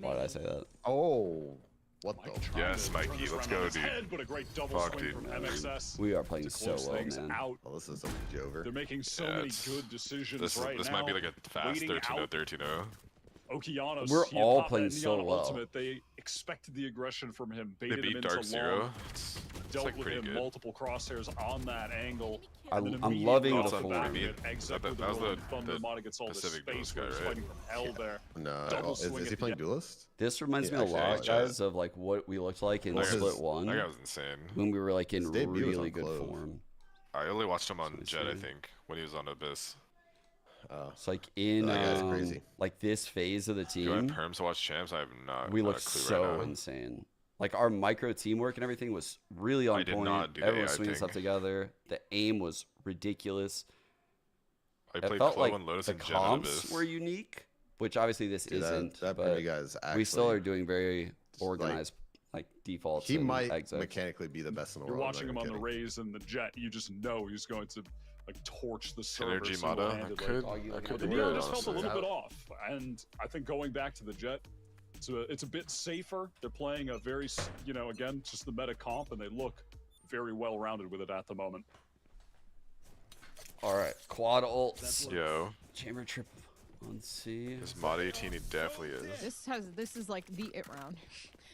Why did I say that? Oh, what the? Yes, Mikey, let's go, dude. Fuck, dude. We are playing so well, man. Well, this is a Jover. They're making so many good decisions right now. This might be like a fast 13-0, 13-0. Okeanos, we're all playing so well. Ultimate, they expected the aggression from him, baited him into Dark long, Zero. dealt like with him good. multiple crosshairs on that angle. I'm loving the form. That was the gets all Pacific the space guy, right? fighting from hell there. No, is he playing Duelist? This reminds me a lot, guys, of like what we looked like in Split 1. That guy was insane. When we were like in really good form. I only watched him on Jet, I think, when he was on Abyss. It's like in like this phase of the team. Do I perms watch champs? I have not. We looked so insane. Like our micro teamwork and everything was really on point. Everyone was swinging stuff together. The aim was ridiculous. I played felt like and Lotus the comps were unique, which obviously this isn't. That but guy's actually, we still are doing very organized like defaults. He might exits. mechanically be the best in the world. You're watching him on the Rays and the Jet. You just know he's going to like torch the server. Energy Mata. I could the Neon just felt a little bit off, and I think going back to the Jet, it's a bit safer. They're playing a very, again, just the meta comp, and they look very well rounded with it at the moment. All right, quad ults. Yo. Chamber trip on C. This mod 18 he definitely is. This is like the it round.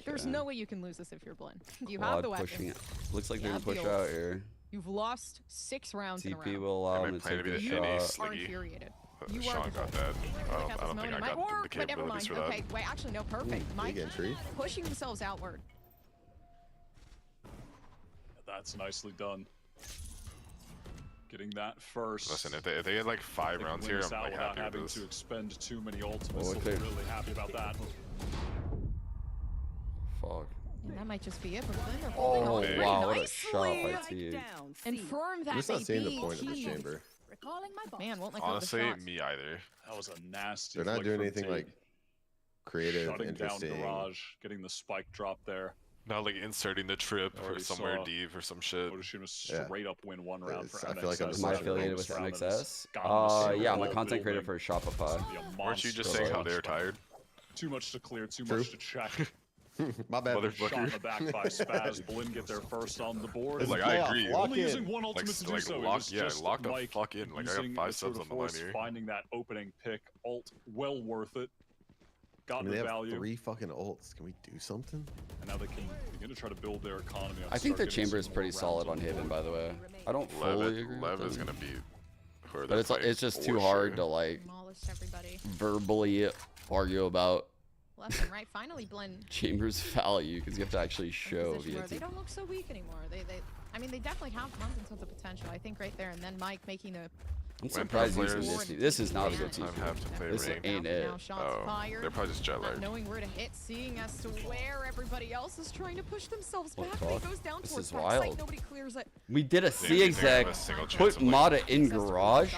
There's no way you can lose this if you're Blinn. You quad have the weapons. Pushing it. Looks like they're gonna push out here. You've lost 6 rounds in a round. TP will allow him to take a shot. Are infuriated. You Sean got that. I don't think I got the capabilities never mind. for that. Okay, wait, actually no, perfect. Mike pushing themselves outward. That's nicely done. Getting that first. Listen, if they had like 5 rounds here, I'm like happy having with this. to expend too many ultimates. So really happy about that. Fuck. Yeah, that might just be it, but then wow, what a shot by T. Confirm that I'm just not seeing the point of the chamber. Man, won't let honestly, go of the me either. That was a nasty. They're not doing anything like creative, shutting interesting. Down Garage, getting the spike drop there. Not like inserting the trip or somewhere deep or some shit. Lotus straight up win 1 round for I feel like MXS. I'm affiliated with MXS. Yeah, I'm a content creator for Shopify. Weren't you just saying how they're tired? Too much to clear, too much to check. My bad. Shot in the back by Spaz. Blinn get there first on the board. Like I agree. Only using 1 ultimate to do so. Lock the fuck in. Like I got 5 subs on the line here. Finding that opening pick, ult, well worth it. Got the they have value. 3 fucking ults. Can we do something? And now they can begin to try to build their economy. I think the chamber is pretty solid on Haven, by the way. I don't fully agree. Lev is gonna be. But it's just too hard to like verbally argue about. Left and right, finally Blinn. Chamber's value because you have to actually show via They don't look so weak anymore. I mean, they definitely have tons and tons of potential. I think right there, and then Mike making the I'm surprised using this. This is not a good team. This ain't it. Oh, they're probably just jet lagged. Knowing where to hit, seeing as to where everybody else is trying to push themselves back. They goes down this towards is wild. nobody clears it. We did a C-exec, put Mata in garage.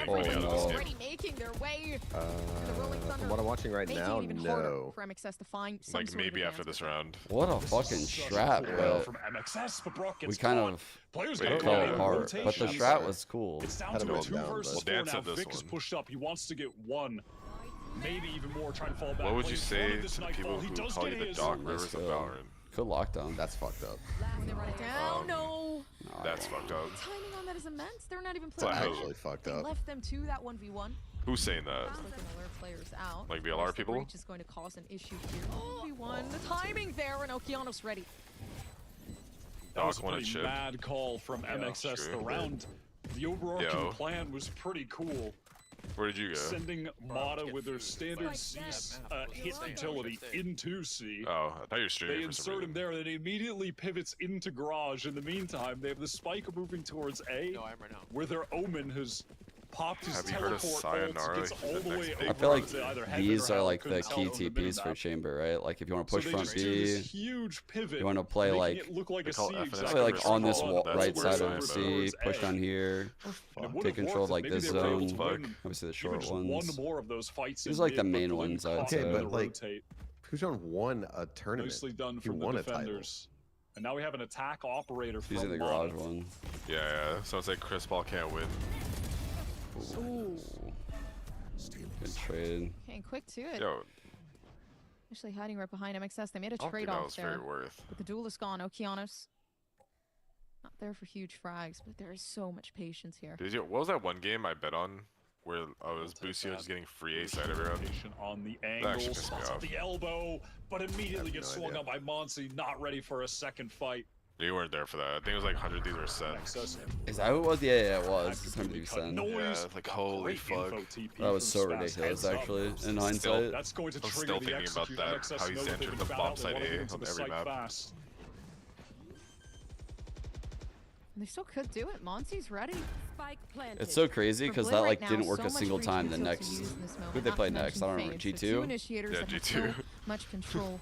Oh no. Already making their way. From what I'm watching right now, no. For MXS to find some Like maybe after this round. What a fucking strat, but we kind of fell apart. But the strat was cool. It's down to a 2 versus 4 now. Vic is pushed up. He wants to get 1. Maybe even more, trying to fall back. What would you say to the people who call you the Doc Rivers of Valorant? Good lockdown. That's fucked up. When they run it down, no. That's fucked up. Timing on that is immense. They're not even playing. That's actually fucked up. They left them to that 1v1. Who's saying that? Players out. Like VLR people? Breach is going to cause an issue here. 1v1. The timing there, and Okeanos ready. That was a pretty mad call from MXS. The round, the overarching plan was pretty cool. Where did you go? Sending Mata with their standard C hit utility into C. Oh, I thought you were streaming. They insert him there, and it immediately pivots into garage. In the meantime, they have the spike moving towards A, where their Omen has popped his teleport ult, gets all the way over. I feel like these are like the key TPs for Chamber, right? Like if you want to push front B, you want to play like on this right side of C, push down here, take control of like this zone. Obviously the short ones. These are like the main ones, I'd say. But like, Pujon won a tournament. Nicely done from the defenders. And now we have an attack operator from using the garage one. Yeah. So it's like Chris Paul can't win. Ooh. Good trade. Okay, quick to it. Yo. Actually hiding right behind MXS. They made a trade-off there. Very worth. But the duel is gone. Okeanos not there for huge frags, but there is so much patience here. What was that one game I bet on where I was Busio just getting free A side every round? On the angle, spots up the elbow, but immediately gets swung up by Monsi, not ready for a second fight. You weren't there for that. I think it was like 100 these were sent. Is that what it was? Yeah, it was. It's 100 sent. Yeah, like holy fuck. That was so ridiculous, actually, in hindsight. That's going to I'm still thinking about that, how he's entered the bomb side A on every map. They still could do it. Monsi's ready. It's so crazy because that like didn't work a single time. The next, who'd they play next? I don't remember. G2. Yeah, G2. Much control.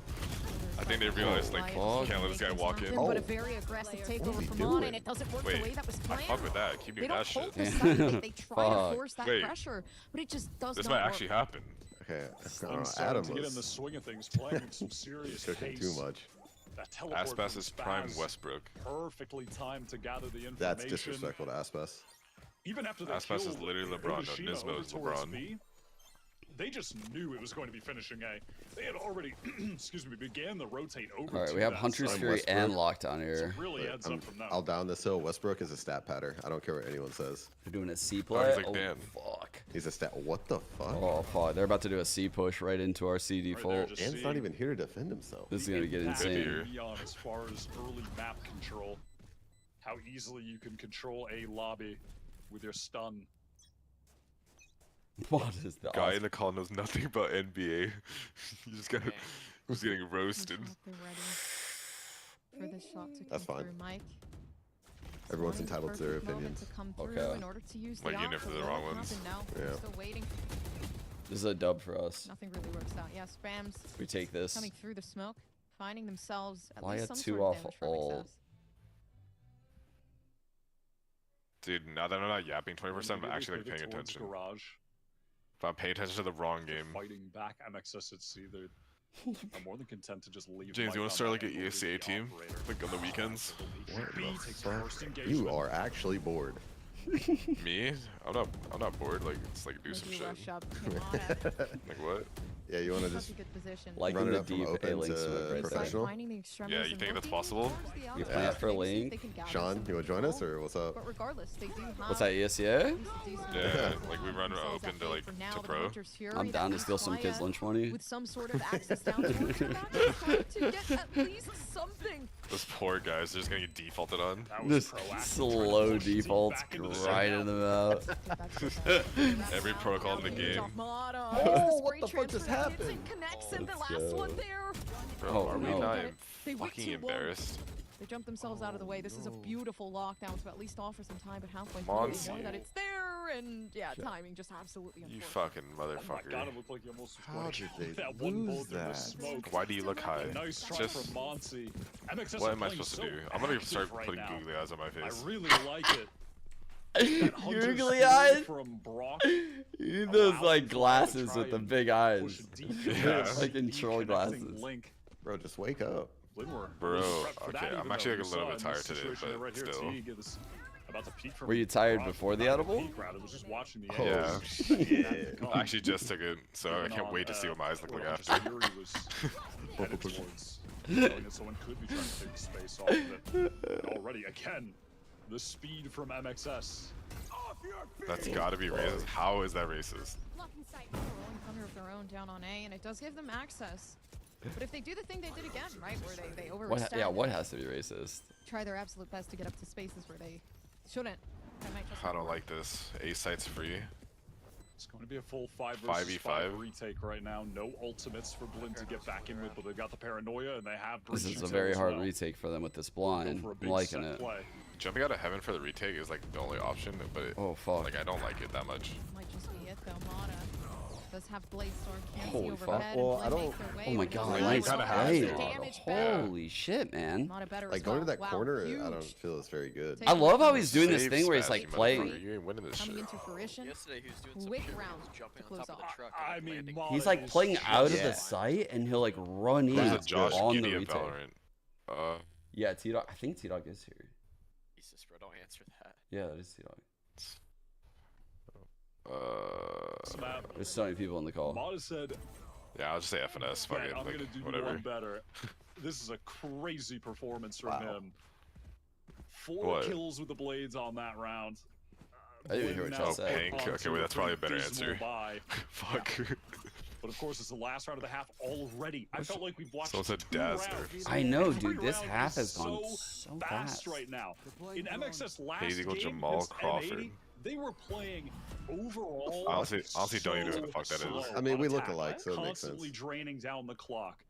I think they realized like you can't let this guy walk in. But a very aggressive takeover from On, and it doesn't work the way that was planned. I fuck with that. Keep doing that shit. They try to force that pressure, but it just does not work. This might actually happen. Okay, Adam to get in the swing of things, playing some serious cooking too much. Aspas is prime Westbrook. Perfectly timed to gather the information. That's disrespectful to Aspas. Even after the Aspas is literally LeBron. No, Nismo is LeBron. They just knew it was going to be finishing A. They had already, excuse me, began the rotate over. All right, we have Hunter's Fury and Lockdown here. Really adds up from that. I'll down this hill. Westbrook is a stat patter. I don't care what anyone says. They're doing a C play. He's like, damn. Fuck. He's a stat. What the fuck? Oh fuck! They're about to do a C push right into our C default. Dan's not even here to defend himself. This is gonna get insane. As far as early map control, how easily you can control a lobby with your stun. What is that? Guy in the call knows nothing about NBA. You just got who's getting roasted. For this shot to That's fine. Mike. Everyone's entitled to their opinions. Okay. Like even if they're the wrong ones. Yeah. Still waiting. This is a dub for us. Nothing really works out. Yeah, spams. We take this. Coming through the smoke, finding themselves at Why least a some 2 sort of off damage from all? MXS. Dude, now that I'm not yapping 24/7, I'm actually like paying attention. If I'm paying attention to the wrong game. Fighting back MXS at C, I'm more than content to just leave. James, you want to start like an ESCA team, like on the weekends? You are actually bored. Me? I'm not bored. Like it's like do some shit. Like what? Yeah, you want to just like run in it the up from deep open A-Link to right professional. Yeah, you think that's possible? You play it for Link. Sean, you want to join us or what's up? But regardless, they do have What's that, ESCA? Yeah, like we run open to like to pro. I'm down to steal some kids' lunch money. With some sort of access down towards the back, to get at least something. Those poor guys, they're just gonna get defaulted on. Just slow defaults, grinding them out. Every protocol in the game. Oh, what the fuck just happened? Bro, are we not fucking embarrassed? They jumped themselves out of the way. This is a beautiful lockdown to at least offer some time, but halfway through, they know that it's there. and yeah, timing just absolutely You unfortunate. fucking Oh my motherfucker. god, it looked like you almost How did they that one lose bolt in the that? smoke. Why do you look high? Nice try Just from Monty. MXS what are am I playing supposed so to do? I'm gonna start active right putting now. googly eyes on my face. I really like it. Googly Hunter's eyes? from Brock. You need those Allows like him to glasses try with the and big push eyes. a deep Yeah. Like in troll connecting glasses. link. Bro, just wake up. Bro, For that, okay, even I'm actually though like a little we bit saw in tired this today, situation but right here, still. Teague is about to peek from Were you tired Brock, before the not edible? peek, rather, was just watching the Oh, edge. Yeah. shit. I actually just took it, so I can't wait to see what my eyes look like after. Yoru was headed towards showing that someone could be trying to take the space off of it. And already, again, the speed from MXS. That's gotta be racist. How is that racist? Rolling thunder of their own down on A, and it does give them access. But if they do the thing they did again, right, where they overextend, What has to be racist? try their absolute best to get up to spaces where they shouldn't. That might just I don't like this. A site's free. It's going to be a full 5 versus 5 5v5 retake right now. No ultimates for Blinn to get back in with, but they've got the paranoia and they have This breach is a intel very as hard well. retake for them with this blind. For a I'm big liking set it. play. Jumping out of heaven for the retake is like the only option, but Oh fuck. like I don't like it that much. might just be it though. Mata does have Blade Storm, can't Holy see fuck. overhead. Well, and I Blinn don't- make their way Oh my with god, his really nice kinda play. has damage back. Holy shit, man. Mata better Like as going to well. that Wow, corner, I huge. don't feel it's very good. I love how he's doing this Save thing where he's smash, like you playing. motherfucker. You ain't winning this Coming shit. into fruition. Yesterday he was doing some Quick shit where he round was jumping to on top close of the off. truck I and mean, landing. Mata He's like is playing out of Yeah. the site and he'll like run in There's a Josh on the Giddey of retake. Valorant. Yeah, T-Dog. I think T-Dog is here. Jesus, bro, don't answer that. Yeah, that is T-Dog. Snap. There's so many people on the call. Mata said, Yeah, I'll just say FNS. Fuck "Man, it. I'm Like, going to do whatever. one better." This is a crazy performance from him. 4 What? kills with the blades on that round. I didn't hear what Blinn y'all now said. Pink. onto Okay, wait, a that's probably a better pretty dismal answer. bye. Fuck. But of course, it's the last round of the half already. I felt like we've watched Someone said 2 Dazzler. rounds. I know, Every dude. This round half is has gone so so fast fast. right now. In MXS last Hazy equal game Jamal against Crawford. M80, they were playing overall. Honestly, don't even know who the fuck that is. slow I mean, we on look attack, alike, so it makes constantly sense. draining down the clock.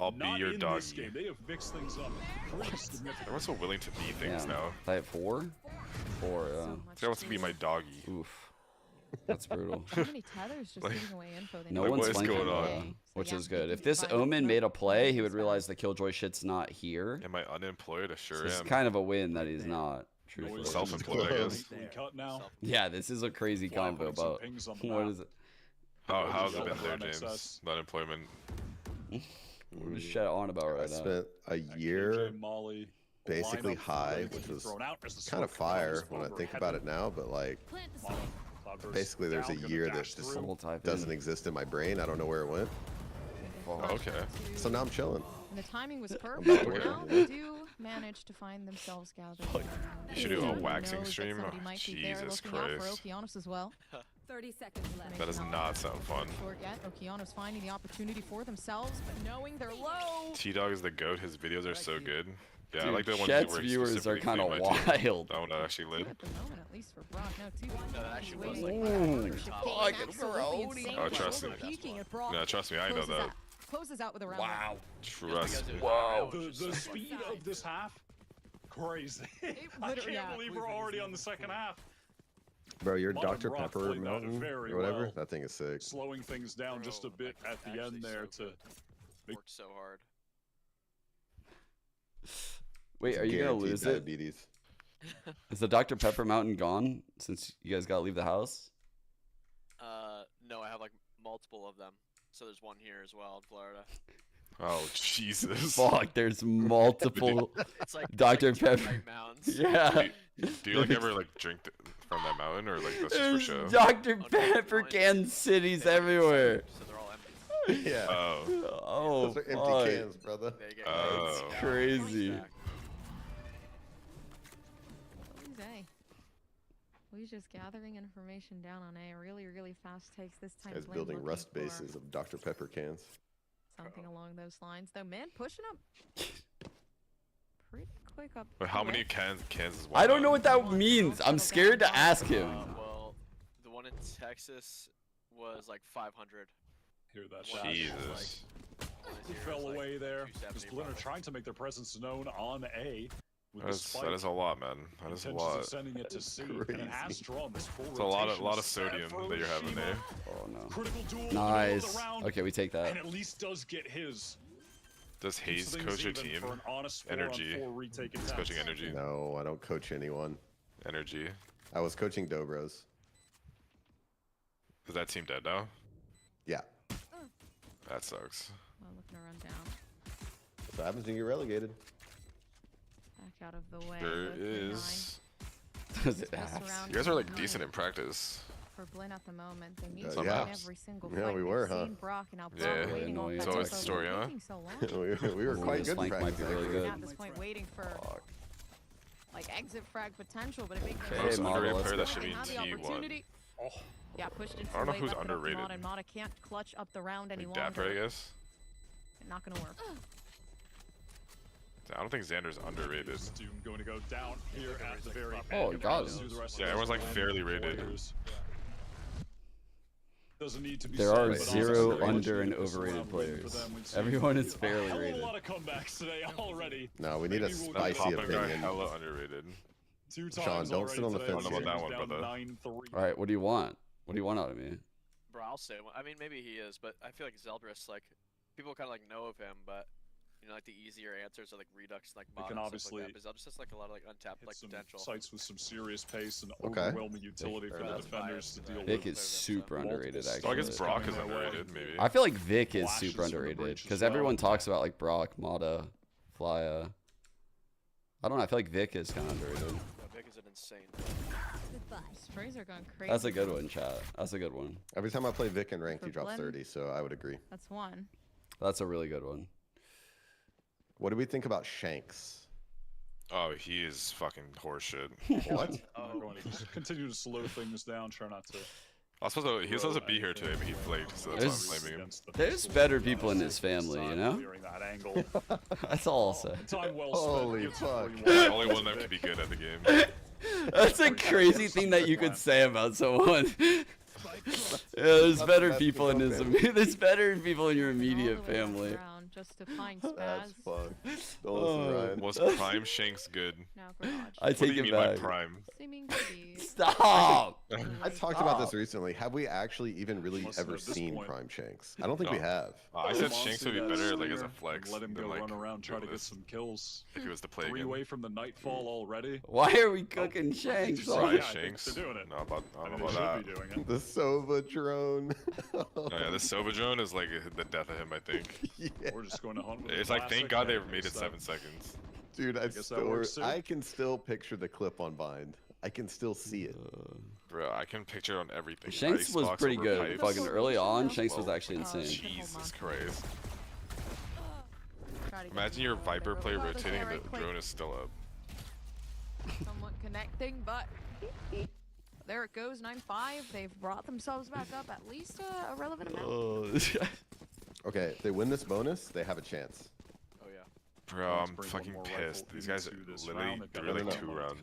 I'll be Not your in doggy. this game. They have mixed things up pretty significantly. Everyone's so willing to be things Yeah. now. I have 4? 4, So yeah. much This guy wants to be my doggy. Oof. That's brutal. So many tethers just Like- giving away info. They No know one's what is flanking going on? though, So which yeah, is they good. can If this find Omen out made a play, he what's would realize the Killjoy shit's not here. Am I unemployed? I So sure it's am. kind of a win that he's not. Truthfully. Noise Self-employed, I guess. completely cut now. Yeah, this is a crazy Fly combo putting some about pings on the what map. is it? How's it Over been there, MXS. James? The unemployment. What is shit on about I right now? spent a year KJ, Molly, basically lineup for high, Blinn to which be was thrown out as the kind of smoke fire comes when I over think heavy. about it now, but like Mono, Cloudburst basically there's a down, gonna year that dash just through. Double type doesn't in. exist in my brain. I don't know where it went. Okay. So now I'm chilling. And the timing was back perfect. to work. Now they do manage to find themselves gathered. You should do a Everyone waxing knows that stream? somebody Oh, might be there Jesus looking out for Christ. Okeanos as well. 30 seconds left. That does not sound fun. Short yet. Okeanos finding the opportunity for themselves, but knowing they're low. T-Dog is the GOAT. His videos are so good. Yeah, I Dude, like the ones Chet's where he viewers are specifically kind of cleaned my team. wild. That one actually lit. At the moment, at least for Brock. No, too. No, that actually was Waiting. like Fucking Absolutely insane. Oh, trust me. Peeking at Brock. No, trust me, I know Closes that. out- Closes out with a round. Wow. Trust me. Wow. The speed of this half, crazy. I literally- can't yeah. believe we're already on the second half. Bro, your Modern Dr. Rock Pepper played that mountain very or whatever, well. that thing is sick. Slowing things down just a bit at the end there to make worked so hard. Wait, are you gonna Guaranteed lose it? diabetes. Is the Dr. Pepper mountain gone since you guys gotta leave the house? No, I have like multiple of them. So there's one here as well in Florida. Oh, Jesus. Fuck, there's multiple It's like Dr. it's like two Pepper. White Mountains. Yeah. Do you like ever like drink from that mountain or like that's just for There's show? Dr. Pepper can cities everywhere. So they're all empty. Yeah. Oh. Oh, Those are empty fuck. cans, brother. They get Oh. That's crazy. Day. We're just gathering information down on A. Really, really fast takes this time. Guys Blinn building looking rust for bases of Dr. Pepper cans. Something along those lines. Though, man, pushing up pretty quick up. But how many left. cans is I don't know one? what that means. I'm scared to ask him. Well, the one in Texas was like 500. hear that Wow. shot. Jesus. Who fell away there? Because Blinn are trying to make their presence known on A. That is a lot, man. That is a lot. Sending it to C, and it has drawn this full It's a lot of sodium that you're having there. Oh no. Nice. Okay, we take that. And at least does get his. Does Hayes coach your team? Energy. He's coaching energy. No, I don't coach anyone. Energy. I was coaching Dobros. Is that team dead now? Yeah. That sucks. Well, looking to run down. That's what happens when you get relegated. Back out of the way. There is. Does it have? You guys are like decent in practice. For Blinn at the moment, they need to win every single fight. Yeah, we were, huh? Brock and now Brock waiting on it's always the story, huh? we were quite good in practice. Might be really good. At this point, waiting for like exit frag potential, but it makes most underrated player that should be in T1. Yeah, pushed into I don't know who's left it up to underrated. Mata, and Mata can't clutch up the round any longer. Dapper, I guess. Not gonna work. I don't think Xander's underrated. Doom going to go down here at the very end. Oh, God. Yeah, everyone's like fairly rated. Doesn't need to be there are 0 under and overrated players. Everyone is fairly rated. A lot of comebacks today already. No, we need a spicy opinion. Hella underrated. Sean, don't sit on the fence. About that one, brother. All right, what do you want? What do you want out of me? Bro, I'll say one. I mean, maybe he is, but I feel like Zeldris, like, people kind of like know of him, but you know, like the easier answers are like Redux, like Mata, can obviously like Zeldris has like a lot of like untapped like potential. Sites with some serious pace and overwhelming utility for the defenders to deal with. Vic is super underrated, actually. I guess Brock is underrated, maybe. I feel like Vic is super underrated because everyone talks about like Brock, Mata, Flya. I don't know. I feel like Vic is kind of underrated. Vic is an insane. Sprays are going crazy. That's a good one, chat. That's a good one. Every time I play Vic in ranked, he drops Blinn, 30, so I would agree. That's one. That's a really good one. What do we think about Shanks? Oh, he is fucking horseshit. What? We're going to just continue to slow things down, try not to. He was supposed to be here today, but he flaked, so that's why I'm blaming him. There's better people in his family, you know? That's all I'll say. Holy fuck. The only one that could be good at the game. That's a crazy thing that you could say about someone. Yeah, there's better people in his. There's better people in your immediate family. Just to find spaz. That's fun. Was Prime Shanks good? I take it back. Prime? Stop! I talked about this recently. Have we actually even really ever seen Prime Shanks? I don't think we have. I said Shanks would be better like as a flex. Let him go run around, try to get some kills. If he was to play 3 away from the nightfall already. Why are we cooking Shanks? Shanks. They're doing it. No, I don't know about that. The Sova drone. Oh, yeah, the Sova drone is like the death of him, I think. Yeah. We're just going to hunt. It's like, thank God they made it 7 seconds. Dude, I can still picture the clip on Bind. I can still see it. Bro, I can picture it on everything. Shanks was pretty good. Fucking early on, Shanks was actually insane. Jesus Christ. Imagine your Viper player rotating and the drone is still up. Somewhat connecting, but there it goes, 9-5. They've brought themselves back up at least a relevant amount. Okay, if they win this bonus, they have a chance. Oh yeah. Bro, I'm fucking pissed. These guys are literally like 2 rounds.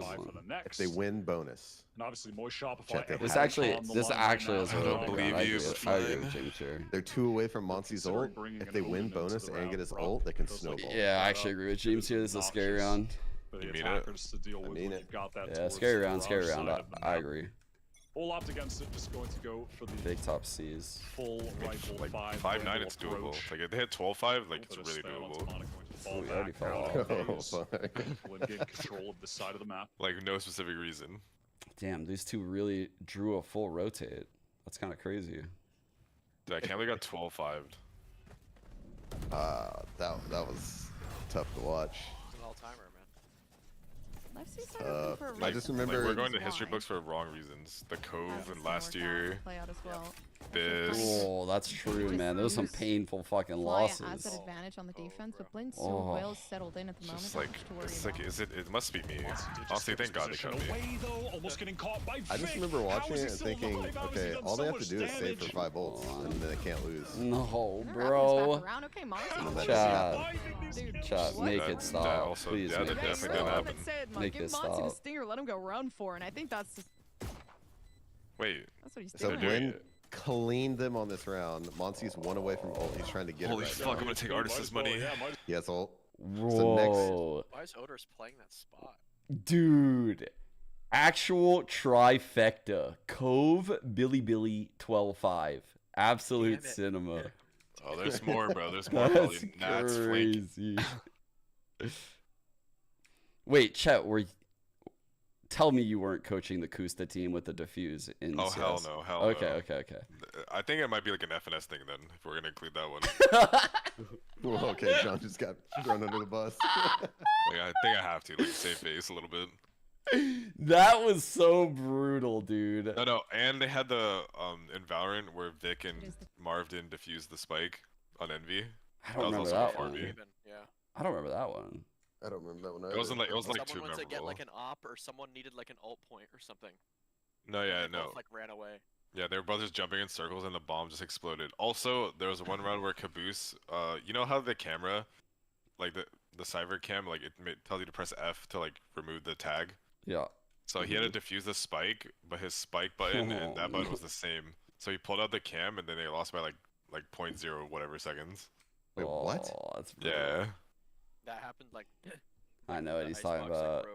If they win bonus. And obviously, Moist Shopify. This actually is I don't believe you. I agree with James here. They're 2 away from Monty's ult. If they win bonus and get his ult, they can snowball. Yeah, I actually agree with James here. This is a scary round. You mean it? I mean it. Yeah, scary round, scary round. I agree. All opt against it, just going to go for the big top C's. Full rifle like 5-9, it's doable. Like if they hit 12-5, like it's really doable. Oh, we already fell off. Blinn gained control of the side of the map. Like no specific reason. Damn, these two really drew a full rotate. That's kind of crazy. Dude, I can't believe I got 12-5'd. That was tough to watch. It's an all-timer, man. I just remember like, we're going to history books for wrong reasons. The Cove and last year. This. Oh, that's true, man. Those are some painful fucking losses. Has that advantage on the defense, but Blinn so well settled in at the moment. Just like, it's like, it must be me. Honestly, thank God they cut me. I just remember watching it and thinking, okay, all they have to do is save for 5 ults, and then they can't lose. No, bro. Chat, make it stop. Please make it stop. Make it stop. The stinger, let him go run 4, and I think that's just... Wait. That's what he's so doing. Blinn cleaned them on this round. Monty's 1 away from ult. He's trying to get Holy it right fuck, now. I'm gonna take Artis's money. He has ult. Whoa. Why is Odorous playing that spot? Dude. Actual trifecta. Cove, Billy, 12-5. Absolute cinema. Oh, there's more, bro. There's more. That's crazy. Wait, Chet, tell me you weren't coaching the Kusta team with the defuse in Oh, CS. hell no. Hell okay. I think it might be like an FNS thing then, if we're going to include that one. Well, okay, John just got thrown under the bus. I think I have to, like, save face a little bit. That was so brutal, dude. No, and they had the in Valorant where Vic and Marv didn't defuse the spike on Envy. I don't remember that one. I don't remember that one. I don't remember that one. It wasn't like someone too went memorable. to get like an op, or someone needed like an ult point or something. No, yeah, They no. both, like ran away. Yeah, they were both just jumping in circles and the bomb just exploded. Also, there was one round where Caboose, you know how the camera, like the cyber cam, like it tells you to press F to like remove the tag. Yeah. So he had to defuse the spike, but his spike button and that button was the same. So he pulled out the cam and then they lost by like 0.0 whatever seconds. Wait, what? That's yeah. That happened like. I know what he's talking about.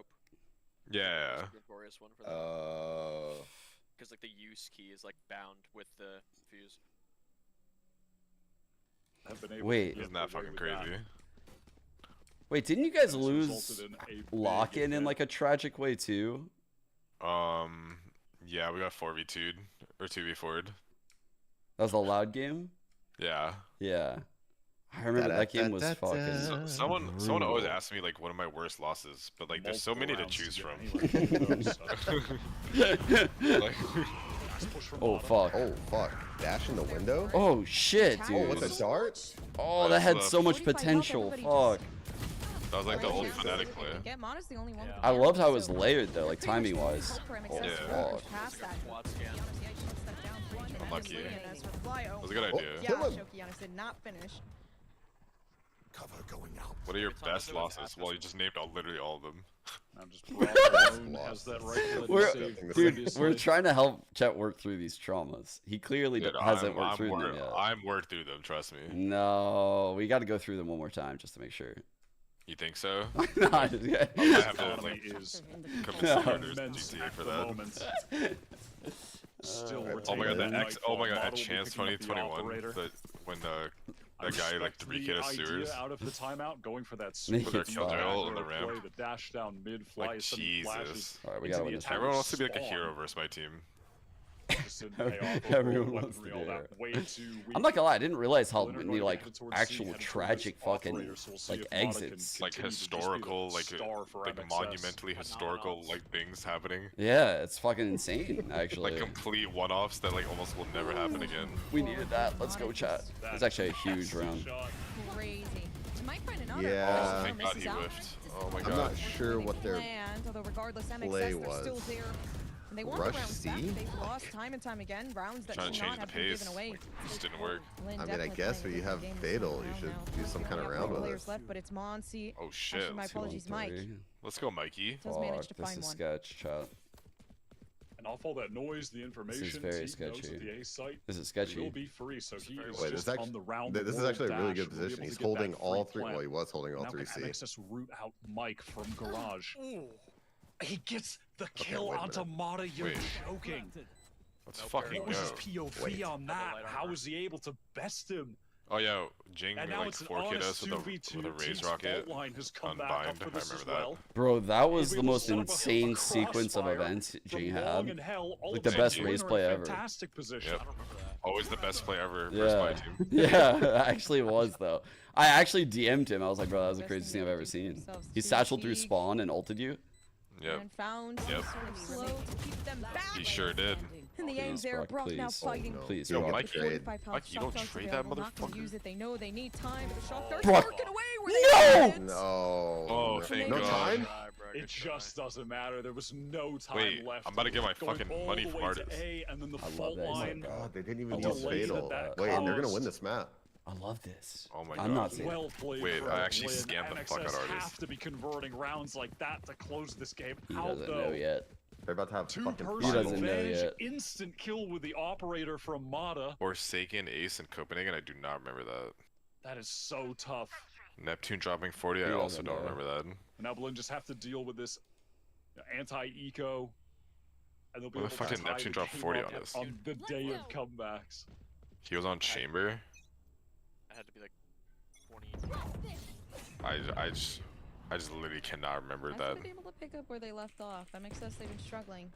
Yeah. Notorious one for that. Because like the use key is like bound with the fuse. Wait. Isn't that fucking crazy? Wait, didn't you guys lose lock-in in like a tragic way too? Yeah, we got 4v2'd or 2v4'd. That was a loud game? Yeah. Yeah. I remember that game was fucking. Someone always asks me like one of my worst losses, but like there's so many to choose from. Like, oh fuck. Oh fuck. Dash in the window? Oh shit, dude. Oh, with a dart? Oh, that had so much potential. Fuck. That was like the old Fnatic play. I loved how it was layered though, like timing wise. Oh Yeah. fuck. Unlucky. That was a good idea. Yeah, Shokianis did not finish. Cover going out. What are your best losses? Well, you just named literally all of them. We're trying to help Chet work through these traumas. He clearly hasn't worked through them yet. I'm worked through them, trust me. No, we got to go through them one more time just to make sure. You think so? No, I have to like convince the GTA for that. Oh my god, at Chance 2021, when that guy like 3K'd us sewers. Out of the timeout, going for that with their killjoy on the ramp. The dash down mid fly. Like Jesus. Alright, we gotta win this. Everyone wants to be like a hero versus my team. Everyone wants to be a hero. I'm not gonna lie, I didn't realize how many like actual tragic fucking like exits, like historical, like monumentally historical like things happening. Yeah, it's fucking insane actually. Like complete one-offs that like almost will never happen again. We needed that. Let's go, chat. It's actually a huge round. Crazy. Yeah. Thank God he whiffed. Oh my god. I'm not sure what their play play was. And they won Rush rounds C? back. They've lost time and time again. Rounds that Trying to should change not the have been pace. given away. It just didn't work. Blinn I mean, I definitely guess playing when you a have good game Fatal, you now. should do some kind of round with players it. left, but it's Monsi. Oh shit. Actually, my apologies, Mike. Let's go, Mikey. Does manage to This find is one. sketch, chat. And off all that noise, the information. This is very sketchy. This is sketchy. Will be free, so he is Wait, just on the round. this is actually a really good position. He's holding all three. Well, he was holding all now three can C. MXS root out Mike from garage. He gets the kill wait a onto minute. Mata. You're Wait. joking. Let's fucking What was his go. POV on that? How was he able to best him? Oh yeah, Jing And now like it's an 4K'd honest us with 2v2. a raise Team's rocket fault line has come on back up bind. for I this as remember that. well. Bro, that was Able the to most set up a insane sequence of crossfire events from Jing long had. and hell, all Like of the them best being race in a play ever. Fantastic position. Yep. Always the best play ever versus my team. Yeah, it actually was though. I actually DM'd him. I was like, bro, that was the craziest thing I've ever seen. He satcheled through spawn and ulted you. Yep. And found Yep. slow to keep them back. He sure did. And the aim's there. Brock now fighting. Please, Yo, Brock. Mike, Trade. Mike, you don't trade that motherfucker. Use it. They know they need time. But the shot starts Brock. working away. No. Oh, thank no God. time? It just doesn't matter. There was no time Wait, left. I'm about to get my Going fucking all money the from way to Artist. A, and then the I love fault that. line. God, they didn't even I use love Fatal. that Wait, and they're gonna caused. win this map. I love this. Oh my God. I'm not saying. Well played. Wait, for I actually Blinn. scammed the fuck out MXS of Artist. have to be converting rounds like that to close this game He out, doesn't though. know yet. They're about to have fucking He Two-person doesn't know advantage, yet. instant kill with the operator from Mata. Forsaken Ace in Copenhagen. I do not remember that. That is so tough. Neptune dropping 40. I also don't remember that. And now Blinn just have to deal with this anti-eco. And they'll be able to fuck did Neptune drop 40 on this? On the day of comebacks. He was on Chamber. I had to be like 20. I just literally cannot remember that. I've been able to pick up where they left off. MXS, they've been struggling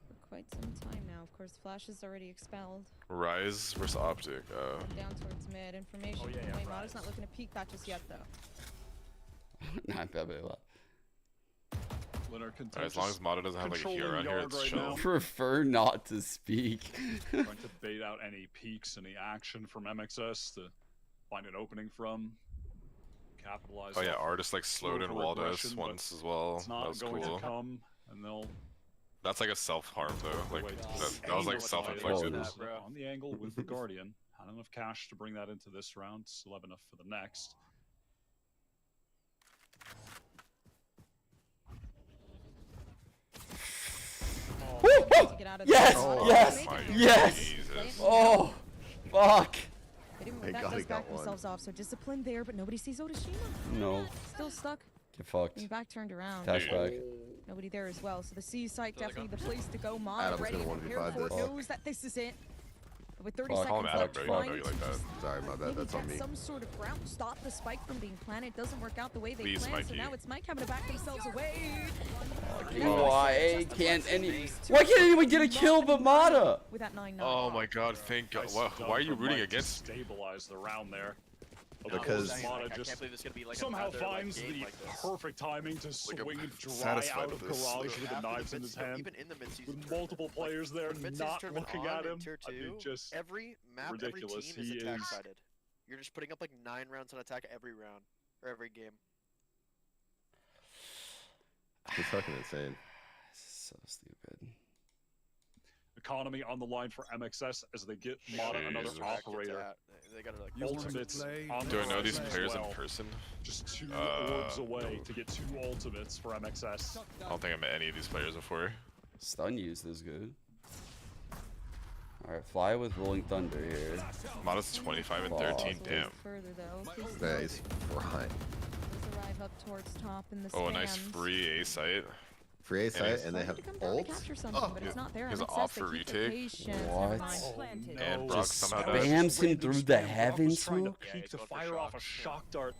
for quite some time now. Of course, Flash is already expelled. Rise versus Optic. Down towards mid. Information. Wait, Mata's not looking to peek that just yet, though. Not bad, but as long as Mata doesn't have like a hero around here, it's chill. Prefer not to speak. Trying to bait out any peaks, any action from MXS to find an opening from. Capitalize. Oh yeah, Artist like slowed in Waldos once as well. It's not that was going cool. to come, and they'll. That's like a self-harm though. Like that was like self-inflicted. On the angle with the Guardian, had enough cash to bring that into this round. Still have enough for the next. Yes! Yes! Yes! Oh, fuck! That does back themselves off, so discipline there, but nobody sees Otashima. No. Still stuck. Get fucked. Being back turned around. Dash back. Nobody there as well, so the C site definitely the place to go. Mom Adam's ready, gonna prepared for it, knows that this is it. With 30 seconds left, like that. Sorry, my bad. That's on me. Some sort of ground stop the spike from being planted. Doesn't work out the way they Please, planned, so Mikey. now it's Mike having to back themselves away. Why can't anyone get a kill but Mata? With that 9-9. Oh my god, thank god. Why are you rooting against? Stabilize the round there. Because Mata just somehow finds the perfect timing to swing dry out of Garage with the knives in his hand. With multiple players there not looking at him. I mean, just every map, ridiculous. Every team is attack sided. You're just putting up like 9 rounds on attack every round or every game. It's fucking insane. So stupid. Economy on the line for MXS as they get Mata another operator. They gotta like ultimates. Do I know these players in person? Just 2 orbs away to get 2 ultimates for MXS. I don't think I met any of these players before. Stun use is good. Alright, fly with Rolling Thunder here. Mata's 25 and 13, damn. Further though. Nice. Right. Arrive up towards top in the Oh, a nice free A site. Free A site, and they have ult. But it's not there. He's off for retake. What? And Brock somehow spams him through the heavens, smoke? Peek to fire off a shock dart.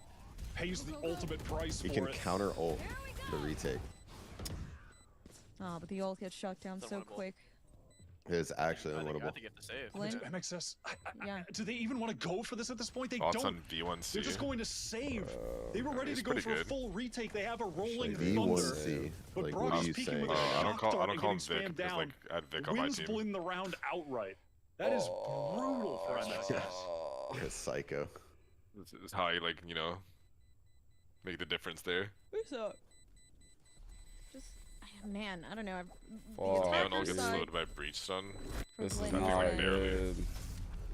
Pays the ultimate price He for can it. counter ult the retake. Oh, but the ult gets shut down so quick. It is actually unwinnable. MXS, do they even want to go for this at this point? They It's don't. on V1C. They're just going to save. They were ready to go for a full retake. They have a rolling V1C. thunder. But Like, Brock's what are you peeking saying? with a I don't shock call dart him and Vic. getting Because spammed like I had Vic on my Wins team. Blinn the round outright. That is brutal for MXS. You're a psycho. This is how you like, you know, make the difference there. Who's up? Just, man, I don't know. Leon will get slowed by breach stun. This is Nothing not like barely. good.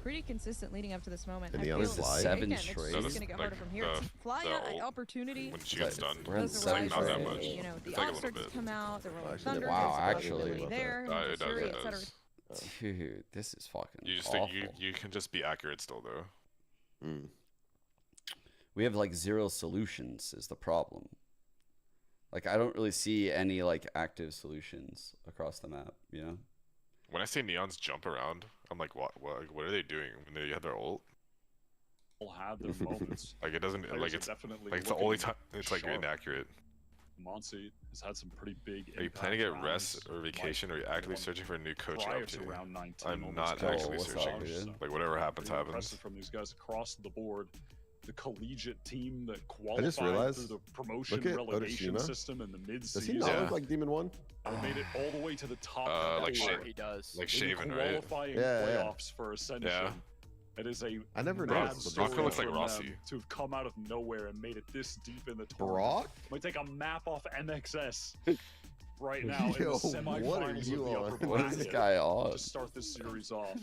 Pretty consistent leading up to this moment. And I the feel other slide? 7 it's straight. just gonna get harder from here. Fly opportunity. When she gets done, We're in it's like not that 7 much. You know, the It's like a off little starts to bit. come out. The rolling Actually, thunder. wow, there's actually. there. It does, it etc. does. Dude, this is fucking You just awful. you can just be accurate still though. We have like 0 solutions is the problem. Like I don't really see any like active solutions across the map, you know? When I see Neons jump around, I'm like, what are they doing when they have their ult? All had their moments. Like it doesn't Players like are it's definitely like it's the looking only time it's like sharp. inaccurate. Monsi has had some pretty big. Are you planning to get impact rest rounds, or vacation? Or are you actively searching for a new coaching prior to opportunity? round 19, I'm almost not double. actually what's up, searching. dude? Like whatever happens, Pretty happens. impressive from these guys across the board. The collegiate team that I just qualified realized, through the promotion look at relegation Otashima. system in the Does he mid-season. not look like Demon 1? And made it all the way to the top. Like four. he does. Like In the Shaven, right? qualifying Yeah, yeah. playoffs for Ascension. Yeah. It is a I never bad noticed. story Brock looks like for Rossi. them to have come out of nowhere and made it this deep in the tournament. Brock? Might take a map off MXS right now in Yo, the semifinals what are of you the on? upper What is this bracket guy on? to start this series off.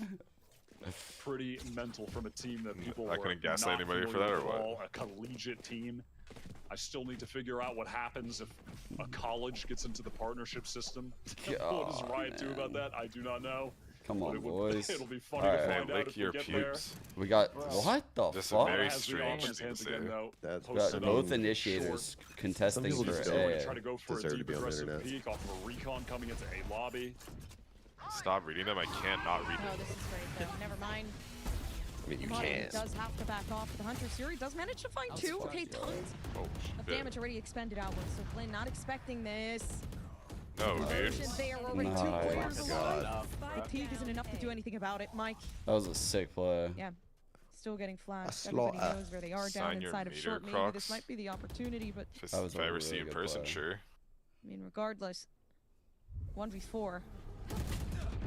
Pretty mental from a team that people I were couldn't gaslight not anybody for familiar that, or with at what? all, a collegiate team. I still need to figure out what happens if a college gets into the partnership system. What does Riot do about that? I do not know. Come on, boys. It'll be funny to find out if we get there. We got what the This fuck? is very strange thing to say. That's We got both initiators contesting for A. Try to go for a deep aggressive peek off of a recon coming into A lobby. Stop reading them. I can't not read them. Oh, this is great though. Never mind. I mean, you He can't. does have to back off. The Hunter Suri does manage to find two. Okay, tons of damage already expended outwards. So Blinn not expecting this. No, dude. There were already 2 players alive. Fatigue isn't enough to do anything about it, Mike. That was a sick play. Yeah. Still getting flashed. Everybody knows where they are down inside of short. Maybe this might be the opportunity, but If I ever see in person, sure. I mean, regardless, 1v4.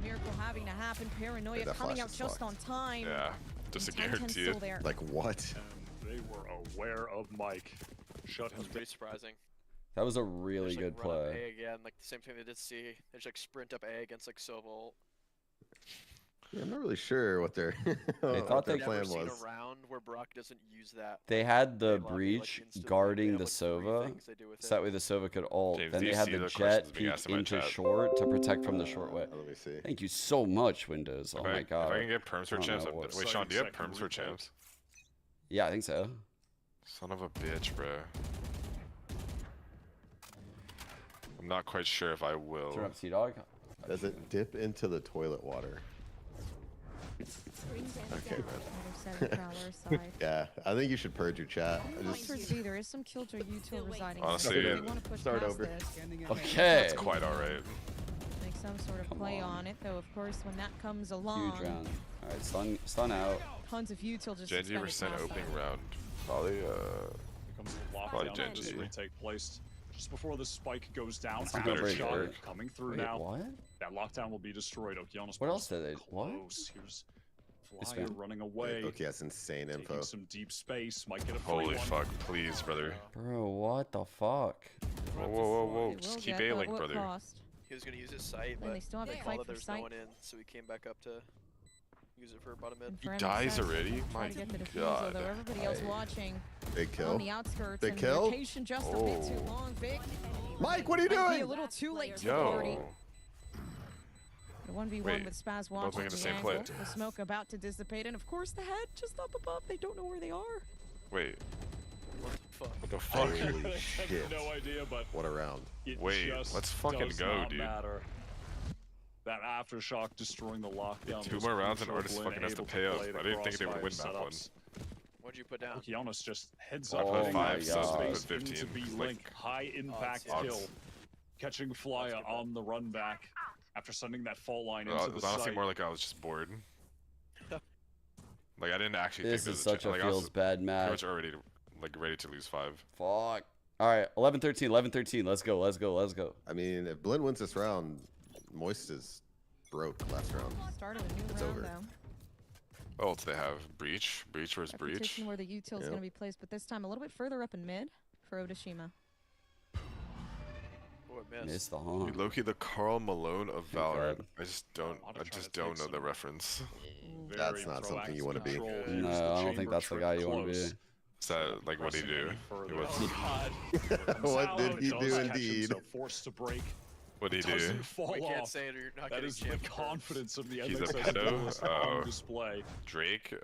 Miracle having to happen. Paranoia coming out just on time. Yeah, just a guarantee. Like what? And they were aware of Mike. Shut him. Pretty surprising. That was a really good Run up play. A again, like the same thing they did see. They just like sprint up A against like Sova. Yeah, I'm not really sure what their plan was. Seen a round where Brock doesn't use that. They had the breach guarding the Sova, so that way the Sova could ult. James, then do they you had see the the jet questions being peek asked in my into chat? short to protect from the short way. Let me see. Thank you so much, Windows. Oh my god. If I can get perms for I don't champs, know what's- wait, Sean, do you have perms for champs? Yeah, I think so. Son of a bitch, bro. I'm not quite sure if I will. Turn up T-Dog. Does it dip into the toilet water? Okay, man. Yeah, I think you should purge your chat. There is some Killjoy util residing. Honestly, they want to push start past over. this. Okay. That's quite alright. Make some sort of play on it, though. Of course, when that comes along, Huge round. All right, stun out. tons of util just. Genji expended percent past opening that. round. Probably Becomes a probably lockdown as Genji. retake placed just before the spike goes down. It's better Shot shot. coming through Wait, now. what? That lockdown will be destroyed. Okeanos. What else did they? What? Close. Here's Flyer running away. Okay, that's insane info. Taking some deep space. Might get a free Holy one. fuck, please, brother. Bro, what the fuck? Whoa, whoa, whoa, whoa. They Just will keep get, but A-ling, what brother. cost? He was gonna use his sight, And but they still have a saw fight that for there's sight. no one in, so he came back up to use it for bottom mid. He dies already? My god. Though everybody else watching Big kill. on the outskirts. Big and kill. rotation just a bit too long. Vic. Mike, what are you Might be doing? a little too late to the party. Yo. The 1v1 Wait, with Spaz both watching making the the same angle. play. The smoke about to dissipate, and of course the head just up above. They don't know where they are. Wait, what the fuck? Holy shit. No idea, but What a round. it Wait, just let's fucking does go, not dude. matter. That aftershock destroying the lockdown. 2 was more rounds and crucial. Artis Blinn fucking has to able pay up. play the I didn't think they would win crossfire that one. setups. What'd you put down? Okeanos just heads I up. put hitting 5 that subs, I space put 15. into B Like, link. High impact odds. kill. Catching Flyer on the run back after sending that fault line it into the was honestly site. more like I was just bored. Like, I didn't actually This think is there was such a like, I was feels bad pretty match. much already ready to lose 5. Fuck. All right, 11-13, 11-13. Let's go, let's go, let's go. I mean, if Blinn wins this round, Moist is broke last round. Start of a new It's round, over. though. What else do they have? Breach? Breach versus A Breach? position where the util is going to be placed, but this time a little bit further up in mid for Odashima. Oh, it missed. Missed the horn. Loki, the Carl Malone of Valorant. God. I just don't know the reference. That's not something you want to be. No, I don't think that's the guy you want to be. Is that like what did he do? It was, What did he do indeed? Forced to break. what did he do? Doesn't fall We can't off. say it or you're not That getting is the champ confidence of the He's a MXS pedo? duelist Oh. on display. Drake?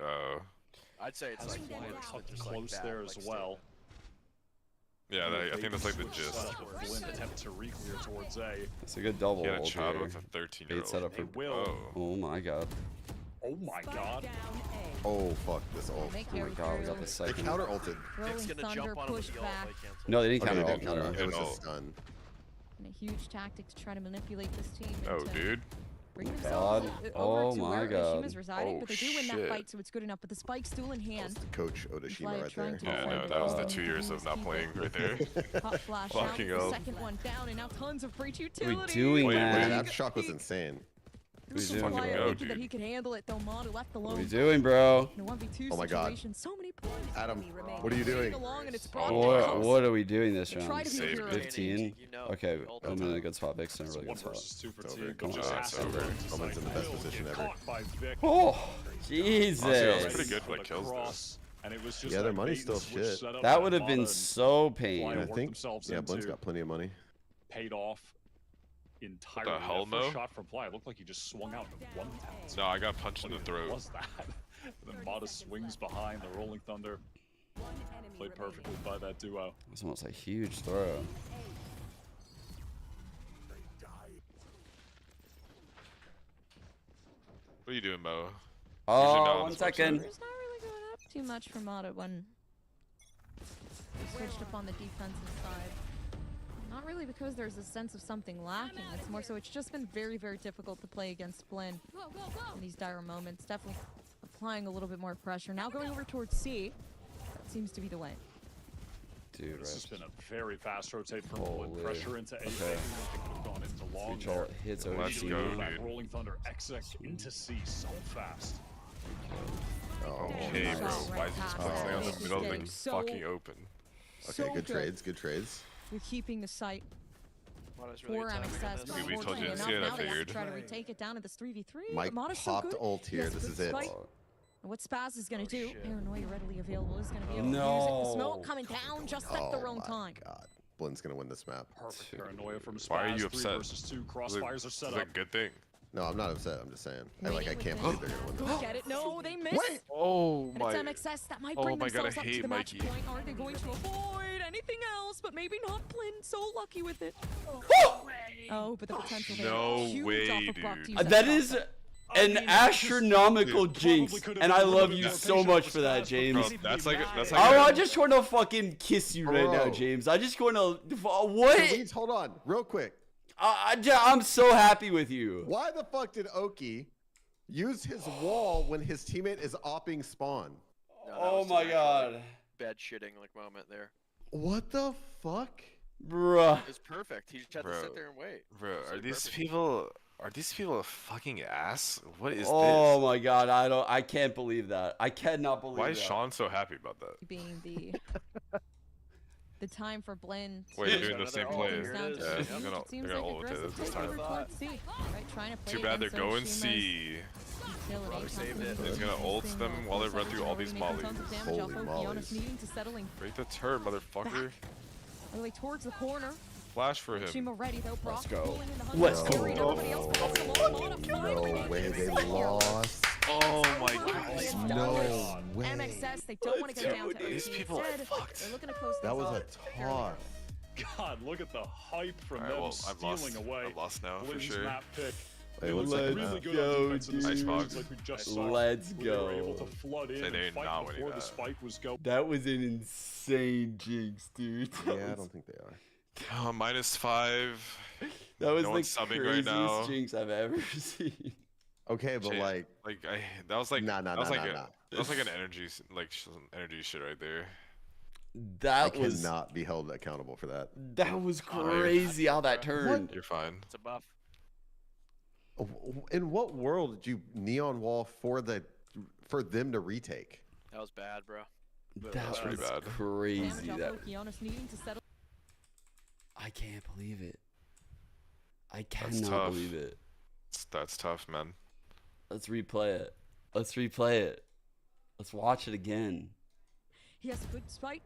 I'd say it's like Up close there as well. Yeah, I think that's like the gist. Blinn attempt to re-clear towards A. It's a good double He had a ult child here. with a 13-year-old. Bait setup for. They will. Oh my god. Oh my god. Oh fuck this ult. Make Oh my Yoru god, we got through. the They second. counter ulted. Rolling It's gonna Thunder jump on him push with the back. ult, they cancel. No, they didn't Okay, counter they ult. didn't counter. No. It was No. a stun. And a huge tactic to try to manipulate this team. Oh, into dude. bring God. themselves Oh over to my where God. Odashima's residing, Oh, but they do win that shit. fight, so it's good enough. But the spike's still in hand. That's the coach Odashima Flyer right trying there. to Yeah, defend no, it. that was the Oh, 2 years of not keep playing it. right there. Hot flash out. Fucking The hell. second one down, and now tons of breach What utility. are we doing, Wait, man? That shock was insane. What are we Flyer doing, Fucking bro? go, thinking that dude. he could handle it, though Manu left What are alone. we doing, bro? In a 1v2 Oh my God. situation, so many points. Adam, what are you doing? Along and it's What are we doing this They try round? to be Save hero. 15? You know, Okay, ultimate. I'm in a good spot. Vic's in a really One good spot. versus two for It's team. over. But just on, has it's to over. learn to Someone's in the best will position get ever. caught by Vic. Oh, Honestly, that was Jesus. pretty good for kills though. Cross, and it was just Yeah, their that money's bait and still switch shit. setup That would have been Mata so Flyer pain. I worked think. themselves Yeah, Blinn's into. got plenty of money. Paid off entirely. What the hell, That first Mo? shot from Fly, it looked like he just swung out in one tap. No, I got punched in the throat. What was that? And then Modest swings behind the Rolling Thunder. Played perfectly by that duo. It was almost a huge throw. What are you doing, Mo? Oh, 1 second. There's not really going up too much for Mata when they switched up on the defensive side. Not really because there's a sense of something lacking. It's more so it's just been very, very difficult to play against Blinn in these dire moments. Definitely applying a little bit more pressure. Now going over towards C. That seems to be the way. Dude, this has been a very fast rotate from Holy. Blinn. Pressure into A. Okay. Could have gone into long Speech all there. hits Let's OC. go, That dude. Rolling Thunder exec into C so fast. Oh, Okay, nice. bro. Why is he just putting something on the middle of the So- fucking open? Okay, So good trades, good trades. With keeping the site Mata's really for good timing on MXS, this. but We told you unfortunately to enough, see it, I now they have to figured. try to retake it down to this 3v3. Mike Mata's so popped good. ult here. Yes, This good is it. spike. And what Spaz is going to do, shit. Paranoia readily available, is going to be able to use it. The smoke coming down just at the wrong time. God, Blinn's gonna win this map. Perfect paranoia from Spaz. Why are you 3 upset? versus 2. Is it- Crossfires are set is it up. a good thing? No, I'm not upset. I'm just saying. I Waiting can't with believe they're gonna win this. Look at it. No, they missed. Wait. Oh And my. it's MXS that might Oh bring my God, I themselves up to hate the match Mikey. point. Are they going to avoid anything else? But maybe not Blinn. So lucky with it. Oh, but the potential there. No Huge way, off of Brock to dude. use That shot is there. an astronomical Dude, jinx, probably could've and I been love limited you to so location much for for that, Spaz, James. but That's like mad. I just want to fucking kiss you right now, Bro. James. I just want to. What? Please hold on, real quick. I'm so happy with you. Why the fuck did Oki use his wall when his teammate is opping spawn? No, that Oh was my an actual, God. like, bed shitting like moment there. What the fuck? Bruh. It's perfect. He just had to Bro. sit there and wait. Bro, It's are like these perfect. people? Are these people a fucking ass? What is Oh this? my God, I can't believe that. I cannot believe Why is that. Sean so happy about that? Being the time for Blinn. Wait, Yeah, you're doing the same another play. ult. Here it is. Yeah, Yep. you're It gonna seems ult like it aggressive this takeover time. towards C. Right, trying to play Too bad they're against going Oshima's C. utility. Probably saved it. He's gonna ult them while they run through all these mollies. Holy mollies. Needing to settling Break the turn, motherfucker. all the way towards the corner. Flash for him. Shima ready though. Brock go. pulling in the Let's hunter. go. Carried nobody else pulls them along. No way they lost. Oh my God. No way. MXS, they don't want to go down to These OT. people are Instead, fucked. they're looking to close That things was off. a toss. God, look at the hype from Alright, them well, I've lost. stealing away. I've lost now for Blinn's sure. map pick. Wait, It one looks like second. really good Go, on defense in this dude. series like we just saw. Let's They were able go. to flood in Say they're and fight not winning before the that. spike was go. That was an insane jinx, dude. Yeah, I don't think they are. Oh, -5. That was No the one's subbing right craziest now. jinx I've ever seen. Okay, but Shit. like, that was like Nah, that was like nah. that was like an energy some energy shit right there. I That was cannot be held accountable for that. that was crazy how that turned. You're fine. It's a buff. In what world did you neon wall for them to retake? That was bad, bro. That was pretty bad. crazy. Damage off That Okeanos needing to settle. I can't believe it. I That's cannot tough. believe it. That's tough, man. Let's replay it. Let's replay it. Let's watch it again. He has a good spike.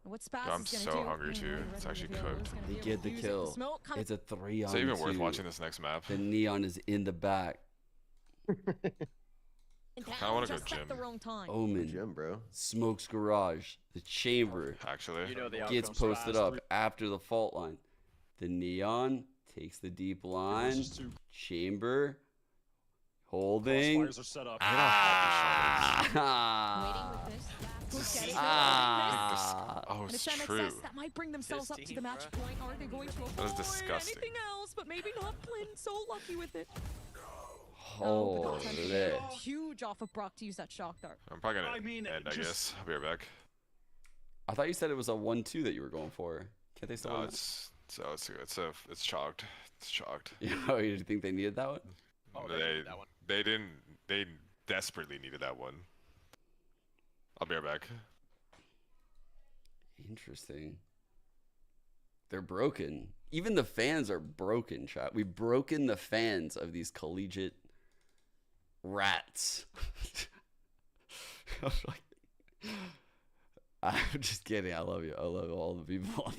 And what Spaz I'm is going so to do? hungry too. It's actually cooked. They get the kill. It's a 3-on-2. Is it even worth watching this next map? The neon is in the back. I want to go just at gym. the wrong time. Omen. Gym, bro. Smokes Garage. The chamber Actually, You know the gets outcome. posted up after the fault line. The neon takes the deep line. Versus 2. Chamber. Holding. Crossfires are set up. Ah. Waiting with this. Who's getting Ah. Oh, And it's it's true. MXS that might bring themselves up to the match point. Are they going to avoid That is disgusting. anything else? But maybe not Blinn. So lucky with it. Holy. Huge off of Brock to use that shock dart. I'm probably gonna I mean, end. I just- guess I'll be right back. I thought you said it was a 1-2 that you were going for. Can't they still No, win? it's chalked. It's chalked. Oh, you didn't think they needed that one? Oh, they needed that one. they didn't. They desperately needed that one. I'll be right back. Interesting. They're broken. Even the fans are broken, chat. We've broken the fans of these collegiate rats. I'm just kidding. I love you. I love all the people.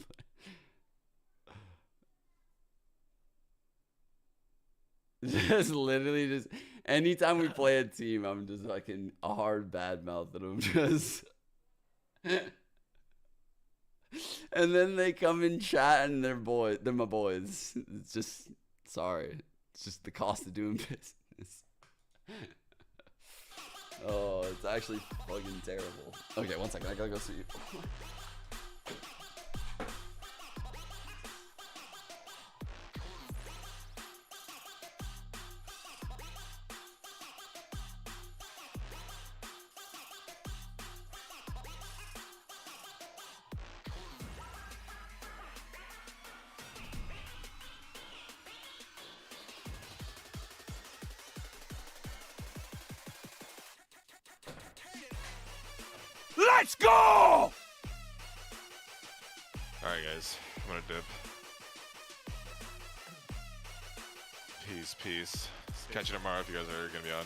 Just literally just anytime we play a team, I'm just fucking a hard bad mouth at them just. And then they come in chat and they're my boys. It's just sorry. It's just the cost of doing business. Oh, it's actually fucking terrible. Okay, one second, I gotta go see. Let's go! Alright guys, I'm gonna dip. Peace. Catch you tomorrow if you guys are gonna be on.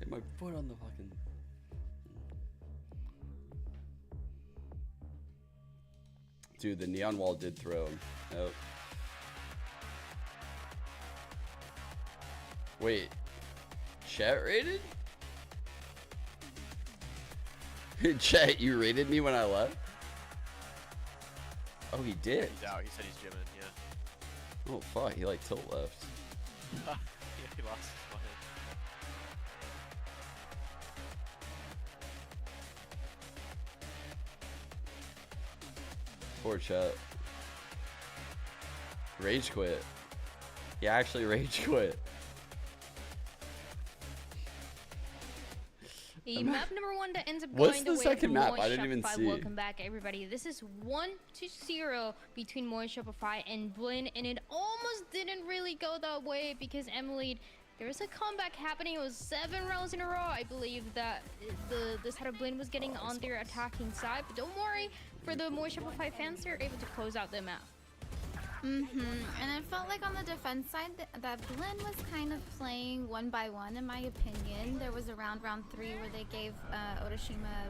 Hit my foot on the fucking. Dude, the neon wall did throw him. Oh. Wait. Chat rated? Chat, you rated me when I left? Oh, he did. He's out. He said he's gymming, yeah. Oh, fuck. He like tilt left. Yeah, he lost his mind. Poor Chet. Rage quit. He actually rage quit. Map number 1 that ends up What's going the the way second of map? Moy I didn't even Shopify. see. Welcome back, everybody. This is 1-0 between Moy Shopify and Blinn, and it almost didn't really go that way because M80, there was a comeback happening. It was 7 rounds in a row, I believe, that the side of Blinn was getting on their attacking side. But don't worry, for the Moy Shopify fans, they're able to close out the map. And it felt like on the defense side that Blinn was kind of playing 1 by 1, in my opinion. There was around round 3 where they gave Otoshima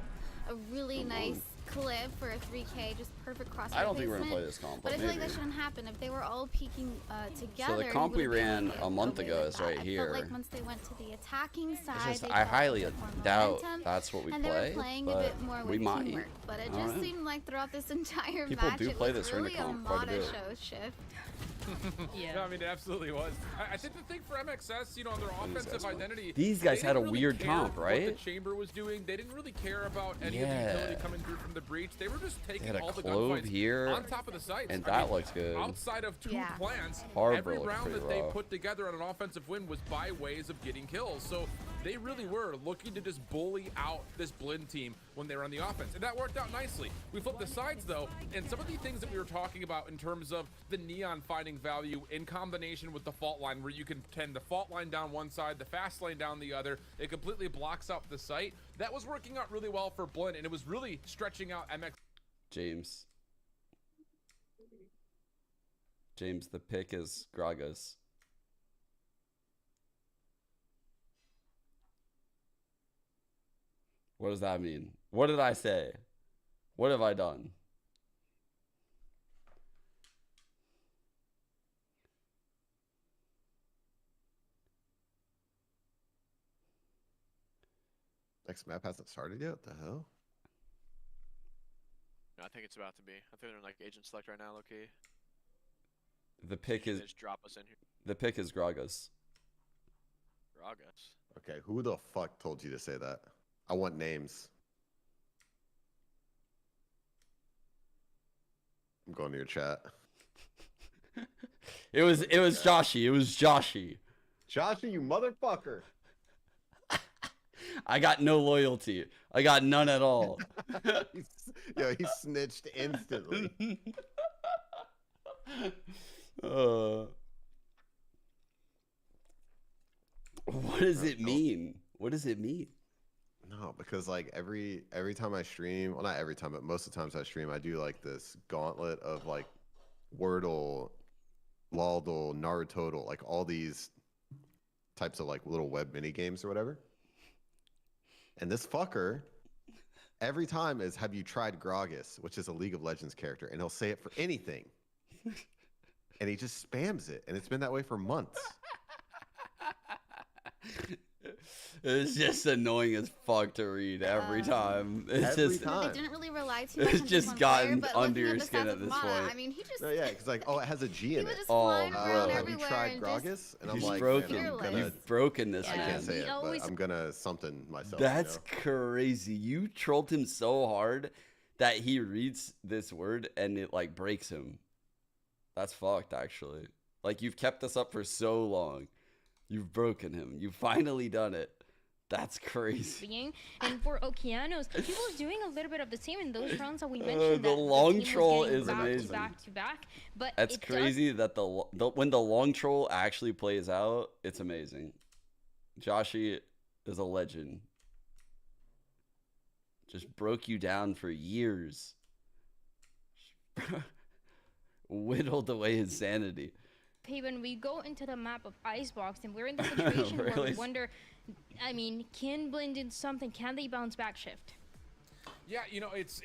a really nice clip for a 3K, just perfect crossfire. I don't think we're gonna play this comp, but I feel maybe. like that shouldn't happen. If they were all peaking together. So the comp we ran a month ago is right here. I felt like once they went to the attacking side, they I felt highly a bit more doubt momentum, that's what we and play. they were playing a bit more with we might. teamwork. But it just seemed like throughout this entire People match, do it play was this arena really a comp quite a Mata bit. show shift. Yeah, I mean, it absolutely was. I think the thing for MXS, you know, their offensive identity. These guys had a really weird care comp, right? What the Chamber was doing. They didn't really care about any of the Yeah. utility coming through from the breach. They were just taking They had a all the clove gunfights here, on top of the sites. and I that mean, looks good. Outside of 2 plants, Harbor every looked round pretty that they rough. put together on an offensive win was by ways of getting kills. So they really were looking to just bully out this Blinn team when they were on the offense, and that worked out nicely. We flipped the sides though, and some of the things that we were talking about in terms of the neon finding value in combination with the fault line, where you can tend the fault line down one side, the fast lane down the other, it completely blocks up the site. That was working out really well for Blinn, and it was really stretching out MX. James, the pick is Gragas. What does that mean? What did I say? What have I done? Next map hasn't started yet? What the hell? No, I think it's about to be. I think they're in like agent select right now, low-key. The pick is. They just drop us in here. The pick is Gragas. Gragas. Okay, who the fuck told you to say that? I want names. I'm going to your chat. It was Joshy. It was Joshy. Joshy, you motherfucker. I got no loyalty. I got none at all. Yo, he snitched instantly. What does it mean? What does it mean? No, because like every time I stream, well, not every time, but most of the times I stream, I do like this gauntlet of like Wordle, Laldle, Naruto, like all these types of like little web mini games or whatever. And this fucker, every time is, have you tried Gragas, which is a League of Legends character, and he'll say it for anything. And he just spams it, and it's been that way for months. It's just annoying as fuck to read every time. It's every just time. They didn't really rely too much it's on just one gotten player, but under looking your at the skin stats at of this Mata, point. I mean, he just No, yeah, because like, oh, it has a G in it. just Oh, flying around bro. Have you everywhere tried and Gragas? And I'm He's like, broken. man, I'm gonna, You've broken this I man. can't say it, always- but I'm gonna something myself. That's you know? crazy. You trolled him so hard that he reads this word and it like breaks him. That's fucked, actually. Like, you've kept this up for so long. You've broken him. You've finally done it. That's crazy. And for Okeanos, he was doing a little bit of the same in those rounds that we mentioned. The that long team was troll getting is back amazing. To back to back, but That's it crazy that when the long troll actually plays out, it's amazing. Joshy is a legend. Just broke you down for years. Whittled away his sanity. Hey, when we go into the map of Icebox and we're in the situation where we wonder, I mean, can Blinn do something? Can they bounce back shift? Yeah, you know, it's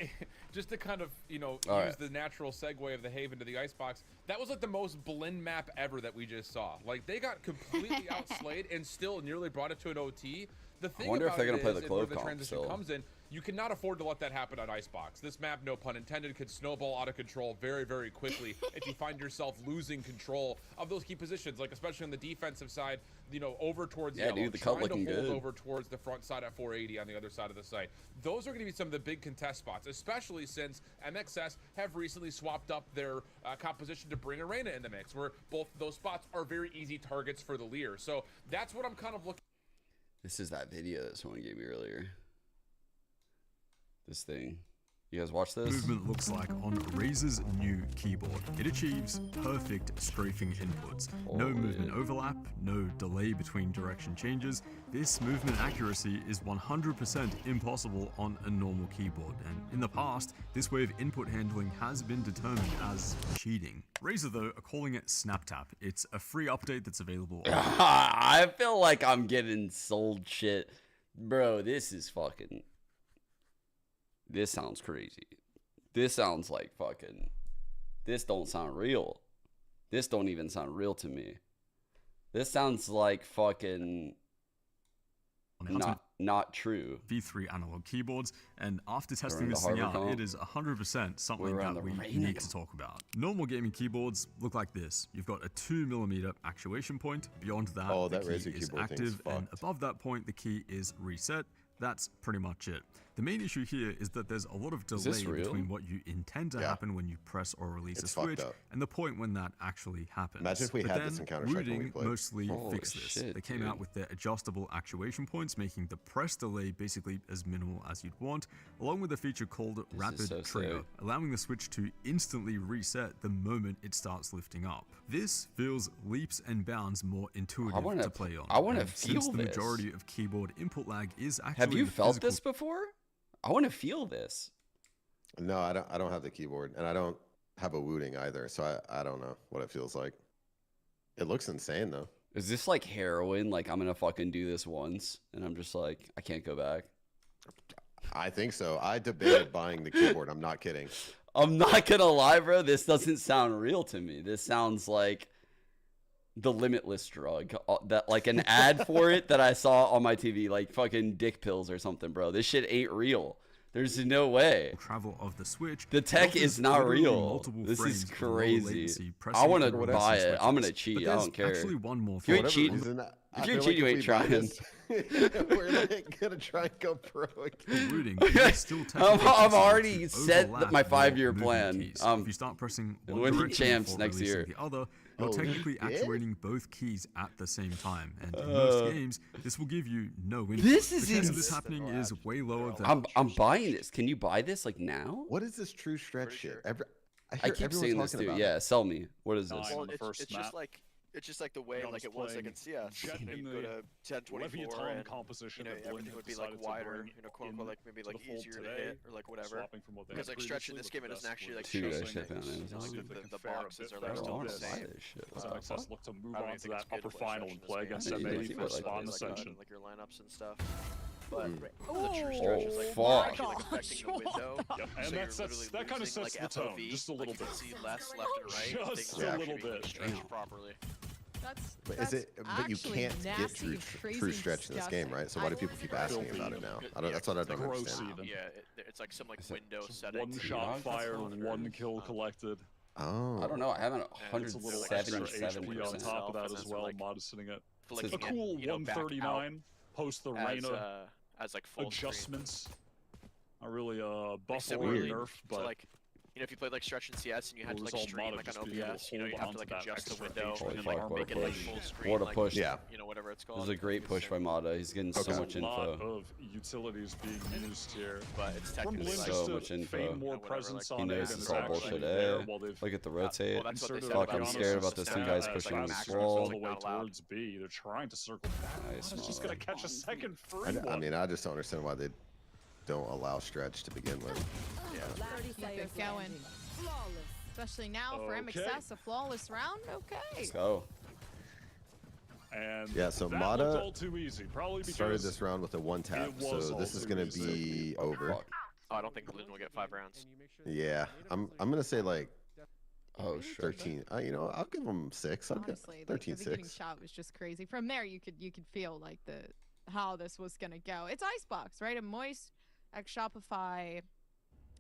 just to kind of, you know, All use the natural segue of the Haven to the Icebox. That was like the most Blinn map ever that we just saw. Like, they got completely outslayed and still nearly brought it to an OT. The thing I wonder if they're about gonna it play the is, and where clove the comp transition still. comes in, you cannot afford to let that happen on Icebox. This map, no pun intended, could snowball out of control very, very quickly if you find yourself losing control of those key positions, like especially on the defensive side, you know, over towards yellow, dude, the cut trying to looking hold good. over towards the front side at 480 on the other side of the site. Those are going to be some of the big contest spots, especially since MXS have recently swapped up their composition to bring Arena in the mix, where both those spots are very easy targets for the Lear. So that's what I'm kind of looking. This is that video that someone gave me earlier. This thing. You guys watch this? Movement looks like on Razer's new keyboard. It achieves perfect strafing inputs. No movement overlap, no delay between direction changes. This movement accuracy is 100% impossible on a normal keyboard, and in the past, this way of input handling has been determined as cheating. Razer, though, are calling it SnapTap. It's a free update that's available on I feel like I'm getting sold shit. Bro, this is fucking... This sounds crazy. This sounds like fucking... This don't sound real. This don't even sound real to me. This sounds like fucking... Not true. V3 analog keyboards, and after testing this thing out, it is 100% something that we need to talk about. Normal gaming keyboards look like this. You've got a 2mm actuation point. Beyond that, the key is active, and above that point, the key is reset. That's pretty much it. The main issue here is that there's a lot of delay between what you intend to happen when you press or release a switch and the point when that actually happens. Imagine if we had this in Counter-Strike when we played. Mostly fixed this. They came out with their adjustable actuation points, making the press delay basically as minimal as you'd want, along with a feature called Rapid Trigger, allowing the switch to instantly reset the moment it starts lifting up. This feels leaps and bounds more intuitive to play on. I want to feel this. Since the majority of keyboard input lag is actually Have you felt this before? I want to feel this. No, I don't have the keyboard, and I don't have a Wooting either, so I don't know what it feels like. It looks insane though. Is this like heroin? Like I'm gonna fucking do this once, and I'm just like I can't go back. I think so. I debated buying the keyboard. I'm not kidding. I'm not gonna lie, bro. This doesn't sound real to me. This sounds like the Limitless drug, that like an ad for it that I saw on my TV, like fucking dick pills or something, bro. This shit ain't real. There's no way. Travel of the switch. The tech is not real. This is crazy. I want to buy it. I'm gonna cheat. I don't care. Actually, one more. If you're cheating, you ain't trying. We're like gonna try and go pro again. I've already set my 5-year plan. If you start pressing one winning champs next year. The other, you're technically actuating both keys at the same time, and in most games, this will give you no input. This is the chance of this happening is way lower than. I'm buying this. Can you buy this like now? What is this true stretch shit? I keep saying this dude. Yeah, sell me. What is this? Well, it's just like the way like it was like in CS. You know, you go to 1024 and composition everything would be like wider, quote unquote, like maybe like easier to hit or like whatever. Because like stretch in this game it doesn't actually like show the boxes are like still the same. MXS look to move on to that upper final and play against M80 for Spawn Ascension. Like your lineups and stuff. But the true stretch is like fuck. like affecting the window. And that kind of sets the tone just a little bit. See less left and right. Just a little bit. Stretch properly. But you can't get true stretch in this game, right? So why do people keep asking about it now? That's what I don't understand. Yeah, it's like some like window setting. One shot fired, one kill collected. Oh. I don't know. I haven't It's a little extra HP on top of that as well. Mod is sitting at a cool 139 post the Reyna as like full adjustments. Not really buff or nerf, but like. You know, if you played like stretch in CS and you had to like stream like on OBS, you know, you have to like adjust the window and like make it like full screen. What a push! You know, whatever it's called. This is a great push by Mada. He's getting so much info. A lot of utilities being used here, but it's technically like so much info. More presence He on knows it it's all bullshit. Look at the rotate. Fuck, I'm scared about this two guys pushing on this wall. All the way towards B. They're trying to circle back. Nice, it's just gonna catch a second free one. I mean, I just don't understand why they don't allow stretch to begin with. Yeah. Keep it going. Especially now for MXS, a flawless round. Okay. Let's go. And yeah, so that Mada all too easy. Probably started this round with a one tap, so this is gonna be over. Oh, I don't think Blinn will get 5 rounds. Yeah, I'm gonna say like 13. You know, I'll give him 6. I'll Honestly, get 13-6. the beginning shot was just crazy. From there, you could feel like the how this was gonna go. It's Icebox, right? A Moist X Shopify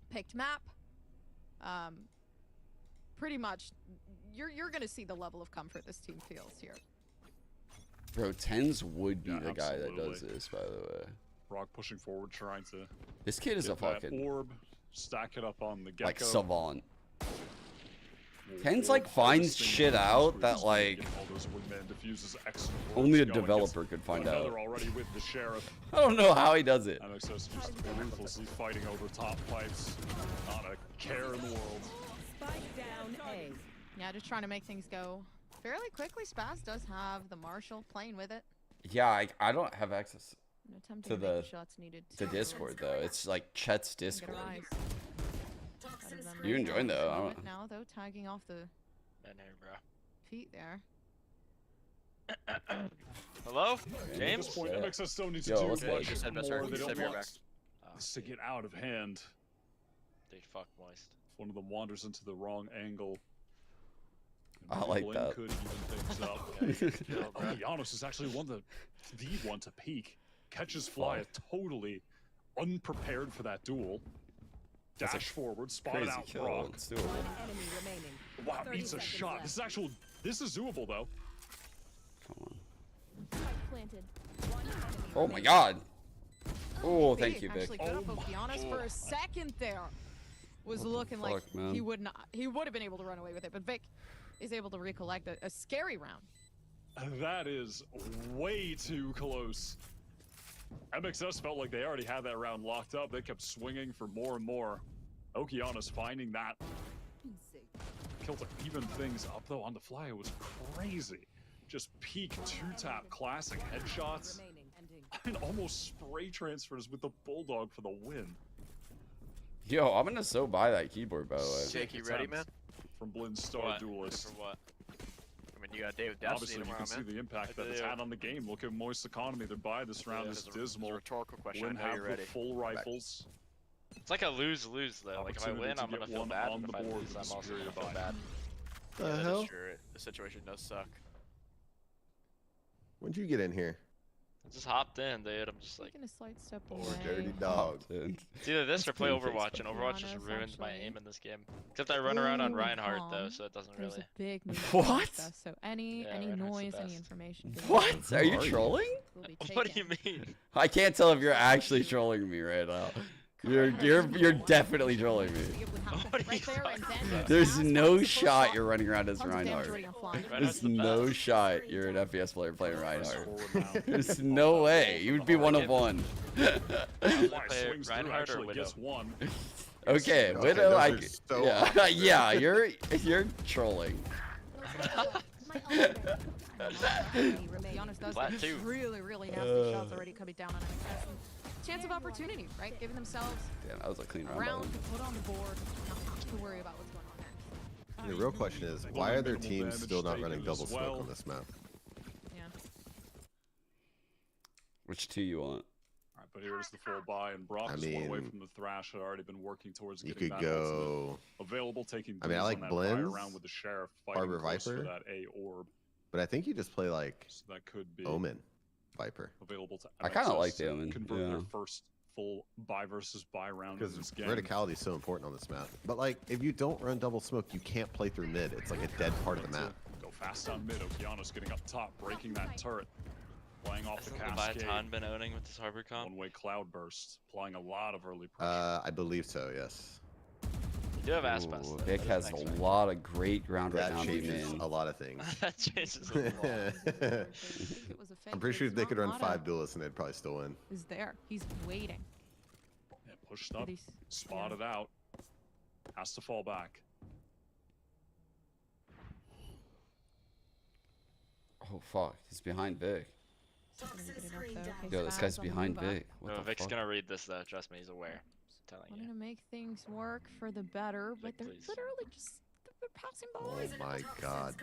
picked map. Pretty much, you're gonna see the level of comfort this team feels here. Bro, Tens would be the guy that does this, by the way. Rock pushing forward, trying to. This kid is a fucking orb, stack it up on the gecko. like savant. Tens like finds shit out that like only a developer could find out. Already with the sheriff. I don't know how he does it. MXS just ruthlessly fighting over top pipes. Not a care in the world. Spike down A. Yeah, just trying to make things go fairly quickly. Spaz does have the Marshall playing with it. Yeah, I don't have access to the shots needed Discord though. It's like Chet's Discord. You can join though. I don't... Now though, tagging off the feet there. Hello, James. At this point, MXS still needs to do much more. They don't want this to get out of hand. They fuck Moist. One of them wanders into the wrong angle. I like Blinn that. could even things up. Giannis is actually the one to peek. Catches Fly totally unprepared for that duel. Dash forward, spot out Brock. It's doable. Wow, eats a shot. This is doable though. Come on. Oh my god. Oh, thank you, Vic. Actually got up Giannis for a second there. Was looking like he would have been able to run away with it, but Vic is able to recollect a scary round. That is way too close. MXS felt like they already had that round locked up. They kept swinging for more and more. Okeanos finding that kill to even things up though on the fly. It was crazy. Just peak two-tap classic headshots and almost spray transfers with the Bulldog for the win. Yo, I'm gonna so buy that keyboard, by the way. Jake, you ready, man? From Blinn's Star Duelist. For what? I mean, you got David Obviously, you can see the impact that it's had on the game. Look at Moist economy. Their buy this round is dismal. Rhetorical question. Blinn have the full rifles. It's like a lose-lose though. Like if I win, I'm gonna feel bad, and if I lose, I'm also gonna feel bad. The hell? Sure, the situation does suck. When'd you get in here? I just hopped in, dude. I'm just like. Taking a slight step Poor away. dirty dog. It's either this or play Overwatch, and Overwatch just ruins my aim in this game. Except I run around on Reinhardt though, so it doesn't There's really. a big What? So any noise, any information. What? Are you trolling? What do you mean? I can't tell if you're actually trolling me right now. You're definitely trolling me. There's no shot you're running around as Reinhardt. There's no shot you're an FPS player playing Reinhardt. There's no way. You would be one of one. Reinhardt or Widow? Okay, Widow. Yeah, you're trolling. Giannis does really nasty shots already coming down on MXS. Chance of opportunity, right? Giving themselves that was a clean round to put on the board, not to worry about what's going on next. The real question is, why are their teams still not running double smoke on this map? Yeah. Which two you want? Alright, but here's the full buy, and Brock is one away from the thrash. Had already been working towards getting you could go available, taking. I mean, I like Blinn, around with the sheriff, Harbor Viper, for that A orb. But I think you just play like that could be Omen Viper. Available to I kind of like the Omen. Convert their first full buy versus buy round because in this game. Verticality is so important on this map. But like, if you don't run double smoke, you can't play through mid. It's like a dead part of the map. Go fast on mid. Okeanos getting up top, breaking that turret, playing off the cascade. Hasn't been owning with this Harbor comp? One-way cloud burst, applying a lot of early pressure. I believe so. Yes. You do have Aspas. Vic has a lot of great ground right now. That changes a lot of things. That changes a lot. I'm pretty sure if they could run 5 duelists and they'd probably still win. Is there? He's waiting. Yeah, pushed up, spotted out, has to fall back. Oh fuck, he's behind Vic. Yo, this guy's behind Vic. What the Vic's gonna read this though. Trust me, he's aware. Wanting to make things work for the better, but they're literally just passing balls. Oh my god.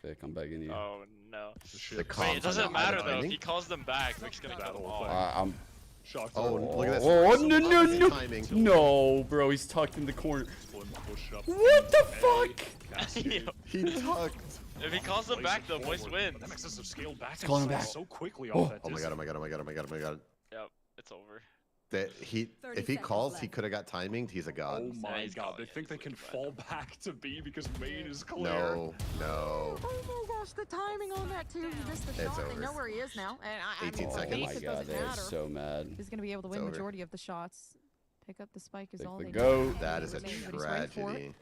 Vic, I'm begging you. Oh no. Wait, it doesn't matter though. If he calls them back, Vic's gonna kill them all. I'm shocked. Oh, look at that. Oh, no. No, bro, he's tucked in the corner. What the fuck? He tucked. If he calls them back, the voice wins. MXS have scaled back calling back so quickly off that. Oh my god! Oh my god! Oh my god! Oh my god! Oh my god! Yep, it's over. That if he calls, he could have got timing. He's a god. Oh my god! They think they can fall back to B because main is clear. No, no. Oh my gosh, the timing on that too. He missed the shot. They know where he is now. And 18 seconds. Oh my god, they're so mad. He's gonna be able to win majority of the shots. Pick up the spike is all they go. That is a tragedy.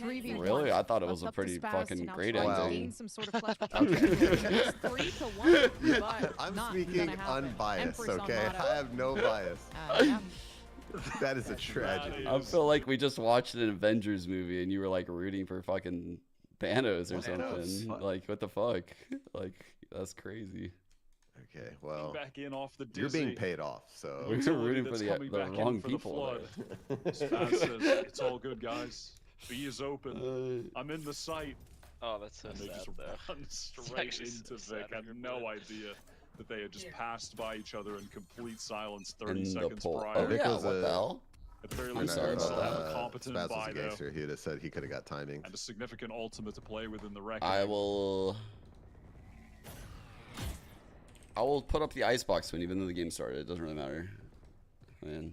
Really? I thought it was a pretty fucking great ending. Some sort of flash it's 3-1, but I'm speaking unbiased, okay? I have no bias. That is a tragedy. I feel like we just watched an Avengers movie and you were like rooting for fucking Thanos or something. Like, what the fuck? Like, that's crazy. Okay, well, back in off the you're being paid off, so we're rooting for the wrong people. It's all good, guys. B is open. I'm in the site. Oh, that's so and they sad. Just run straight into Vic. I had no idea that they had just passed by each other in complete silence 30 seconds prior. Oh yeah, what the hell? At the very I'm least, sorry they still about have a that. competent Spaz was buy, a gangster. He would have said he could have got timing. And a significant ultimate to play within the record. I will put up the icebox when even though the game started. It doesn't really matter. Man.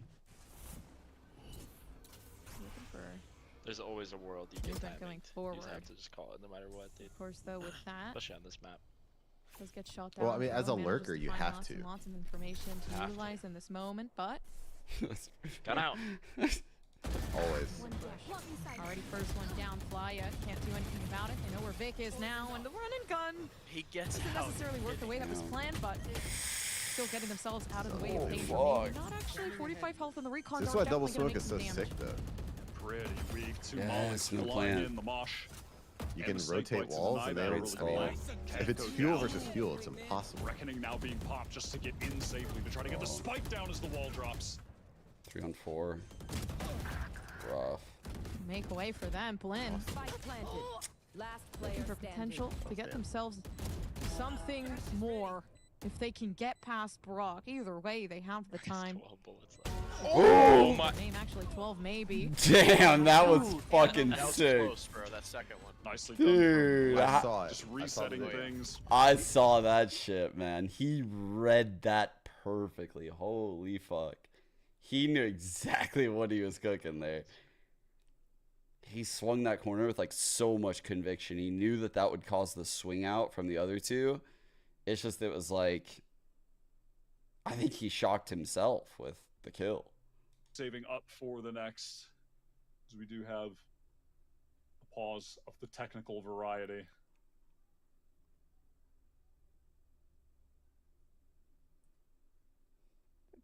There's always a world you get timing. Going forward. You just have to just call it no matter what, dude. Of course, though, with that, especially on this map. Does get shot down. Well, I mean, as a lurker, you have to. Lots of information to utilize in this moment, but gun out. Always. Already first one down. Fly can't do anything about it. They know where Vic is now, and the run and gun. He gets doesn't out. necessarily work the way that was planned, but still getting themselves out of the way of danger. Not actually 45 health in the recon. This is why double smoke is so sick, though. Pretty weak. Two yes, no flying plan. in the mosh. You can rotate walls and they don't stall. If it's fuel versus fuel, it's impossible. Reckoning now being popped just to get in safely to try to get the spike down as the wall drops. 3 on 4. Rough. Make way for them. Blinn. Looking for potential to get themselves something more. If they can get past Brock, either way, they have the time. 12 bullets left. Oh my! Name actually 12, maybe. Damn, that was fucking that was sick. Close, bro. That second one. Nicely dude, done. I saw it. Just resetting things. I saw that shit, man. He read that perfectly. Holy fuck. He knew exactly what he was cooking there. He swung that corner with like so much conviction. He knew that that would cause the swing out from the other two. It's just, it was like, I think he shocked himself with the kill. Saving up for the next, as we do have a pause of the technical variety.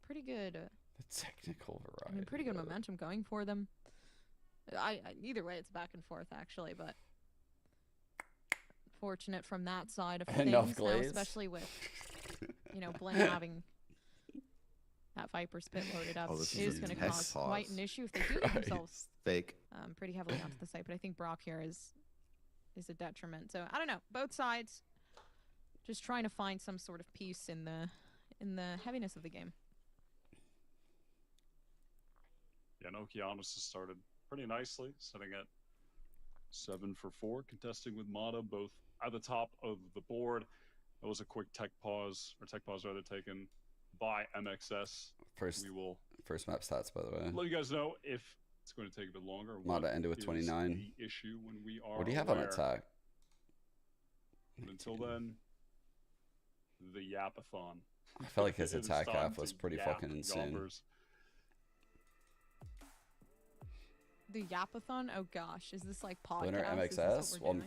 Pretty good. The technical variety. I mean, pretty good momentum going for them. Either way, it's back and forth actually, but fortunate from that side of things now, especially with Blinn having that Viper spit loaded up is going to cause quite an issue if they do get themselves fake pretty heavily onto the site. But I think Brock here is a detriment. So I don't know. Both sides just trying to find some sort of peace in the heaviness of the game. Yeah, Okeanos has started pretty nicely, sitting at 7 for 4, contesting with Mata, both at the top of the board. That was a quick tech pause rather, taken by MXS. First map stats, by the way. Let you guys know if it's going to take a bit longer. Mata ended with 29. The issue when we are what do you have on attack? But until then, the Yapathon. I feel like his attack half was pretty fucking insane. Gobbers. The Yapathon? Oh gosh, is this like podcast? Winner MXS? Well,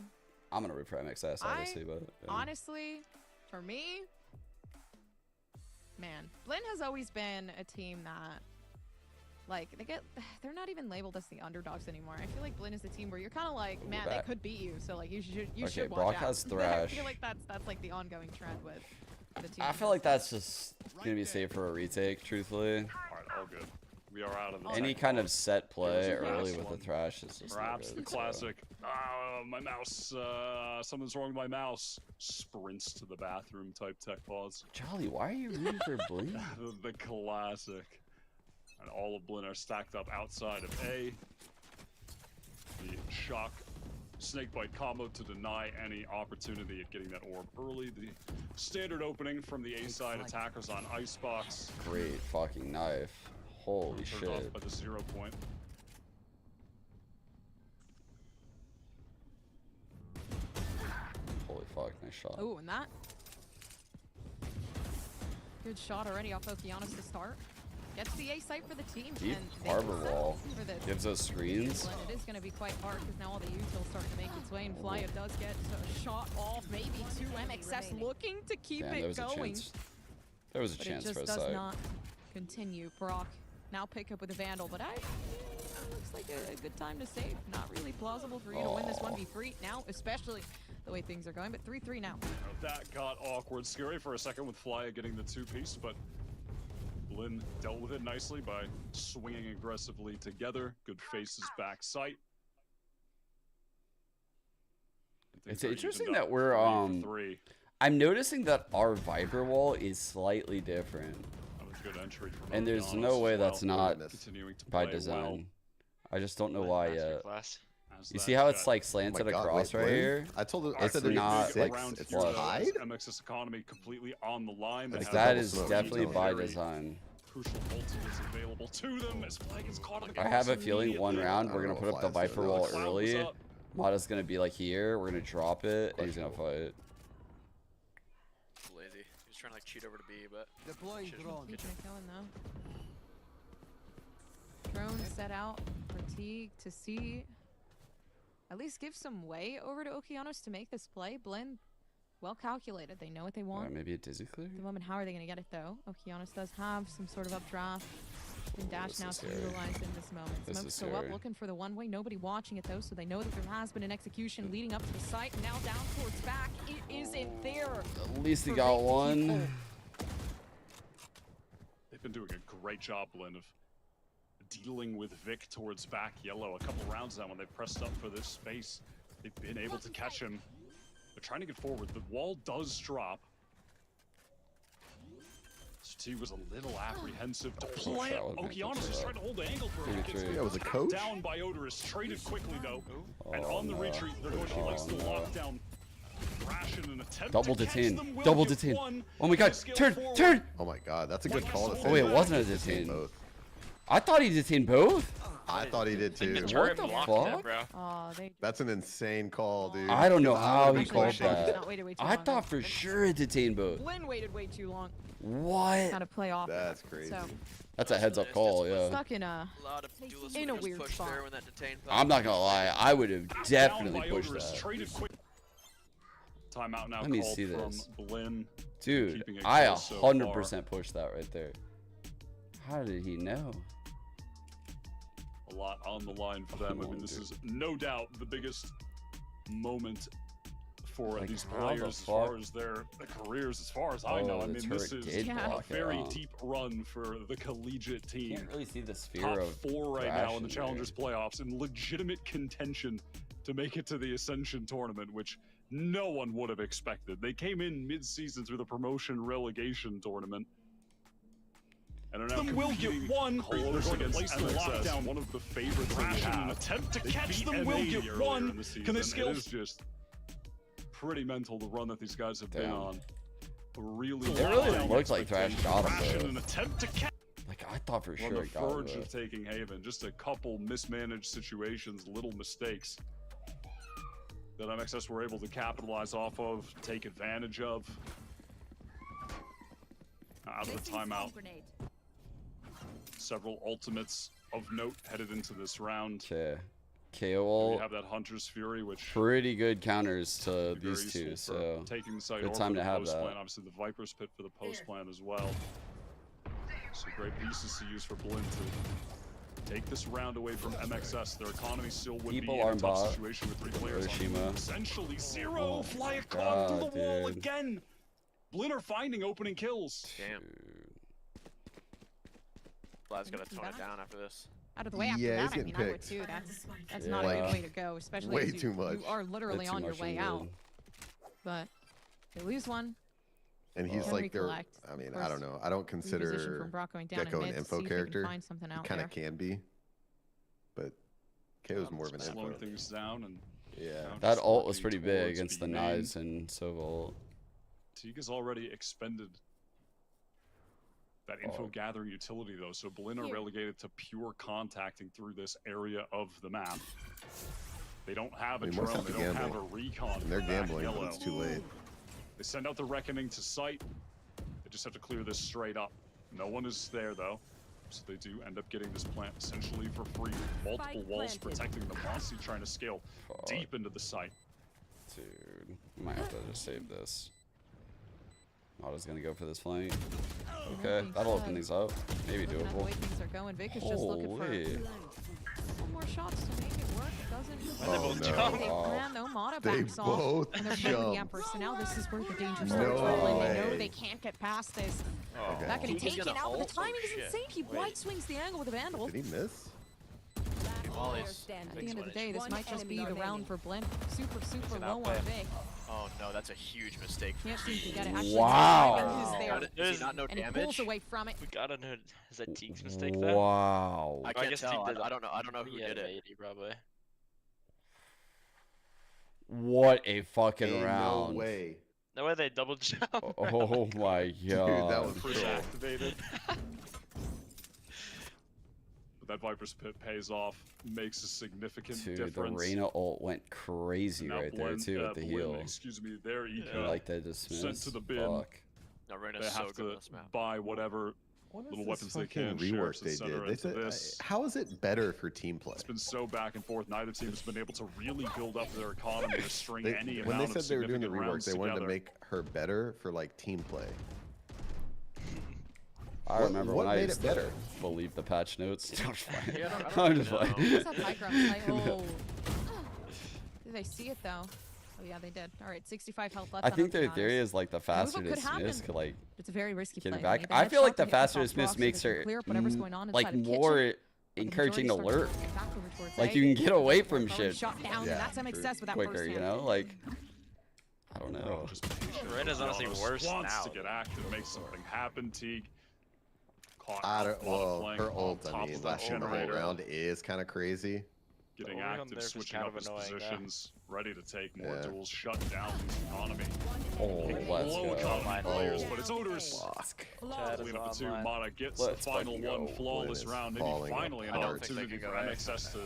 I'm gonna root for MXS, obviously, but honestly, for me, man, Blinn has always been a team that, like, they're not even labeled as the underdogs anymore. I feel like Blinn is a team where you're kind of like, man, they could beat you, so like you should watch out. Brock has Thrash. I feel like that's like the ongoing trend with the team. I feel like that's just gonna be safe for a retake, truthfully. All right, all good. We are out of the any kind of set play early with the Thrash is just perhaps the classic. My mouse. Something's wrong with my mouse. Sprints to the bathroom type tech pause. Jolly, why are you rooting for Blinn? The classic. And all of Blinn are stacked up outside of A. The shock snakebite combo to deny any opportunity at getting that orb early. The standard opening from the A side, attackers on Icebox. Great fucking knife. Holy shit. Off by the 0 point. Holy fuck, nice shot. Oh, and that. Good shot already off Okeanos to start. Gets the A site for the team. Deep and harbor wall. Gives us screens. It is going to be quite hard because now all the util's starting to make its way, and Flya does get a shot off, maybe to MXS, looking to keep it going. There was a chance for a site. It just does not continue. Brock now pick up with a Vandal, but looks like a good time to save. Not really plausible for you to win this 1v3 now, especially the way things are going, but 3-3 now. That got awkward. Scary for a second with Flya getting the 2-piece, but Blinn dealt with it nicely by swinging aggressively together. Good faces back sight. It's interesting that we're I'm noticing that our Viper wall is slightly different. Good entry from and there's no way that's not by design. I just don't know why yet. You see how it's like slanted across right here? I told it it's not like it's tied. MXS economy completely on the line. Like, that is definitely by design. Crucial ultimate is available to them as Flag is caught I have a feeling one round we're gonna put up the Viper wall early. Mata's gonna be like here. We're gonna drop it, and he's gonna fight. Lazy. He's trying to like cheat over to B, but deploying drone. Drone set out for Teague to see. At least give some way over to Okeanos to make this play. Blinn, well calculated. They know what they want. Maybe it isn't clear. At the moment, how are they going to get it though? Okeanos does have some sort of updraft. And dash now to utilize in this moment. Smoke's go up, looking for the one-way. Nobody watching it though, so they know that there has been an execution leading up to the site. Now down towards back. It isn't there. At least he got one. They've been doing a great job, Blinn, of dealing with Vic towards back yellow. A couple rounds now when they pressed up for this space. They've been able to catch him. They're trying to get forward. The wall does drop. T was a little apprehensive to plant. Okeanos is trying to hold the angle for him. Yeah, it was a coach. Down by Odor is traded quickly though. And on the retreat, they're going to likes the lockdown. Double detain. Double detain. Oh my god. Turn. Turn. Oh my god. That's a good call. Oh wait, it wasn't a detain. I thought he detained both. I thought he did too. What the fuck? That's an insane call, dude. I don't know how he called that. I thought for sure it detained both. Blinn waited way too long. What? How to play off. That's crazy. So. That's a heads up call, yeah. Stuck in a weird spot. I'm not gonna lie, I would have definitely pushed that. Timeout now. Let me see this. Blinn. Dude, I 100% pushed that right there. How did he know? A lot on the line for them. I mean, this is no doubt the biggest moment for these players as far as their careers, as far as I know. I mean, this is a very deep run for the collegiate team. Can't really see the sphere Top of 4 right now in the Challengers playoffs, in legitimate contention to make it to the Ascension tournament, which no one would have expected. They came in mid-season through the promotion relegation tournament. And are now will get one. They're going to place the lockdown, one of the favorites in an attempt to catch them. Will get one. Can they scale? It is just pretty mental, the run that these guys have been on. Really, it really looked like Thrash got him. Like I thought for sure on the it got verge of taking Haven. Just a couple mismanaged situations, little mistakes that MXS were able to capitalize off of, take advantage of. Out of the timeout. Several ultimates of note headed into this round. Okay. KO. We have that Hunter's Fury, which pretty good counters to these two, so taking the site good time to have that. Plan. Obviously, the Viper's Pit for the post plan as well. So great pieces to use for Blinn to take this round away from MXS. Their economy still would be in a tough situation with 3 players on essentially 0. Flya caught through the wall again. Blinn are finding opening kills. Damn. Fly's gonna tone it down after this. Out of the way after that, I mean, I would too. That's not a good way to go, especially way as too much. You are literally on your way out. But they lose one. And he's like their, I mean, I don't know. I don't consider Gecko an info character. Kind of can be. But KO's more of an info. Slowing things down and Yeah, that ult was pretty big against the knives and Sova ult. Teague has already expended that info gathering utility though, so Blinn are relegated to pure contacting through this area of the map. They don't have a drone, they don't have a recon. And they're gambling, but it's too late. They send out the Reckoning to site. They just have to clear this straight up. No one is there though, so they do end up getting this plant essentially for free. Multiple walls protecting them. Monty trying to scale deep into the site. Dude, might have to just save this. Otto's gonna go for this flank. Okay, that'll open these up. Maybe doable. The way things are going, Vic is just looking for one more shots to make it work. It doesn't. They ran though. Mata backs off, and they're playing the Emperor. So now this is where the danger starts rolling. They know they can't get past this. Not gonna take it out. The timing is insane. He wide swings the angle with a Vandal. Did he miss? At the end of the day, this might just be the round for Blinn. Super low on Vic. Oh no, that's a huge mistake. Can't seem to get it. Actually, wow. Does he not know damage? And he pulls away from it. We gotta know. Is that Teague's mistake there? Wow. I can't tell. I don't know who did it. M80 probably. What a fucking round. No way. No way they double jump. Oh my god. Dude, that was First activated. That Viper's Pit pays off, makes a significant difference. The Reyna ult went crazy right there too with the heal. Excuse me, their eco like they dismissed. Sent to the bin. Fuck. No, Reyna's they so have good to this map. buy whatever little weapons they can. Rework they did. They said, how is it better for team play? It's been so back and forth. Neither team has been able to really build up their economy to string any when amount they said they were doing the rework, they wanted together. to make her better for like team play. I remember what when made I it better? Believe the patch notes. I'm just playing. I'm just playing. Did they see it though? Oh yeah, they did. All right, 65 health left. I think their theory is like the faster dismiss could like it's a very risky get play. it back. I feel like the faster dismiss makes her like more encouraging to lurk. Like you can get away from shit quicker, you know? Like I don't know. Reyna's honestly worse now. Wants to get active, make something happen. Teague. Well, her ult, I mean, last the whole round is kind of crazy. Getting active, switching up his positions, ready to take more duels, shut down his economy. Oh, let's go. Players, but it's Odorous. Clean up the two. Mata gets the final one flawless round. Maybe finally an opportunity for MXS to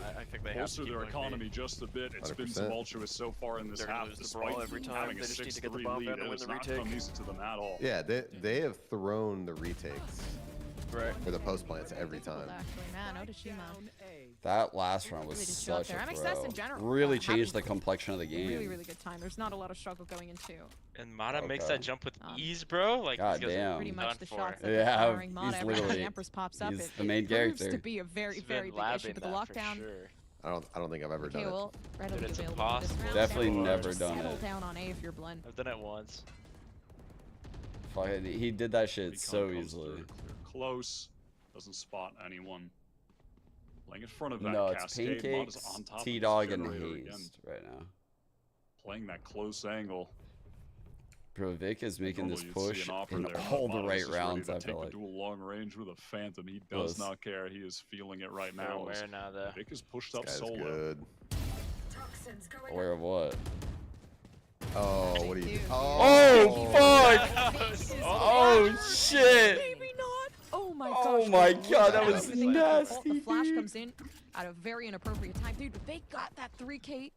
bolster their economy just a bit. It's been tumultuous so far in this half, despite having a 6-3 lead. It has not come easy to them at all. Yeah, they have thrown the retakes. Right. For the post plants every time. That last round was such a throw. Really changed the complexion of the game. Really good time. There's not a lot of struggle going into. And Mata makes that jump with ease, bro. Like God damn. Pretty much the shots that yeah, firing Mata. he's literally Empress pops up. He's the main character. Proves to be a very big issue, but the lockdown. I don't think I've ever done well, Dude, it's impossible. Definitely never done it. Down on A if you're Blinn. I've done it once. Fuck it, he did that shit so easily. Close. Doesn't spot anyone. Playing in front of that no, it's cascade. Pancakes, on top T-Dog, and Haste right now. Playing that close angle. Bro, Vic is making this push in all the right rounds, I feel like. Dual long range with a Phantom. He does not care. He is feeling it right now. Aware now, though. Vic is pushed up solo. Good. Aware of what? Oh, what do you do? Oh, fuck! Oh, shit! Maybe not. Oh my gosh. Oh my god, that was nasty. The flash comes in at a very inappropriate time. Dude, they got that 3K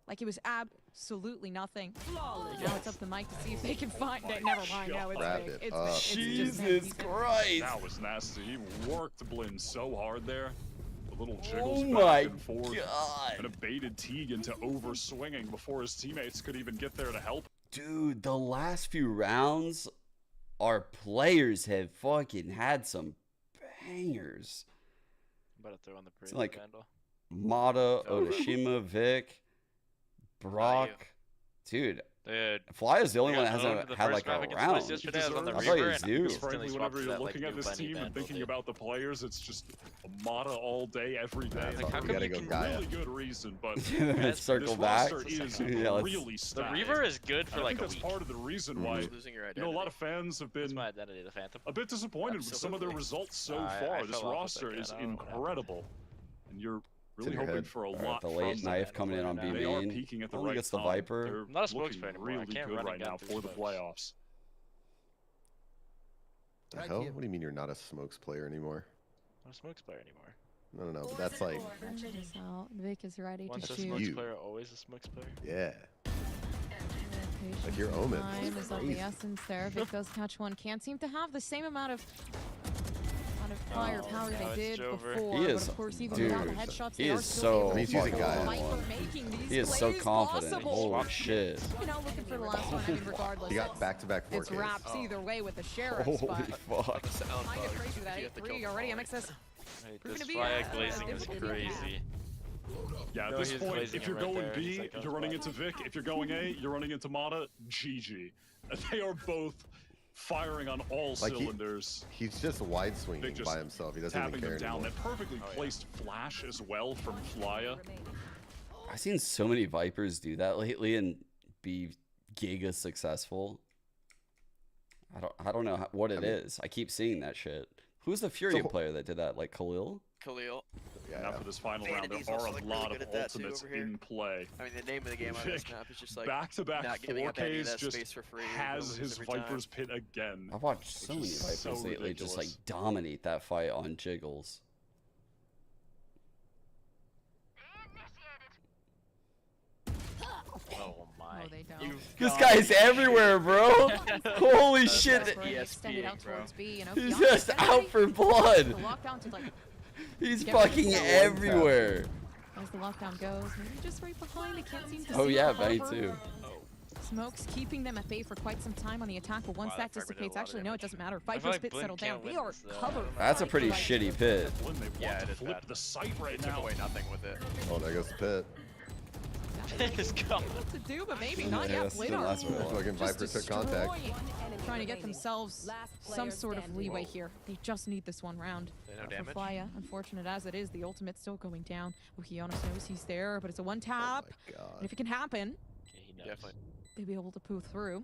like it was absolutely nothing. Now it's up to Mike to see if they can find it. Never mind, now it's big. It's Jesus Christ. That was nasty. He worked Blinn so hard there. The little Oh jiggles my back and forth. god. And it baited Teague into over swinging before his teammates could even get there to help. Dude, the last few rounds, our players have fucking had some bangers. I'm about to throw on the It's like Vandal. Mata, Otoshima, Vic, Brock. Dude, Fly is the only one that hasn't had like a round. I thought he was due. Frankly, whenever you're looking at this team and thinking about the players, it's just a Mata all day, every day. Like, how come you can really good reason, but circle back. Is yeah, really stacked. The Reaver is good for like a week. That's part of the reason why a lot of fans have been a bit disappointed with some of their results so far. This roster is incredible, and you're Really hoping for a lot. The late knife coming in on B main. Only gets the Viper. I'm not a smoke player anymore. Really I can't good run right now for the playoffs. The hell? What do you mean you're not a smokes player anymore? I'm not a smokes player anymore. No, but that's like. Vic is ready Once to a shoot. smokes player, always a smokes player. Yeah. Like your Omen. Time is of the essence there. Vic does catch one. Can't seem to have the same amount of firepower they did before. He is, but of course, even dude. without the headshots, He they is are so he's using He is so confident. Holy shit. You know, looking for the last one. I mean, regardless. He got back-to-back 4Ks. It's wraps either way with the sheriff. Holy but fuck. I get crazy with that 8-3 already. MXS. This flag glazing is crazy. Yeah, at this point, if you're going B, you're running into Vic. If you're going A, you're running into Mata. GG. They are both firing on all cylinders. He's just wide swinging by himself. He doesn't even care anymore. That perfectly placed flash as well from Flya. I've seen so many Vipers do that lately and be giga successful. I don't know what it is. I keep seeing that shit. Who's the Fury player that did that? Like Khalil? Khalil. Yeah, now for this final round, there are a lot of ultimates in play. I mean, the name of the game on this map is just like back-to-back not giving up any of 4Ks that just space for free. has his Viper's pit again. I've watched so many Vipers lately just like dominate that fight on Jiggles. Oh my. they don't. This guy's everywhere, bro. Holy shit. He's just out for blood. He's fucking everywhere. As the lockdown goes, maybe just right behind. They can't seem to Oh see yeah, the me cover. too. Smoke's keeping them at bay for quite some time on the attack, but once that dissipates, actually no, it doesn't matter. Viper's pit settled down. They are covered. That's a pretty shitty pit. Yeah, it is flip the site right now. Took away nothing with it. Oh, there goes the pit. It's gone. What to do, but maybe not yet. Fucking Viper took contact. Trying to get themselves some sort of leeway here. They just need this one round. For Flya, unfortunate as it is, the ultimate's still going down. Okeanos knows he's there, but it's a one tap. And if it can happen, they'll be able to poo through.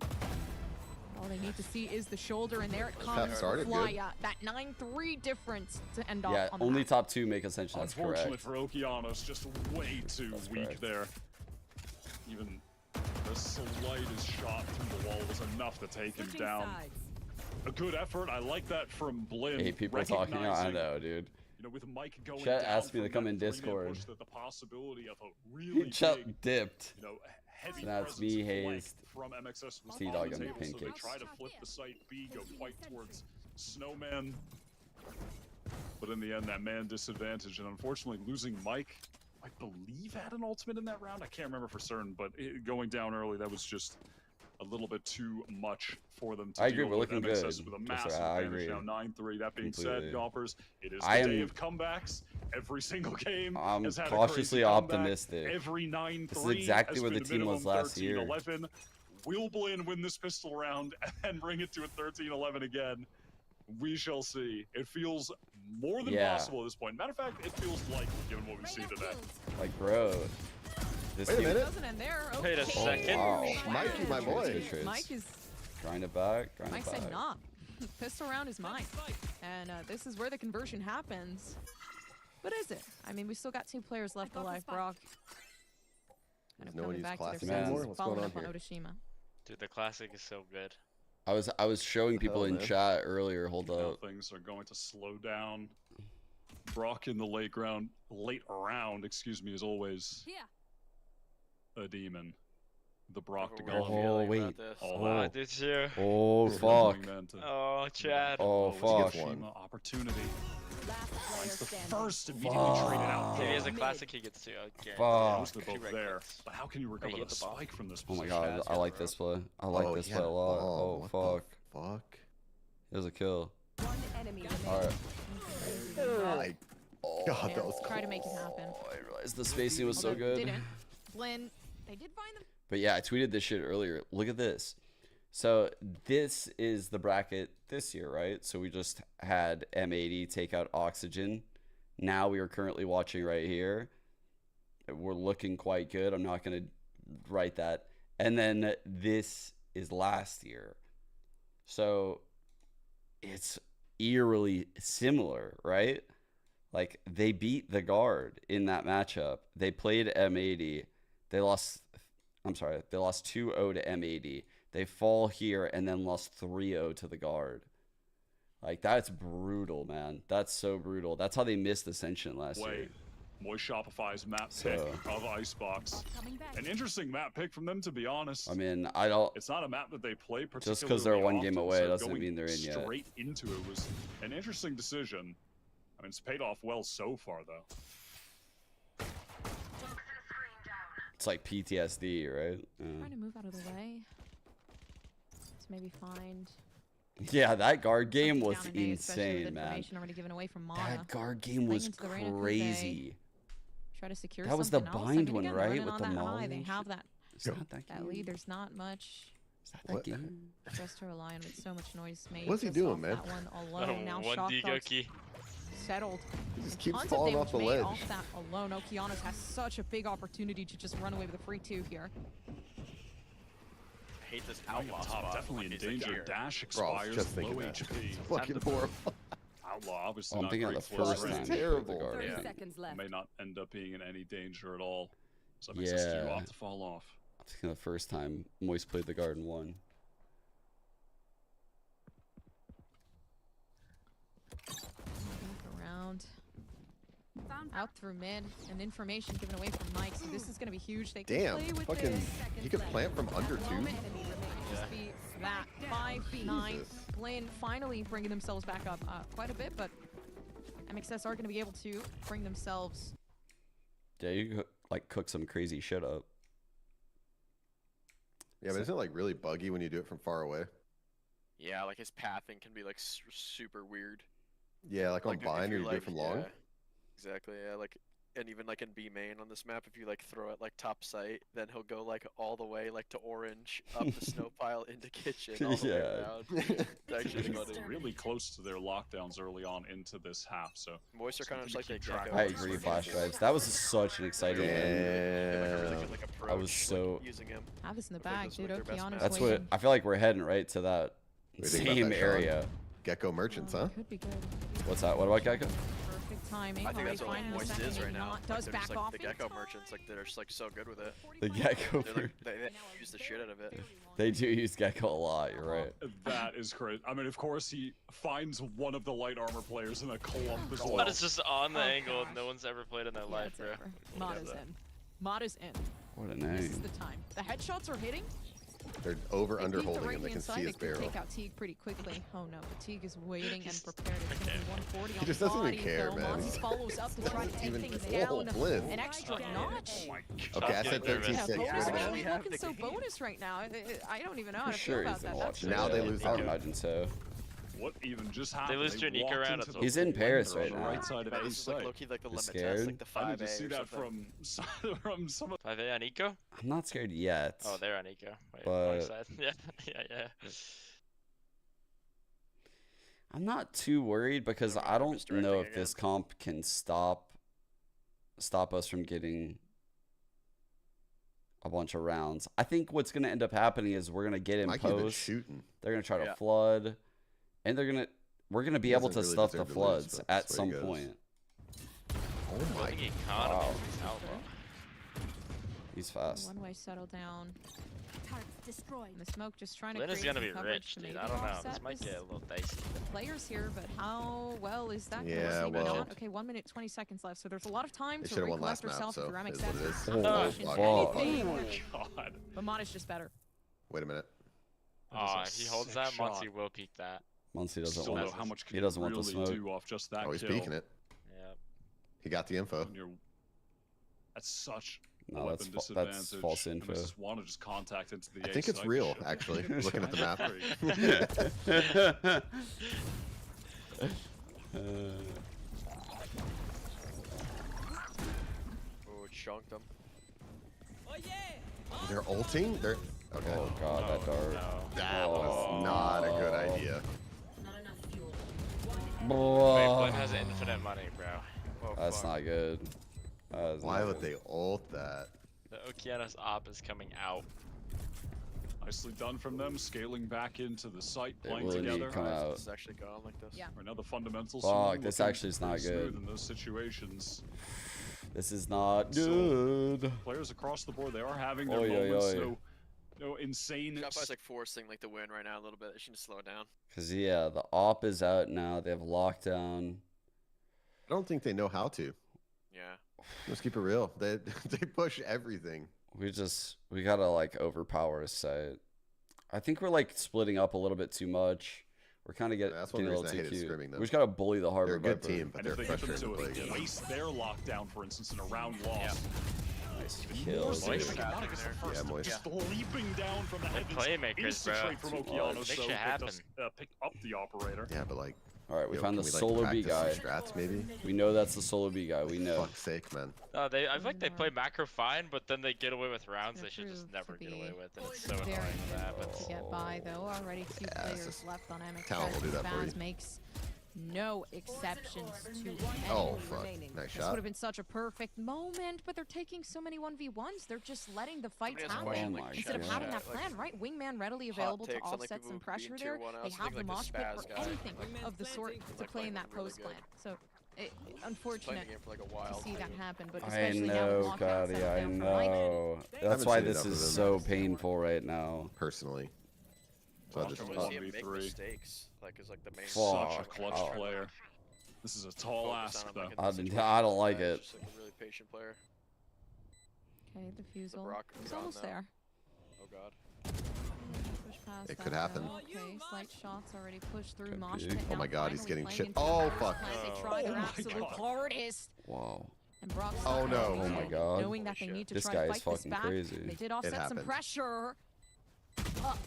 All they need to see is the shoulder, and there it comes for Flya. That 9-3 difference to end off on the only map. top two make Ascension. That's correct. Unfortunately for Okeanos, just way too weak there. Even the slightest shot through the wall was enough to take him down. A good effort. I like that from Blinn. Hey, people talking. I know, dude. You know, with Mike going Chat down asked me to come in Discord. the possibility of a really Chat big, dipped. you know, heavy So that's me, Hazed, from MXS Sea-Dog, on the and table, so they Pancakes. try to flip the site B, go quite towards Snowman. But in the end, that man disadvantage, and unfortunately losing Mike, I believe had an ultimate in that round. I can't remember for certain, but going down early, that was just a little bit too much for them to I agree, deal we're with. looking MXS good. with a massive I advantage agree. now, 9-3. That being Completely. said, golfers, it is the I day am- of comebacks. Every single game I'm has had cautiously a crazy comeback. optimistic. Every 9-3 This is exactly has where the been team was minimum last year. 13-11. Will Blinn win this pistol round and bring it to a 13-11 again? We shall see. It feels more than possible at this point. Matter of fact, it feels like, given what we've seen today. Like, bro. This Wait a team- minute. Doesn't end there. Wait a Okay. second. Wow. Mikey, my boy. Mike is. Grind it back. Grind Mike it back. said nah. Pistol round is mine. And this is where the conversion happens. But is it? I mean, we still got 2 players left alive, Brock. And No one coming uses back to classic their anymore? senses, What's following going up on on here? Otoshima. Dude, the classic is so good. I was showing people in man? chat earlier. Hold Now up. things are going to slow down. Brock in the late round, excuse me, as always. A demon. The Brock to go. Oh wait. Oh, did you? Oh fuck. Oh, Chad. Oh fuck. Opportunity. Finds the first immediately traded out. If he has a classic, he gets 2. Fuck. They're both there. But how can you recover the spike from this Oh my position? god, I like this play. I like this play a lot. Oh fuck. Fuck. There's a kill. One enemy Alright. My God, that was Try to make it happen. I realized the spacing was so good. Didn't. Blinn, they did find them. But yeah, I tweeted this shit earlier. Look at this. So this is the bracket this year, right? So we just had M80 take out Oxygen. Now we are currently watching right here. We're looking quite good. I'm not going to write that. And then this is last year. So it's eerily similar, right? Like, they beat the guard in that matchup. They played M80. They lost, they lost 2-0 to M80. They fall here and then lost 3-0 to the guard. Like, that's brutal, man. That's so brutal. That's how they missed Ascension last year. Moist Shopify's map pick of Icebox. An interesting map pick from them, to be honest. I mean, I don't... It's not a map that they play particularly just because they're one often, game away so doesn't mean they're in yet. Straight into it was an interesting decision. I mean, it's paid off well so far, though. It's like PTSD, right? Trying to move out of the way. Let's maybe find... Yeah, that guard game was insane, man. Already given away from That guard game was crazy. Try to secure that was the something bind else. one, right? With the Molly. They have that, that lead. There's not much. Is that that game? Just to rely on with so much noise made. What's he doing, man? That one alone. Now shock settled. He just keeps falling off the ledge. Off that alone. Okeanos has such a big opportunity to just run away with a free 2 here. I hate this outlaw spot. Definitely in danger. Dash expires. Low HP. Fucking horrible. Outlaw obviously I'm thinking of the first time. Terrible. 30 seconds left. May not end up being in any danger at all. So that makes us too off to fall off. I'm thinking of the first time Moist played the guard and won. Around. Out through mid, and information given away from Mike, so this is going to be huge. They can play with fucking, this. he could plant from under 2. Just be that 5-9. Blinn finally bringing themselves back up quite a bit, but MXS are going to be able to bring themselves. Yeah, you could, like, cook some crazy shit up. Yeah, but isn't it like really buggy when you do it from far away? Yeah, like his pathing can be like super weird. Yeah, like on bind or you do it from long. Exactly, yeah, like, and even like in B main on this map, if you like throw it like top site, then he'll go like all the way like to orange, up the snow pile into kitchen, all the way around. It's actually funny. Really close to their lockdowns early on into this half, so. Moist are kind of just like the I agree, flash drives. That was such an exciting game. I was so. Have this in the bag, dude. Okeanos. That's what I feel like we're heading right to that same area. Gecko merchants, huh? Could be good. What's that? What about Gecko? Perfect timing. I think that's what Moist is right now. Does back like off. The Gecko merchants, like they're just like so good with it. The Gecko. They use the shit out of it. They do use Gecko a lot. You're right. That is crazy. I mean, of course, he finds one of the light armor players in a clump as well. That is just on the angle no one's ever played in their life, bro. Mod is in. Mod is in. What a name. This is the time. The headshots are hitting. They're under holding him. They can see his barrel. Take out Teague pretty quickly. Oh no, but Teague is waiting and prepared. It's going to be 140 he just doesn't even care, man. He follows up to try to take things down. An extra notch. Okay, I said 13-6. Bonus looking so bonus right now. I don't even know how to feel about that. Now they lose. I would imagine so. What even just happened? They lose to an eco round. He's in Paris right now. Right side of this is like low-key like the limit scared? test, like the 5A. I need to see that from some of 5A on eco? I'm not scared yet. Oh, they're on eco. Wait, but side. Yeah. I'm not too worried because I don't know if this comp can stop us from getting a bunch of rounds. I think what's going to end up happening is we're going to get in post. They're going to try to flood. And we're gonna be able to stuff the floods at some point. Oh my god! Wow. He's fast. One way settle down. And the smoke just trying to. Blinn is gonna be rich, dude. I don't know. This might get a little dicey. Players here, but how well is that? Yeah, well. Not? Okay, 1 minute 20 seconds left, so there's a lot of time to recollect yourself through MXS. Oh god! But Mod is just better. Wait a minute. If he holds that, Monty will peek that. Muncie doesn't want. How much he doesn't want the smoke. Do off just that he's peeking it. Yeah. He got the info. That's such. No, that's false info. I just want to just contact into the. I think it's real, actually. Looking at the map. Oh, it chunked them. They're ulting. They're. Okay. Oh god, that dart. No. That was not a good idea. Blinn has infinite money, bro. Whoa, that's not good. Why would they ult that? The Okeanos op is coming out. Nicely done from them, scaling back into the site, playing really together. come out. This is actually gone like this. Yeah. Right now the fundamentals. Fuck, this actually is not good good. in those situations. This is not So, good. players across the board, they are having their moments. No insane. Shopify's like forcing like the win right now a little bit. They should just slow it down. Cause yeah, the op is out now. They have lockdown. I don't think they know how to. Yeah. Let's keep it real. They push everything. We gotta like overpower a site. I think we're like splitting up a little bit too much. We're kind of getting a little too cute. We just gotta bully the harbor. They're a good team, but they're if they get them frustrating to to play. waste their lockdown, for instance, in a round loss. Nice kills. Yeah, Moist. Just leaping down from the heavens. Playmakers, bro. From Okeanos, Make so shit happen. pick up the operator. Yeah, but like. All right, we Yo, found the can solo B practice guy. some strats, maybe? We know that's the solo B guy. We know. Fuck's sake, man. I feel like they play macro fine, but then they get away with rounds they should just never get away with, and it's so annoying when that happens. To get by though, already 2 players left on MX. Talent will do that for you. Spaz makes no exceptions to any. Oh fuck! Nice This shot. would have been such a perfect moment, but they're taking so many 1v1s. They're just letting the fights happen instead of having that plan, right? Wingman readily available to offset some pressure there. They have the mosh pit or anything of the sort to play in that post plan. So, unfortunate to see that happen, but especially now with lockdowns set down for Mike. That's why this is so painful right now. Personally. So I just make mistakes. Like is like the main. Such a clutch player. This is a tall ask, though. I don't like it. Just like a really patient player. Okay, defusal. He's almost there. Oh god. Push past It that could happen. though. Okay, slight shots already pushed through mosh pit. Oh now my god, he's finally getting playing shit. into Oh the fuck. They try their absolute hardest. Wow. And Brock's Oh no. Oh my god. knowing that they need to This try guy to is fight this fucking back. crazy. They did offset some pressure.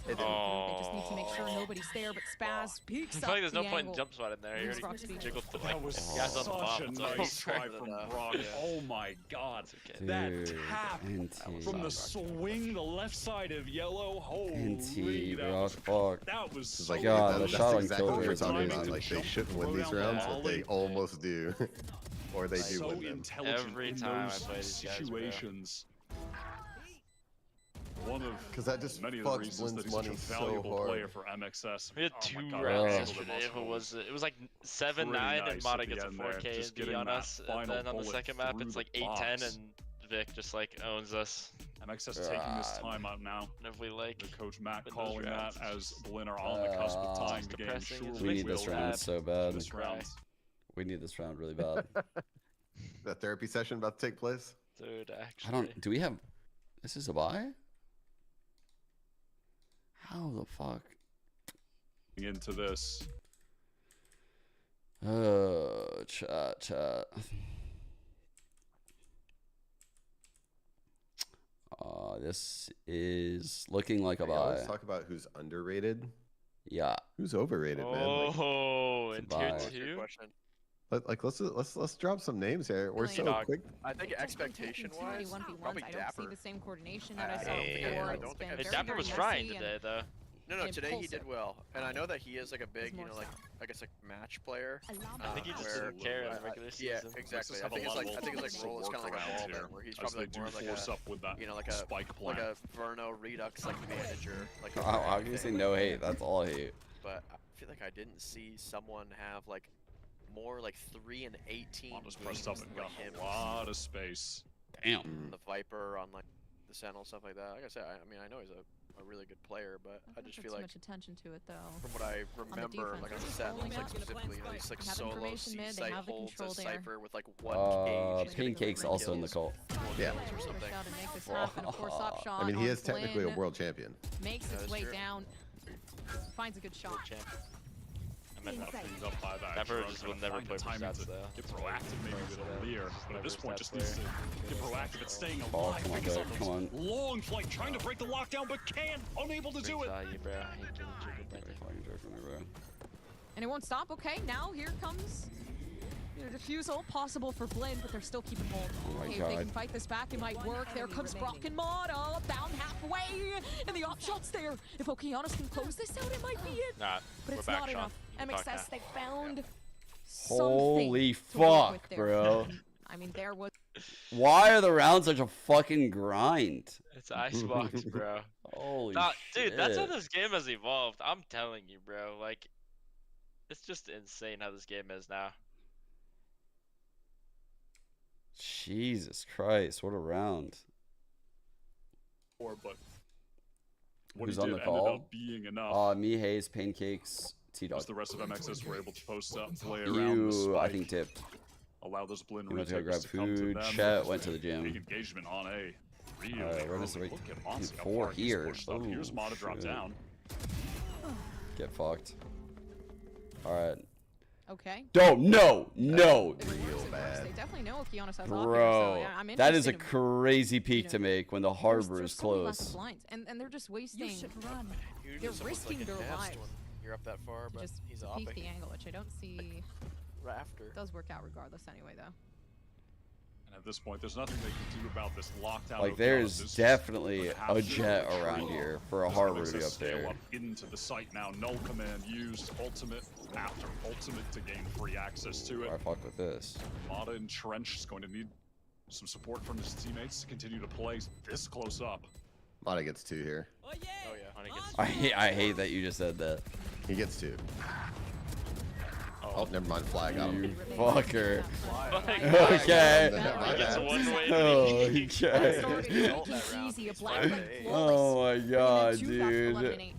They just need to make sure nobody's there, but Spaz peeks I up feel like there's no the point in angle. jump spot in there. He Leaves already Brock's speed. jiggled the That was guys on the such a bottom. nice try from Brock. Oh my god. That tap from the swing, the left side of yellow. Holy, that was so like, God, that's shot on exactly what we're Killjoy talking is about. amazing. Like they shouldn't win these rounds, but they almost do, or they do win them. Intelligent Every in time those I play these guys, bro. situations. One of Because that just many of the fucks reasons that Blinn's he's such money a so valuable hard. player for MXS. We had Oh two my God, rounds that yesterday. It was like 7-9 Pretty and nice Mata at the gets a end there, 4K just and D getting on that us, and final then on the bullet second map through it's like the 8-10 box. and Vic just like owns us. MXS taking this time out now. And if we like The coach Matt win those calling that rounds, as Blinn are on the cusp of tying the game. depressing, Surely it's We need will this round have so bad. this round. We need this round really bad. That therapy session about to take place. dude, actually. I don't. Do we have? This is a buy? How the fuck? Into this. Chat. This is looking like a Yeah, buy. let's talk about who's underrated. Yeah. Who's overrated, man? Like, Oh, in tier Bye. 2? let's drop some names here. We're so Dog. quick. I think expectation-wise, probably I don't Dapper. see the same coordination that I I saw don't think before. I It's don't think been I Hey, very, Dapper very was trying messy today, though. No, today he did impulsive. well, and I know that he is like a big, you know, like I guess like match player. I think he just didn't care in the regular Yeah, season. exactly. I have a think it's lot like of his role is kind of like a ball here, then, where he's as probably they like do more of like force a, up with that you know, like a spike like plan. a Verno Redux like manager. Like a Obviously, no hate. That's all hate. But I feel like I didn't see someone have like more like 3 and 18 Just pressed up and got him. a lot of space. Damn. The Viper on like the Sentinel stuff like that. Like I said, I mean I know he's a really good player, but I just feel too like much attention to it though. from what I remember, like on the Sentinels, like specifically, you know, these like Have solo information mid, they C-site have the holds control a there. Cypher with like 1 gauge. He's getting Pancake's 3 also in the kills, cult. 4 Yeah. kills or something. Push out and make this happen. Of course, up shot I mean, he on is technically a Blinn. world champion. Makes That its is way true. down. Finds a good shot. I meant that cleaned up by that. Dapper Extra just run, will trying never to play for time it stats, to though. Get proactive maybe with a leer, but at this point just needs to get proactive at staying Oh, alive. come on, Because Vic, come on. long flight, trying to break the lockdown, but can't, unable to do it. Value, bro. I hate getting jiggled right there. Fucking joking me, bro. And it won't stop. Okay, now here comes the defusal. Possible for Blinn, but they're still keeping hold. Oh my Okay, if they God. can fight this back, it might work. There comes Brock and Mata, bound halfway, and the op shot's there. If Okeanos can close this out, it might be it. Nah, But we're it's back, not Sean. enough. You can talk MXS, now. they found Holy something to work fuck, with there. bro. I mean, there was Why are the rounds such a fucking grind? It's Icebox, bro. Holy dude, shit. that's how this game has evolved. I'm telling you, bro. Like, it's just insane how this game is now. Jesus Christ, what a round. But who's on the call? Being enough. Me, Hayes, Pancakes, T-Dog. The rest of MXS were able to post up, play around the spike. I think tipped. Allow those Blinn went to go retakers grab food. Chet went to the gym. Big engagement on A. Really where does the look at Monty, how 4 far he's here? pushed up. Here's Mata drop down. Get fucked. Alright. Okay. Don't, no. Real bad. They definitely know Kiana says Bro, so, yeah, I'm that is a crazy peak to make when the harbor is close. And they're just wasting. Run. They're risking their lives. You're up that far, but just he's peek opping. the angle, which I don't see. Rafter. Does work out regardless anyway, though. And at this point, there's nothing they can do about this lockdown. Like, there's definitely a jet around here for a harbor to be up there. Into the site now. Null command used. Ultimate after ultimate to gain free access to it. I fuck with this. Mata in trench is going to need some support from his teammates to continue to play this close up. Mata gets 2 here. Oh yeah. I hate that you just said that. He gets 2. Oh, never mind. Flag got him. You fucker. Okay. Oh my god, dude.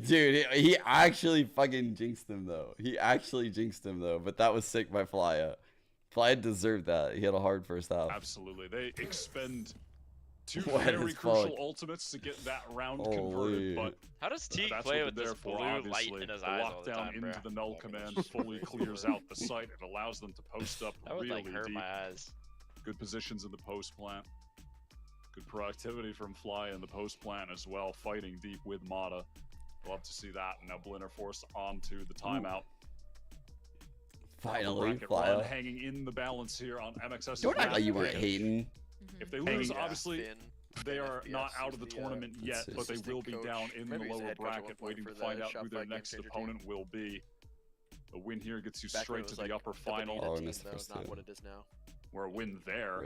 Dude, he actually fucking jinxed him though. But that was sick by Flya. Flya deserved that. He had a hard first half. Absolutely. They expend 2 very crucial ultimates to get that round converted, but how does Teague play with this blue light in his eyes all the time, bro? Into the null command fully clears out the site. It allows them to post up really hurt deep. My eyes. Good positions in the post plant. Good productivity from Fly in the post plant as well, fighting deep with Mata. Love to see that. And now Blinn are forced onto the timeout. Finally, Fly hanging in the balance here on MXS. Don't act like you weren't hating. If they lose, obviously, they are not out of the tournament yet, but they will be down in the lower bracket, waiting to find out who their next opponent will be. A win here gets you straight to the upper final. Oh, I missed the first not what it is now. Where a win there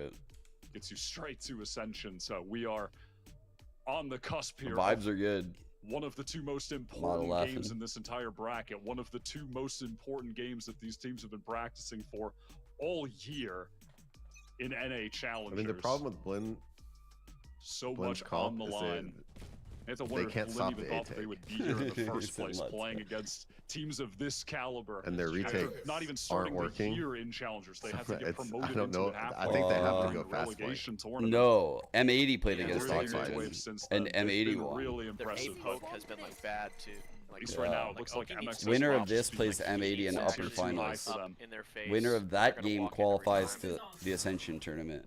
gets you straight to Ascension. So we are on the cusp here. The vibes are good. One of the 2 most important games in this entire bracket. One of the 2 most important games that these teams have been practicing for all year. In NA challengers. I mean, the problem with Blinn, so much on the line. They can't stop the A-Take. They would be here in the first place, playing against teams of this caliber. And their retakes not even starting aren't working. Here in challengers, they have to get promoted. I don't know. I think they have to go fast play. No, M80 played against Toxic, and M80 won. Really impressive. Their poke has been like bad too. At least right now, it looks like MXS winner of this plays M80 in the upper finals. Winner of that game qualifies to the Ascension tournament.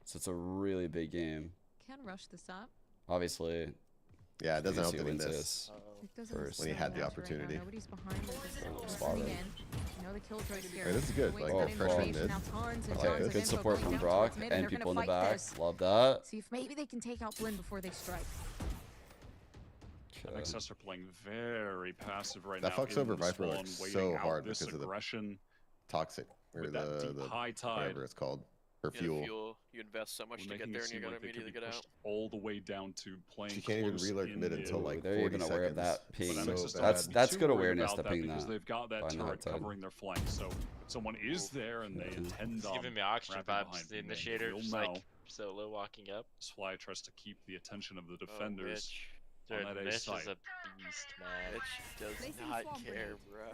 So it's a really big game. Can rush this up. Obviously. Yeah, it doesn't help to win this first when he had the opportunity. Nobody's behind This is good. Like, Okay, good support from Brock and people in the back. Love that. See if maybe they can take out Blinn before they strike. MXS are playing very passive right now. That fucks over Viper like so hard because of the toxic or the high tide, whatever it's called, or fuel. You invest so much to get there, and you're gonna immediately get out. All the way down to playing. She can't even reload mid until like 40 they're even aware of seconds. that ping. So that's good awareness to ping that. Because they've got that turret covering their flank, so someone is there and they intend on. It's giving me oxygen vibes. The initiator just like solo walking up. Fly tries to keep the attention of the defenders. Dude, Mitch is a beast, man. Mitch does not care, bro.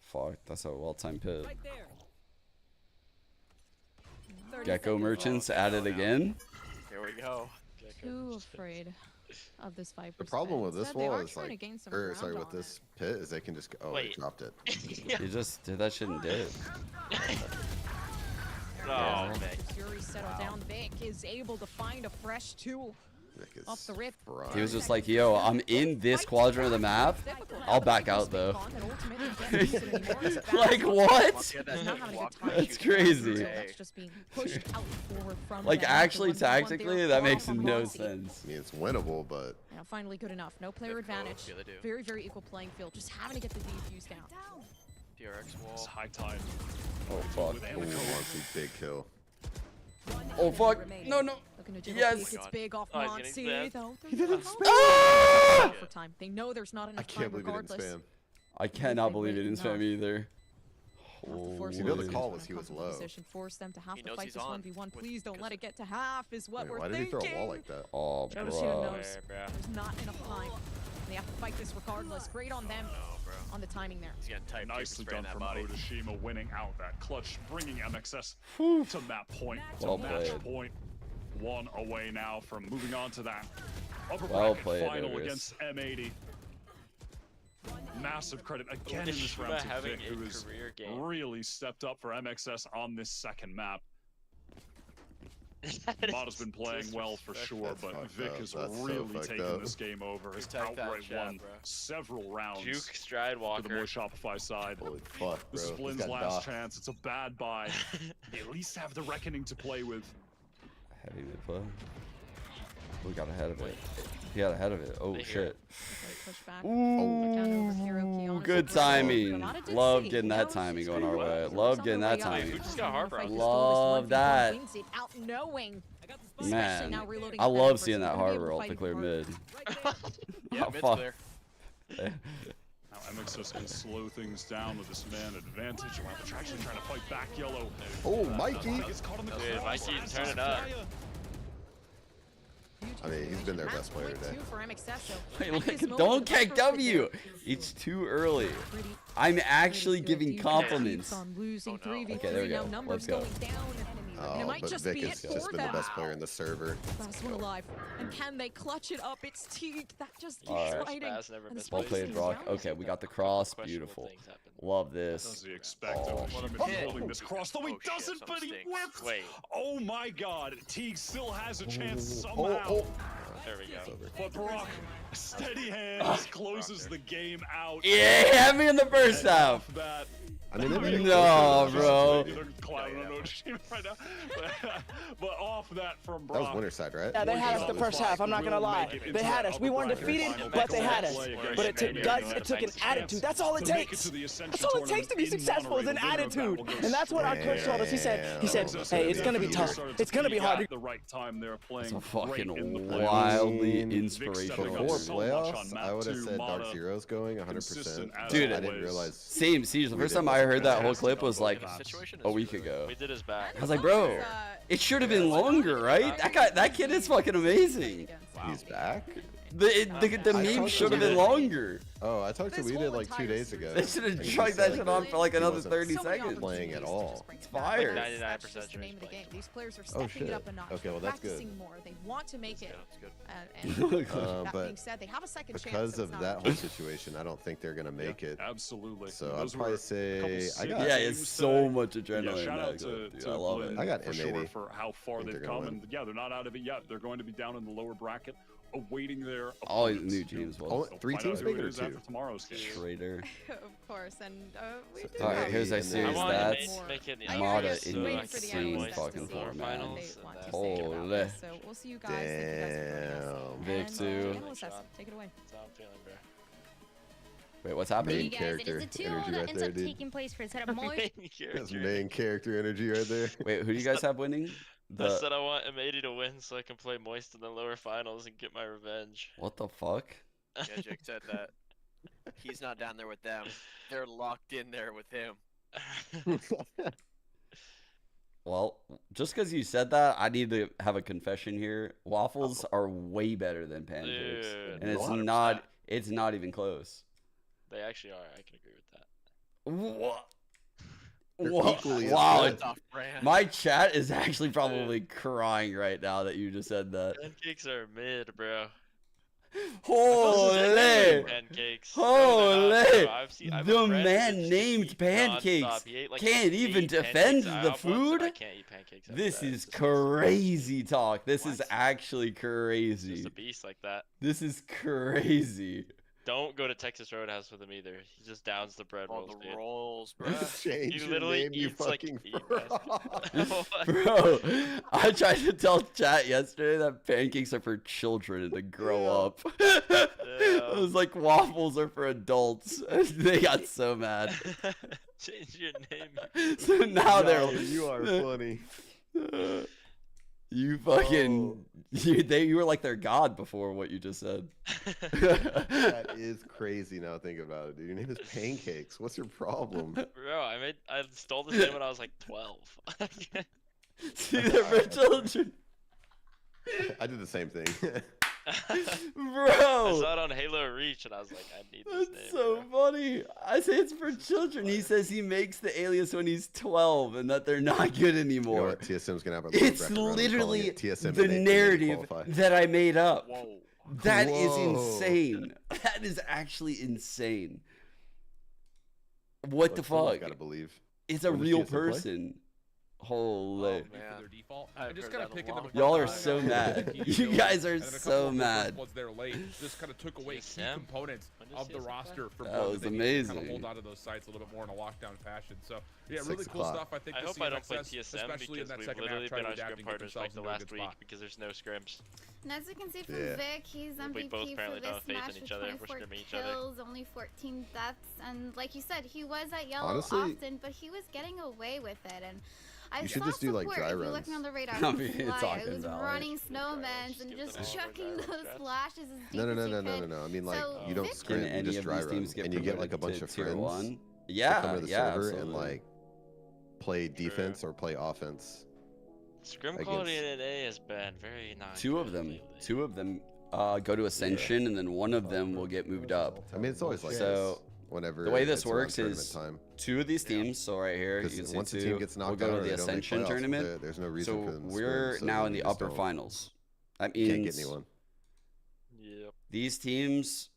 Fuck, that's a well-timed pit. Gecko merchants at it again. Here we go. Too afraid of this Viper. The problem with this wall is like, with this pit is they can just go. Oh, they dropped it. You just did that shit and did. Oh, Fury settled down. Vic is able to find a fresh tool. Off the rip. He was just like, yo, I'm in this quadrant of the map. I'll back out though. Like what? That's crazy. Like actually tactically that makes no sense. I mean it's winnable, but finally good enough. No player advantage. Very, very equal playing field. Just having to get the defuse down. DRX wall. It's high tide. Oh fuck. big kill. Oh fuck! No, no. Yes. It's big off Monty, though. He didn't spam. Ah! For time. They know there's not enough I can't time believe he didn't regardless. spam. I cannot believe he didn't spam either. You know the call was he was low. Force them to have He to knows fight he's this on 1v1. Please don't let it get to half is what we're Why did thinking. he throw a wall like that? Oh, bro. There's not enough time. They have to fight this regardless. Great on them. On the timing there. He's getting tight. Nicely done from Otoshima, winning out that clutch, bringing MXS to that point. Well match played. point. One away now from moving on to that upper Well bracket played, final Lotus. against M80. Massive credit again in this round to Vic, who has really stepped up for MXS on this second map. Mata's been playing well for sure, but Vic has really taken this game over. Has outright won several rounds. Juke Stride Walker. For the more Shopify side. Holy fuck, bro. This is Blinn's last chance. It's a bad buy. They at least have the reckoning to play with. Heavy mid play. We got ahead of it. He got ahead of it. Oh shit. Ooh, good timing. Love getting that timing going our way. Love getting that timing. Who just got harbor? Love that. Man, I love seeing that harbor ult to clear mid. Yeah, Oh, mid's fuck. clear. Now MXS can slow things down with this man advantage. While they're actually trying to fight back yellow. Oh, Mikey. Dude, Mikey, turn it up. I mean, he's been their best player today. Wait, look, don't kick W. It's too early. I'm actually giving compliments. Okay, there we go. Let's go. Oh, but Vic has just been the best player in the server. Last one alive. And can they clutch it up? It's Teague. That just keeps All right. fighting. Well played, Brock. Okay, we got the cross. Beautiful. Love this. Does he expect holding this cross? Though he doesn't, but he whips. Wait. Oh my God! Teague still has a chance somehow. There we go. But Brock, steady hands, closes the game out. Yeah, have me in the first half. I mean, no, bro. But off that from That was Brock. winner side, right? Yeah, they had us the first half. I'm not gonna lie. They had us. We weren't defeated, but they had us. But it took guts. It took an attitude. That's all it takes. That's all it takes to be successful is an attitude. And that's what our coach told us. He said, hey, it's gonna be tough. It's gonna be hard. The right time they're playing. It's a fucking wildly inspirational. Before playoffs, I would have said Dark Zero's going 100%. Dude, I didn't realize. Same, Siege. The first time I heard that whole clip was like a week ago. We did his back. I was like, bro, it should have been longer, right? That kid is fucking amazing. He's back? The meme should have been longer. Oh, I talked to Weeded like 2 days ago. They should have dragged that shit on for like another 30 seconds. Playing at all. It's fire. 99% the name of the game. These players are Oh, stepping shit. it up a notch. Okay, well, that's good. Practicing more. They want to make it. And that But being said, they have a second chance. because so it's of not that a- whole situation, I don't think they're gonna make it. Absolutely. So I'd Those probably were say I got. Yeah, it's so much Yeah, adrenaline. shout in out that to, clip, dude. to I love Blinn it. I got for M80. sure for how far Think they've they're gonna come, and yeah, they're not out of it yet. They're going to be down in the lower bracket, awaiting their All opponents. new teams. Oh, Well, 3 Find teams out who make it it or is 2? after tomorrow's game. Traitor. Of course, and we do. All right, here's our And then- series I want stats. to make it Mata just waiting in for the insane analysts to fucking see form, what man. they want to say about Holy. this. So we'll see you guys. Thank you guys for joining us. Vic And, too. analysts, take it away. That's how I'm feeling, bro. Wait, what's Hey happening? guys, it is character the 2-0 energy that right ends there, up dude. taking place for a set of Moy. That's main character energy right there. Wait, who do you guys have winning? I said I want M80 to win so I can play Moist in the lower finals and get my revenge. What the fuck? Yeah, Jake said that. He's not down there with them. They're locked in there with him. Well, just because you said that, I need to have a confession here. Waffles are way better than pancakes, Dude, and it's 100%. not. It's not even close. They actually are. I can agree with that. What? They're Whoa. equally as Wow. good. My chat is actually probably crying right now that you just said that. Pancakes are mid, bro. Holy! Pancakes. Holy! I've The man named pancakes nonstop. He ate, like, can't even 8 defend pancakes I the almost- food. I can't eat pancakes. after This that. is crazy talk. This is actually crazy. Just a beast like that. This is crazy. Don't go to Texas Roadhouse with him either. He just downs the bread rolls, dude. Rolls, bro. Change You your literally name, you eats, like, fucking 8 fraud. Bro, I tried to tell chat yesterday that pancakes are for children to grow up. I was like, waffles are for adults. They got so mad. Change your name. So now they're. You are funny. You fucking you were like their god before what you just said. That is crazy now think about it, dude. Your name is Pancakes. What's your problem? Bro, I stole this name when I was like 12. See, they're for children. I did the same thing. Bro, I saw it on Halo Reach and I was like, I need this name. That's so funny. I say it's for children. He says he makes the alias when he's 12 and that they're not good anymore. You know what? TSM's gonna have a It's literally the narrative that I made up. Whoa. That is insane. That is actually insane. What the fuck? Gotta believe. It's a real person. Holy. I'm just kind of picking them. Y'all are so mad. You guys are so mad. Once they're late, just kind of took away key components of the roster from that was amazing. Kind of hold on to those sites a little bit more in a lockdown fashion. So yeah, really cool stuff. I think. I hope I don't play TSM because we've literally been our scrim partners like the last week because there's no scrims. And as you can see from Vic, he's MVP for this match with 24 kills, only 14 deaths, and like you said, he was at yellow often, but he was getting away with it. And I saw just do like dry runs. If you look on the radar, he was running snowmen and just chucking those flashes as deep as he could. No. I mean, like, you don't scrim, you just dry run, and you get like a bunch of friends. Yeah, come to the server and like play defense or play offense. Scrim quality in NA has been very nice. Two of them go to Ascension, and then one of them will get moved up. I mean, it's always like so. Whenever the way this works is two of these teams. So right here, you can see once the team gets knocked we'll go to the Ascension tournament. There's no reason for them to we're now in the upper finals. That means can't get anyone. Yep. These teams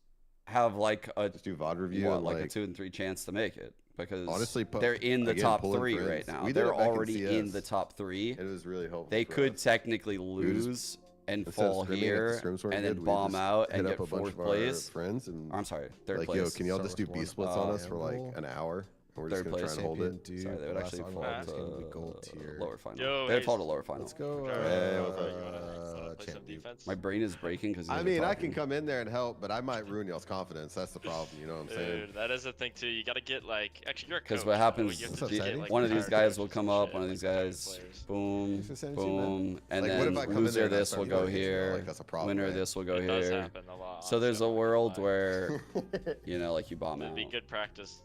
have like a just do VOD review, like a 2 in 3 chance to make it because honestly, they're in the top 3 right now. They're already in the top 3. It was really helpful. They could technically lose and fall here and then bomb out and get 4th place. Friends and I'm sorry, 3rd place. Yo, can y'all just do B splits on us for like an hour? And we're just gonna try and hold it. Sorry, they would actually fall to gold tier. Lower final. They'd fall to lower final. Let's go. My brain is breaking because I mean, I can come in there and help, but I might ruin y'all's confidence. That's the problem. You know what I'm saying? Dude, that is the thing too. You gotta get like actually you're a coach. Because what happens? Like, one of these guys will come up. One of these guys, boom, boom, and then loser this will go here. Winner this will go here. So there's a world where you know, like you bomb out. It'd be good practice.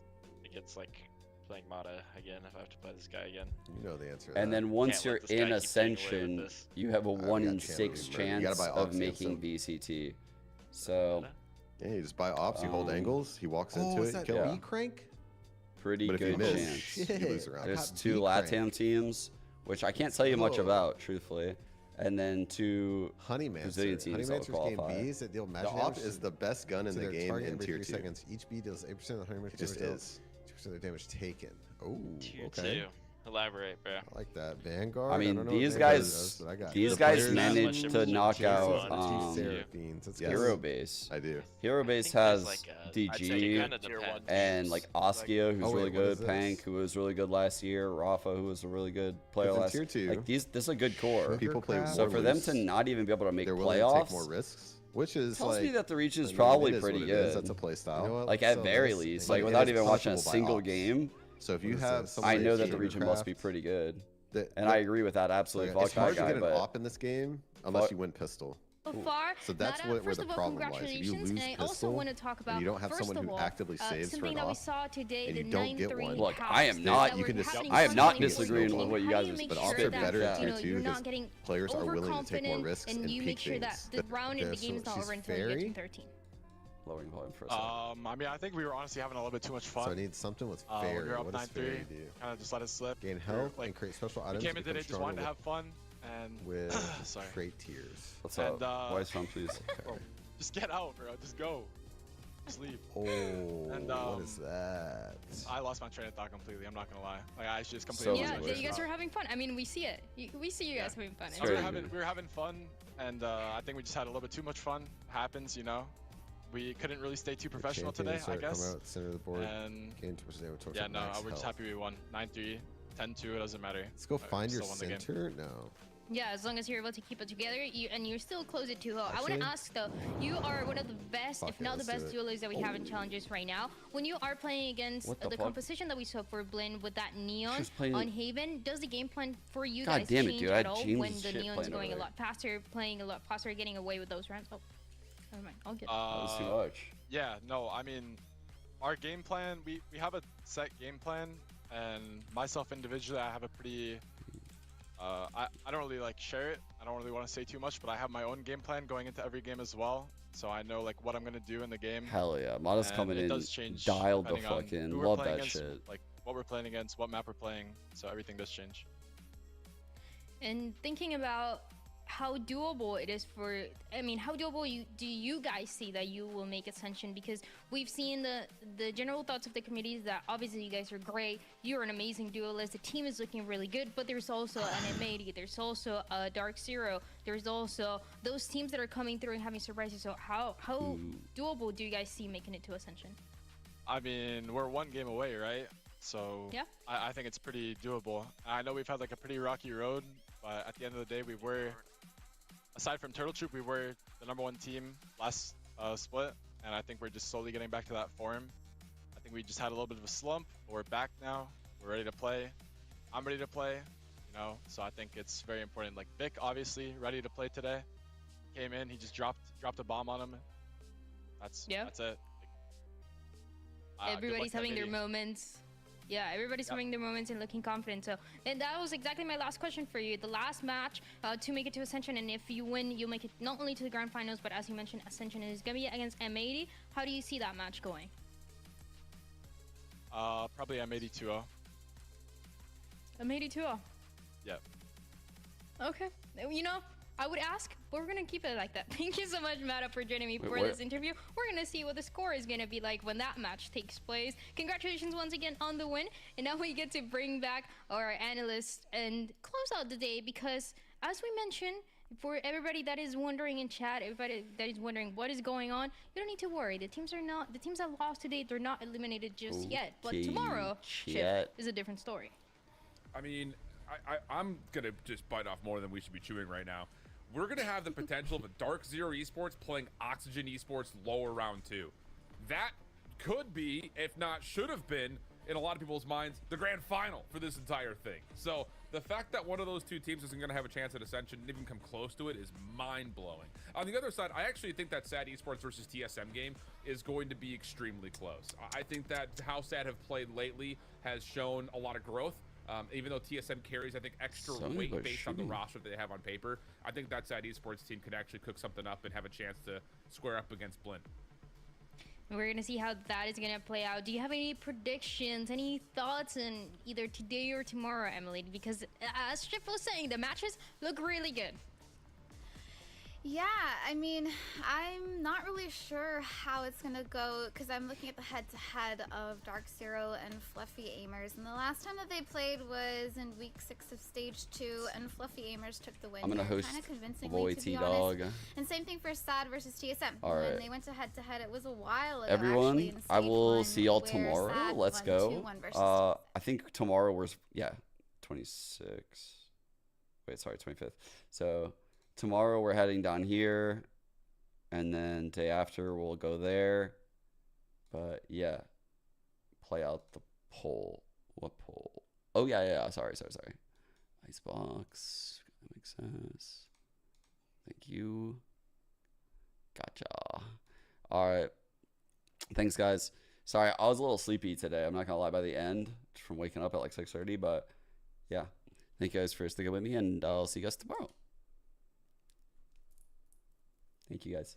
It's like playing Mata again if I have to play this guy again. You know the answer. And then once you're in Ascension, you have a 1 in 6 chance of making VCT. So yeah, you just buy ops, you hold angles, he walks into it, kill him. Crank? Pretty good chance. There's 2 LATAM teams, which I can't tell you much about, truthfully. And then 2 Brazilian teams that will qualify. The op is the best gun in the game in tier 2. Seconds. Each B deals 8% of the Honeymaker's damage. It just is. 2% of the damage taken. Oh, okay. Elaborate, bro. I like that. Vanguard. I mean, these guys managed to knock out Hero Base. I do. Hero Base has DG and like Oskio, who's really good. Pank, who was really good last year. Rafa, who was a really good player last year. Like this is a good core. People play so for them to not even be able to make playoffs, take more risks. Which is tells like, me that the reach is probably pretty good. That's a play style. You know like at very least, like without even watching a single game. So if you have, I know that the region must be pretty good, and I agree with that absolutely. It's hard to get an op in this game unless you win pistol. So that's where the problem lies. If you lose pistol, and you don't have someone who actively saves for an op, and you don't get one. Look, I am not disagreeing with what you guys are saying. But ops are better at tier 2 because players are willing to take more risks and you make sure that the round in the game is not over until you get to 13. Lowering volume for a second. I mean, I think we were honestly having a little bit too much fun. So I need something with fairy. We were up what does fairy do? Kind of just let it slip. Gain health and create special items. We came into it just wanted to have fun and with trait tiers. What's up? Wise from, please. Bro, just get out, bro. Just go. Just leave. Oh, and, what is that? I lost my train of thought completely. I'm not gonna lie. Like I just completely. Yeah, you guys are having fun. I mean, we see it. We see you guys having fun. We were having fun, and I think we just had a little bit too much fun. Happens, you know. We couldn't really stay too professional today, I guess. Come out, center of the board. And yeah, no, we're just happy we won. 9-3, 10-2. It doesn't matter. Let's go find your center. No. Yeah, as long as you're able to keep it together, and you're still close at 2-0. I want to ask though, you are one of the best, if not the best duelists that we have in challenges right now. When you are playing against the composition that we saw for Blinn with that Neon on Haven, does the game plan for you guys change at all when the Neon's going a lot faster, playing a lot faster, getting away with those rounds? Oh, never mind. I'll get too much. Yeah, no, I mean, our game plan, we have a set game plan, and myself individually, I have a pretty I don't really like share it. I don't really want to say too much, but I have my own game plan going into every game as well. So I know like what I'm gonna do in the game. Hell yeah, Mada's coming in, dialed the fuck in. Love that shit. Like what we're playing against, what map we're playing. So everything does change. And thinking about how doable it is for, I mean, how doable do you guys see that you will make Ascension? Because we've seen the general thoughts of the community that obviously you guys are great, you're an amazing duelist, the team is looking really good, but there's also an M80, there's also a Dark Zero, there's also those teams that are coming through and having surprises. So how doable do you guys see making it to Ascension? I mean, we're one game away, right? So yeah, I think it's pretty doable. I know we've had like a pretty rocky road, but at the end of the day, we were, aside from Turtle Troop, we were the #1 team last split, and I think we're just slowly getting back to that form. I think we just had a little bit of a slump, but we're back now. We're ready to play. I'm ready to play, you know, so I think it's very important. Like Vic, obviously, ready to play today. Came in, he just dropped a bomb on him. That's it. Everybody's having their moments. Yeah, everybody's having their moments and looking confident. So, and that was exactly my last question for you. The last match to make it to Ascension, and if you win, you'll make it not only to the grand finals, but as you mentioned, Ascension is gonna be against M80. How do you see that match going? Probably M80 2-0. M80 2-0. Yep. Okay. You know, I would ask, but we're gonna keep it like that. Thank you so much, Mata, for joining me for this interview. We're gonna see what the score is gonna be like when that match takes place. Congratulations once again on the win. And now we get to bring back our analyst and close out the day, because as we mentioned, for everybody that is wondering in chat, everybody that is wondering what is going on, you don't need to worry. The teams that lost today, they're not eliminated just yet. But tomorrow is a different story. I mean, I'm gonna just bite off more than we should be chewing right now. We're going to have the potential of a Dark Zero Esports playing Oxygen Esports lower round 2. That could be, if not should have been, in a lot of people's minds, the grand final for this entire thing. So the fact that one of those two teams isn't going to have a chance at Ascension and even come close to it is mind-blowing. On the other side, I actually think that SAD Esports versus TSM game is going to be extremely close. I think that how SAD have played lately has shown a lot of growth. Even though TSM carries, I think, extra weight based on the roster that they have on paper, I think that SAD Esports team could actually cook something up and have a chance to square up against Blinn. We're going to see how that is going to play out. Do you have any predictions, any thoughts in either today or tomorrow, Emily? Because as Chip was saying, the matches look really good. Yeah, I mean, I'm not really sure how it's gonna go, because I'm looking at the head-to-head of Dark Zero and Fluffy Aimers, and the last time that they played was in week 6 of stage 2, and Fluffy Aimers took the win. I'm gonna host kind of convincingly, to be honest. And same thing for SAD versus TSM. Alright. When they went to head-to-head, it was a while ago. Everyone, actually, I will see y'all tomorrow. Let's go. I think tomorrow was 26. Wait, sorry, 25th. So tomorrow we're heading down here, and then day after we'll go there. But yeah, play out the poll. What poll? Oh yeah. Sorry. Icebox. That makes sense. Thank you. Gotcha. All right. Thanks, guys. Sorry, I was a little sleepy today. I'm not gonna lie. By the end, from waking up at like 6:30. But yeah, thank you guys for sticking with me, and I'll see you guys tomorrow. Thank you, guys.